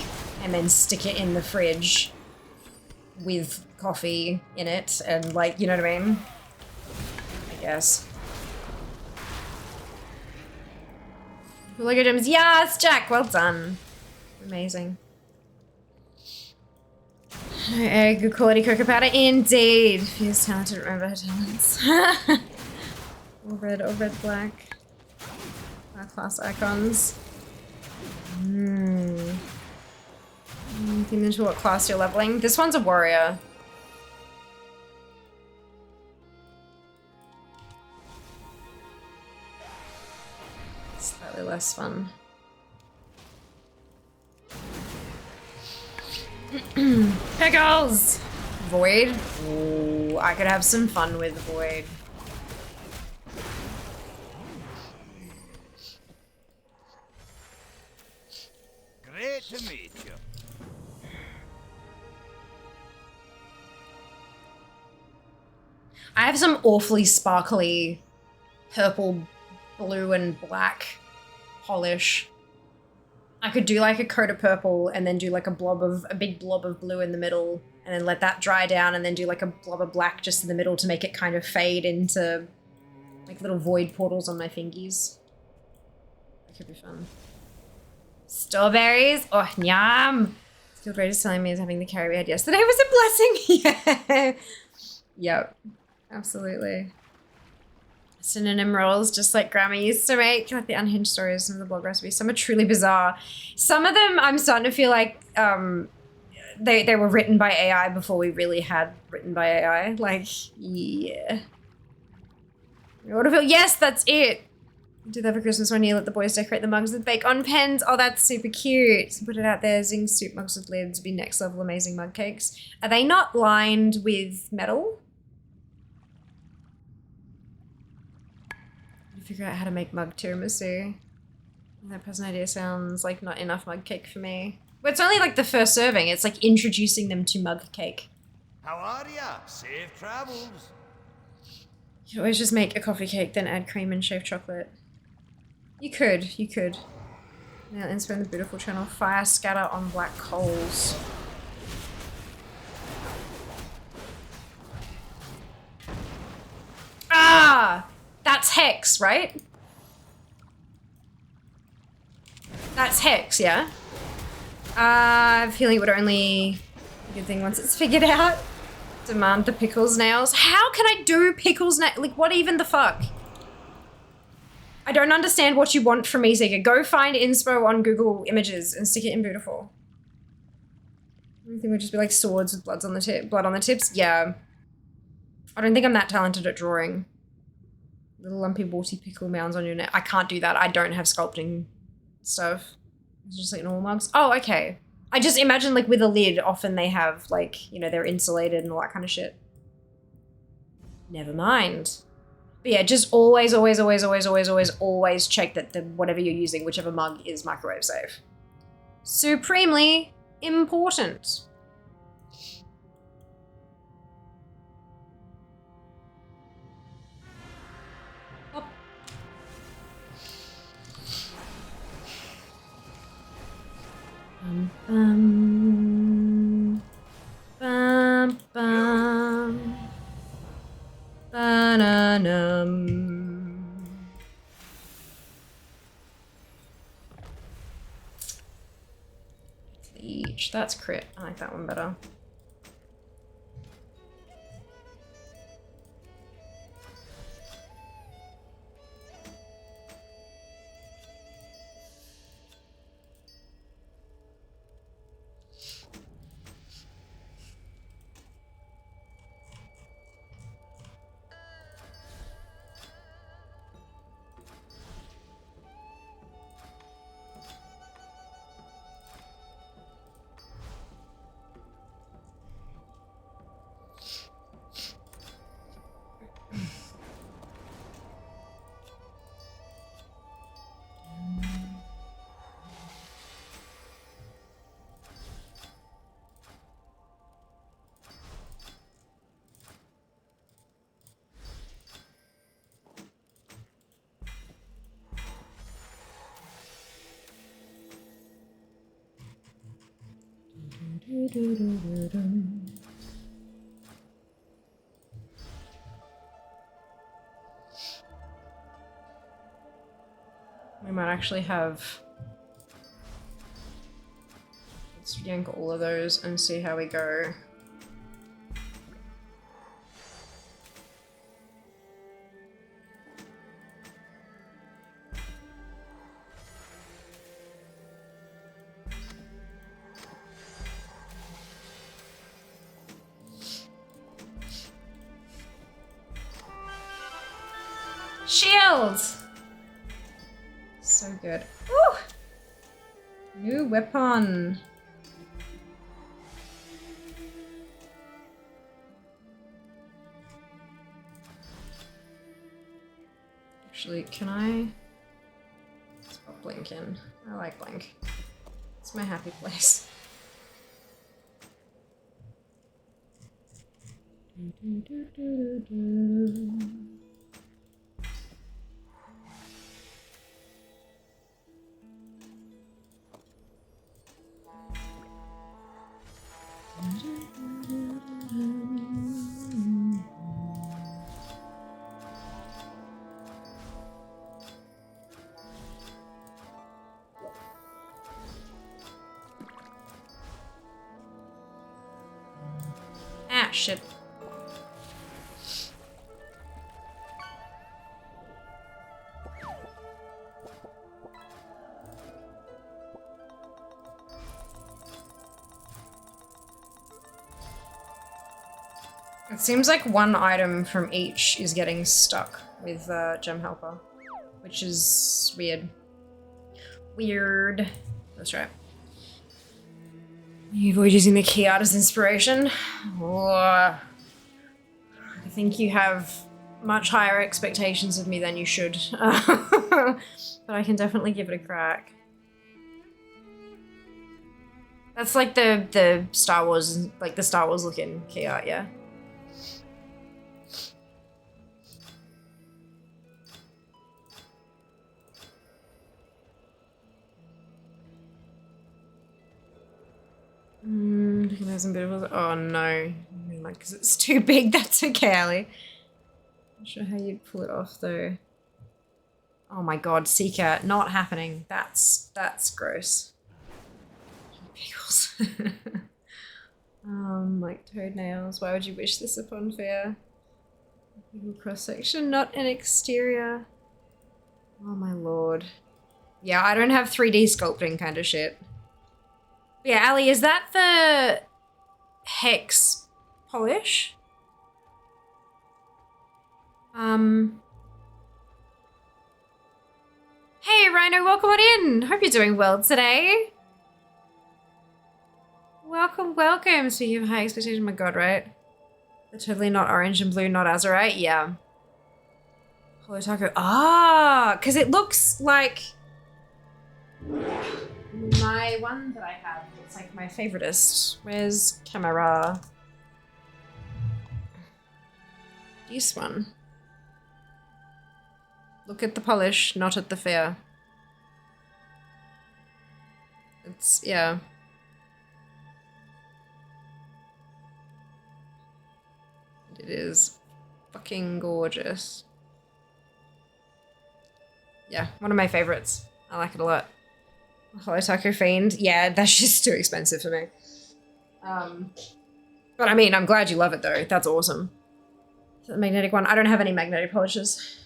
and then stick it in the fridge with coffee in it and like, you know what I mean? I guess. Lego gems, yes, Jack, well done. Amazing. Good quality cocoa powder, indeed. Fierce talented, remember her talents. All red, black. Our class icons. Looking into what class you're leveling. This one's a warrior. Slightly less fun. Pickles! Void? Ooh, I could have some fun with Void. Great to meet you. I have some awfully sparkly purple, blue, and black polish. I could do like a coat of purple and then do like a big blob of blue in the middle and then let that dry down and then do like a blob of black just in the middle to make it kind of fade into like little void portals on my fingies. That could be fun. Strawberries? Oh, yum! Skilled Raid is telling me I was having the carry we had yesterday was a blessing. Yeah. Yep. Absolutely. Synonym rolls, just like Grandma used to make, like the unhinged stories and the blog recipes. Some are truly bizarre. Some of them, I'm starting to feel like they were written by AI before we really had written by AI. Like, yeah. Yes, that's it. Do that for Christmas one year. Let the boys decorate the mugs with bake-on pens. Oh, that's super cute. So put it out there. Zing soup mugs with lids. Be next level amazing mug cakes. Are they not lined with metal? Figure out how to make mug tiramisu. That present idea sounds like not enough mug cake for me. But it's only like the first serving. It's like introducing them to mug cake. How are ya? Safe travels. You always just make a coffee cake, then add cream and shaved chocolate. You could. Now insert in the beautiful channel. Fire scatter on black coals. Ah! That's hex, right? That's hex, yeah? I have a feeling it would only be a good thing once it's figured out. Demand the pickles nails. How can I do pickles nails? Like, what even the fuck? I don't understand what you want from me, Seeker. Go find inspo on Google Images and stick it in beautiful. Everything would just be like swords with blood on the tips. Yeah. I don't think I'm that talented at drawing. Little lumpy warty pickle mounds on your neck. I can't do that. I don't have sculpting stuff. It's just like normal mugs. Oh, okay. I just imagine like with a lid, often they have like, you know, they're insulated and all that kind of shit. Never mind. But yeah, just always check that the whatever you're using, whichever mug, is microwave safe. Supremely important. Bum, bum, bum, bananum. Each. That's crit. I like that one better. We might actually have... Let's yank all of those and see how we go. Shield! So good. Woo! New weapon. Actually, can I... Let's put Blink in. I like Blink. It's my happy place. Ah, shit. It seems like one item from each is getting stuck with Gem Helper, which is weird. Weird. That's right. You avoid using the key art as inspiration. I think you have much higher expectations of me than you should. But I can definitely give it a crack. That's like the Star Wars, like the Star Wars looking key art, yeah? Oh no. I mean, like, because it's too big, that's okay, Ali. Not sure how you'd pull it off though. Oh my god, Seeker, not happening. That's gross. Pickles. Like toenails. Why would you wish this upon fair? Cross section, not an exterior. Oh my lord. Yeah, I don't have 3D sculpting kind of shit. But yeah, Ali, is that the hex polish? Hey Rhino, welcome on in. Hope you're doing well today. Welcome, welcome. Speaking of high expectation, my god, right? They're totally not orange and blue, not azurite. Yeah. Holy taco. Ah, because it looks like my one that I have. It's like my favoritist. Where's camera? This one. Look at the polish, not at the fair. It's, yeah. It is fucking gorgeous. Yeah, one of my favorites. I like it a lot. Hollow Taco Fiend. Yeah, that's just too expensive for me. But I mean, I'm glad you love it though. That's awesome. The magnetic one. I don't have any magnetic polishes.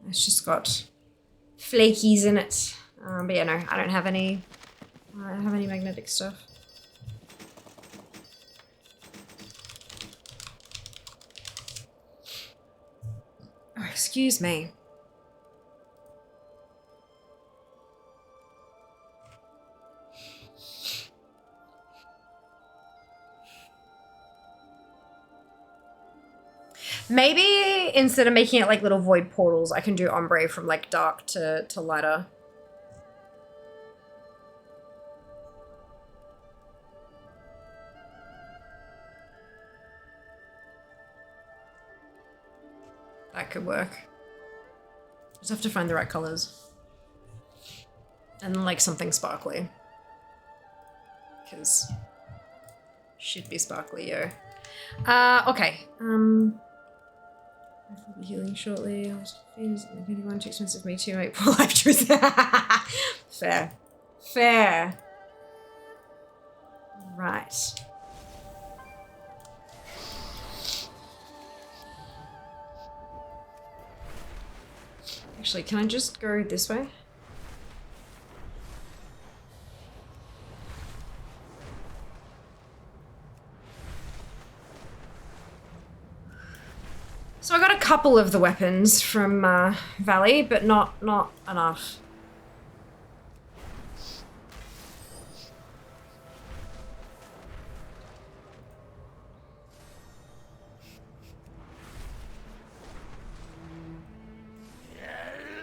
It's just got flakies in it. But yeah, no, I don't have any magnetic stuff. Oh, excuse me. Maybe instead of making it like little void portals, I can do ombre from like dark to lighter. That could work. Just have to find the right colors. And like something sparkly. Because should be sparkly, yo. Okay. I'll be healing shortly. Anyone too expensive for me to make poor life choices. Fair. Fair. Right. Actually, can I just go this way? So I got a couple of the weapons from Valley, but not enough.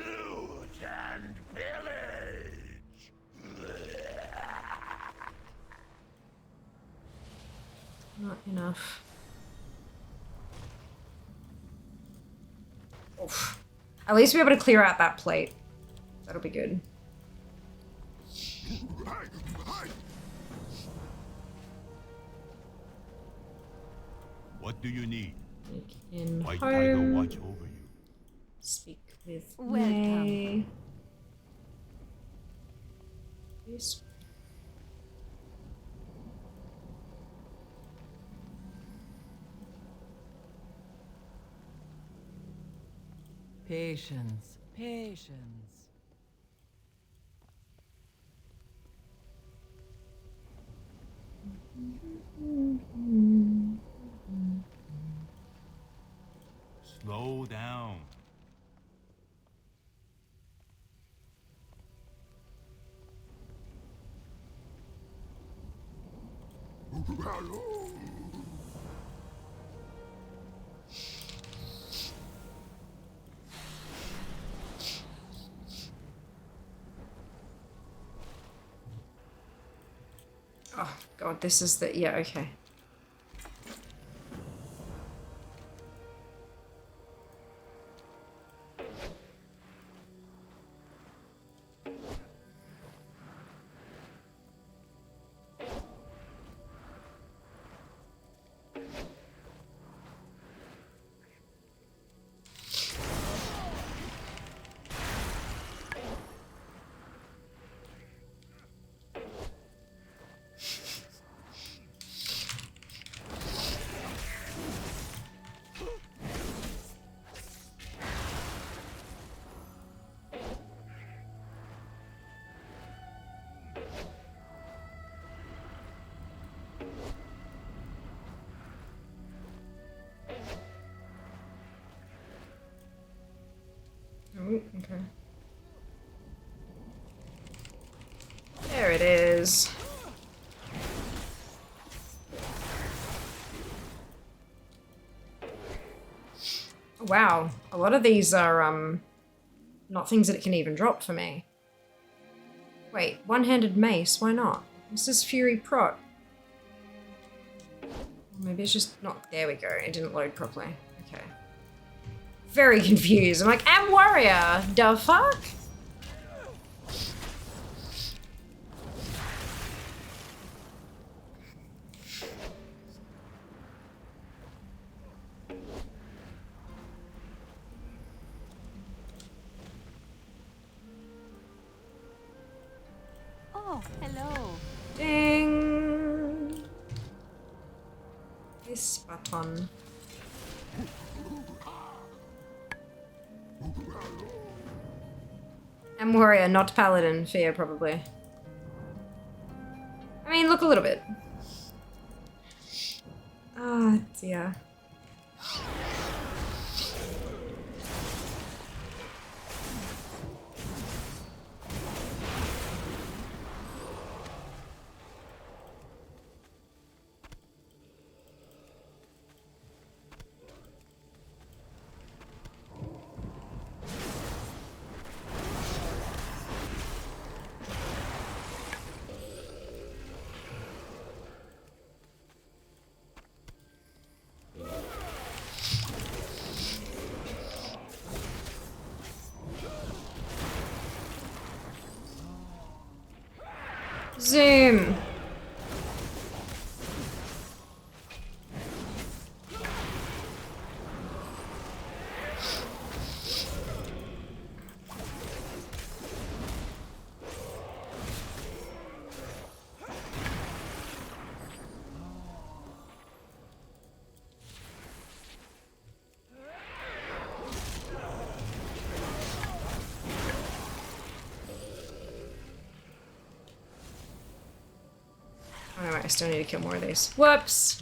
Loot and pillage. Not enough. Oof. At least we'll be able to clear out that plate. That'll be good. What do you need? In White Tiger home. watch over you. Speak with Welcome. me. Yes. Patience, patience. Slow down. Oh god, this is the yeah, okay. is. Wow, a lot of these are not things that it can even drop for me. Wait, one-handed mace, why not? This is Fury Prot. Maybe it's just not, there we go, it didn't load properly. Okay. Very confused, I'm like, I'm warrior, the fuck? Oh, hello. Ding! This button. I'm warrior, not paladin. Fear, probably. I mean, look a little bit. Ah, dear. Zoom. Alright, I still need to kill more of these. Whoops!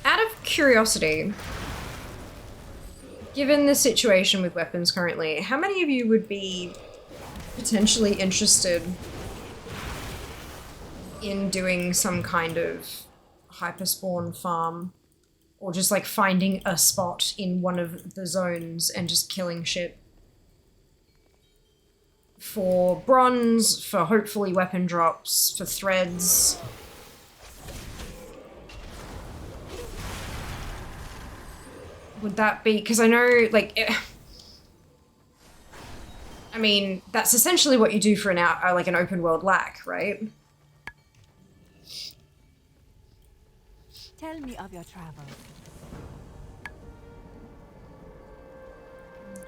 Out of curiosity, given the situation with weapons currently, how many of you would be potentially interested in doing some kind of hyperspawn farm? Or just like finding a spot in one of the zones and just killing shit? For bronze, for hopefully weapon drops, for threads. Would that be, because I know, like, I mean, that's essentially what you do for like an open world lack, right? Tell me of your travels.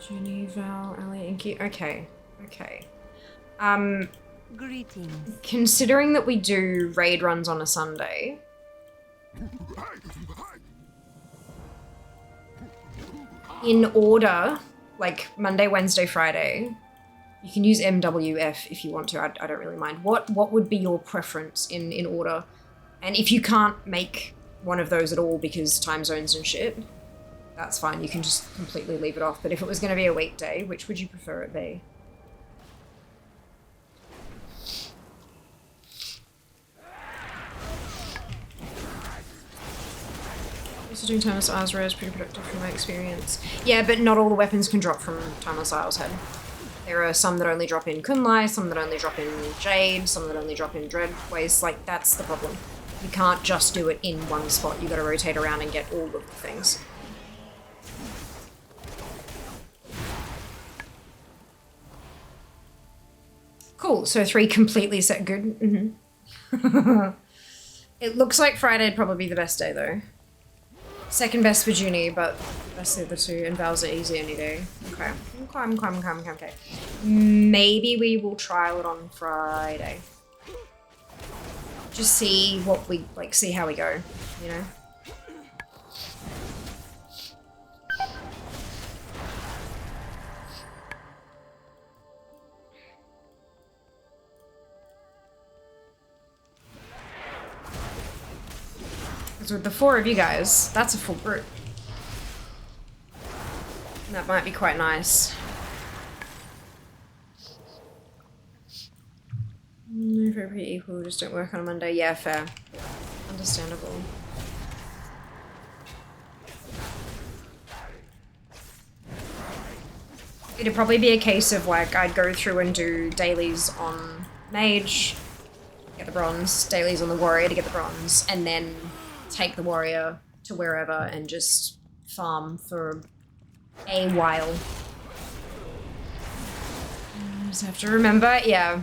Jenny, Val, Ellie, Inky. Okay, okay. Greetings. Considering that we do raid runs on a Sunday, in order, like Monday, Wednesday, Friday, you can use MWF if you want to. I don't really mind. What would be your preference in order? And if you can't make one of those at all because time zones and shit, that's fine. You can just completely leave it off. But if it was going to be a weekday, which would you prefer it be? Also doing Timeless Isles Rare is pretty productive from my experience. Yeah, but not all the weapons can drop from Timeless Isles Head. There are some that only drop in Kunlai, some that only drop in Jade, some that only drop in Dreadways. Like, that's the problem. You can't just do it in one spot. You gotta rotate around and get all of the things. Cool, so 3 completely set. Good. Mm-hmm. It looks like Friday'd probably be the best day, though. Second best for Junie, but best of the two, and Val's are easy any day. Okay. Okay. Maybe we will trial it on Friday. just see what we, like, see how we go, you know? Because with the 4 of you guys, that's a full group. And that might be quite nice. If we're pretty equal, just don't work on a Monday. Yeah, fair. Understandable. It'd probably be a case of like I'd go through and do dailies on mage, get the bronze, dailies on the warrior to get the bronze, and then take the warrior to wherever and just farm for a while. Just have to remember, yeah.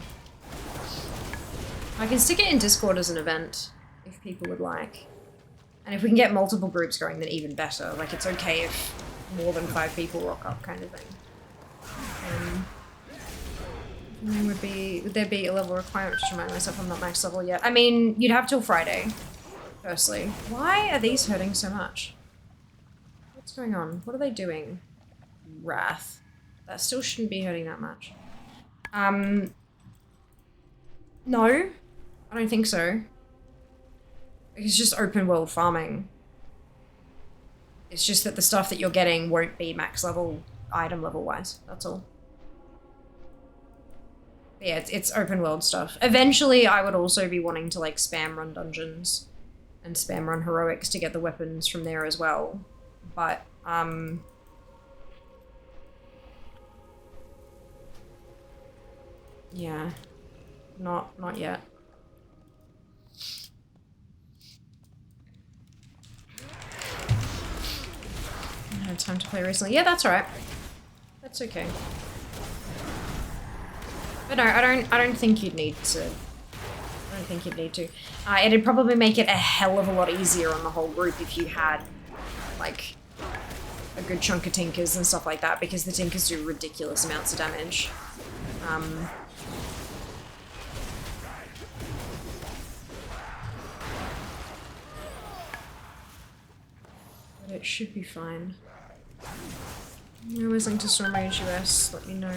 I can stick it in Discord as an event if people would like. And if we can get multiple groups going, then even better. Like, it's okay if more than 5 people rock up, kind of thing. And then would there be a level requirement to remind myself I'm not max level yet? I mean, you'd have till Friday, firstly. Why are these hurting so much? What's going on? What are they doing? Wrath. That still shouldn't be hurting that much. No, I don't think so. It's just open world farming. It's just that the stuff that you're getting won't be max level, item level wise, that's all. But yeah, it's open world stuff. Eventually, I would also be wanting to like spam run dungeons and spam run heroics to get the weapons from there as well. But, yeah, not yet. I had time to play recently. Yeah, that's alright. That's okay. But no, I don't think you'd need to. I don't think you'd need to. It'd probably make it a hell of a lot easier on the whole group if you had, like, a good chunk of Tinkers and stuff like that, because the Tinkers do ridiculous amounts of damage. But it should be fine. I always link to Stormrage US, let me know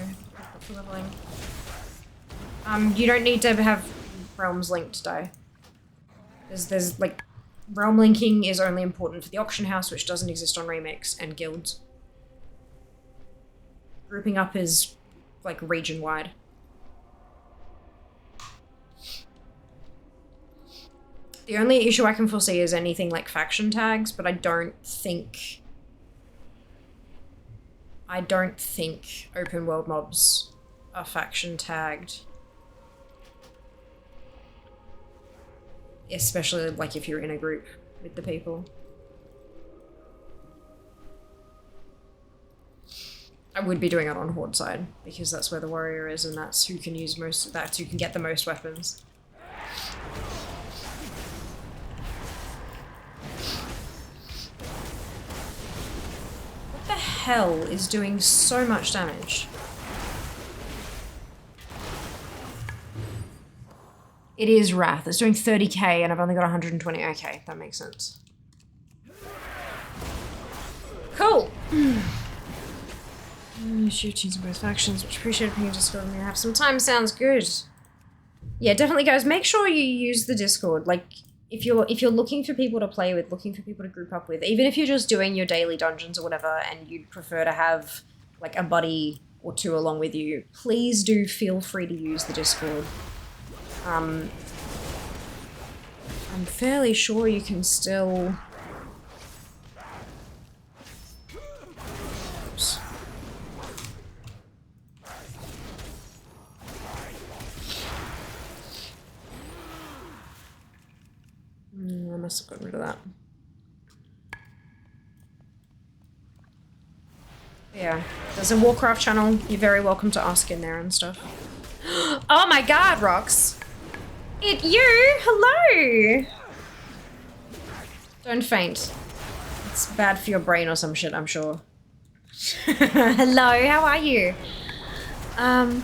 for leveling. You don't need to have realms linked, though. There's like, realm linking is only important for the auction house, which doesn't exist on Remix, and guilds. Grouping up is, like, region-wide. The only issue I can foresee is anything like faction tags, but I don't think open world mobs are faction tagged. Especially like if you're in a group with the people. I would be doing it on Horde side because that's where the warrior is and that's who can use that's who can get the most weapons. What the hell is doing so much damage? It is Wrath. It's doing 30k and I've only got 120. Okay, that makes sense. Cool. Shootings in both factions, which appreciate it. Discord when you have some time. Sounds good. Yeah, definitely, guys. Make sure you use the Discord. Like, if you're looking for people to play with, looking for people to group up with, even if you're just doing your daily dungeons or whatever, and you'd prefer to have like a buddy or 2 along with you, please do feel free to use the Discord. I'm fairly sure you can still... Oops. I must have gotten rid of that. Yeah, there's a Warcraft channel. You're very welcome to ask in there and stuff. Oh my god, Rox! It you! Hello! Don't faint. It's bad for your brain or some shit, I'm sure. Hello, how are you? I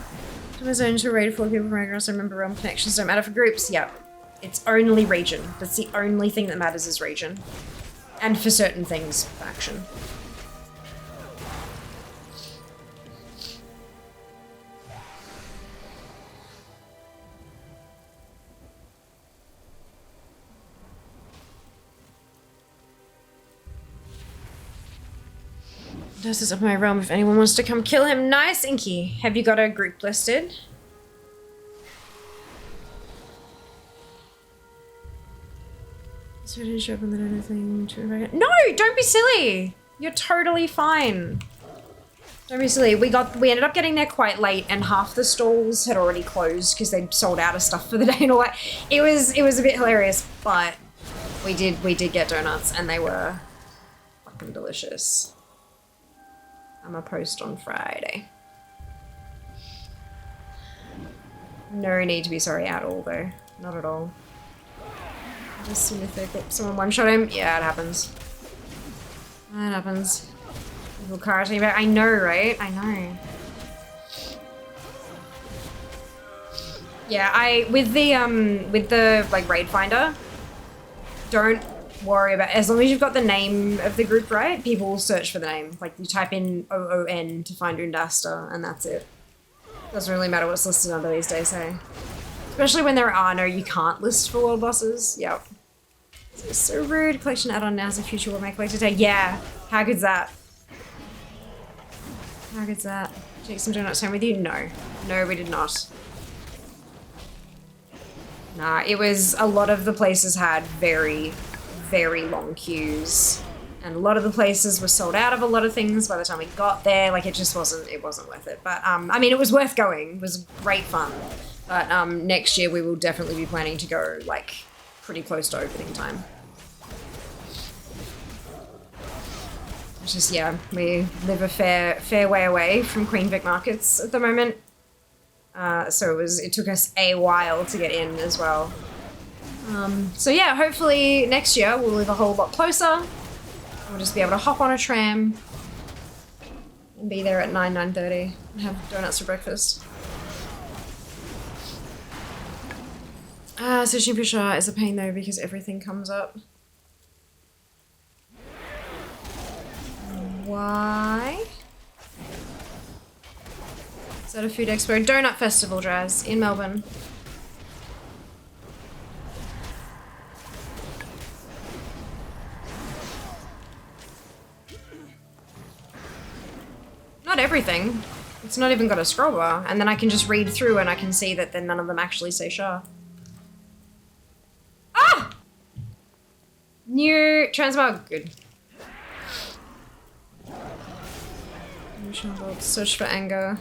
was into a raid full of people from across. I remember realm connections don't matter for groups. Yep. It's only region. That's the only thing that matters is region. And for certain things, faction. This is up my realm if anyone wants to come kill him. Nice, Inky. Have you got a group listed? So did you open that anything to... No, don't be silly. You're totally fine. Don't be silly. We ended up getting there quite late and half the stalls had already closed because they'd sold out of stuff for the day and all that. It was a bit hilarious, but we did get donuts and they were fucking delicious. I'm a post on Friday. No need to be sorry at all though. Not at all. Just mythic. Someone one-shot him. Yeah, it happens. That happens. Little karate back. I know, right? I know. Yeah, with the like raid finder, don't worry about, as long as you've got the name of the group right, people will search for the name. Like you type in OON to find Undasta and that's it. Doesn't really matter what's listed under these days, hey? Especially when there are no you can't list for world bosses. Yep. It's so rude. Collection add-on now's the future will make collector day. Yeah. How good's that? How good's that? Take some donuts home with you? No. No, we did not. Nah, it was, a lot of the places had very, very long queues. And a lot of the places were sold out of a lot of things by the time we got there. Like, it just wasn't worth it. But, I mean, it was worth going. It was great fun. But, next year we will definitely be planning to go, like, pretty close to opening time. It's just, yeah, we live a fair way away from Queen Vic markets at the moment. So it took us a while to get in as well. So yeah, hopefully next year we'll live a whole lot closer. We'll just be able to hop on a tram and be there at 9:30 and have donuts for breakfast. Searching for Shah is a pain though because everything comes up. Why? Is that a food expo? Donut Festival, Draz, in Melbourne. Not everything. It's not even got a scroll bar. And then I can just read through and I can see that then none of them actually say Shah. Ah! New Transmog. Good. Search for anger.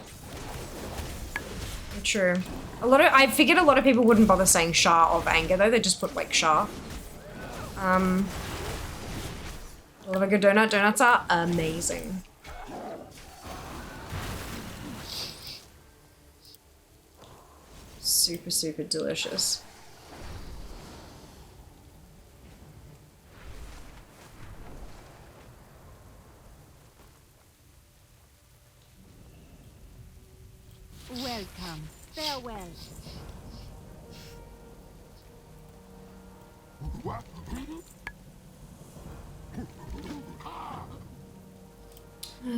True. I figured a lot of people wouldn't bother saying Shah of anger though, they just put like Shah. Love a good donut. Donuts are amazing. Super, super delicious. Welcome. Farewell.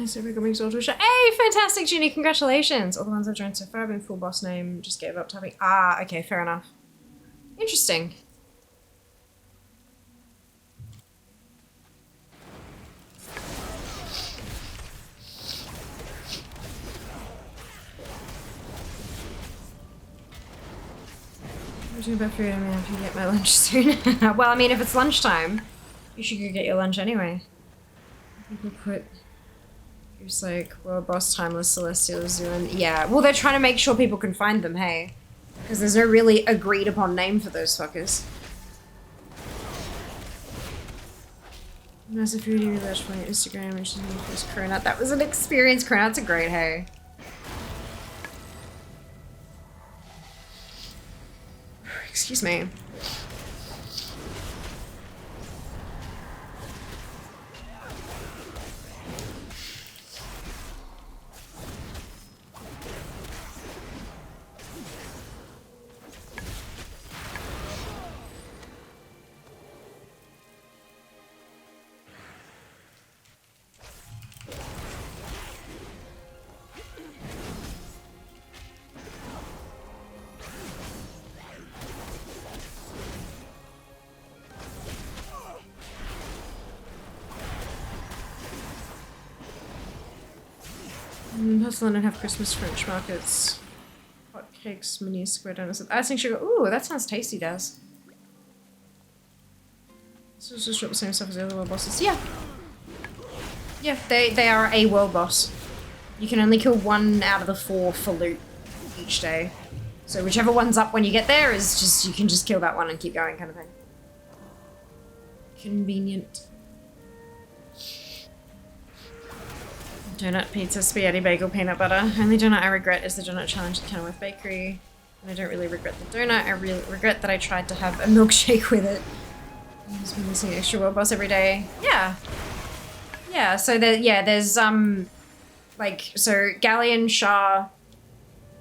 So we're coming to a show. Hey, fantastic, Ginny! Congratulations! All the ones I've joined so far have been full boss name. Just gave up typing. Ah, okay, fair enough. Interesting. About food, I mean, I can get my lunch soon. Well, I mean, if it's lunchtime, you should go get your lunch anyway. People put, it's like, well, boss timeless celestial doing. Yeah, well, they're trying to make sure people can find them, hey, because there's no really agreed upon name for those fuckers. Massive foodie relaunch my Instagram, which is my first Cronut. That was an experience. Cronut's a great, hey. Excuse me. hustle and have Christmas French markets. Hot cakes, mini square donuts with icing sugar. Ooh, that sounds tasty, Daz. So it's just the same stuff as the other world bosses. Yeah. Yeah, they are a world boss. You can only kill 1 out of the 4 for loot each day. So whichever one's up when you get there is just, you can just kill that one and keep going kind of thing. Convenient. Donut, pizza, spaghetti, bagel, peanut butter. Only donut I regret is the donut challenge at Kenilworth Bakery. And I don't really regret the donut. I really regret that I tried to have a milkshake with it. I've just been missing extra world boss every day. Yeah. Yeah, so there's like, so Galleon, Shah,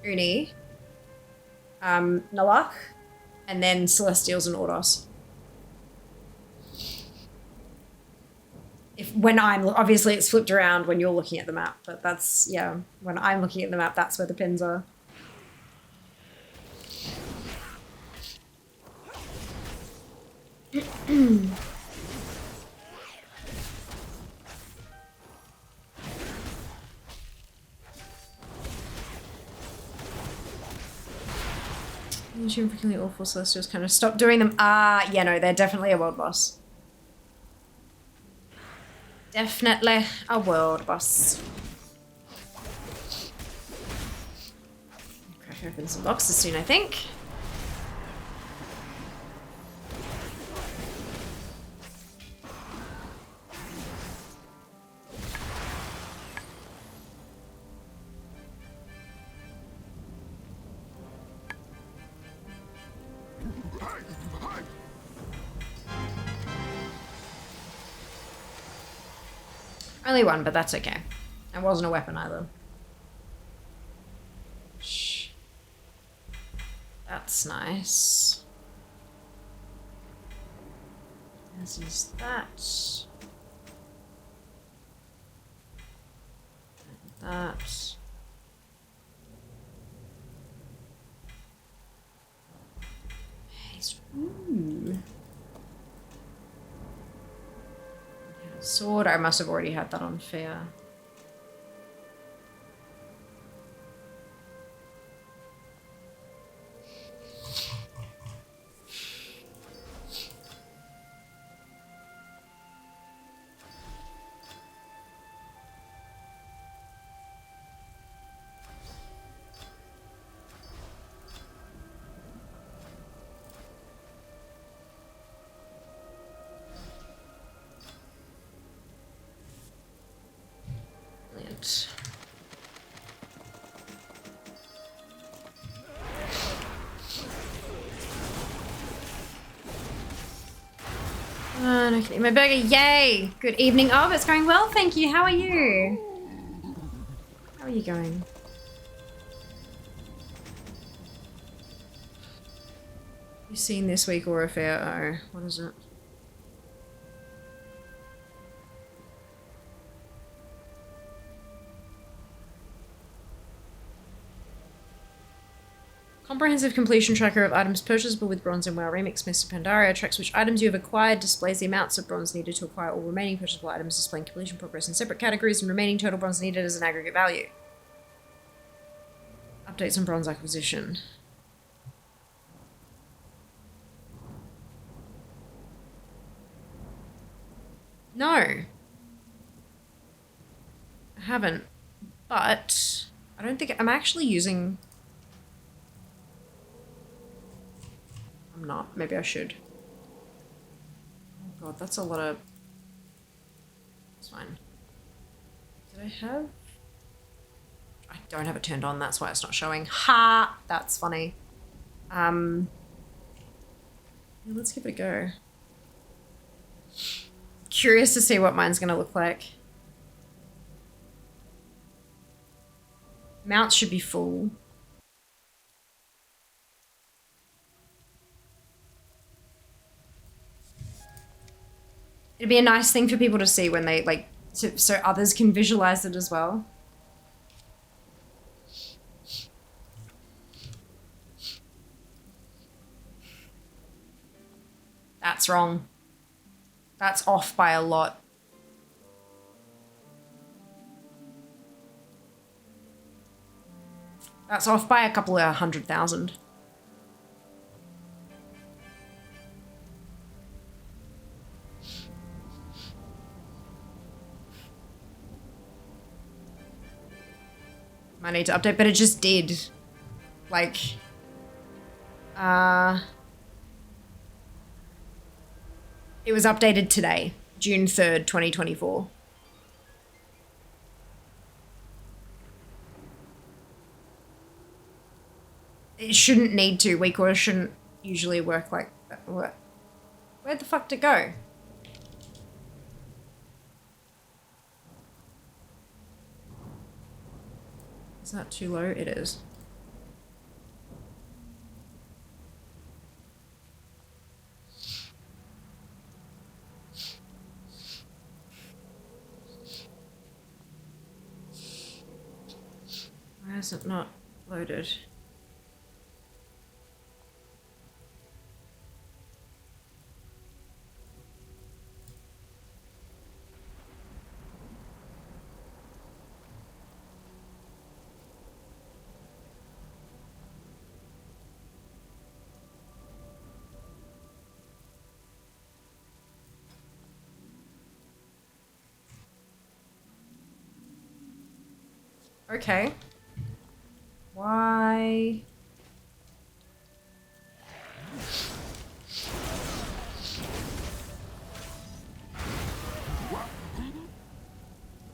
Uni, Nalak, and then Celestials and Ordos. Obviously it's flipped around when you're looking at the map, but that's, yeah, when I'm looking at the map, that's where the pins are. You're freaking awful Celestials kind of stop doing them. Yeah, no, they're definitely a world boss. Definitely a world boss. Crack open some boxes soon, I think. Only one, but that's okay. It wasn't a weapon either. Shh. That's nice. Let's use that. And that. Ooh. Sword, I must have already had that on fair. And I can eat my burger. Yay! Good evening. Oh, it's going well, thank you. How are you? How are you going? You seen this week or a fair? Oh, what is it? Comprehensive completion tracker of items purchasable with bronze in WoW Remix Mr. Pandaria tracks which items you have acquired, displays the amounts of bronze needed to acquire all remaining purchasable items, displaying completion progress in separate categories and remaining total bronze needed as an aggregate value. Updates on bronze acquisition. No. I haven't. But I don't think I'm actually using... I'm not. Maybe I should. Oh god, that's a lot of... It's fine. Did I have... I don't have it turned on, that's why it's not showing. Ha! That's funny. Yeah, let's give it a go. Curious to see what mine's gonna look like. Mounts should be full. It'd be a nice thing for people to see when they, like, so others can visualize it as well. That's wrong. That's off by a lot. That's off by a couple of 100,000. Might need to update, but it just did. Like, it was updated today, June 3rd, 2024. It shouldn't need to. Weak orders shouldn't usually work like that. What? Where'd the fuck did it go? Is that too low? It is. Why is it not loaded? Okay. Why?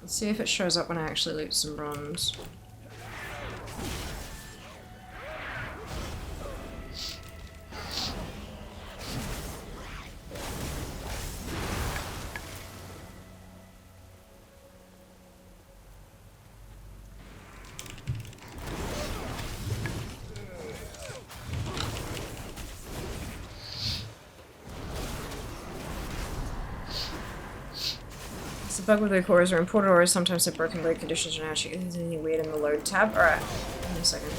Let's see if it shows up when I actually loot some bronze. Bug with the cores or imported ores sometimes have broken load conditions or now actually is anything weird in the load tab. Alright, give me a second.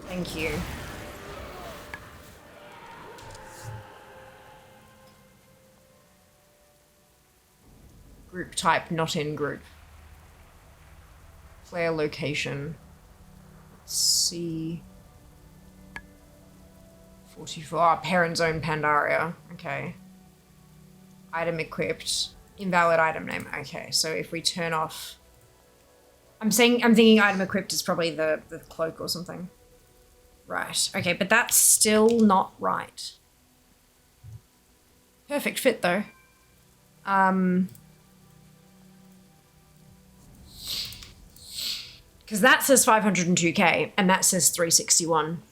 Thank you. Group type, not in group. Player location. Let's see. 44. Oh, parent zone Pandaria. Okay. Item equipped. Invalid item name. Okay, so if we turn off... I'm thinking item equipped is probably the cloak or something. Right. Okay, but that's still not right. Perfect fit, though. Because that says 502k, and that says 361.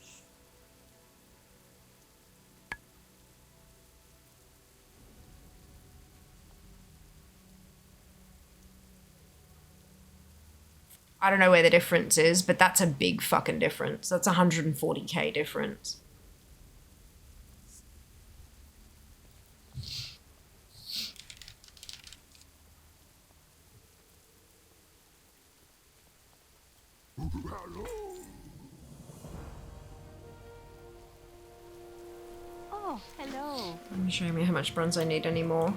I don't know where the difference is, but that's a big fucking difference. That's 140k difference. Oh, hello. Let me show you how much bronze I need anymore.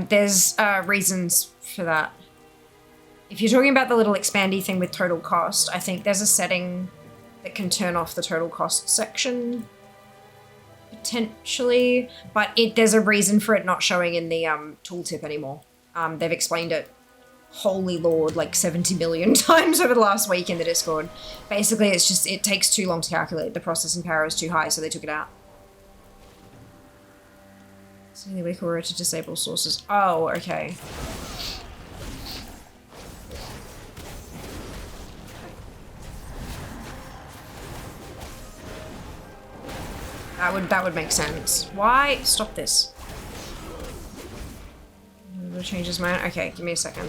There's reasons for that. If you're talking about the little expandy thing with total cost, I think there's a setting that can turn off the total cost section, potentially, but there's a reason for it not showing in the tooltip anymore. They've explained it, holy lord, like 70 million times over the last week in the Discord. Basically, it's just, it takes too long to calculate. The processing power is too high, so they took it out. So the weak aura to disable sources. Oh, okay. That would make sense. Why? Stop this. It changes my... Okay, give me a second.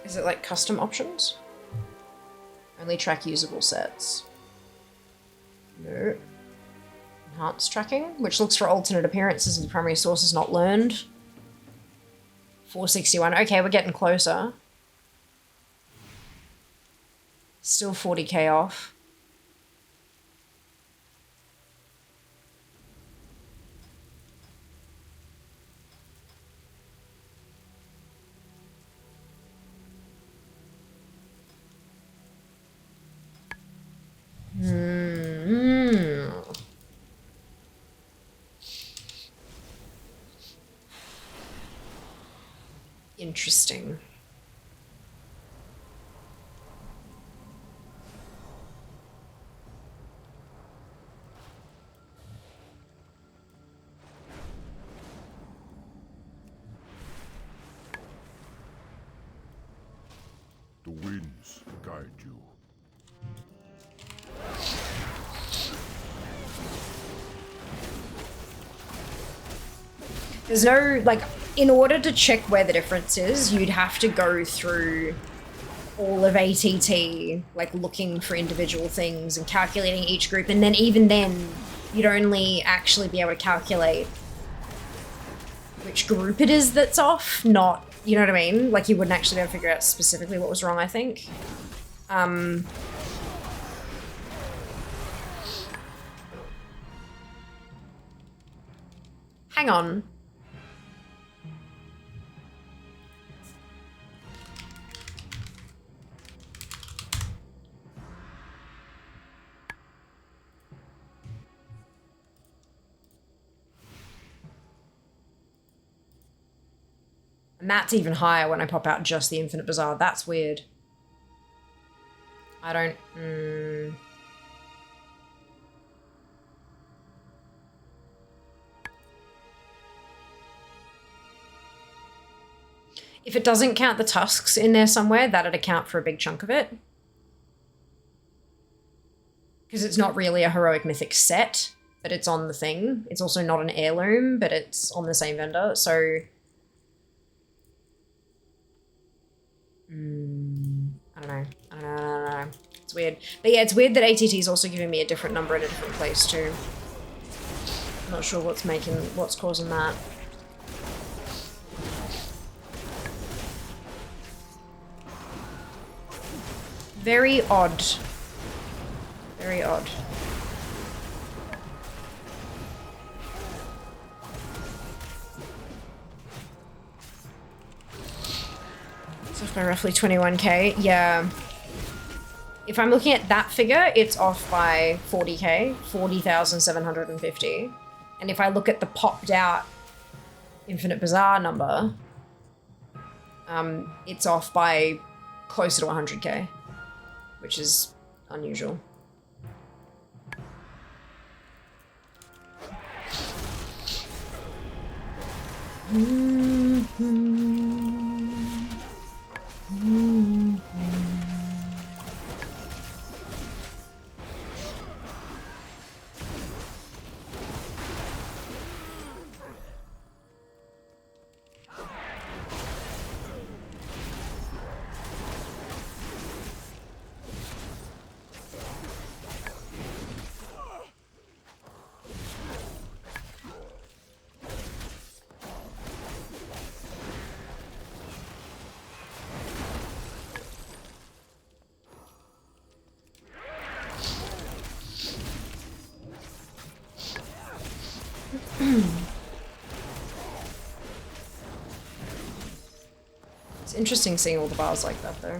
Is it like custom options? Only track usable sets. No. Enhanced tracking, which looks for alternate appearances of the primary sources not learned. 461. Okay, we're getting closer. Still 40k off. Interesting. The winds guide you. There's no, like, in order to check where the difference is, you'd have to go through all of ATT, like looking for individual things and calculating each group, and then even then, you'd only actually be able to calculate which group it is that's off, not, you know what I mean? Like, you wouldn't actually be able to figure out specifically what was wrong, I think. Hang on. And that's even higher when I pop out just the Infinite Bazaar. That's weird. I don't... If it doesn't count the tusks in there somewhere, that'd account for a big chunk of it. Because it's not really a heroic mythic set, but it's on the thing. It's also not an heirloom, but it's on the same vendor, so... I don't know. It's weird. But yeah, it's weird that ATT is also giving me a different number in a different place too. I'm not sure what's causing that. Very odd. Very odd. It's off by roughly 21k. Yeah. If I'm looking at that figure, it's off by 40k, 40,750. And if I look at the popped out Infinite Bazaar number, it's off by closer to 100k, which is unusual. It's interesting seeing all the bars like that, though.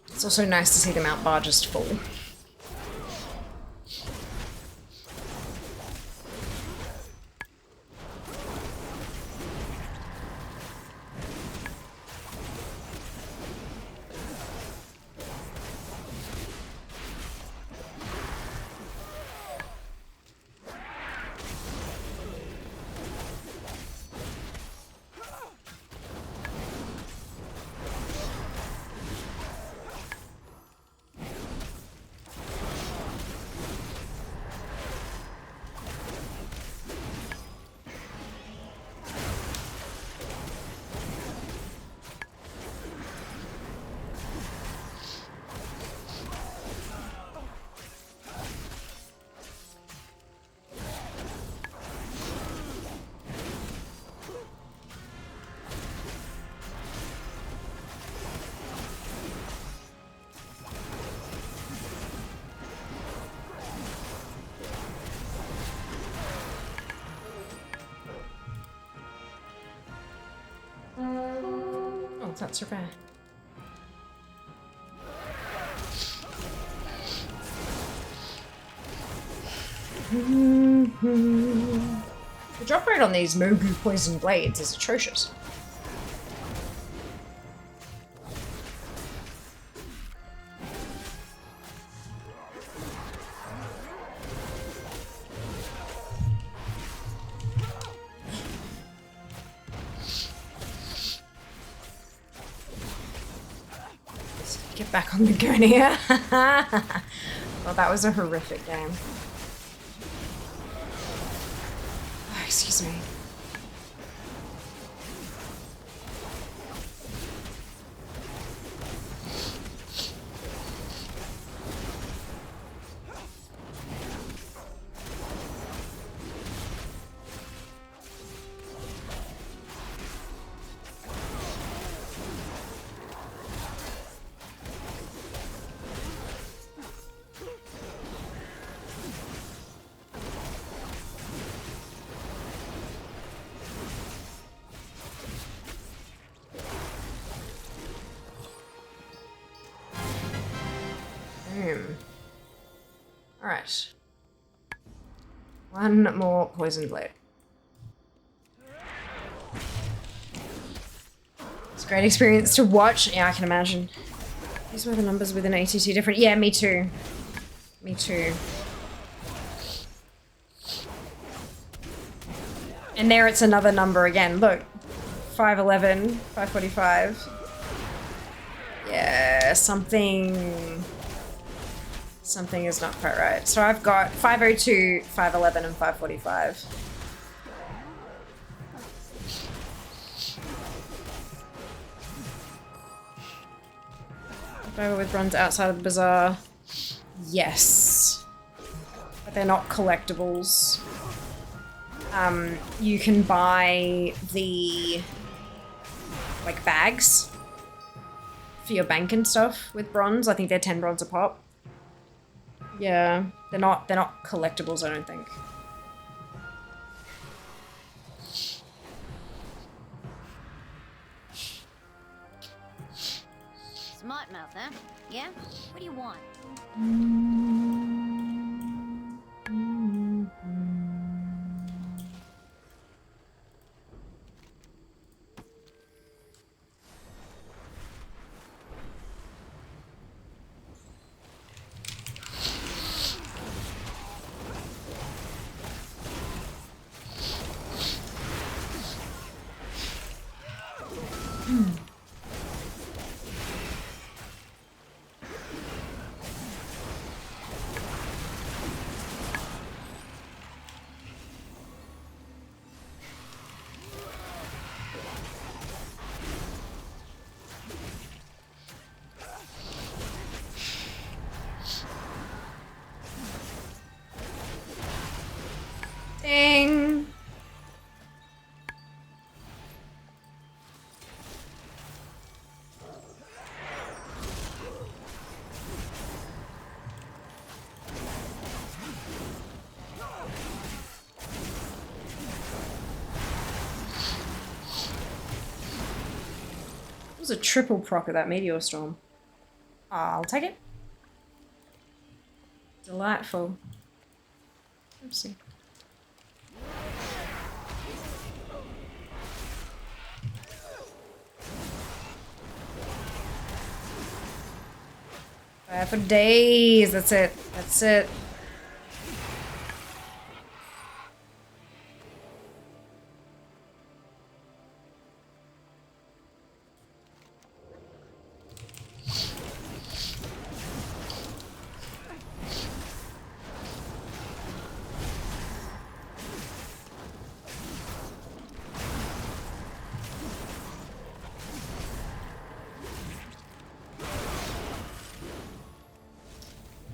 It's also nice to see the mount bar just full. that's rare. The drop rate on these Mogu poison blades is atrocious. Get back on the gurney. Well, that was a horrific game. Oh, excuse me. Alright. One more poison blade. It's a great experience to watch. Yeah, I can imagine. These were the numbers with an ATT different. Yeah, me too. Me too. And there it's another number again. Look. 511, 545. Yeah, something is not quite right. So I've got 502, 511, and 545. Over with runs outside of the bazaar. Yes. But they're not collectibles. You can buy the like bags for your bank and stuff with bronze. I think they're 10 bronze a pop. Yeah, they're not collectibles, I don't think. Smart mouth, huh? Yeah? What do you want? Ding. It was a triple proc of that meteor storm. I'll take it. Delightful. Oopsie. For days. That's it. That's it.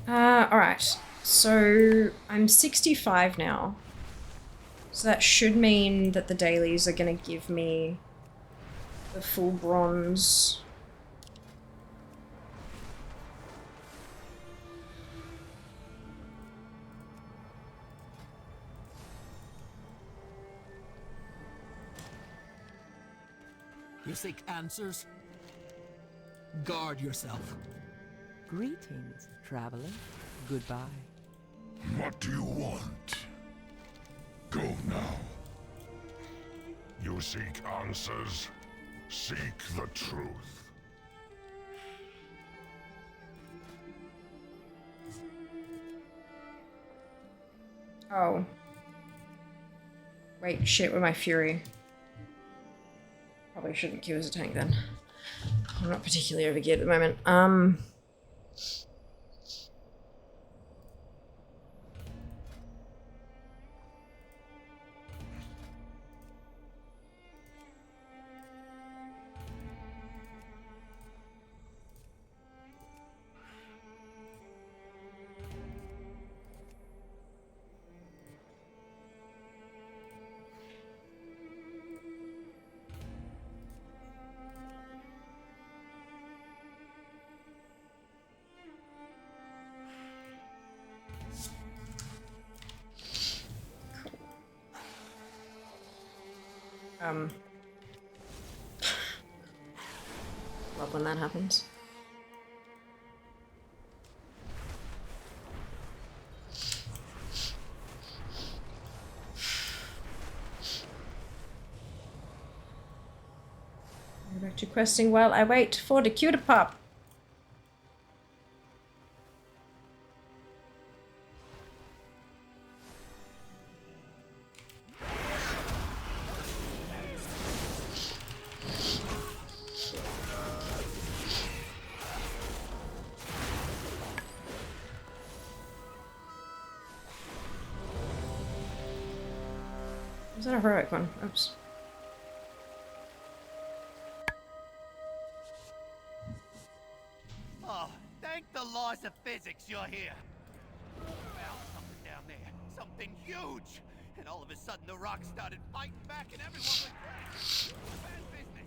Alright, so I'm 65 now. So that should mean that the dailies are gonna give me the full bronze. You seek answers? Guard yourself. Greetings, traveler. Goodbye. What do you want? Go now. You seek answers? Seek the truth. Oh. Wait, shit, with my fury. Probably shouldn't queue as a tank then. I'm not particularly overgeared at the moment. Love when that happens. Go back to questing while I wait for the queue to pop. Was that a heroic one? Oops. Oh, thank the laws of physics you're here. I found something down there. Something huge. And all of a sudden the rock started fighting back and everyone went crazy. Bad business.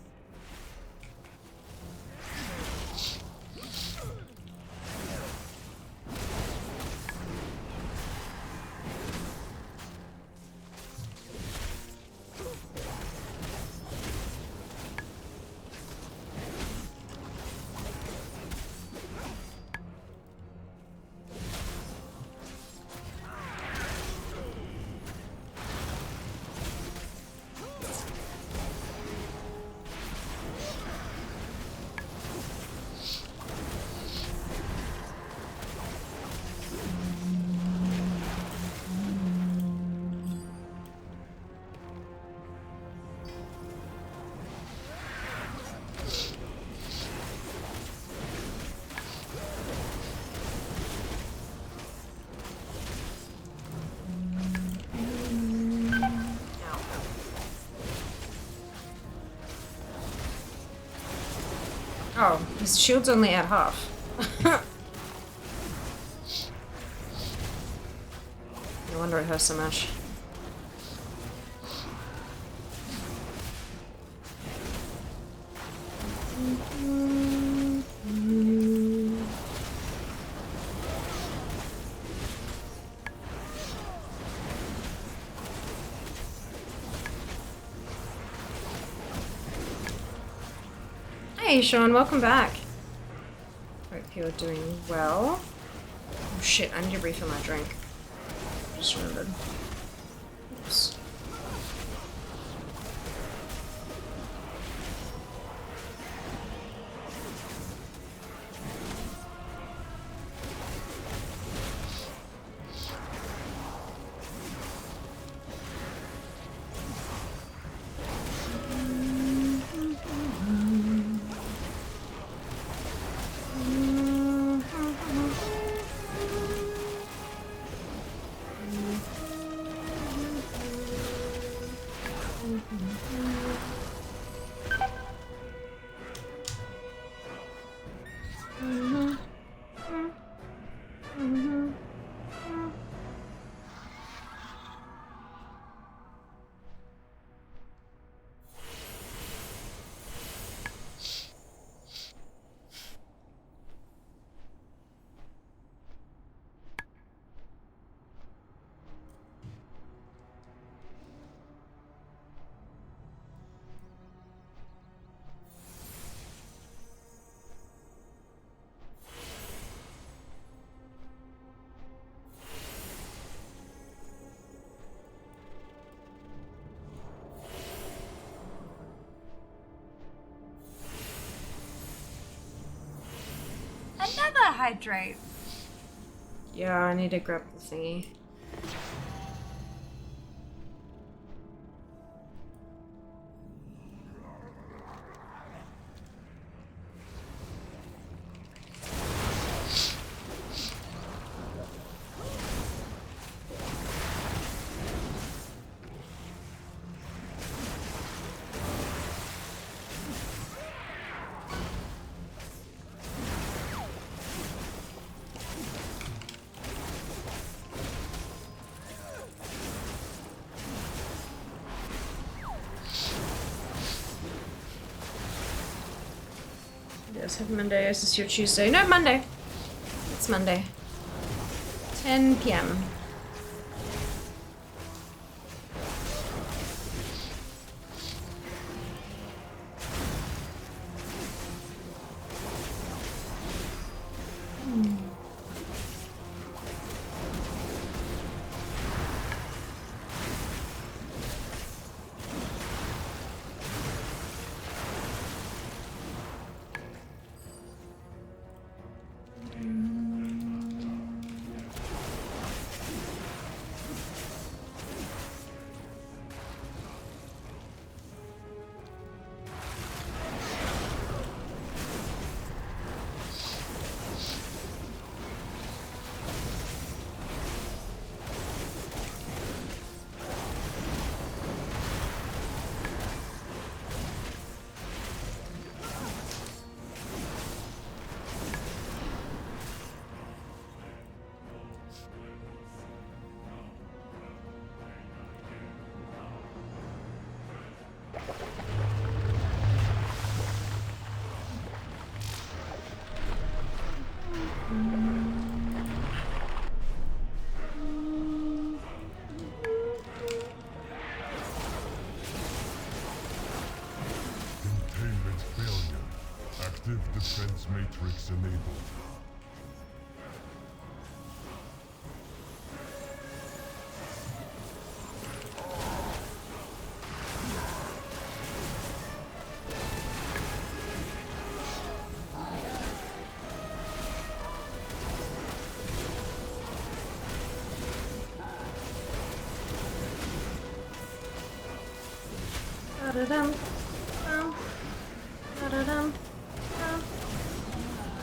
Oh, his shield's only at half. No wonder it hurts so much. Hey Sean, welcome back. Hope you're doing well. Oh shit, I need to refill my drink. Just remembered. Oops. hydrate. Yeah, I need to grab the thingy. Yes, have Monday. Is this your Tuesday? No, Monday. It's Monday. 10 p.m. Containment failure. Active defense matrix enabled.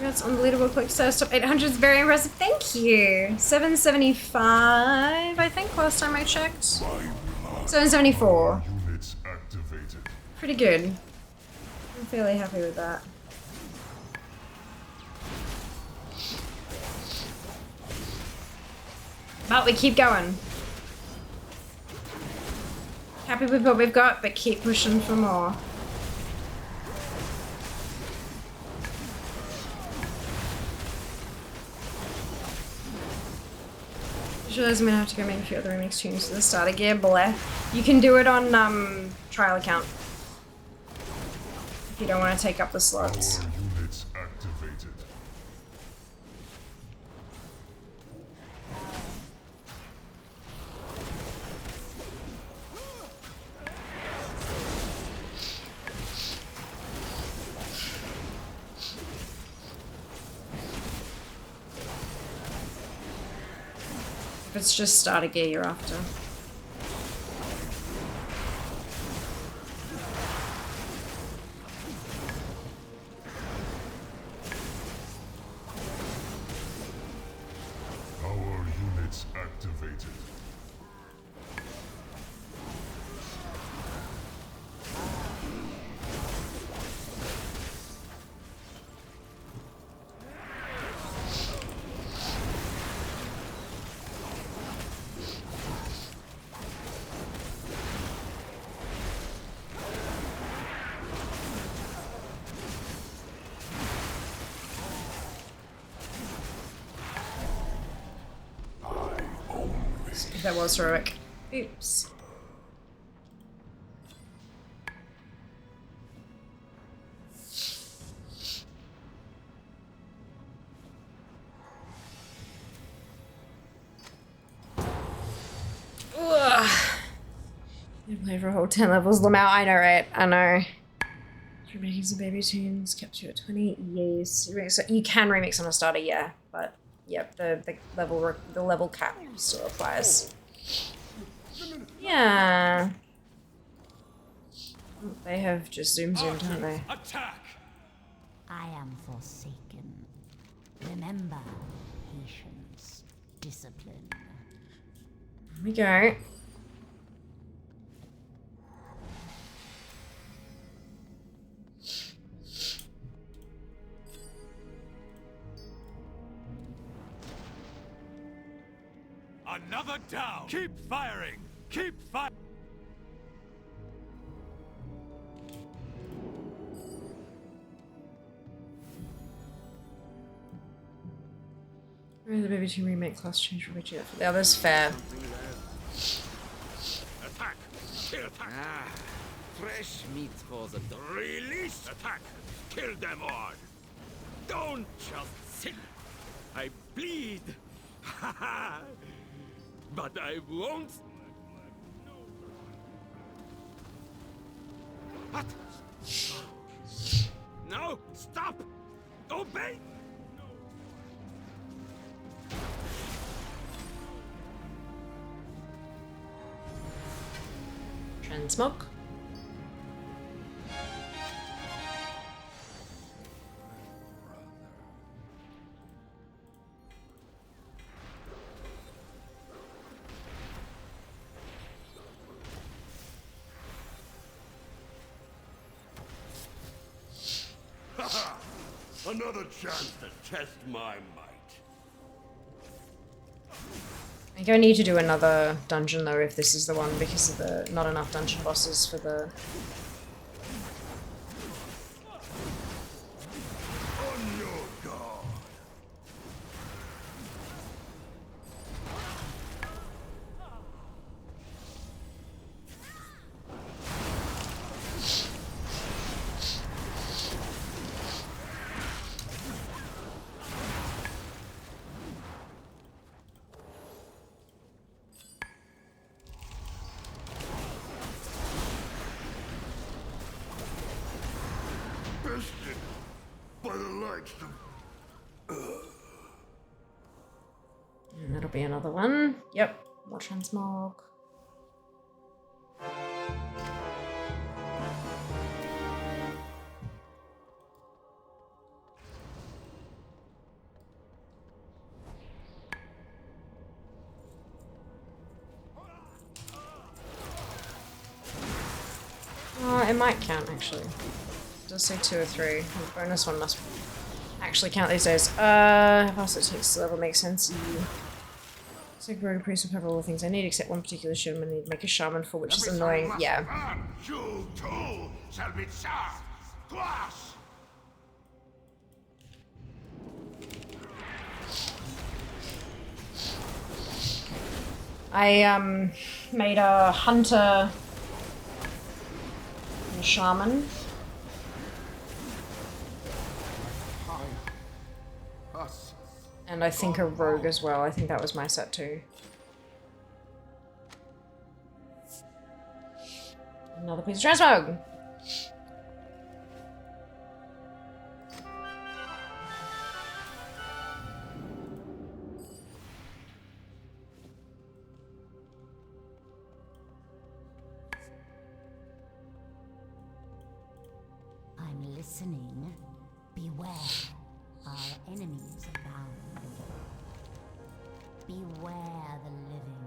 That's unbelievable quick stop 800 is very impressive. Thank you. 775, I think, last time I checked. 774. Units activated. Pretty good. I'm fairly happy with that. But we keep going. Happy with what we've got, but keep pushing for more. I realize I'm gonna have to go make a few other remix tunes to the starter gear, bleh. You can do it on trial account if you don't want to take up the slots. Power units activated. If it's just starter gear you're after. Power units activated. That was heroic. Oops. Ugh. You played for a whole 10 levels, Lamau. I know, right? I know. Remaking the baby tunes kept you at 20. Yes, so you can remix on a starter, yeah, but yep, the level cap still applies. Yeah. They have just zoomed, haven't they? Attack! I am forsaken. Remember, patience, discipline. Here we go. Another down! Keep firing! Keep firing! The baby team remake class change for which the other's fair. Attack! Kill attack! Ah, fresh meat for the release! Attack! Kill them all! Don't just sit! I bleed! But I won't. What? No! Stop! Obey! Transmog. Another chance to test my might. I think I need to do another dungeon though if this is the one because of the not enough dungeon bosses for the Bested by the likes of... And that'll be another one. Yep, more transmog. Oh, it might count actually. It does say 2 or 3. The bonus one must actually count these days. How fast it takes to level makes sense. Sacred priest will cover all the things I need except one particular shaman I need to make a shaman for, which is annoying. Yeah. You too shall be charged twice. I made a hunter and a shaman. And I think a rogue as well. I think that was my set too. Another piece of transmog. I'm listening. Beware. Our enemies abound. Beware the living.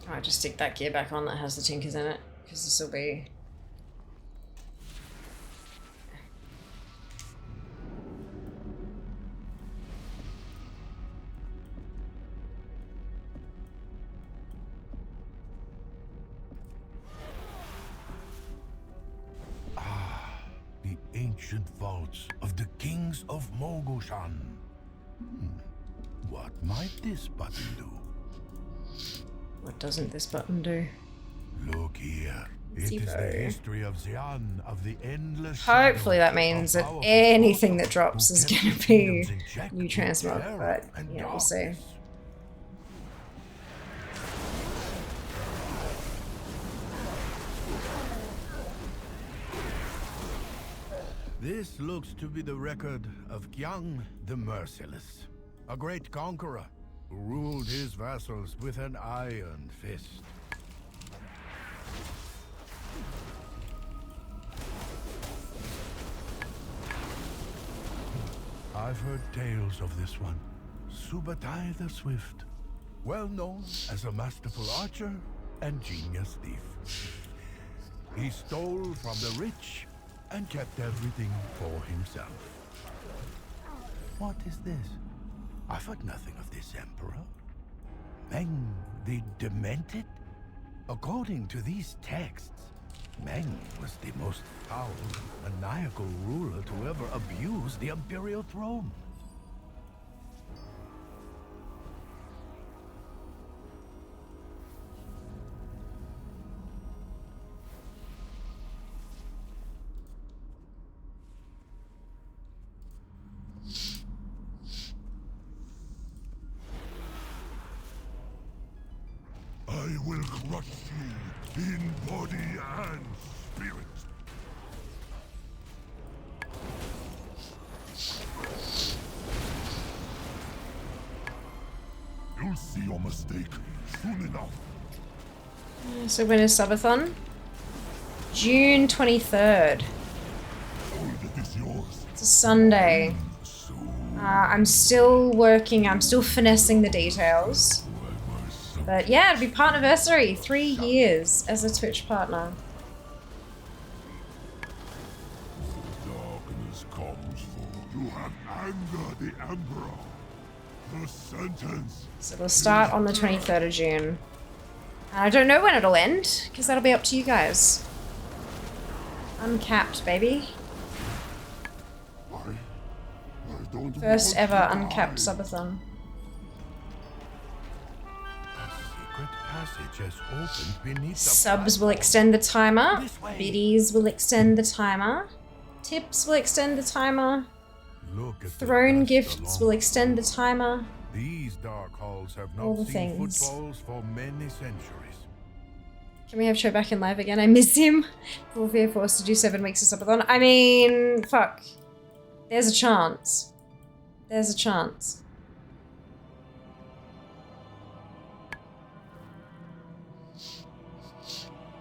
I might just stick that gear back on that has the tinkers in it, because this will be... The ancient vaults of the kings of Mogoshan. What might this button do? What doesn't this button do? Look here. It is the history of Xian, of the endless... Hopefully that means that anything that drops is going to be new transmog, but yeah, we'll see. This looks to be the record of Qiang the Merciless, a great conqueror who ruled his vassals with an iron fist. I've heard tales of this one, Subutai the Swift, well known as a masterful archer and genius thief. He stole from the rich and kept everything for himself. What is this? I've heard nothing of this emperor. Meng the Demented? According to these texts, Meng was the most foul, maniacal ruler to ever abuse the imperial throne. I will crush you in body and spirit. You'll see your mistake soon enough. So when is Subathon? June 23rd. It's a Sunday. I'm still working, I'm still finessing the details. But yeah, it'll be partnerversary, 3 years as a Twitch partner. Darkness comes for you have angered the Emperor. The sentence. So we'll start on the 23rd of June. And I don't know when it'll end, because that'll be up to you guys. Uncapped, baby. I don't First ever uncapped subathon. Passage has opened beneath the Subs will extend the timer. Biddies will extend the timer. Tips will extend the timer. Throne gifts will extend the timer. These dark halls have All not the seen things. footfalls for many centuries. Can we have Cho back in live again? I miss him. Full fear forced to do 7 weeks of subathon. I mean, fuck. There's a chance. There's a chance.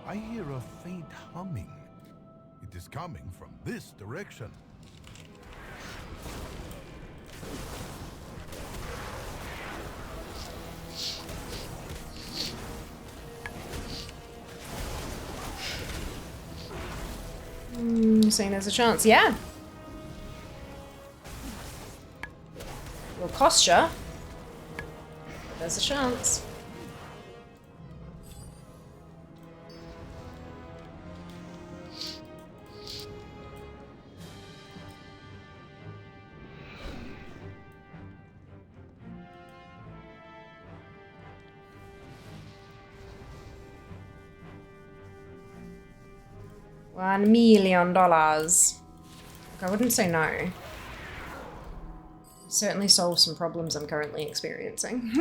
I hear a faint humming. It is coming from this direction. Saying there's a chance. Yeah. Will cost ya. But there's a chance. $1 million. Look, I wouldn't say no. Certainly solve some problems I'm currently experiencing.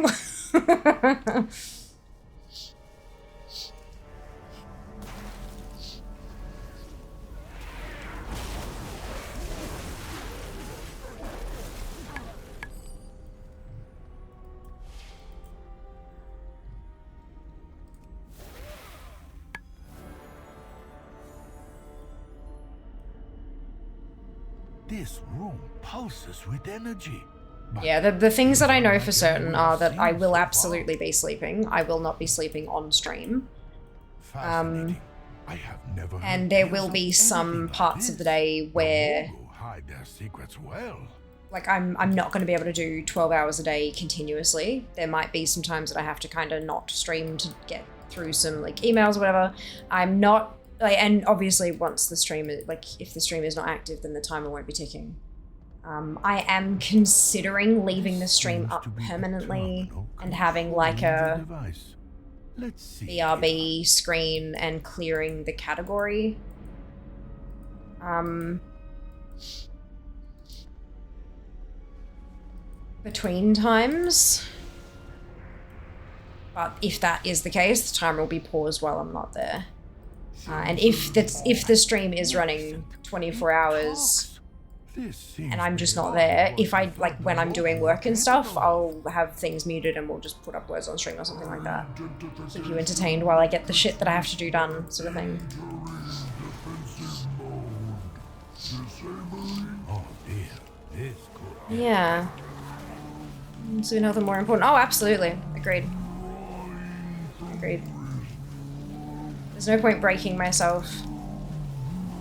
This room pulses with energy. Yeah, the things that I know for certain are that I will absolutely be sleeping. I will not be sleeping on stream. And there will be some parts of the day where hide their secrets well. like I'm not going to be able to do 12 hours a day continuously. There might be some times that I have to kind of not stream to get through some like emails or whatever. I'm not like, and obviously once the stream is like, if the stream is not active, then the timer won't be ticking. I am considering leaving the stream up permanently and having like a BRB screen and clearing the category. Between times. But if that is the case, the timer will be paused while I'm not there. And if the stream is running 24 hours and I'm just not there, if I, like, when I'm doing work and stuff, I'll have things muted and we'll just put up words on stream or something like that. Keep you entertained while I get the shit that I have to do done, sort of thing. Yeah. So nothing more important. Oh, absolutely. Agreed. Agreed. There's no point breaking myself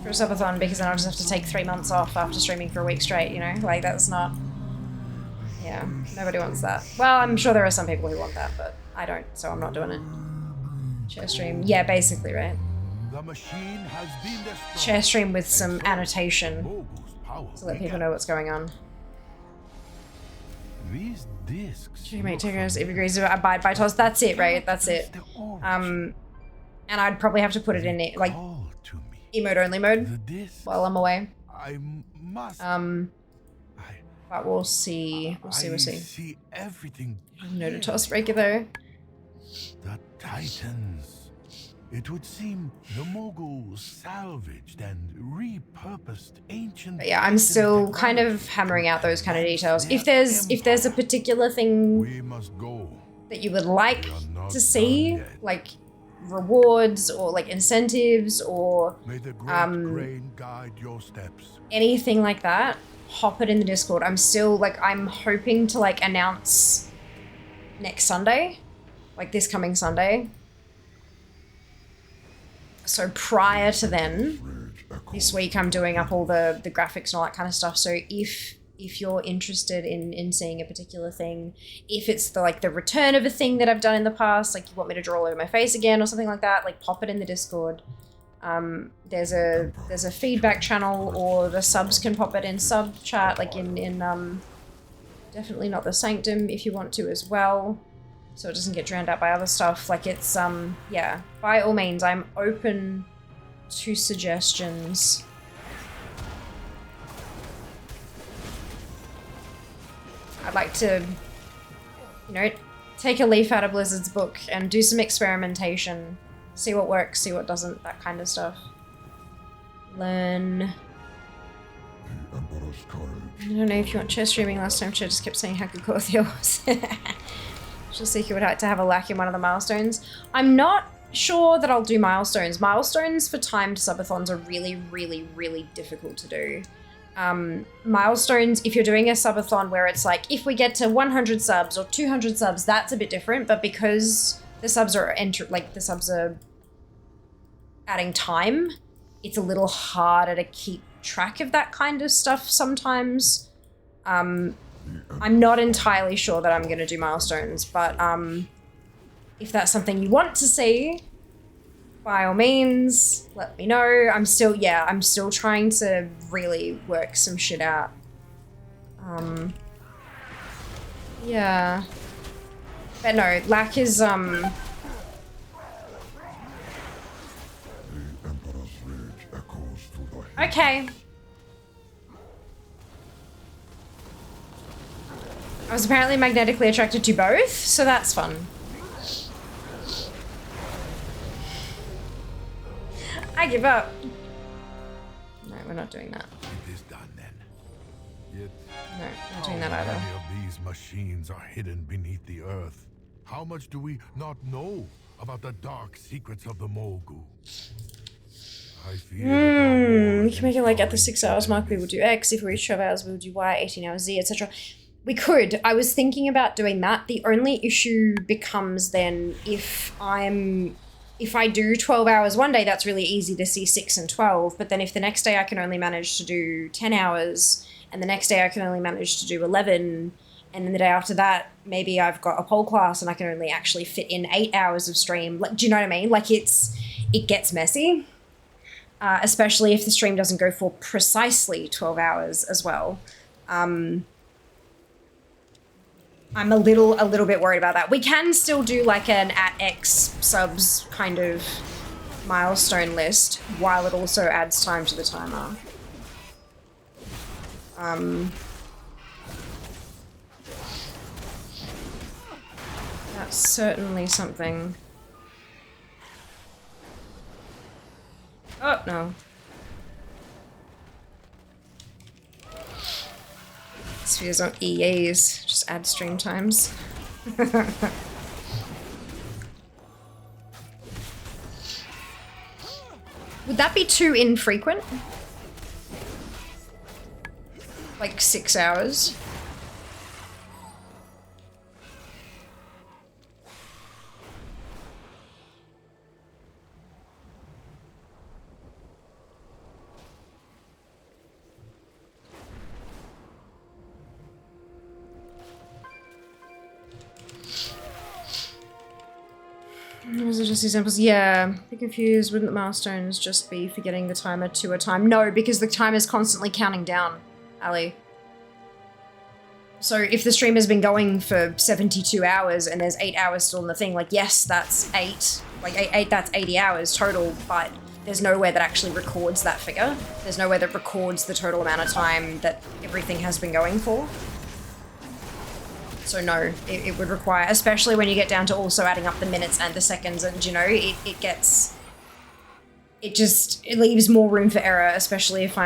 for a subathon because then I'll just have to take 3 months off after streaming for a week straight, you know? Like, that's not... Yeah, nobody wants that. Well, I'm sure there are some people who want that, but I don't, so I'm not doing it. Share stream. Yeah, basically, right? Share stream with some annotation to let people know what's going on. These discs. You make takers if agrees to abide by toss. That's it, right? That's it. And I'd probably have to put it in it like emote only mode while I'm away. But we'll see. We'll see. We'll see. Everything. No to toss breaker though. The Titans. It would seem the Moguls salvaged and repurposed ancient. But yeah, I'm still kind of hammering out those kind of details. If there's a particular thing that you would like to see, like rewards or like incentives or anything like that, hop it in the Discord. I'm still like, I'm hoping to like announce next Sunday, like this coming Sunday. So prior to then, this week I'm doing up all the graphics and all that kind of stuff. So if you're interested in seeing a particular thing, if it's the like the return of a thing that I've done in the past, like you want me to draw all over my face again or something like that, like pop it in the Discord. There's a feedback channel, or the subs can pop it in sub chat, like in definitely not the Sanctum if you want to as well. So it doesn't get drowned out by other stuff. Like it's, yeah, by all means, I'm open to suggestions. I'd like to, you know, take a leaf out of Blizzard's book and do some experimentation. See what works, see what doesn't, that kind of stuff. Learn. I don't know if you want chair streaming. Last time Chair just kept saying how good Corthia was. She'll see you would like to have a lack in one of the milestones. I'm not sure that I'll do milestones. Milestones for timed subathons are really, really, really difficult to do. Milestones, if you're doing a subathon where it's like, if we get to 100 subs or 200 subs, that's a bit different. But because the subs are adding time, it's a little harder to keep track of that kind of stuff sometimes. I'm not entirely sure that I'm going to do milestones, but if that's something you want to see, by all means, let me know. I'm still trying to really work some shit out. Yeah. But no, lack is, okay. I was apparently magnetically attracted to both, so that's fun. I give up. No, we're not doing that. It is done then. Yet, no, not doing that either. How many of these machines are hidden beneath the earth? How much do we not know about the dark secrets of the Mogul? I feel we can make it like at the 6 hours mark we will do X, if we reach 12 hours we will do Y, 18 hours Z, etc. We could. I was thinking about doing that. The only issue becomes then if I do 12 hours one day, that's really easy to see 6 and 12. But then if the next day I can only manage to do 10 hours and the next day I can only manage to do 11, and then the day after that, maybe I've got a pole class and I can only actually fit in 8 hours of stream. Like, do you know what I mean? Like it gets messy, especially if the stream doesn't go for precisely 12 hours as well. I'm a little bit worried about that. We can still do like an at X subs kind of milestone list while it also adds time to the timer. That's certainly something. Oh, no. Spheres on EAs, just add stream times. Would that be too infrequent? Like 6 hours? Those are just examples. Yeah, be confused. Wouldn't the milestones just be for getting the timer to a time? No, because the timer's constantly counting down, Ali. So if the stream has been going for 72 hours and there's 8 hours still in the thing, like, yes, that's 8. Like, 8 that's 80 hours total, but there's nowhere that actually records that figure. There's nowhere that records the total amount of time that everything has been going for. So no, it would require, especially when you get down to also adding up the minutes and the seconds, and you know, it leaves more room for error, especially if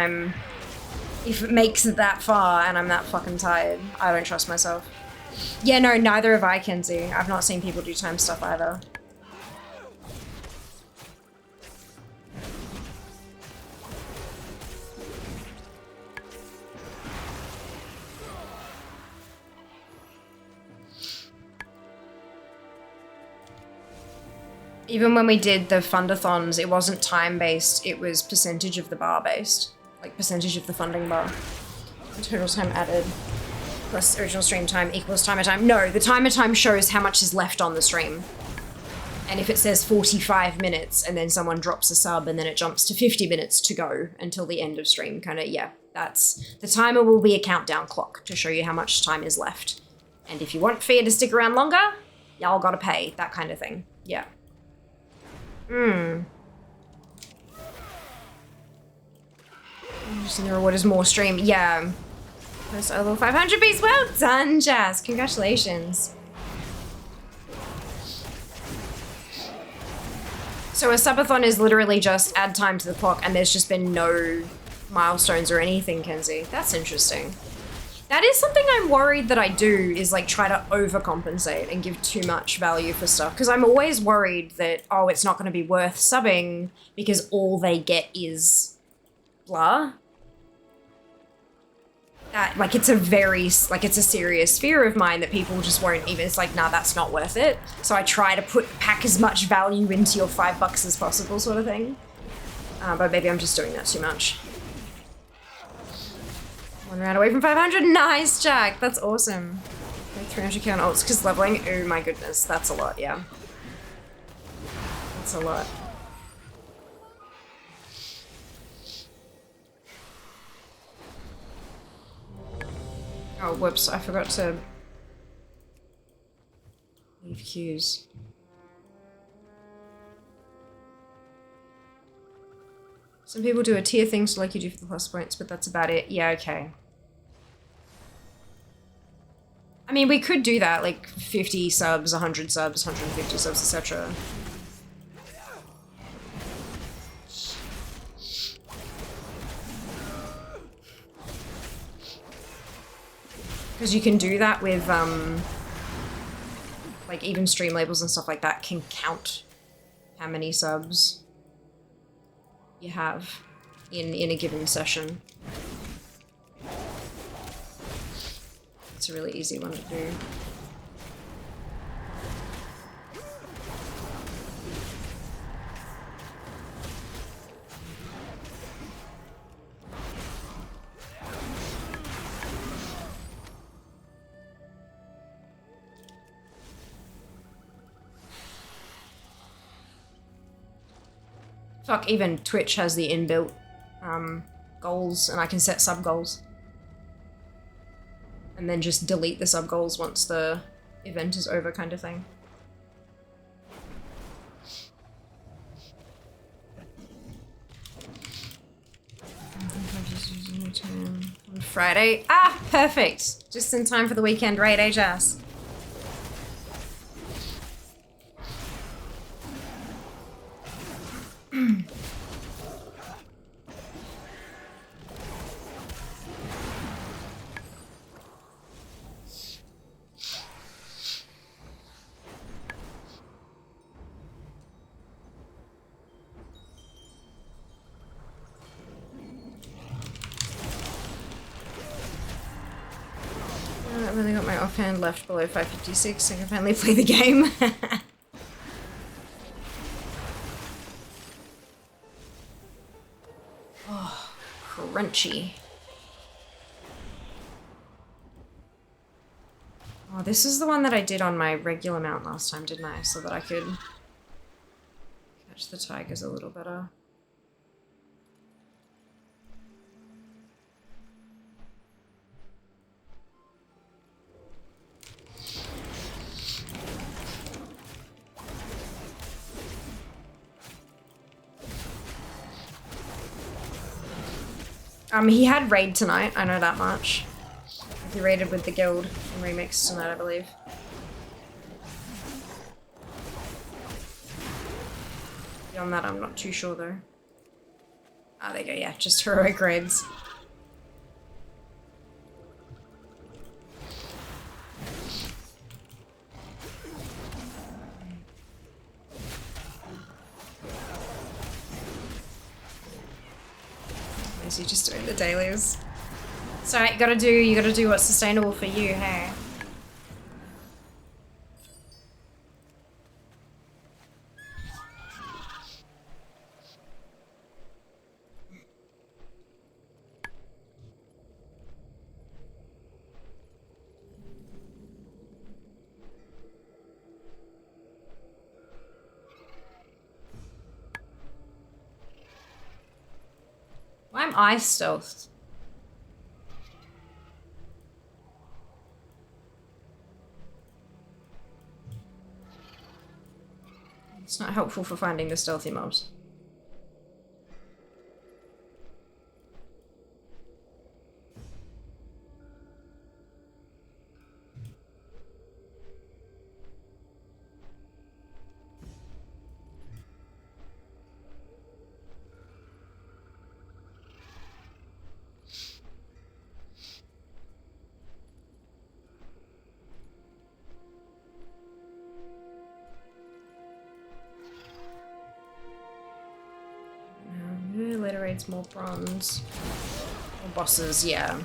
it makes it that far and I'm that fucking tired. I don't trust myself. Yeah, no, neither have I, Kenzie. I've not seen people do time stuff either. Even when we did the fundathons, it wasn't time-based, it was percentage of the bar-based. Like, percentage of the funding bar. The total time added plus original stream time equals timer time. No, the timer time shows how much is left on the stream. And if it says 45 minutes and then someone drops a sub and then it jumps to 50 minutes to go until the end of stream, kind of, yeah, that's... The timer will be a countdown clock to show you how much time is left. And if you want Fear to stick around longer, y'all gotta pay, that kind of thing. Yeah. Just the reward is more stream. Yeah. First level 500 piece. Well done, Jazz. Congratulations. So a subathon is literally just add time to the clock and there's just been no milestones or anything, Kenzie. That's interesting. That is something I'm worried that I do, is like try to overcompensate and give too much value for stuff. Because I'm always worried that, oh, it's not going to be worth subbing because all they get is blah. That, like, it's a very, like, it's a serious fear of mine that people just won't even, it's like, nah, that's not worth it. So I try to pack as much value into your $5 as possible sort of thing. But maybe I'm just doing that too much. 1 round away from 500. Nice, Jack. That's awesome. Like 300k on ults because leveling. Oh my goodness. That's a lot, yeah. That's a lot. Oh, whoops. I forgot to leave queues. Some people do a tier thing, so like you do for the plus points, but that's about it. Yeah, okay. I mean, we could do that, like 50 subs, 100 subs, 150 subs, etc. Because you can do that with, like, even stream labels and stuff like that can count how many subs you have in a given session. It's a really easy one to do. Fuck, even Twitch has the inbuilt goals, and I can set sub-goals. And then just delete the sub-goals once the event is over, kind of thing. On Friday. Ah, perfect! Just in time for the weekend raid, eh, Jazz? I've only got my offhand left below 556, so I can finally play the game. Oh, crunchy. Oh, this is the one that I did on my regular mount last time, didn't I? So that I could catch the tigers a little better. He had raid tonight, I know that much. He raided with the guild and remixed tonight, I believe. Beyond that, I'm not too sure though. Ah, there you go, yeah, just heroic raids. You're just doing the dailies. So you gotta do what's sustainable for you, hey? Why am I stealthed? It's not helpful for finding the stealthy mobs. Later raids, more bronze. More bosses, yeah.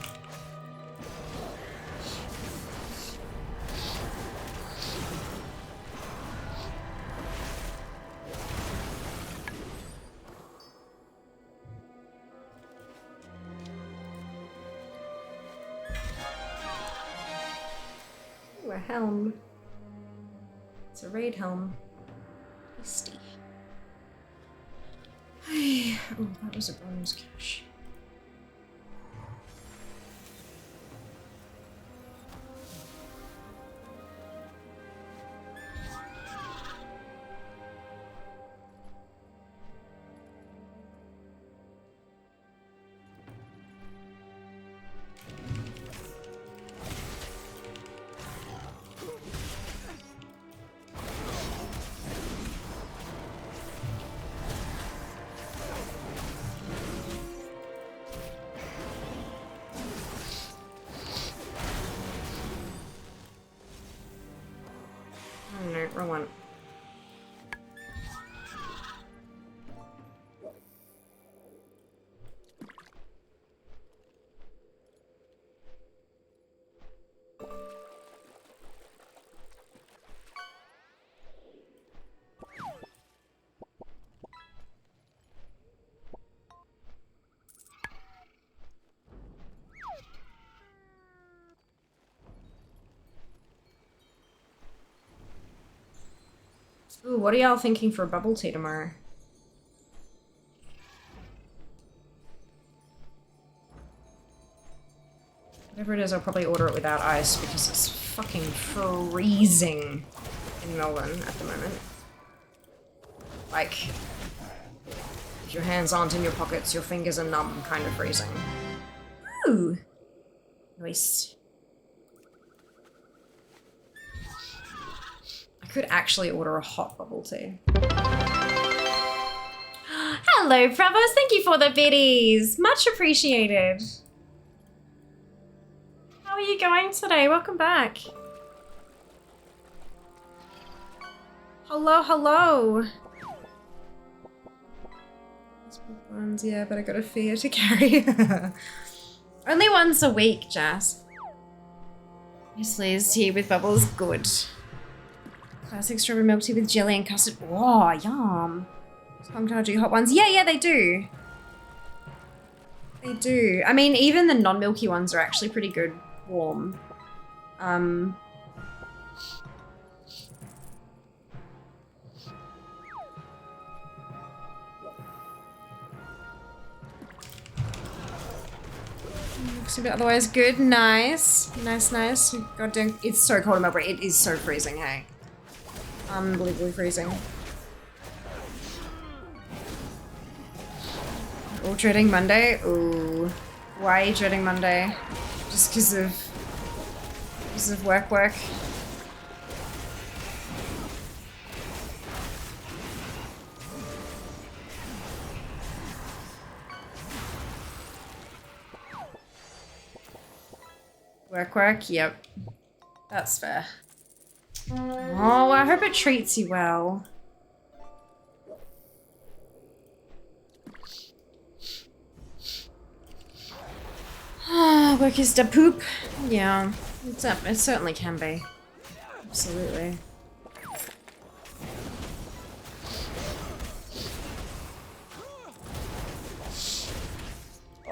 Ooh, a helm. It's a raid helm. Tasty. Oh, that was a bronze cache. Oh no, wrong one. Ooh, what are y'all thinking for a bubble tea tomorrow? Whatever it is, I'll probably order it without ice because it's fucking freezing in Melbourne at the moment. Like, if your hands aren't in your pockets, your fingers are numb, kind of freezing. Ooh! Nice. I could actually order a hot bubble tea. Hello, Pravos! Thank you for the biddies! Much appreciated! How are you going today? Welcome back. Hello, hello! Yeah, but I got a fear to carry. Only once a week, Jazz. Yes, Liz, tea with bubbles, good. Classic strawberry milk tea with jelly and custard. Oh, yum. Sometimes do hot ones. Yeah, they do. They do. I mean, even the non-milky ones are actually pretty good warm. But otherwise good, nice. Nice. God damn, it's so cold in Melbourne. It is so freezing, hey. Unbelievably freezing. All dreading Monday? Ooh. Why are you dreading Monday? Just because of work? Work, yep. That's fair. Oh, I hope it treats you well. Work is da poop. Yeah, it certainly can be. Absolutely.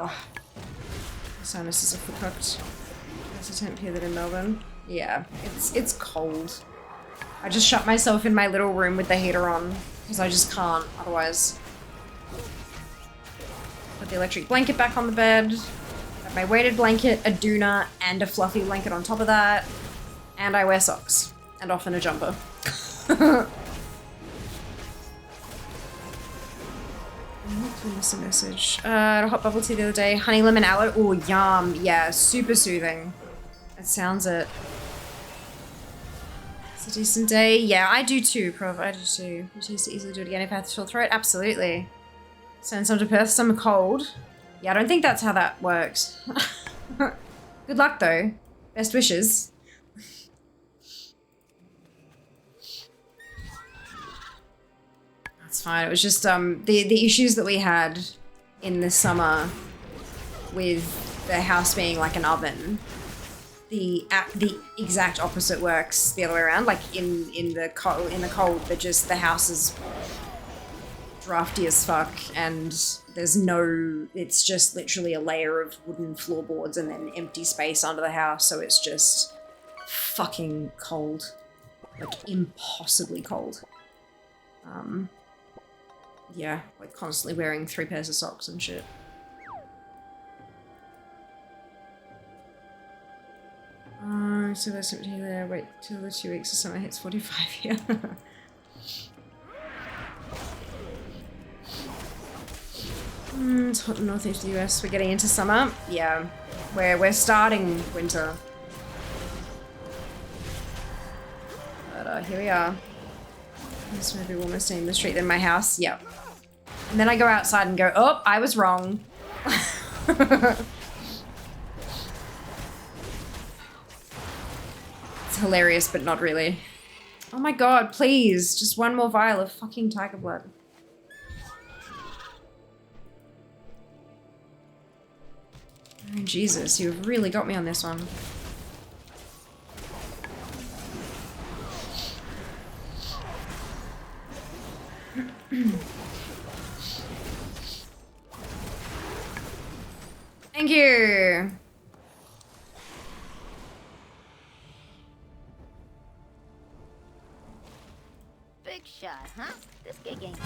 Oh. My sinuses are cooked. There's a temp here that in Melbourne. Yeah, it's cold. I just shut myself in my little room with the heater on because I just can't otherwise. Put the electric blanket back on the bed. Got my weighted blanket, a doona, and a fluffy blanket on top of that. And I wear socks. And often a jumper. Miss a message. A hot bubble tea the other day. Honey lemon aloe. Oh, yum. Yeah, super soothing. That sounds it. It's a decent day. Yeah, I do too, Prov. I do too. I used to easily do it again if I had to throat. Absolutely. Send some to Perth, some cold. Yeah, I don't think that's how that works. Good luck though. Best wishes. That's fine. It was just the issues that we had in the summer with the house being like an oven. The exact opposite works the other way around. Like in the cold, the house is drafty as fuck, and there's no. It's just literally a layer of wooden floorboards and then empty space under the house. So it's just fucking cold, like impossibly cold. Yeah, like constantly wearing 3 pairs of socks and shit. So there's something there. Wait till the 2 weeks or summer hits 45 here. It's hot in northeast US. We're getting into summer. Yeah, we're starting winter. But here we are. This may be warmer staying in the street than my house. Yep. And then I go outside and go, oh, I was wrong. It's hilarious, but not really. Oh my god, please. Just one more vial of fucking tiger blood. Oh, Jesus, you've really got me on this one. Thank you. Big trick shot, huh? This gig ain't.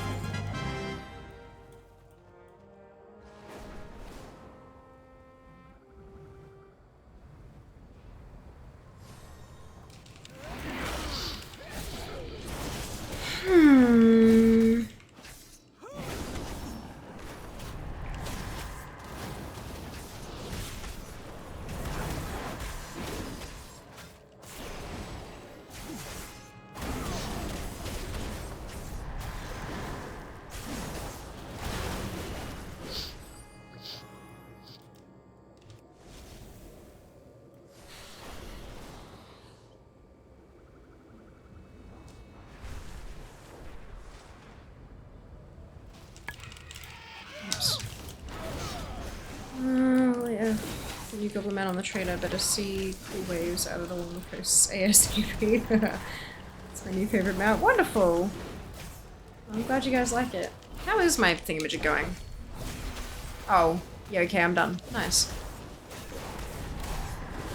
The new Goblin Man on the trader better see cool waves out of the along the coast ASAP. It's my new favorite mount. Wonderful! I'm glad you guys like it. How is my thingamajig going? Oh, yeah, okay, I'm done. Nice.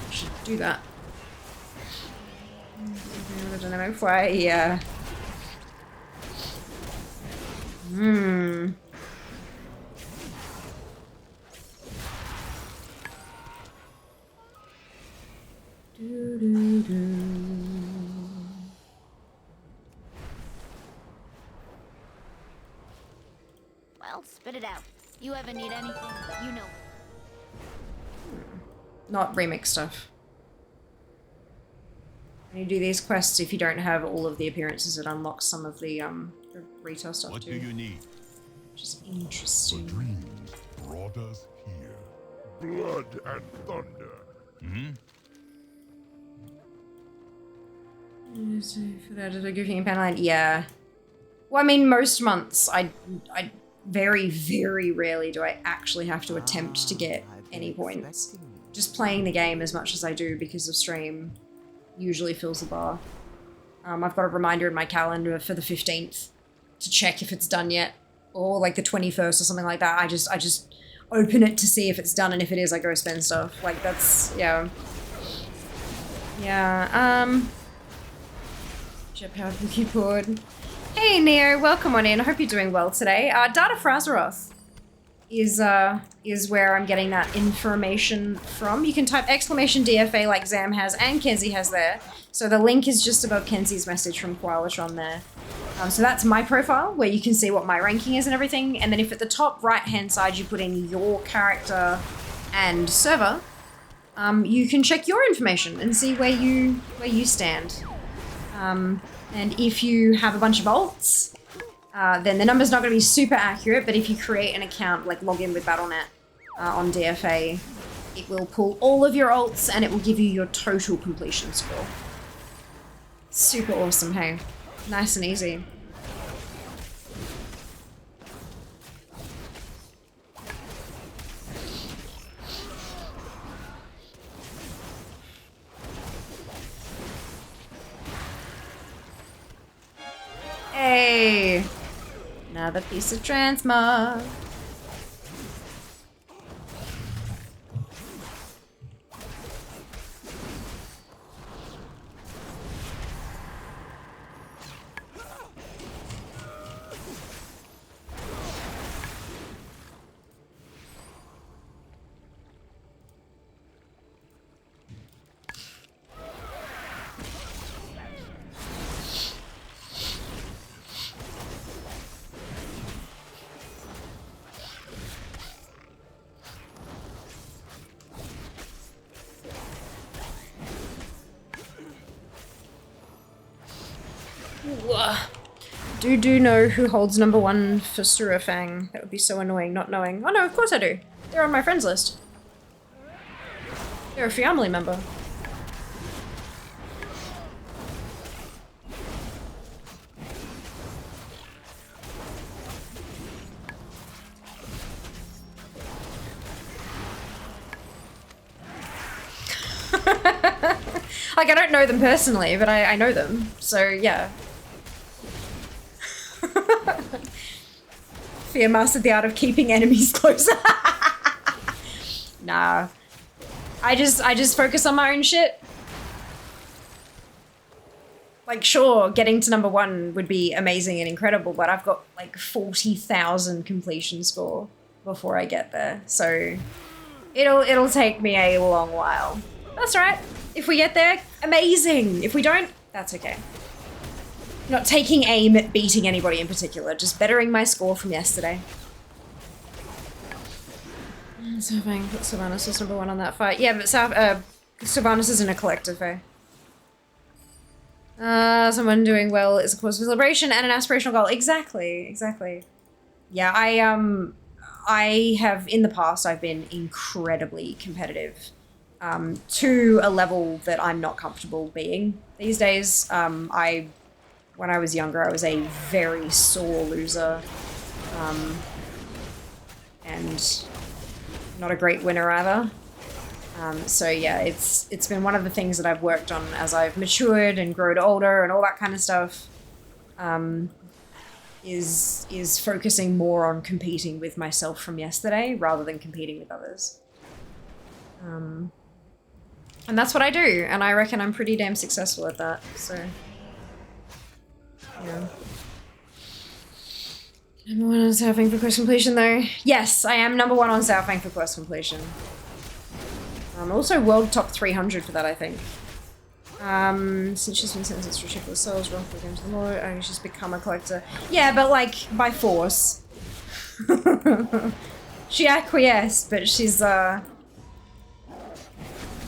Should do that. The dynamic fly, yeah. Well, spit it out. You ever need anything, you know. Not remix stuff. When you do these quests, if you don't have all of the appearances, it unlocks some of the retail stuff What too. do you need? Which is interesting. The dreams brought us here. Blood and thunder. Hmm? For that, did I give you a pen line? Yeah. Well, I mean, most months, I very, very rarely do I actually have to attempt to get any points. Just playing the game as much as I do because of stream usually fills the bar. I've got a reminder in my calendar for the 15th to check if it's done yet, or like the 21st or something like that. I just open it to see if it's done, and if it is, I go spend stuff. Like that's yeah. Jetpower Wiki board. Hey Neo, welcome on in. I hope you're doing well today. Data Frazeroth is where I'm getting that information from. You can type !DFA like Zam has and Kenzie has there. So the link is just above Kenzie's message from Koalatron there. So that's my profile where you can see what my ranking is and everything. And then if at the top right hand side you put in your character and server, you can check your information and see where you stand. And if you have a bunch of alts, then the number's not going to be super accurate, but if you create an account, like log in with Battle.net on DFA, it will pull all of your alts and it will give you your total completion score. Super awesome, hey. Nice and easy. Hey! Another piece of transmog. Do know who holds #1 for Surafang. That would be so annoying not knowing. Oh no, of course I do. They're on my friends list. They're a family member. Like, I don't know them personally, but I know them. So, yeah. Fear mastered the art of keeping enemies closer. Nah. I just focus on my own shit. Like, sure, getting to number 1 would be amazing and incredible, but I've got like 40,000 completion score before I get there. So it'll take me a long while. That's right. If we get there, amazing. If we don't, that's okay. Not taking aim at beating anybody in particular, just bettering my score from yesterday. So if I can put Sylvanas as number 1 on that fight. Yeah, but Sylvanas isn't a collective, eh? Someone doing well is a cause for celebration and an aspirational goal. Exactly, exactly. Yeah, I have, in the past, I've been incredibly competitive to a level that I'm not comfortable being these days. When I was younger, I was a very sore loser and not a great winner either. So yeah, it's been one of the things that I've worked on as I've matured and grown older and all that kind of stuff. Is focusing more on competing with myself from yesterday rather than competing with others. And that's what I do, and I reckon I'm pretty damn successful at that, so yeah. Number 1 on Southing for quest completion though. Yes, I am number 1 on Southing for quest completion. Also world top 300 for that, I think. Since she's been sentenced to ridiculous souls, wrongful against the law, she's become a collector. Yeah, but like, by force. She acquiesced, but she's, well,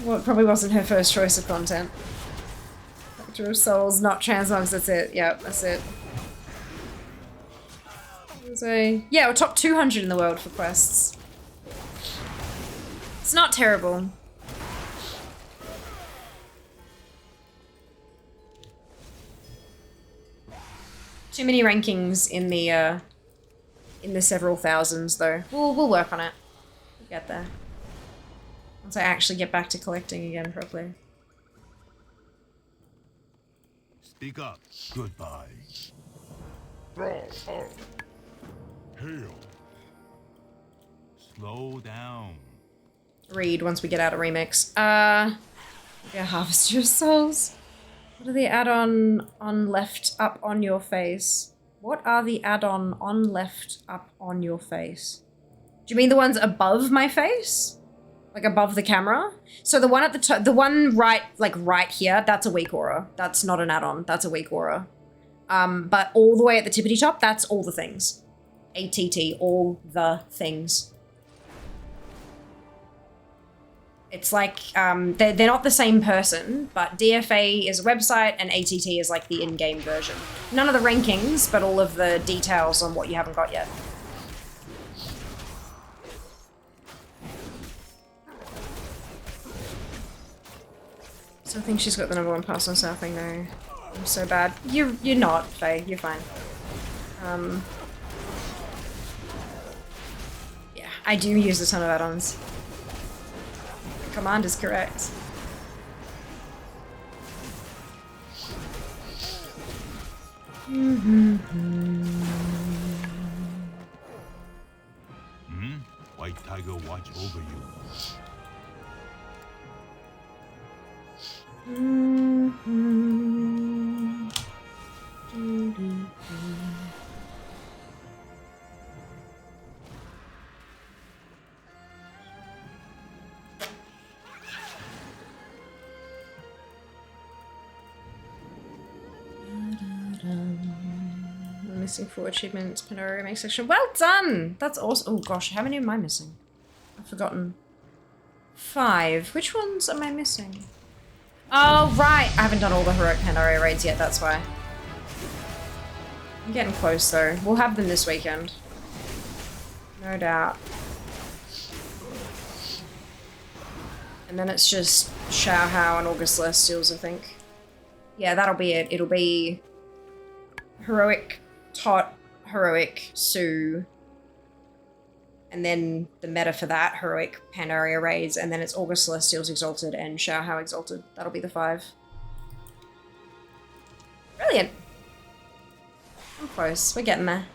it probably wasn't her first choice of content. Collector of souls, not transmogs, that's it. Yep, that's it. So, yeah, we're top 200 in the world for quests. It's not terrible. Too many rankings in the several thousands, though. We'll work on it. We'll get there. Once I actually get back to collecting again properly. Speak up. Goodbye. Hail. Slow down. Read once we get out of remix. Yeah, harvest your souls. What are the add-on on left up on your face? What are the add-on on left up on your face? Do you mean the ones above my face? Like above the camera? So the one at the top, the one right, like right here, that's a weak aura. That's not an add-on, that's a weak aura. But all the way at the tippity top, that's all the things. ATT, all the things. It's like, they're not the same person, but DFA is a website and ATT is like the in-game version. None of the rankings, but all of the details on what you haven't got yet. So I think she's got the number 1 pass on Southing though. I'm so bad. You're not, Faye, you're fine. Yeah, I do use a ton of add-ons. Command is correct. White Tiger watch over you. Missing 4 achievements, Pandora remake section. Well done! That's awesome. Oh gosh, how many am I missing? I've forgotten. 5. Which ones am I missing? Oh, right! I haven't done all the heroic Pandora raids yet, that's why. I'm getting close though. We'll have them this weekend. No doubt. And then it's just Shao Hao and August Celestials, I think. Yeah, that'll be it. It'll be heroic Tot, heroic Sue, and then the meta for that, heroic Pandaria raids, and then it's August Celestials Exalted and Shao Hao Exalted. That'll be the 5. Brilliant. I'm close. We're getting there.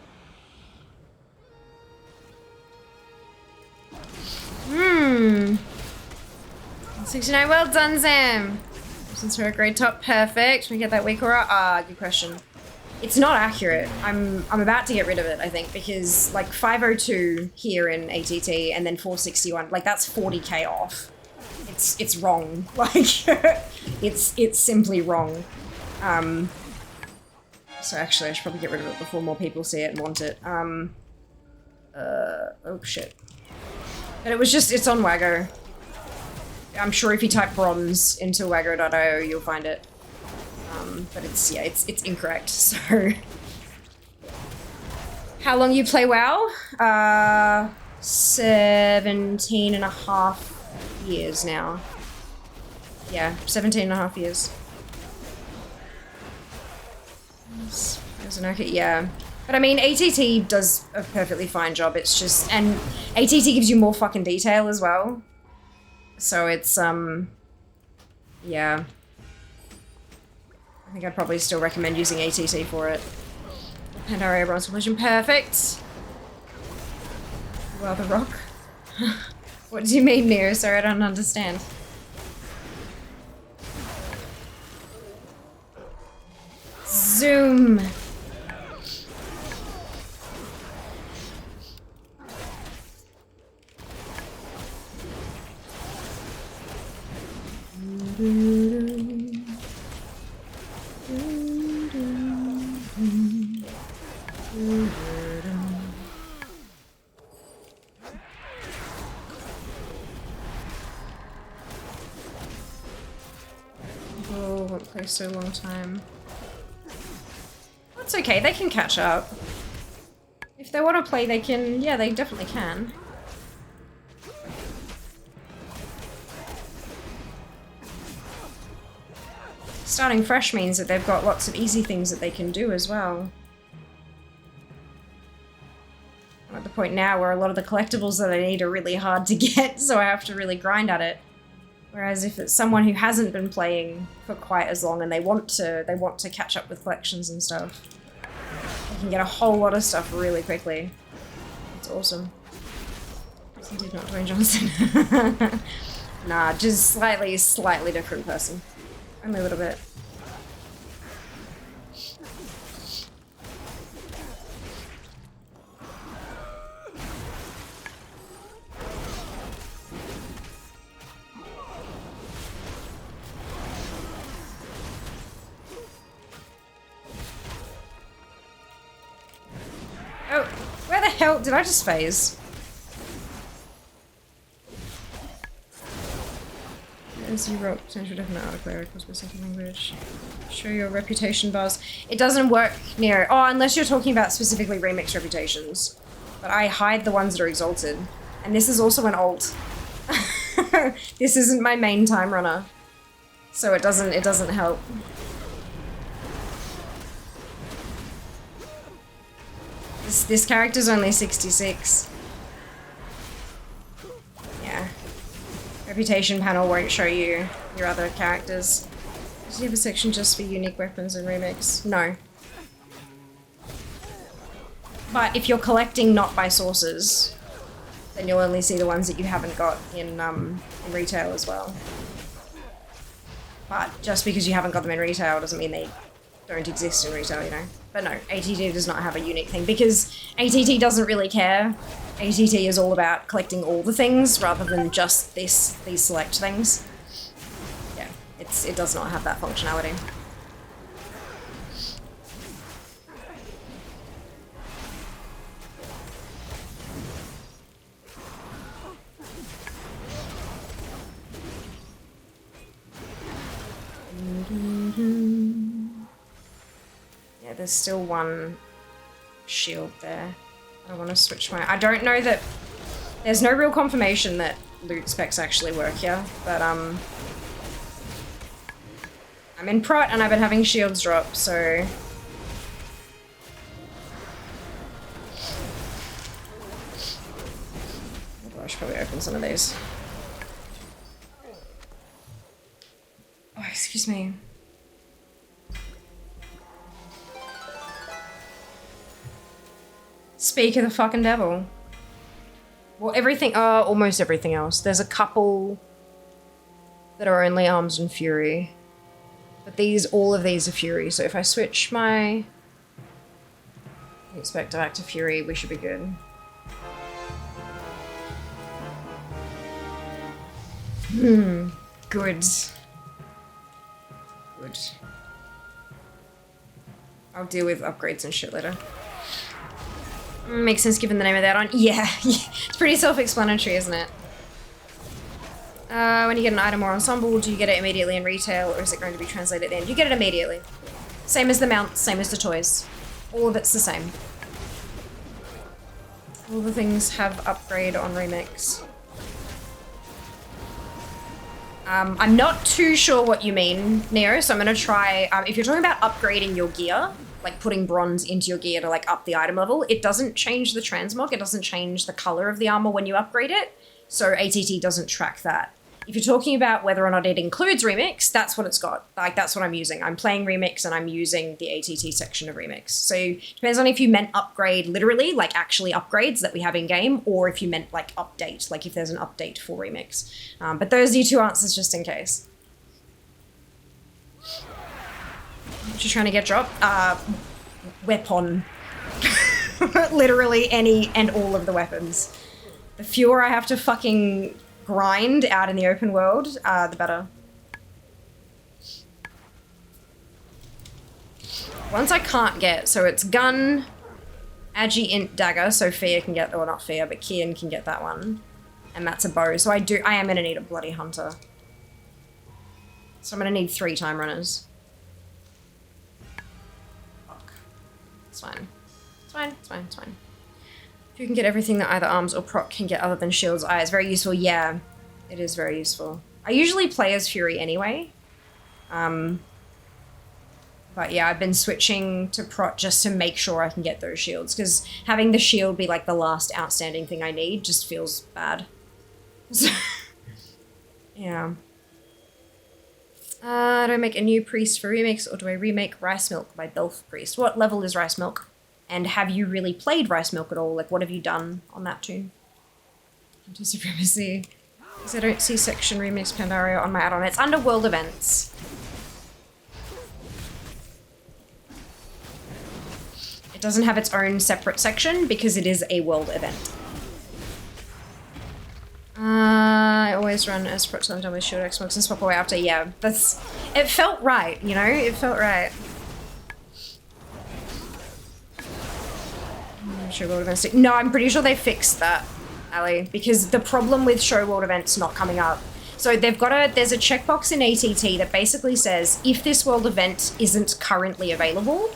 69. Well done, Sam. Since we're a grade top, perfect. We get that weak aura. Good question. It's not accurate. I'm about to get rid of it, I think, because like 502 here in ATT and then 461, like that's 40k off. It's wrong. Like it's simply wrong. So actually I should probably get rid of it before more people see it and want it. Oh shit. But it was just, it's on Waggo. I'm sure if you type bronze into waggo.io you'll find it. But it's, yeah, it's incorrect, so. How long you play WoW? 17 and a half years now. Yeah, 17 and a half years. There's an okay, yeah. But I mean, ATT does a perfectly fine job, it's just, and ATT gives you more fucking detail as well. So it's, yeah. I think I'd probably still recommend using ATT for it. Pandaria Bronze Completion, perfect. Well, the rock. What do you mean, Nero? Sorry, I don't understand. Zoom. Oh, won't play so long time. That's okay, they can catch up. If they want to play, they can. Yeah, they definitely can. Starting fresh means that they've got lots of easy things that they can do as well. I'm at the point now where a lot of the collectibles that I need are really hard to get, so I have to really grind at it. Whereas if it's someone who hasn't been playing for quite as long and they want to catch up with collections and stuff, they can get a whole lot of stuff really quickly. It's awesome. He did not Dwayne Johnson. Nah, just slightly different person. Only a little bit. Oh, where the hell did I just phase? As you wrote potential different autoplayer equals by second language. Show your reputation bars. It doesn't work near. Oh, unless you're talking about specifically remix reputations. But I hide the ones that are exalted. And this is also an alt. This isn't my main time runner. So it doesn't help. This character's only 66. Yeah. Reputation panel won't show you your other characters. Does you have a section just for unique weapons and remix? No. But if you're collecting not by sources, then you'll only see the ones that you haven't got in retail as well. But just because you haven't got them in retail doesn't mean they don't exist in retail, you know? But no, ATT does not have a unique thing because ATT doesn't really care. ATT is all about collecting all the things rather than just these select things. Yeah, it does not have that functionality. Yeah, there's still one shield there. I want to switch my... I don't know that... There's no real confirmation that loot specs actually work here, but I'm in prot and I've been having shields drop, so... Oh, I should probably open some of these. Oh, excuse me. Speak of the fucking devil. Well, everything, almost everything else. There's a couple that are only Arms and Fury. But all of these are Fury, so if I switch my Inspector back to Fury, we should be good. Good. Good. I'll deal with upgrades and shit later. Makes sense given the name of that on. Yeah, it's pretty self-explanatory, isn't it? When you get an item or ensemble, do you get it immediately in retail, or is it going to be translated then? You get it immediately. Same as the mounts, same as the toys. All of it's the same. All the things have upgrade on Remix. I'm not too sure what you mean, Neo, so I'm gonna try, if you're talking about upgrading your gear, like putting bronze into your gear to like up the item level, it doesn't change the transmog, it doesn't change the color of the armor when you upgrade it, so ATT doesn't track that. If you're talking about whether or not it includes Remix, that's what it's got. Like, that's what I'm using. I'm playing Remix and I'm using the ATT section of Remix. So it depends on if you meant upgrade literally, like actually upgrades that we have in game, or if you meant like update, like if there's an update for Remix. But those are your two answers just in case. What you trying to get dropped? Weapon. Literally any and all of the weapons. The fewer I have to fucking grind out in the open world, the better. Ones I can't get, so it's gun, Agi int dagger, so Fia can get, or not Fia, but Kian can get that one. And that's a bow, so I am gonna need a bloody hunter. So I'm gonna need 3 time runners. Fuck. It's fine. It's fine, it's fine, it's fine. If you can get everything that either arms or proc can get other than shields, it's very useful. Yeah, it is very useful. I usually play as Fury anyway. But yeah, I've been switching to proc just to make sure I can get those shields, because having the shield be like the last outstanding thing I need just feels bad. Yeah. Do I make a new priest for Remix, or do I remake Rice Milk by Belf Priest? What level is Rice Milk? And have you really played Rice Milk at all? Like, what have you done on that tune? Anti-supremacy. Because I don't see section Remix Pandaria on my add-on. It's under World Events. It doesn't have its own separate section because it is a world event. I always run as proc done with shield Xbox and swap away after. Yeah, it felt right, you know? It felt right. Show world events. No, I'm pretty sure they fixed that, Ali, because the problem with show world events not coming up. So they've got there's a checkbox in ATT that basically says, if this world event isn't currently available,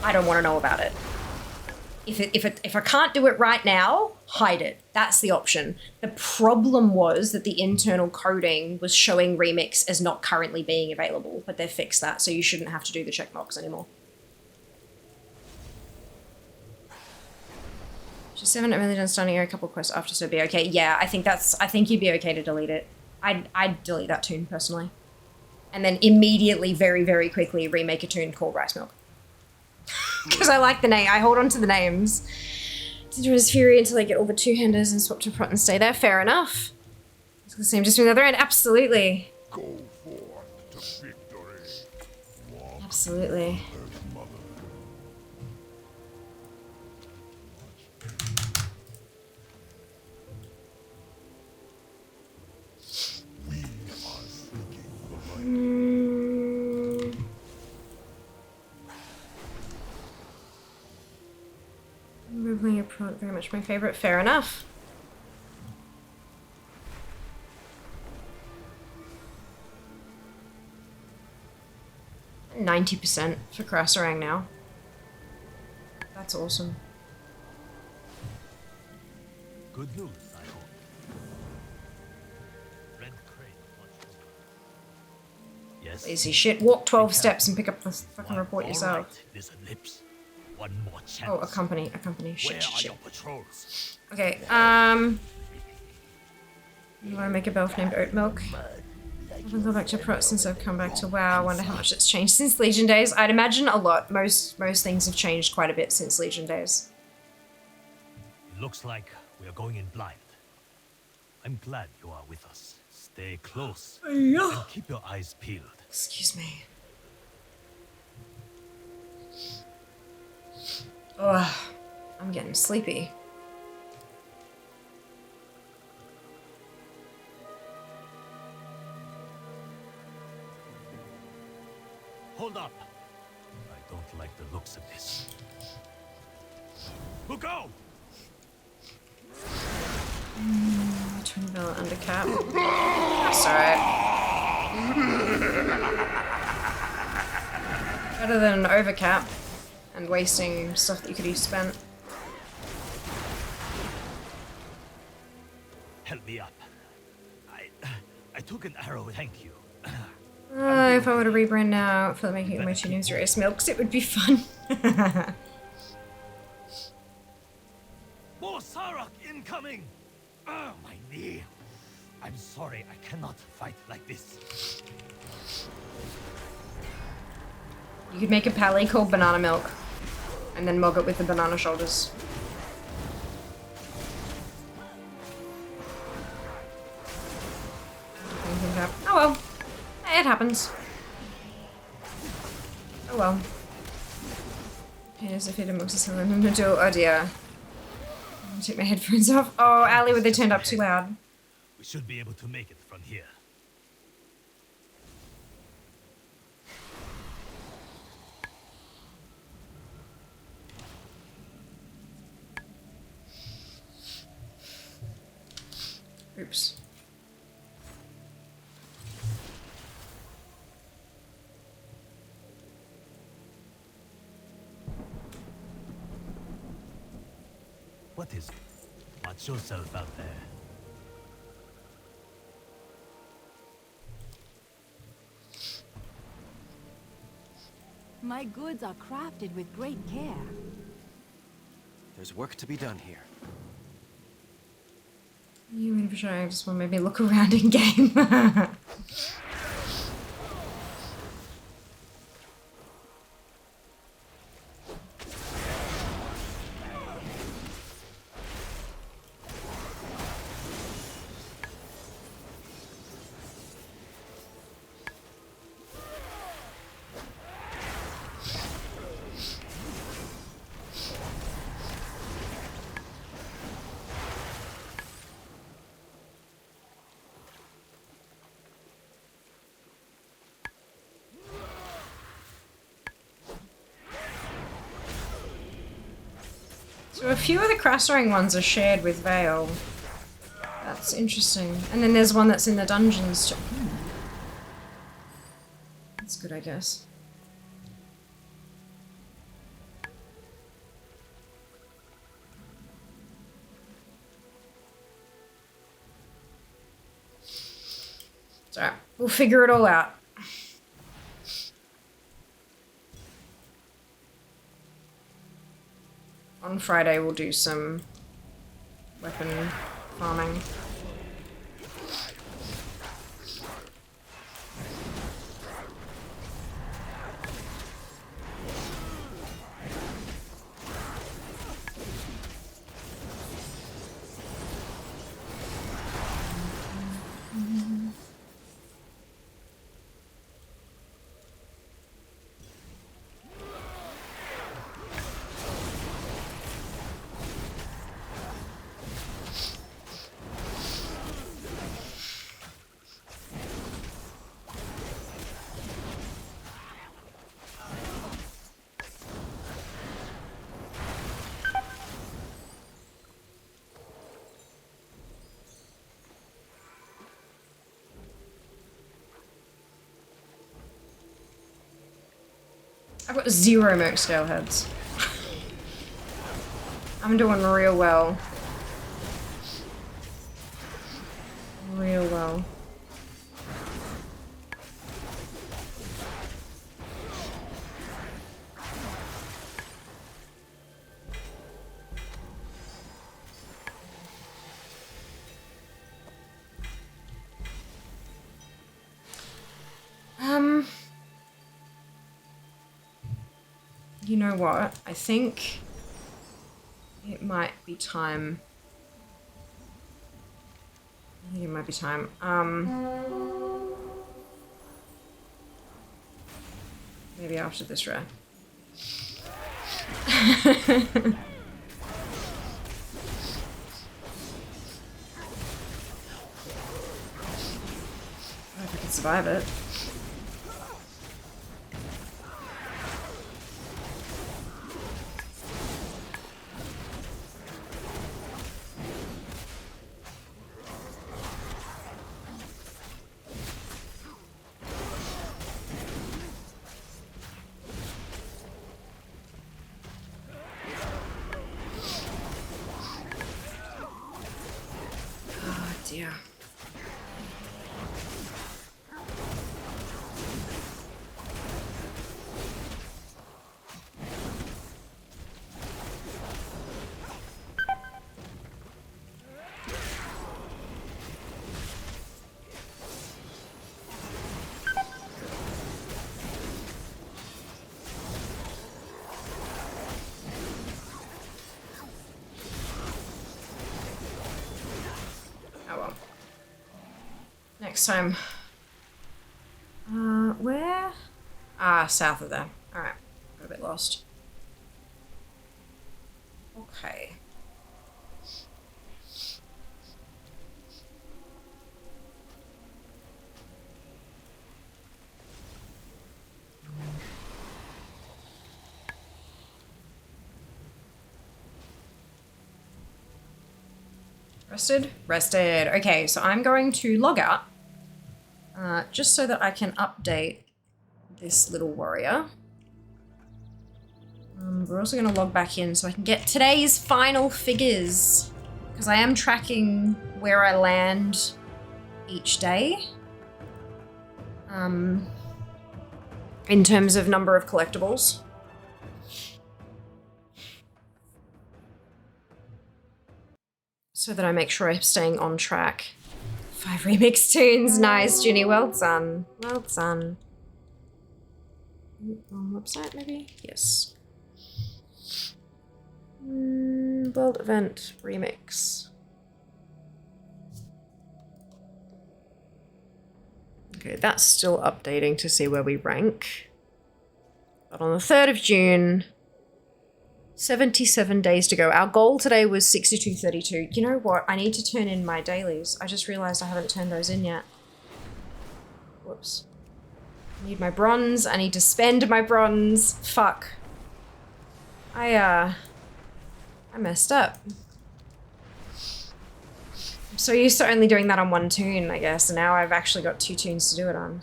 I don't want to know about it. If I can't do it right now, hide it. That's the option. The problem was that the internal coding was showing Remix as not currently being available, but they've fixed that, so you shouldn't have to do the checkbox anymore. Just haven't really done starting a couple quests after, so be okay. Yeah, I think you'd be okay to delete it. I'd delete that tune personally. And then immediately, very, very quickly remake a tune called Rice Milk. Because I like the name. I hold on to the names. Dangerous Fury until I get all the two-handers and swap to Prot and stay there. Fair enough. It's the same just from the other end. Absolutely. Go forth to victory. Absolutely. Moving your Prot, very much my favorite. Fair enough. %90 for Krasarang now. That's awesome. Good news, I hope. Red crate. Yes. Lazy shit. Walk 12 steps and pick up the fucking report yourself. Right. There's a lips. One more chance. Oh, a company. Shit, Where shit, are shit. your patrols? Okay, you want to make a belf named Oat Milk? I'll go back to Prot since I've come back to WoW. I wonder how much it's changed since Legion days. I'd imagine a lot. Most things have changed quite a bit since Legion days. It looks like we are going in blind. I'm glad you are with us. Stay close and keep your eyes peeled. Excuse me. Ugh, I'm getting sleepy. Hold up. I don't like the looks of this. Look out! Twin Villa undercap. That's alright. Better than an overcap and wasting stuff that you could have spent. Help me up. I took an arrow. Thank you. If I were to rebrand now for making it my two names race milks, it would be fun. More Sarok incoming! Oh, my knee. I'm sorry, I cannot fight like this. You could make a pally called Banana Milk and then mog it with the banana shoulders. Oh well. It happens. Oh well. Here's if it amongst the and do. Oh dear. Take my headphones off. Oh, Ali, were they turned up too loud? We should be able to make it from here. Oops. What is it? Watch yourself out there. My goods are crafted with great care. There's work to be done here. You mean for sure? I just want to maybe look around in game. So a few of the cross-rank ones are shared with Vale. That's interesting. And then there's one that's in the dungeons too. That's good, I guess. It's alright. We'll figure it all out. On Friday we'll do some weapon farming. I've got 0 merc scale heads. I'm doing real well. Real well. You know what? I think it might be time. I think it might be time. Maybe after this round. If I can survive it. Oh dear. Oh well. Next time. Where? Ah, south of there. Alright. Got a bit lost. Okay. Rested? Rested. Okay, so I'm going to log out. Just so that I can update this little warrior. We're also going to log back in so I can get today's final figures. Because I am tracking where I land each day. In terms of number of collectibles. So that I make sure I'm staying on track. 5 remix tunes. Nice, Ginny. Well done. Well done. Wrong website, maybe? Yes. World event remix. Okay, that's still updating to see where we rank. But on the 3rd of June, 77 days to go. Our goal today was 62.32. You know what? I need to turn in my dailies. I just realized I haven't turned those in yet. Whoops. I need my bronze. I need to spend my bronze. Fuck. I messed up. I'm so used to only doing that on one tune, I guess, and now I've actually got 2 tunes to do it on.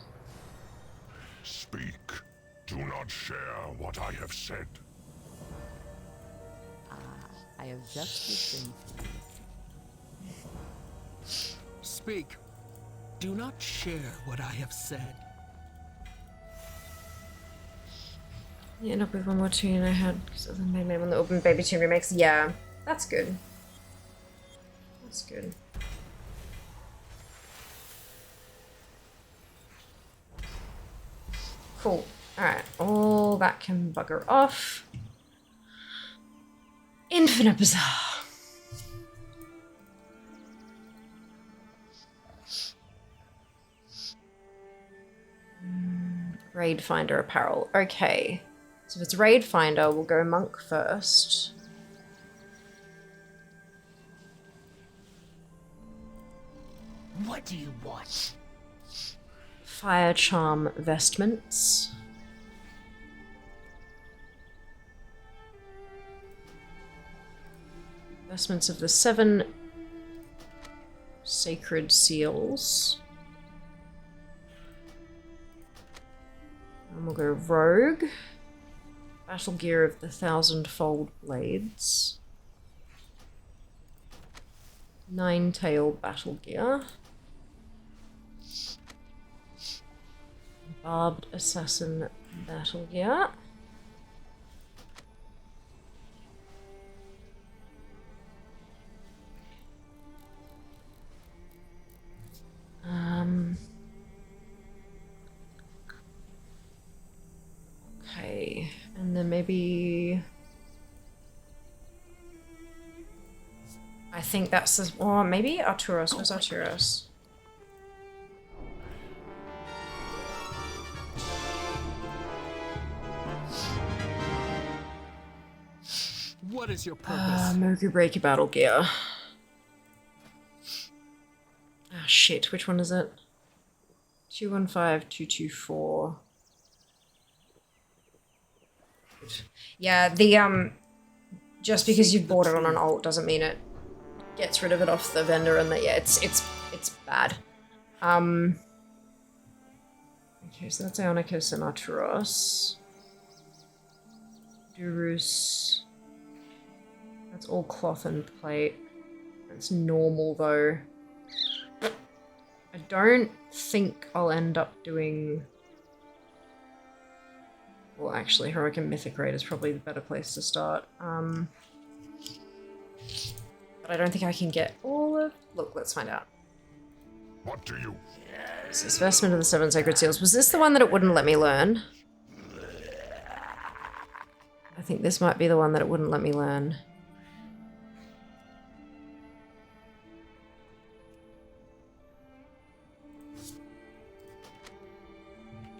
Speak. Do not share what I have said. I have just listened to you. Speak. Do not share what I have said. You end up with one more tune I had because of the main name on the Open Baby Tune remix. Yeah, that's good. That's good. Cool. Alright, all that can bugger off. Infinite Bazaar. Raid Finder apparel. Okay. So if it's Raid Finder, we'll go Monk first. What do you want? Fire Charm vestments. Vestments of the 7 sacred seals. And we'll go Rogue. Battle gear of the 1,000-fold blades. 9-tail battle gear. Barbed assassin battle gear. Okay, and then maybe I think that's the, or maybe Arturos. Where's Arturos? What is your purpose? Mogu Breaker Battle Gear. Ah, shit. Which one is it? 215224. Yeah, the, just because you've bought it on an alt doesn't mean it gets rid of it off the vendor, and that, yeah, it's bad. Okay, so that's Ionicus and Arturos. Durus. That's all cloth and plate. That's normal, though. I don't think I'll end up doing... Well, actually, Heroic and Mythic Raid is probably the better place to start. But I don't think I can get all of... Look, let's find out. What do you... This is Vestment of the Seven Sacred Seals. Was this the one that it wouldn't let me learn? I think this might be the one that it wouldn't let me learn.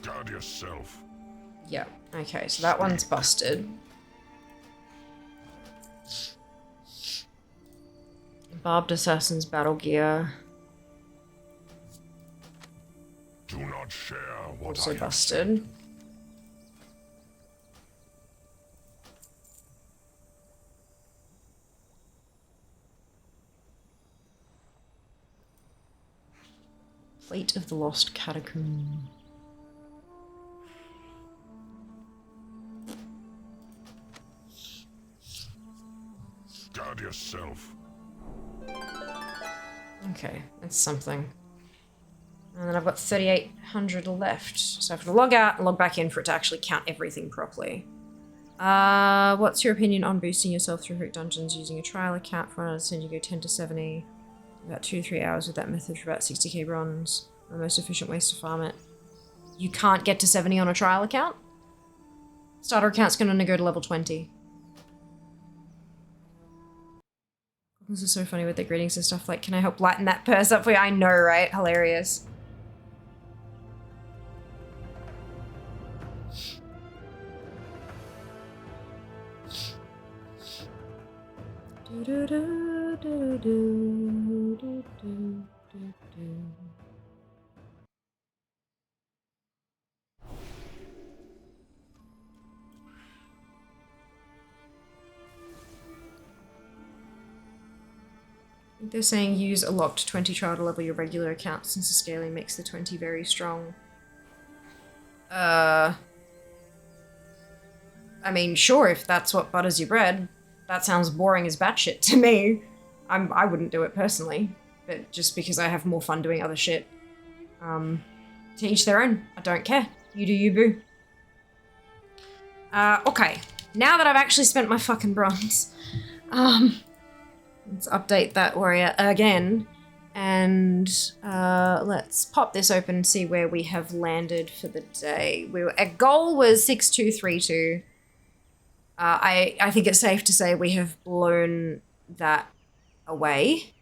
Guard yourself. Yeah, okay, so that one's busted. Barbed Assassin's Battle Gear. Do not share what Also I have busted. Plate of the Lost Catacomb. Guard yourself. Okay, that's something. And then I've got 3,800 left. So I have to log out and log back in for it to actually count everything properly. What's your opinion on boosting yourself through Hook Dungeons using a trial account for an you go 10 to 70? About 2 to 3 hours with that method for about 60k bronze. The most efficient ways to farm it. You can't get to 70 on a trial account? Starter account's gonna go to level 20. This is so funny with the greetings and stuff. Like, can I help lighten that purse up for you? I know, right? Hilarious. They're saying use a locked 20 trial to level your regular account since the scaling makes the 20 very strong. I mean, sure, if that's what butters your bread. That sounds boring as batshit to me. I wouldn't do it personally, but just because I have more fun doing other shit. To each their own. I don't care. You do you, boo. Okay. Now that I've actually spent my fucking bronze, let's update that warrior again, and let's pop this open and see where we have landed for the day. Our goal was 6232. I think it's safe to say we have blown that away,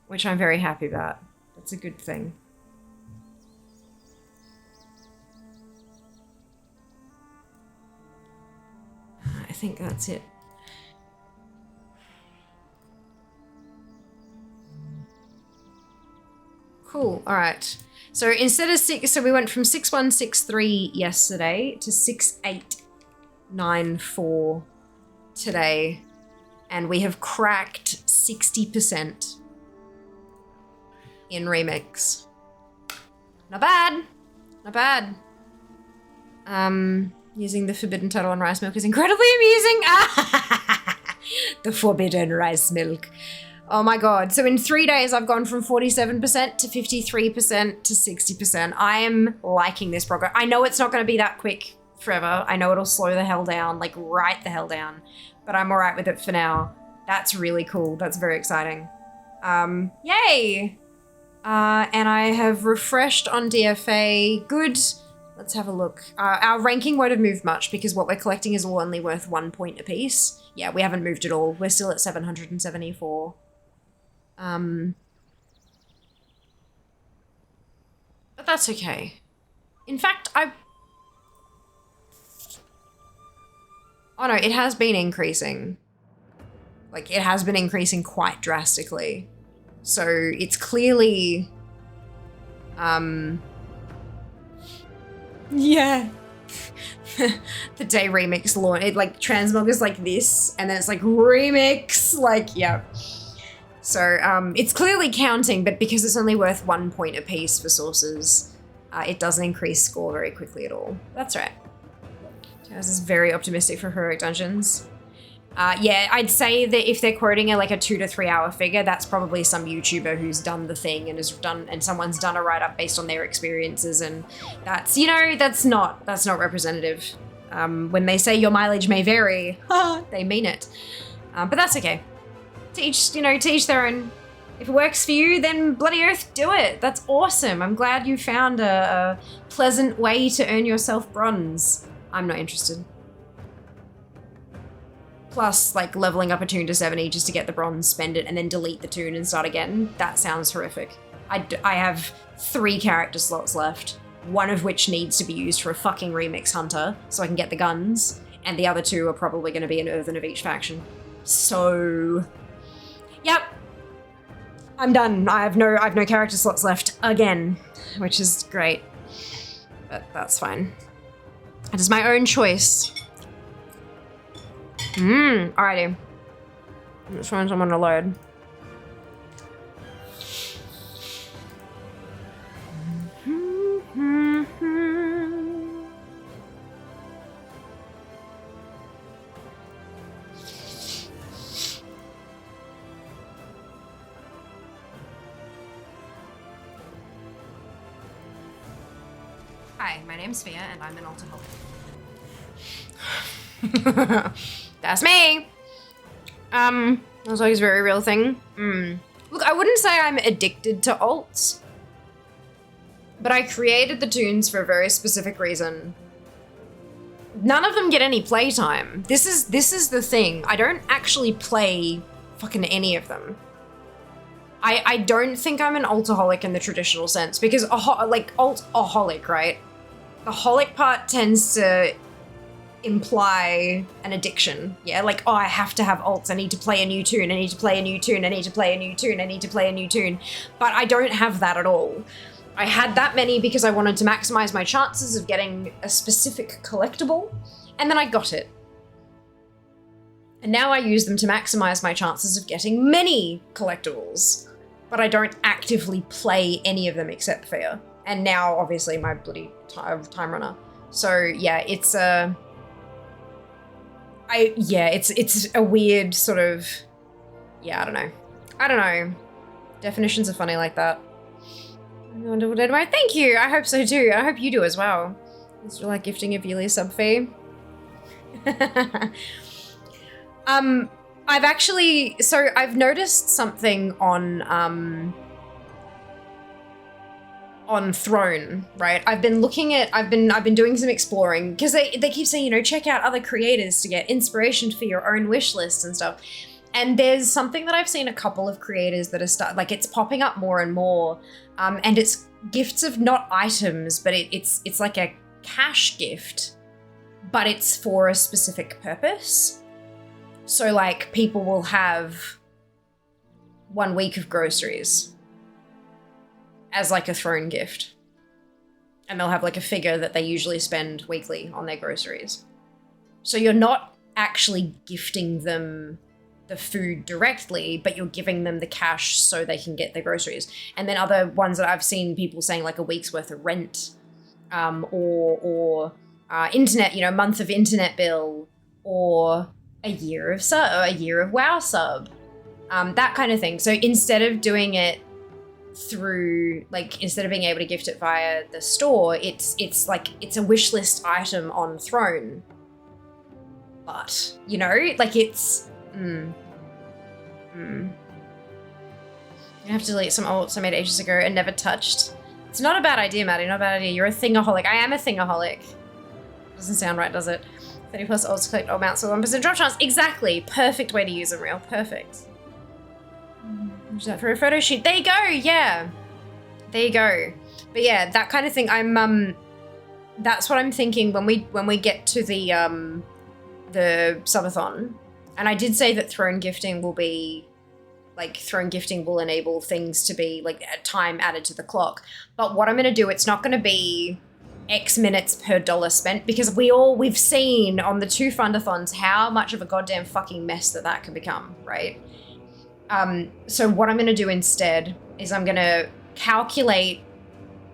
which I'm very happy about. That's a good thing. I think that's it. Cool, all right. So instead of so we went from 6163 yesterday to 6894 today, and we have cracked 60% in remix. Not bad, not bad. Using the forbidden turtle on rice milk is incredibly amusing. The forbidden rice milk. Oh my god. So in 3 days, I've gone from 47% to 53% to 60%. I am liking this progress. I know it's not going to be that quick forever. I know it'll slow the hell down, like right the hell down. But I'm all right with it for now. That's really cool. That's very exciting. Yay! And I have refreshed on DFA. Good. Let's have a look. Our ranking won't have moved much because what we're collecting is all only worth 1 point apiece. Yeah, we haven't moved at all. We're still at 774. But that's okay. In fact, Oh no, it has been increasing. Like, it has been increasing quite drastically. So it's clearly, yeah. The day remix launch, it like transmog is like this, and then it's like remix, like, yeah. So it's clearly counting, but because it's only worth 1 point apiece for sources, it doesn't increase score very quickly at all. That's right. This is very optimistic for heroic dungeons. Yeah, I'd say that if they're quoting like a 2 to 3 hour figure, that's probably some YouTuber who's done the thing and someone's done a write-up based on their experiences, and that's, you know, that's not representative. When they say your mileage may vary, they mean it. But that's okay. To each their own. If it works for you, then bloody oath, do it. That's awesome. I'm glad you found a pleasant way to earn yourself bronze. I'm not interested. Plus, like, leveling up a toon to 70 just to get the bronze, spend it, and then delete the toon and start again. That sounds horrific. I have 3 character slots left, one of which needs to be used for a fucking remix hunter, so I can get the guns, and the other 2 are probably going to be an earthen of each faction. So, yep. I'm done. I have no character slots left again, which is great. But that's fine. It is my own choice. Alrighty. I'm just trying someone to load. Hi, my name's Fia, and I'm an alcoholic. That's me. That's always a very real thing. Look, I wouldn't say I'm addicted to alts, but I created the toons for a very specific reason. None of them get any playtime. This is the thing. I don't actually play fucking any of them. I don't think I'm an altaholic in the traditional sense, because like alt-aholic, right? The holic part tends to imply an addiction. Yeah, like, oh, I have to have alts, I need to play a new toon, I need to play a new toon, I need to play a new toon, I need to play a new toon. But I don't have that at all. I had that many because I wanted to maximize my chances of getting a specific collectible, and then I got it. And now I use them to maximize my chances of getting many collectibles, but I don't actively play any of them except Fear. And now, obviously, my bloody time runner. So yeah, it's it's a weird sort of, yeah, I don't know. Definitions are funny like that. Thank you. I hope so too. I hope you do as well. It's like gifting a Vili sub fee. I've noticed something on Throne, right? I've been doing some exploring, because they keep saying, you know, check out other creators to get inspiration for your own wish lists and stuff. And there's something that I've seen a couple of creators that are it's popping up more and more, and it's gifts of not items, but it's like a cash gift, but it's for a specific purpose. So like, people will have 1 week of groceries as like a Throne gift, and they'll have like a figure that they usually spend weekly on their groceries. So you're not actually gifting them the food directly, but you're giving them the cash so they can get their groceries. And then other ones that I've seen people saying, like a week's worth of rent, or internet, you know, a month of internet bill, or a year of WoW sub, that kind of thing. So instead of doing it through, like, instead of being able to gift it via the store, it's a wish list item on Throne. But, you know, like, it's You have to delete some alts I made ages ago and never touched. It's not a bad idea, Maddie, not a bad idea. You're a thingaholic. I am a thingaholic. Doesn't sound right, does it? 30 plus alts to collect all amounts with 1% drop chance. Exactly. Perfect way to use them, real. Perfect. Use that for a photo shoot. There you go, yeah. There you go. But yeah, that kind of thing. That's what I'm thinking when we get to the the subathon. And I did say that throne gifting will enable things to be like time added to the clock. But what I'm going to do, it's not going to be X minutes per dollar spent, because we've seen on the 2 fundathons how much of a goddamn fucking mess that can become, right? So what I'm going to do instead is I'm going to calculate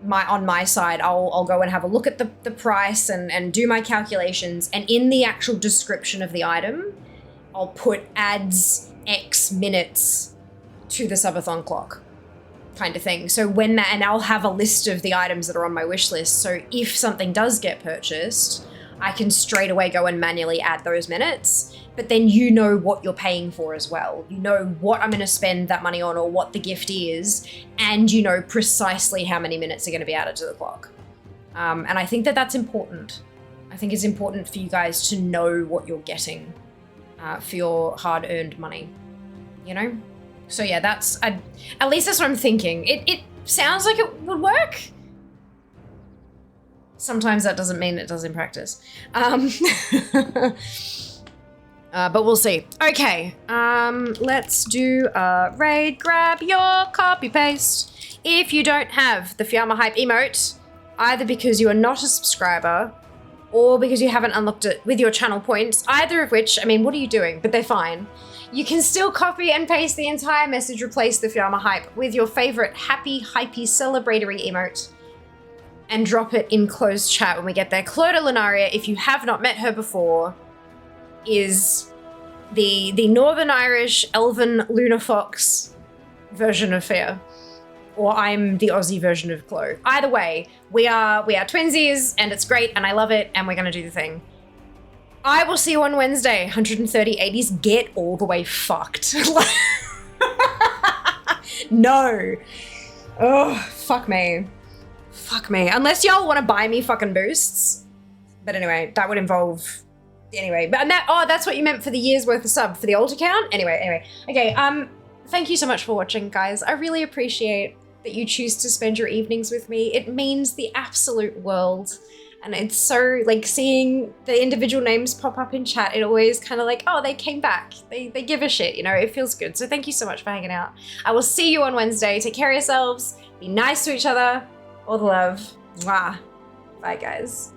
on my side. I'll go and have a look at the price and do my calculations, and in the actual description of the item, I'll put adds X minutes to the subathon clock kind of thing. So and I'll have a list of the items that are on my wish list. So if something does get purchased, I can straight away go and manually add those minutes. But then you know what you're paying for as well. You know what I'm going to spend that money on, or what the gift is, and you know precisely how many minutes are going to be added to the clock. And I think that's important. I think it's important for you guys to know what you're getting for your hard-earned money, you know? So yeah, at least that's what I'm thinking. It sounds like it would work. Sometimes that doesn't mean it does in practice. But we'll see. Okay, let's do a raid. Grab your copy paste. If you don't have the Fiamma Hype emote, either because you are not a subscriber or because you haven't unlocked it with your channel points, either of which, I mean, what are you doing? But they're fine. You can still copy and paste the entire message, replace the Fiamma Hype with your favorite happy, hypey, celebratory emote, and drop it in closed chat when we get there. Clodagh Lunaria, if you have not met her before, is the Northern Irish elven Luna Fox version of Fia. Or I'm the Aussie version of Chloe. Either way, we are twinsies, and it's great, and I love it, and we're gonna do the thing. I will see you on Wednesday. 130 80s, get all the way fucked. No. Oh, fuck me. Fuck me. Unless y'all want to buy me fucking boosts. But anyway, that would involve... Anyway, but that's what you meant for the year's worth of sub for the alt account? Anyway. Okay, thank you so much for watching, guys. I really appreciate that you choose to spend your evenings with me. It means the absolute world. And it's so, like, seeing the individual names pop up in chat, it always kind of like, oh, they came back. They give a shit, you know? It feels good. So thank you so much for hanging out. I will see you on Wednesday. Take care of yourselves. Be nice to each other. All the love. Mwah. Bye, guys.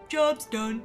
Job's done.